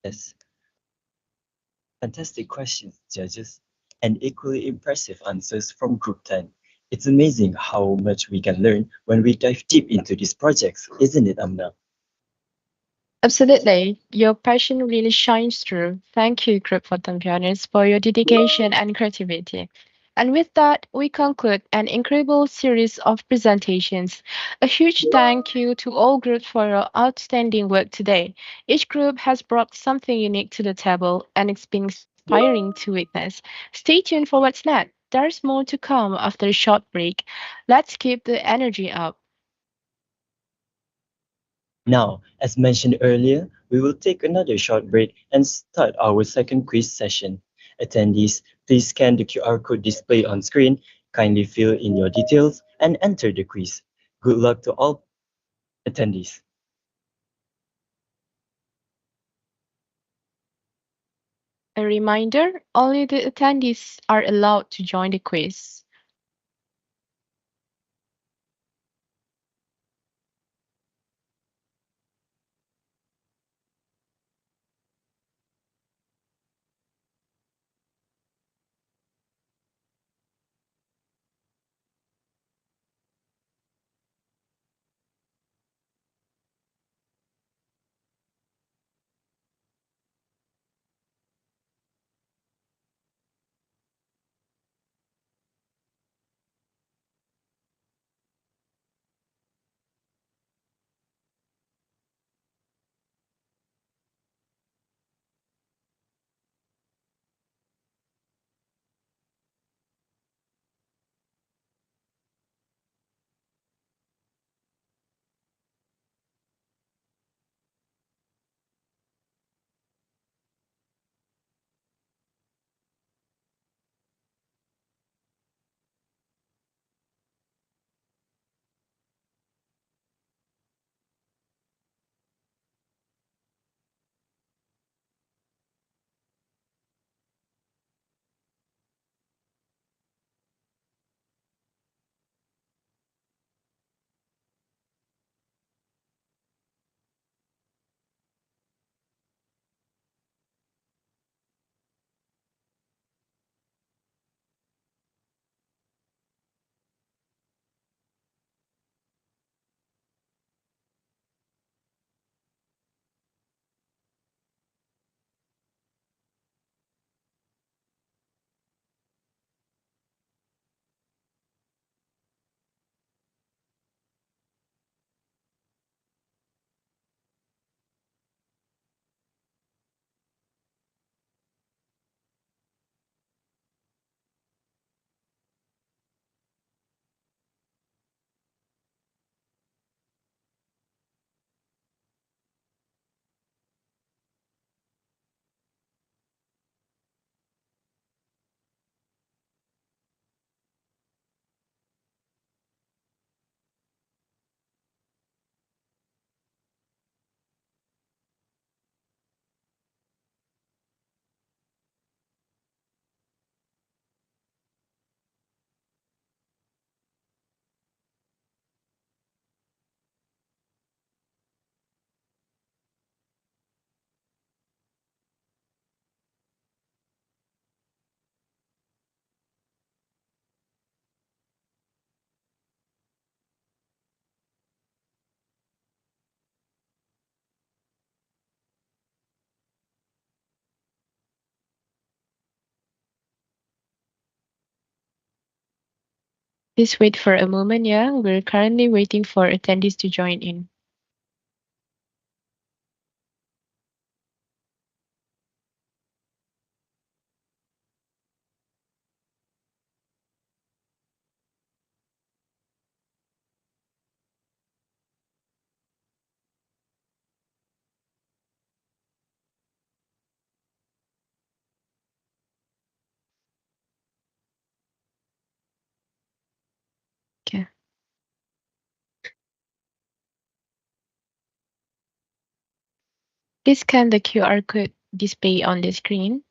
Yes. Fantastic questions, judges, and equally impressive answers from Group 10. It's amazing how much we can learn when we dive deep into these projects, isn't it, Amna? Absolutely. Your passion really shines through. Thank you, Group Photon Pioneers, for your dedication and creativity. And with that, we conclude an incredible series of presentations. A huge thank you to all groups for your outstanding work today. Each group has brought something unique to the table, and it's been inspiring to witness. Stay tuned for what's next. There's more to come after a short break. Let's keep the energy up. Now, as mentioned earlier, we will take another short break and start our second quiz session. Attendees, please scan the QR code displayed on screen Kindly fill in your details and enter the quiz. Good luck to all attendees. A reminder, only the attendees are allowed to join the quiz. Please wait for a moment, yeah? We're currently waiting for attendees to join in. Okay. Please scan the QR code displayed on the screen.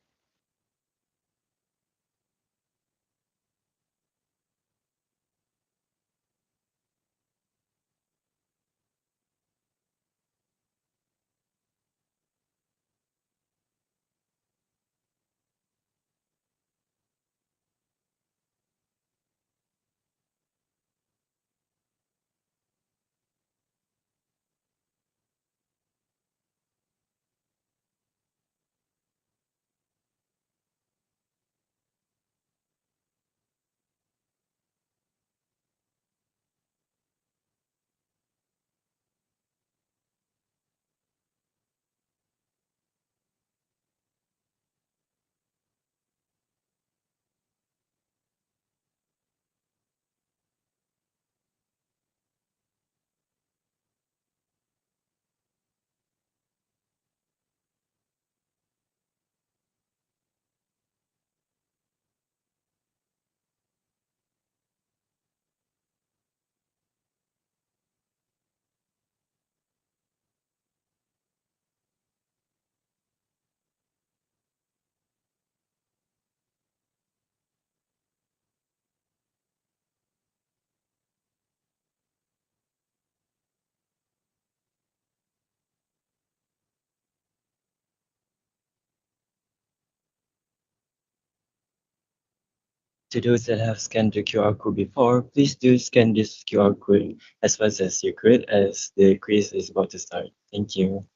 To those that have scanned the QR code before, please do scan this QR code as fast as you could as the quiz is about to start. Thank you.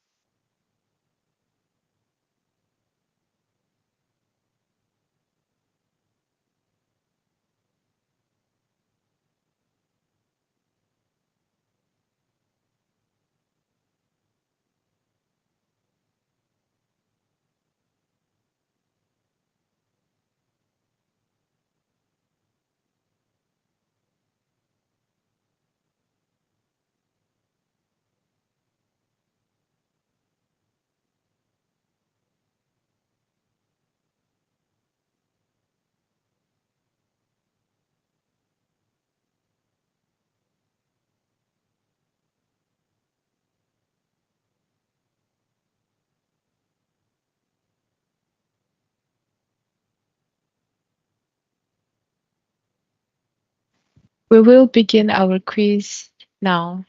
We will begin our quiz now.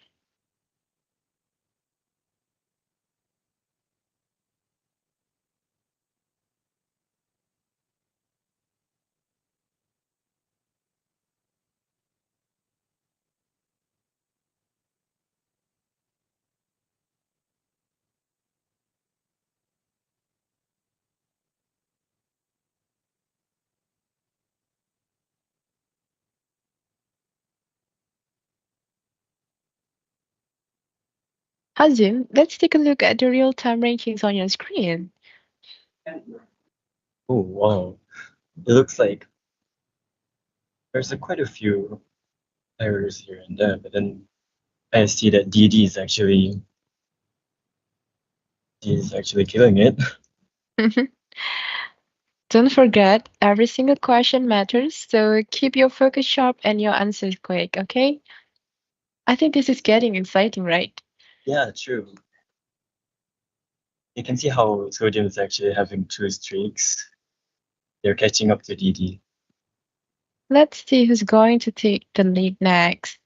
Hazim, let's take a look at the real-time rankings on your screen. Oh, wow. It looks like there's quite a few errors here and there, but then I see that DD is actually killing it. Don't forget, every single question matters, so keep your focus sharp and your answers quick, okay? I think this is getting exciting, right? Yeah, true. You can see how Sodium is actually having 2 streaks. They're catching up to DD. Let's see who's going to take the lead next.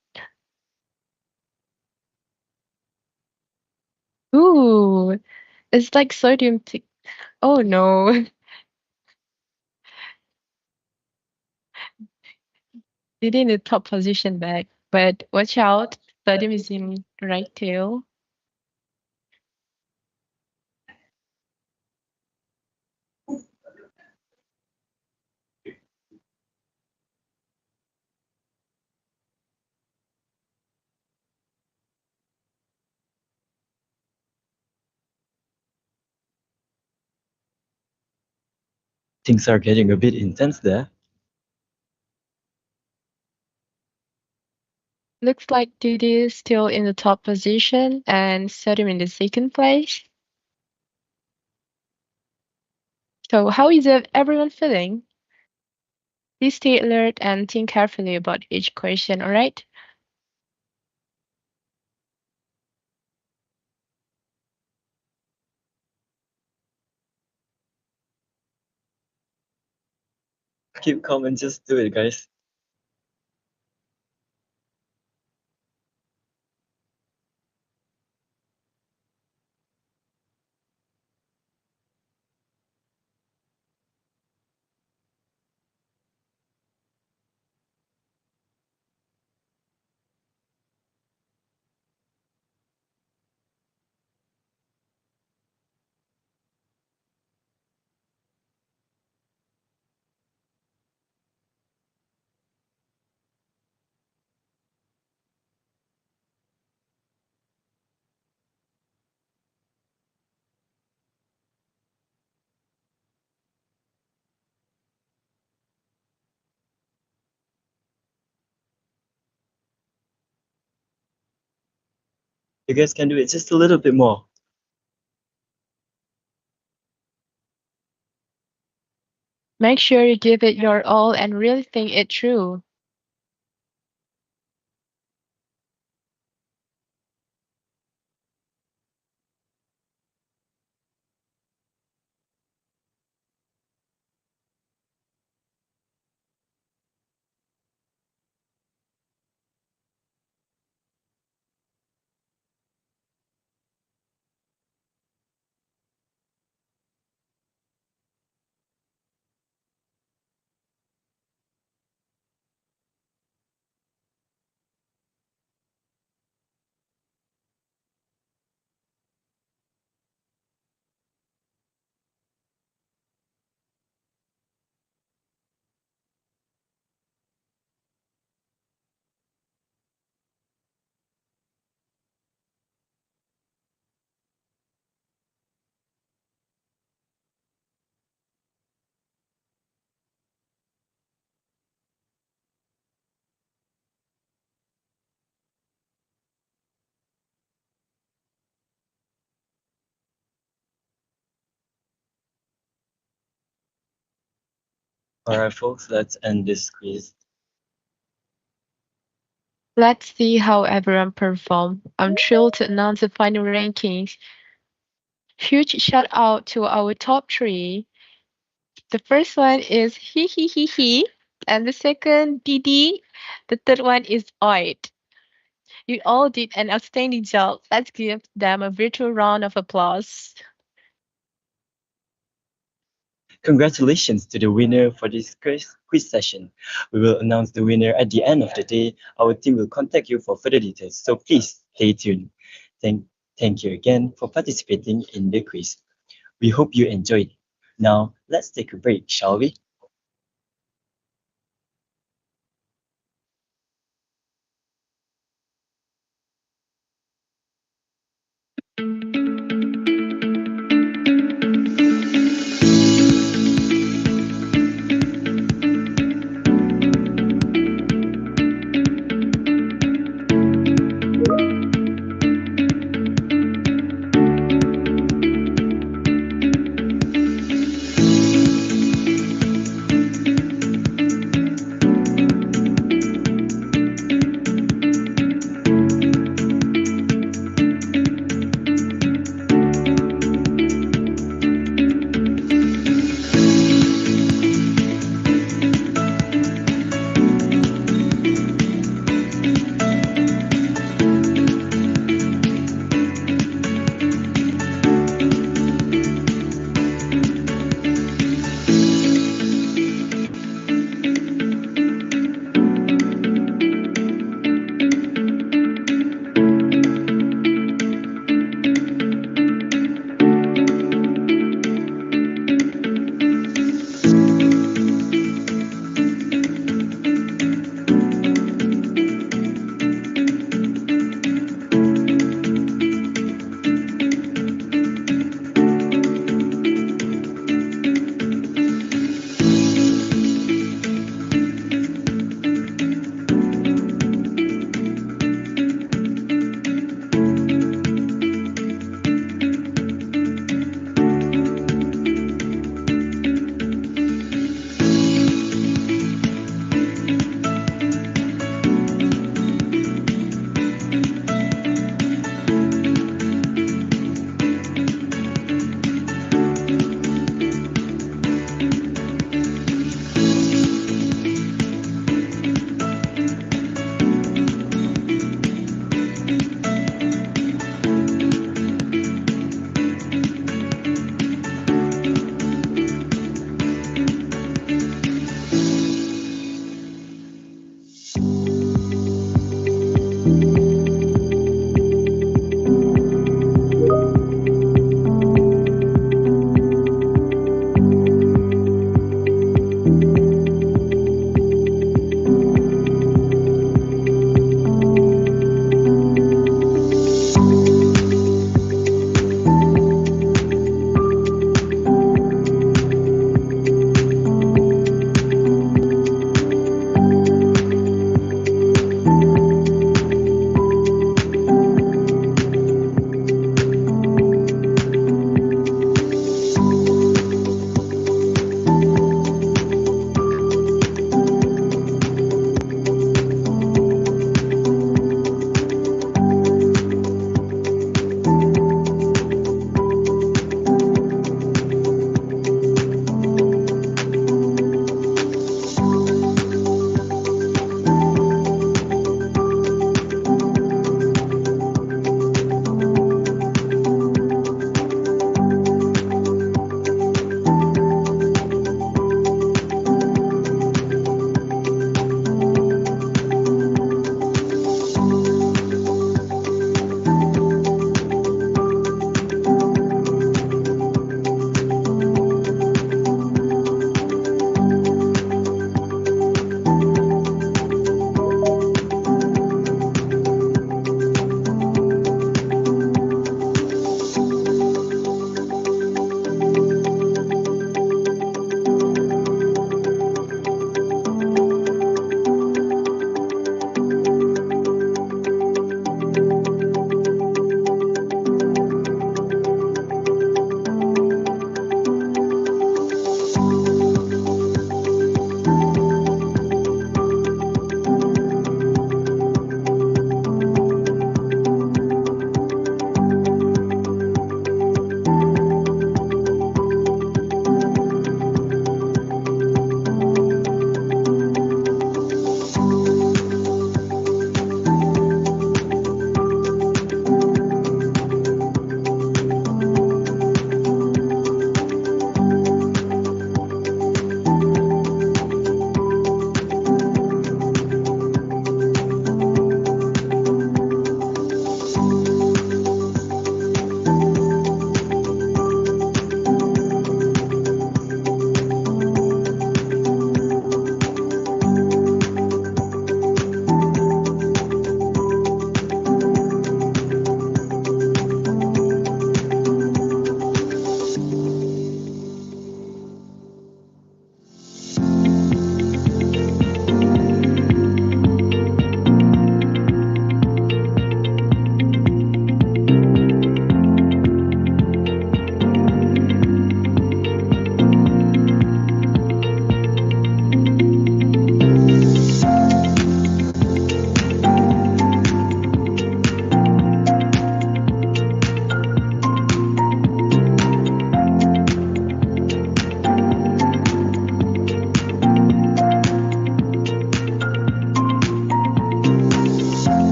Ooh, it's like Sodium. Oh no. Did in the top position back, but watch out, Sodium is in right tail. Things are getting a bit intense there. Looks like Didi is still in the top position and Sodium in the second place. So how is everyone feeling? Please stay alert and think carefully about each question, alright? Keep calm and just do it, guys. You guys can do it just a little bit more. Make sure you give it your all and really think it through. All right, folks, let's end this quiz. Let's see how everyone performed. I'm thrilled to announce the final rankings. Huge shout out to our top three. The first one is he, and the second Didi. The third one is Oid. You all did an outstanding job. Let's give them a virtual round of applause. Congratulations to the winner for this quiz session. We will announce the winner at the end of the day. Our team will contact you for further details, so please stay tuned. Thank you again for participating in the quiz. We hope you enjoyed it. Now, let's take a break, shall we?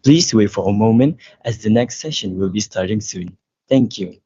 Please wait for a moment as the next session will be starting soon. Thank you.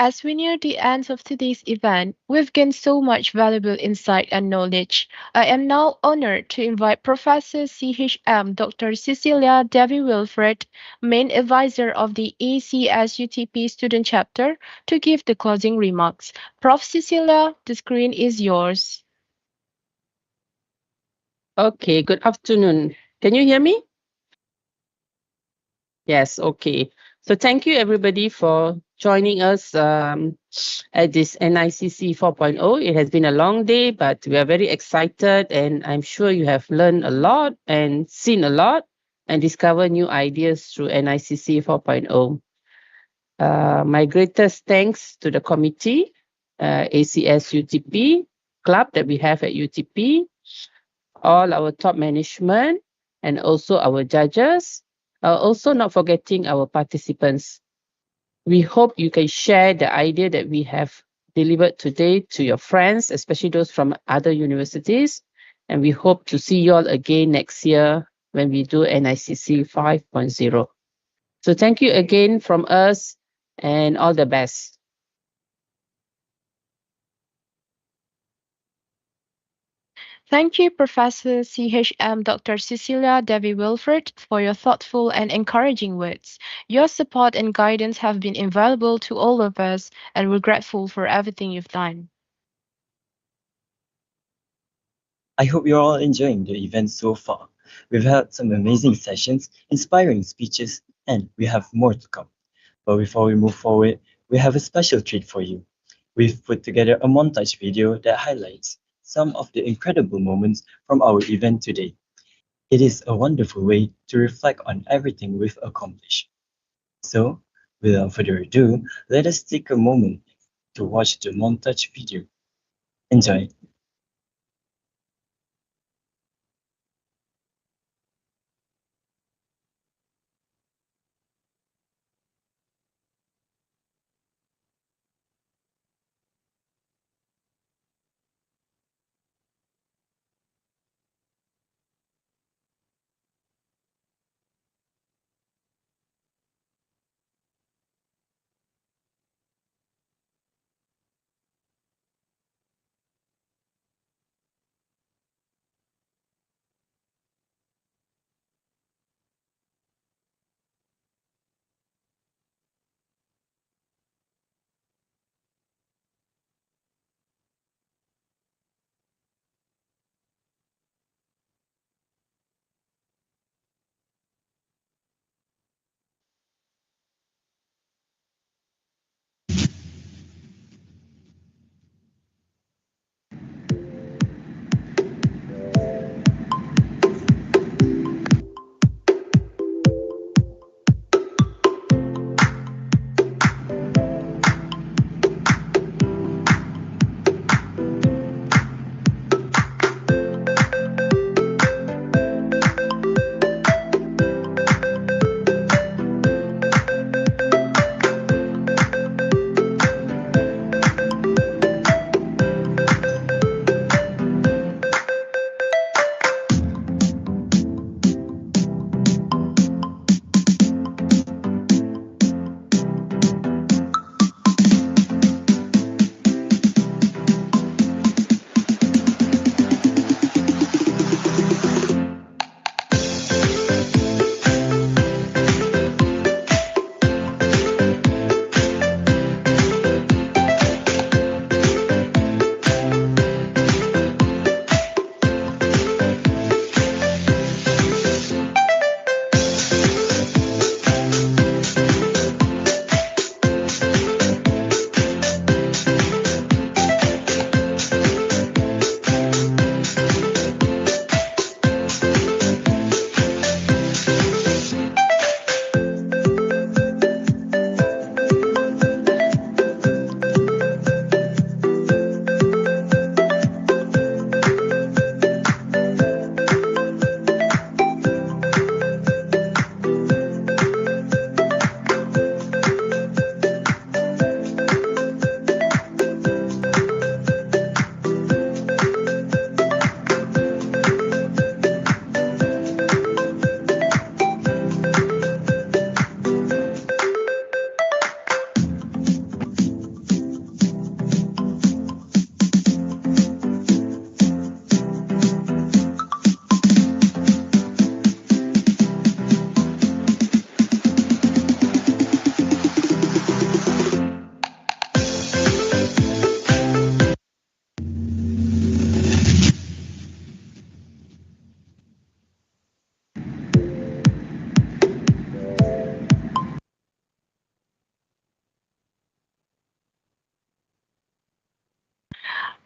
As we near the end of today's event, we've gained so much valuable insight and knowledge. I am now honored to invite Professor CHM Dr. Cecilia Devi Wilfred, main advisor of the ACSUTP student chapter, to give the closing remarks. Prof. Cecilia, the screen is yours. Okay, good afternoon. Can you hear me? Yes, okay. So thank you everybody for joining us at this NICC 4.0. It has been a long day, but we are very excited and I'm sure you have learned a lot and seen a lot and discovered new ideas through NICC 4.0. My greatest thanks to the committee, ACS UTP club that we have at UTP, all our top management, and also our judges. Also not forgetting our participants. We hope you can share the idea that we have delivered today to your friends, especially those from other universities. And we hope to see you all again next year when we do NICC 5.0. So thank you again from us and all the best. Thank you, Professor CHM Dr. Cecilia Devi Wilfred, for your thoughtful and encouraging words. Your support and guidance have been invaluable to all of us, and we're grateful for everything you've done. I hope you're all enjoying the event so far. We've had some amazing sessions, inspiring speeches, and we have more to come. But before we move forward, we have a special treat for you. We've put together a montage video that highlights some of the incredible moments from our event today. It is a wonderful way to reflect on everything we've accomplished. So, without further ado, let us take a moment to watch the montage video. Enjoy.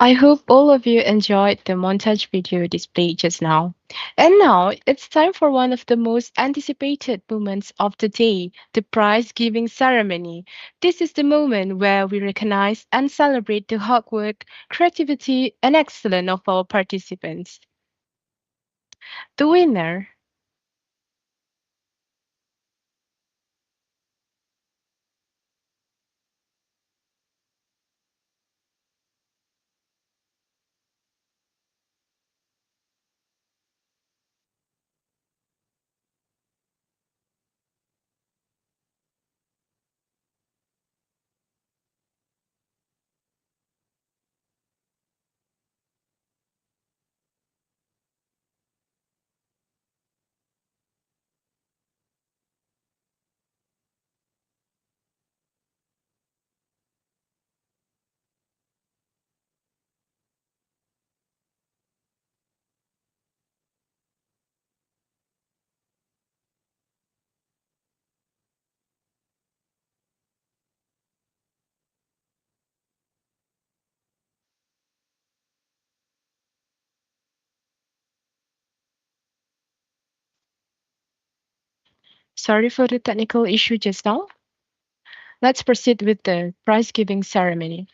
I hope all of you enjoyed the montage video displayed just now. And now it's time for one of the most anticipated moments of the day, the prize giving ceremony. This is the moment where we recognize and celebrate the hard work, creativity, and excellence of our participants. The winner. Sorry for the technical issue just now. Let's proceed with the prize giving ceremony.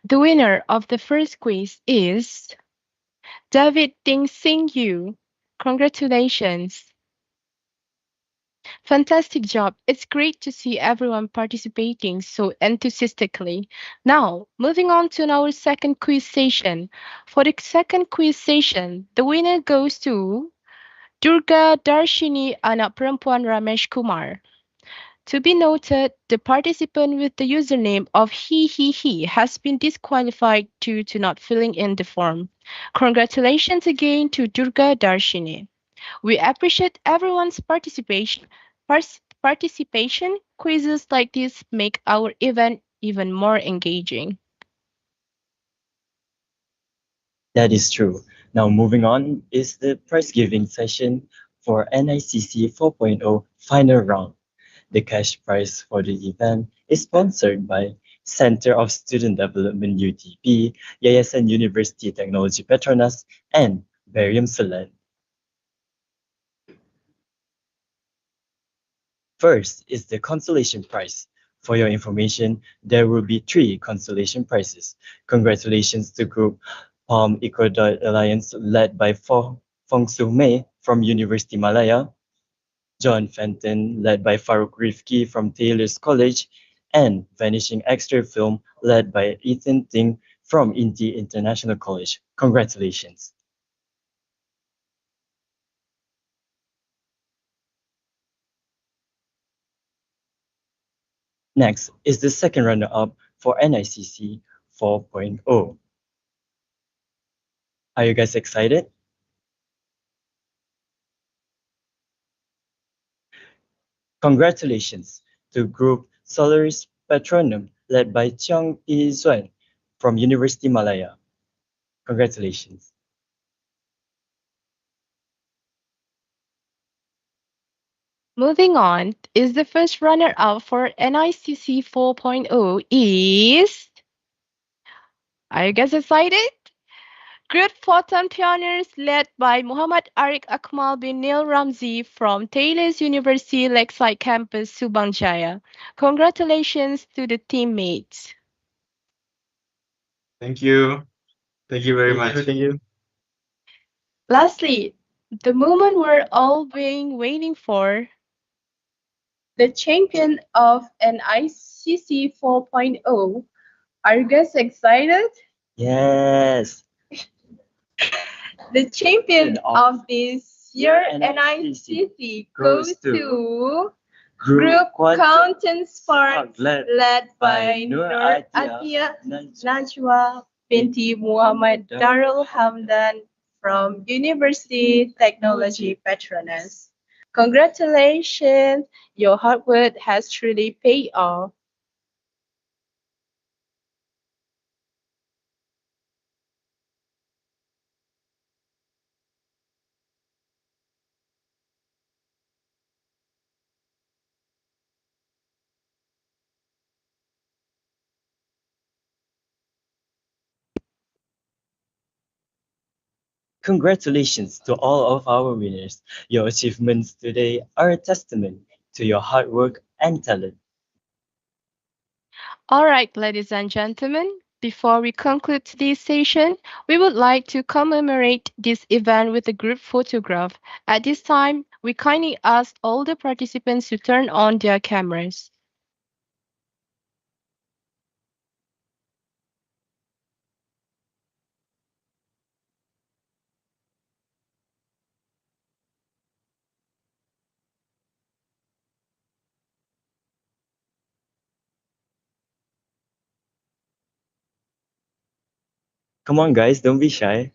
The winner of the first quiz is David Ding Sing Yu. Congratulations. Fantastic job. It's great to see everyone participating so enthusiastically. Now, moving on to our second quiz session. For the second quiz session, the winner goes to Durga Darshini Anak Perempuan Ramesh Kumar. To be noted, the participant with the username of he has been disqualified due to not filling in the form. Congratulations again to Durga Darshini. We appreciate everyone's participation. Participation quizzes like this make our event even more engaging. That is true. Now, moving on is the prize giving session for NICC 4.0 final round. The cash prize for the event is sponsored by Center of Student Development UTP, Yayasan University Technology Petronas, and Barium Solan. First is the consolation prize. For your information, there will be 3 consolation prizes. Congratulations to Group Palm Ecuador Alliance led by Fong Su Mei from University Malaya, John Fenton led by Farouk Rifki from Taylor's College, and Vanishing Extra Film led by Ethan Ting from Inti International College. Congratulations. Next is the second runner-up for NICC 4.0. Are you guys excited? Congratulations to Group Solaris Patronum led by Chiang Yi Zuan from University Malaya. Congratulations. Moving on is the first runner-up for NICC 4.0 is... Are you guys excited? Group Photon Pioneers led by Muhammad Arik Akmal bin Neil Ramzi from Taylor's University Lakeside Campus, Subang Jaya. Congratulations to the teammates. Thank you. Thank you very much. Thank you. Lastly, the moment we're all been waiting for, the champion of NICC 4.0. Are you guys excited? Yes. The champion of this year NICC goes to Group Content Sparks led by Nur Atia Najwa binti Muhammad Darul Hamdan from University Technology Petronas. Congratulations, your hard work has truly paid off. Congratulations to all of our winners. Your achievements today are a testament to your hard work and talent. All right, ladies and gentlemen, before we conclude today's session, we would like to commemorate this event with a group photograph. At this time, we kindly ask all the participants to turn on their cameras. Come on, guys, don't be shy.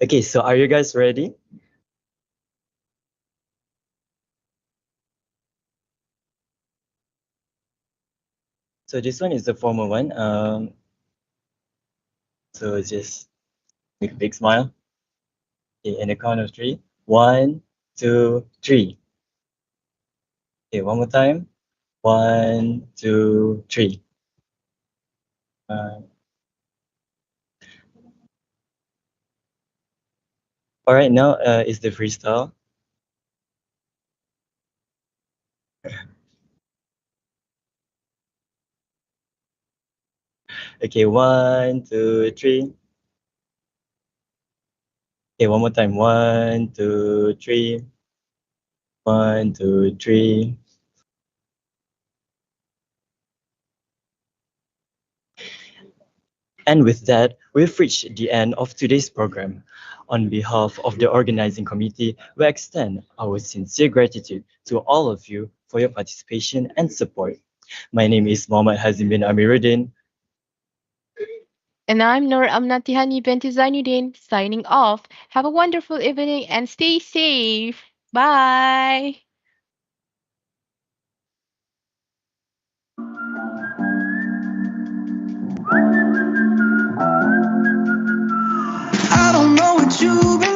Okay, so are you guys ready? So this one is the formal one. So just make a big smile. Okay, in the count of three. 1, 2, 3. Okay, one more time. 1, 2, 3. All right, now is the freestyle. Okay, 1, 2, 3. Okay, one more time. 1, 2, 3. 1, 2, 3. And with that, we've reached the end of today's program. On behalf of the organizing committee, we extend our sincere gratitude to all of you for your participation and support. My name is Mohammad Hazim bin Amiruddin. And I'm Noor Amnatihani Binti Zainuddin, signing off. Have a wonderful evening and stay safe. Bye. I don't know what you've been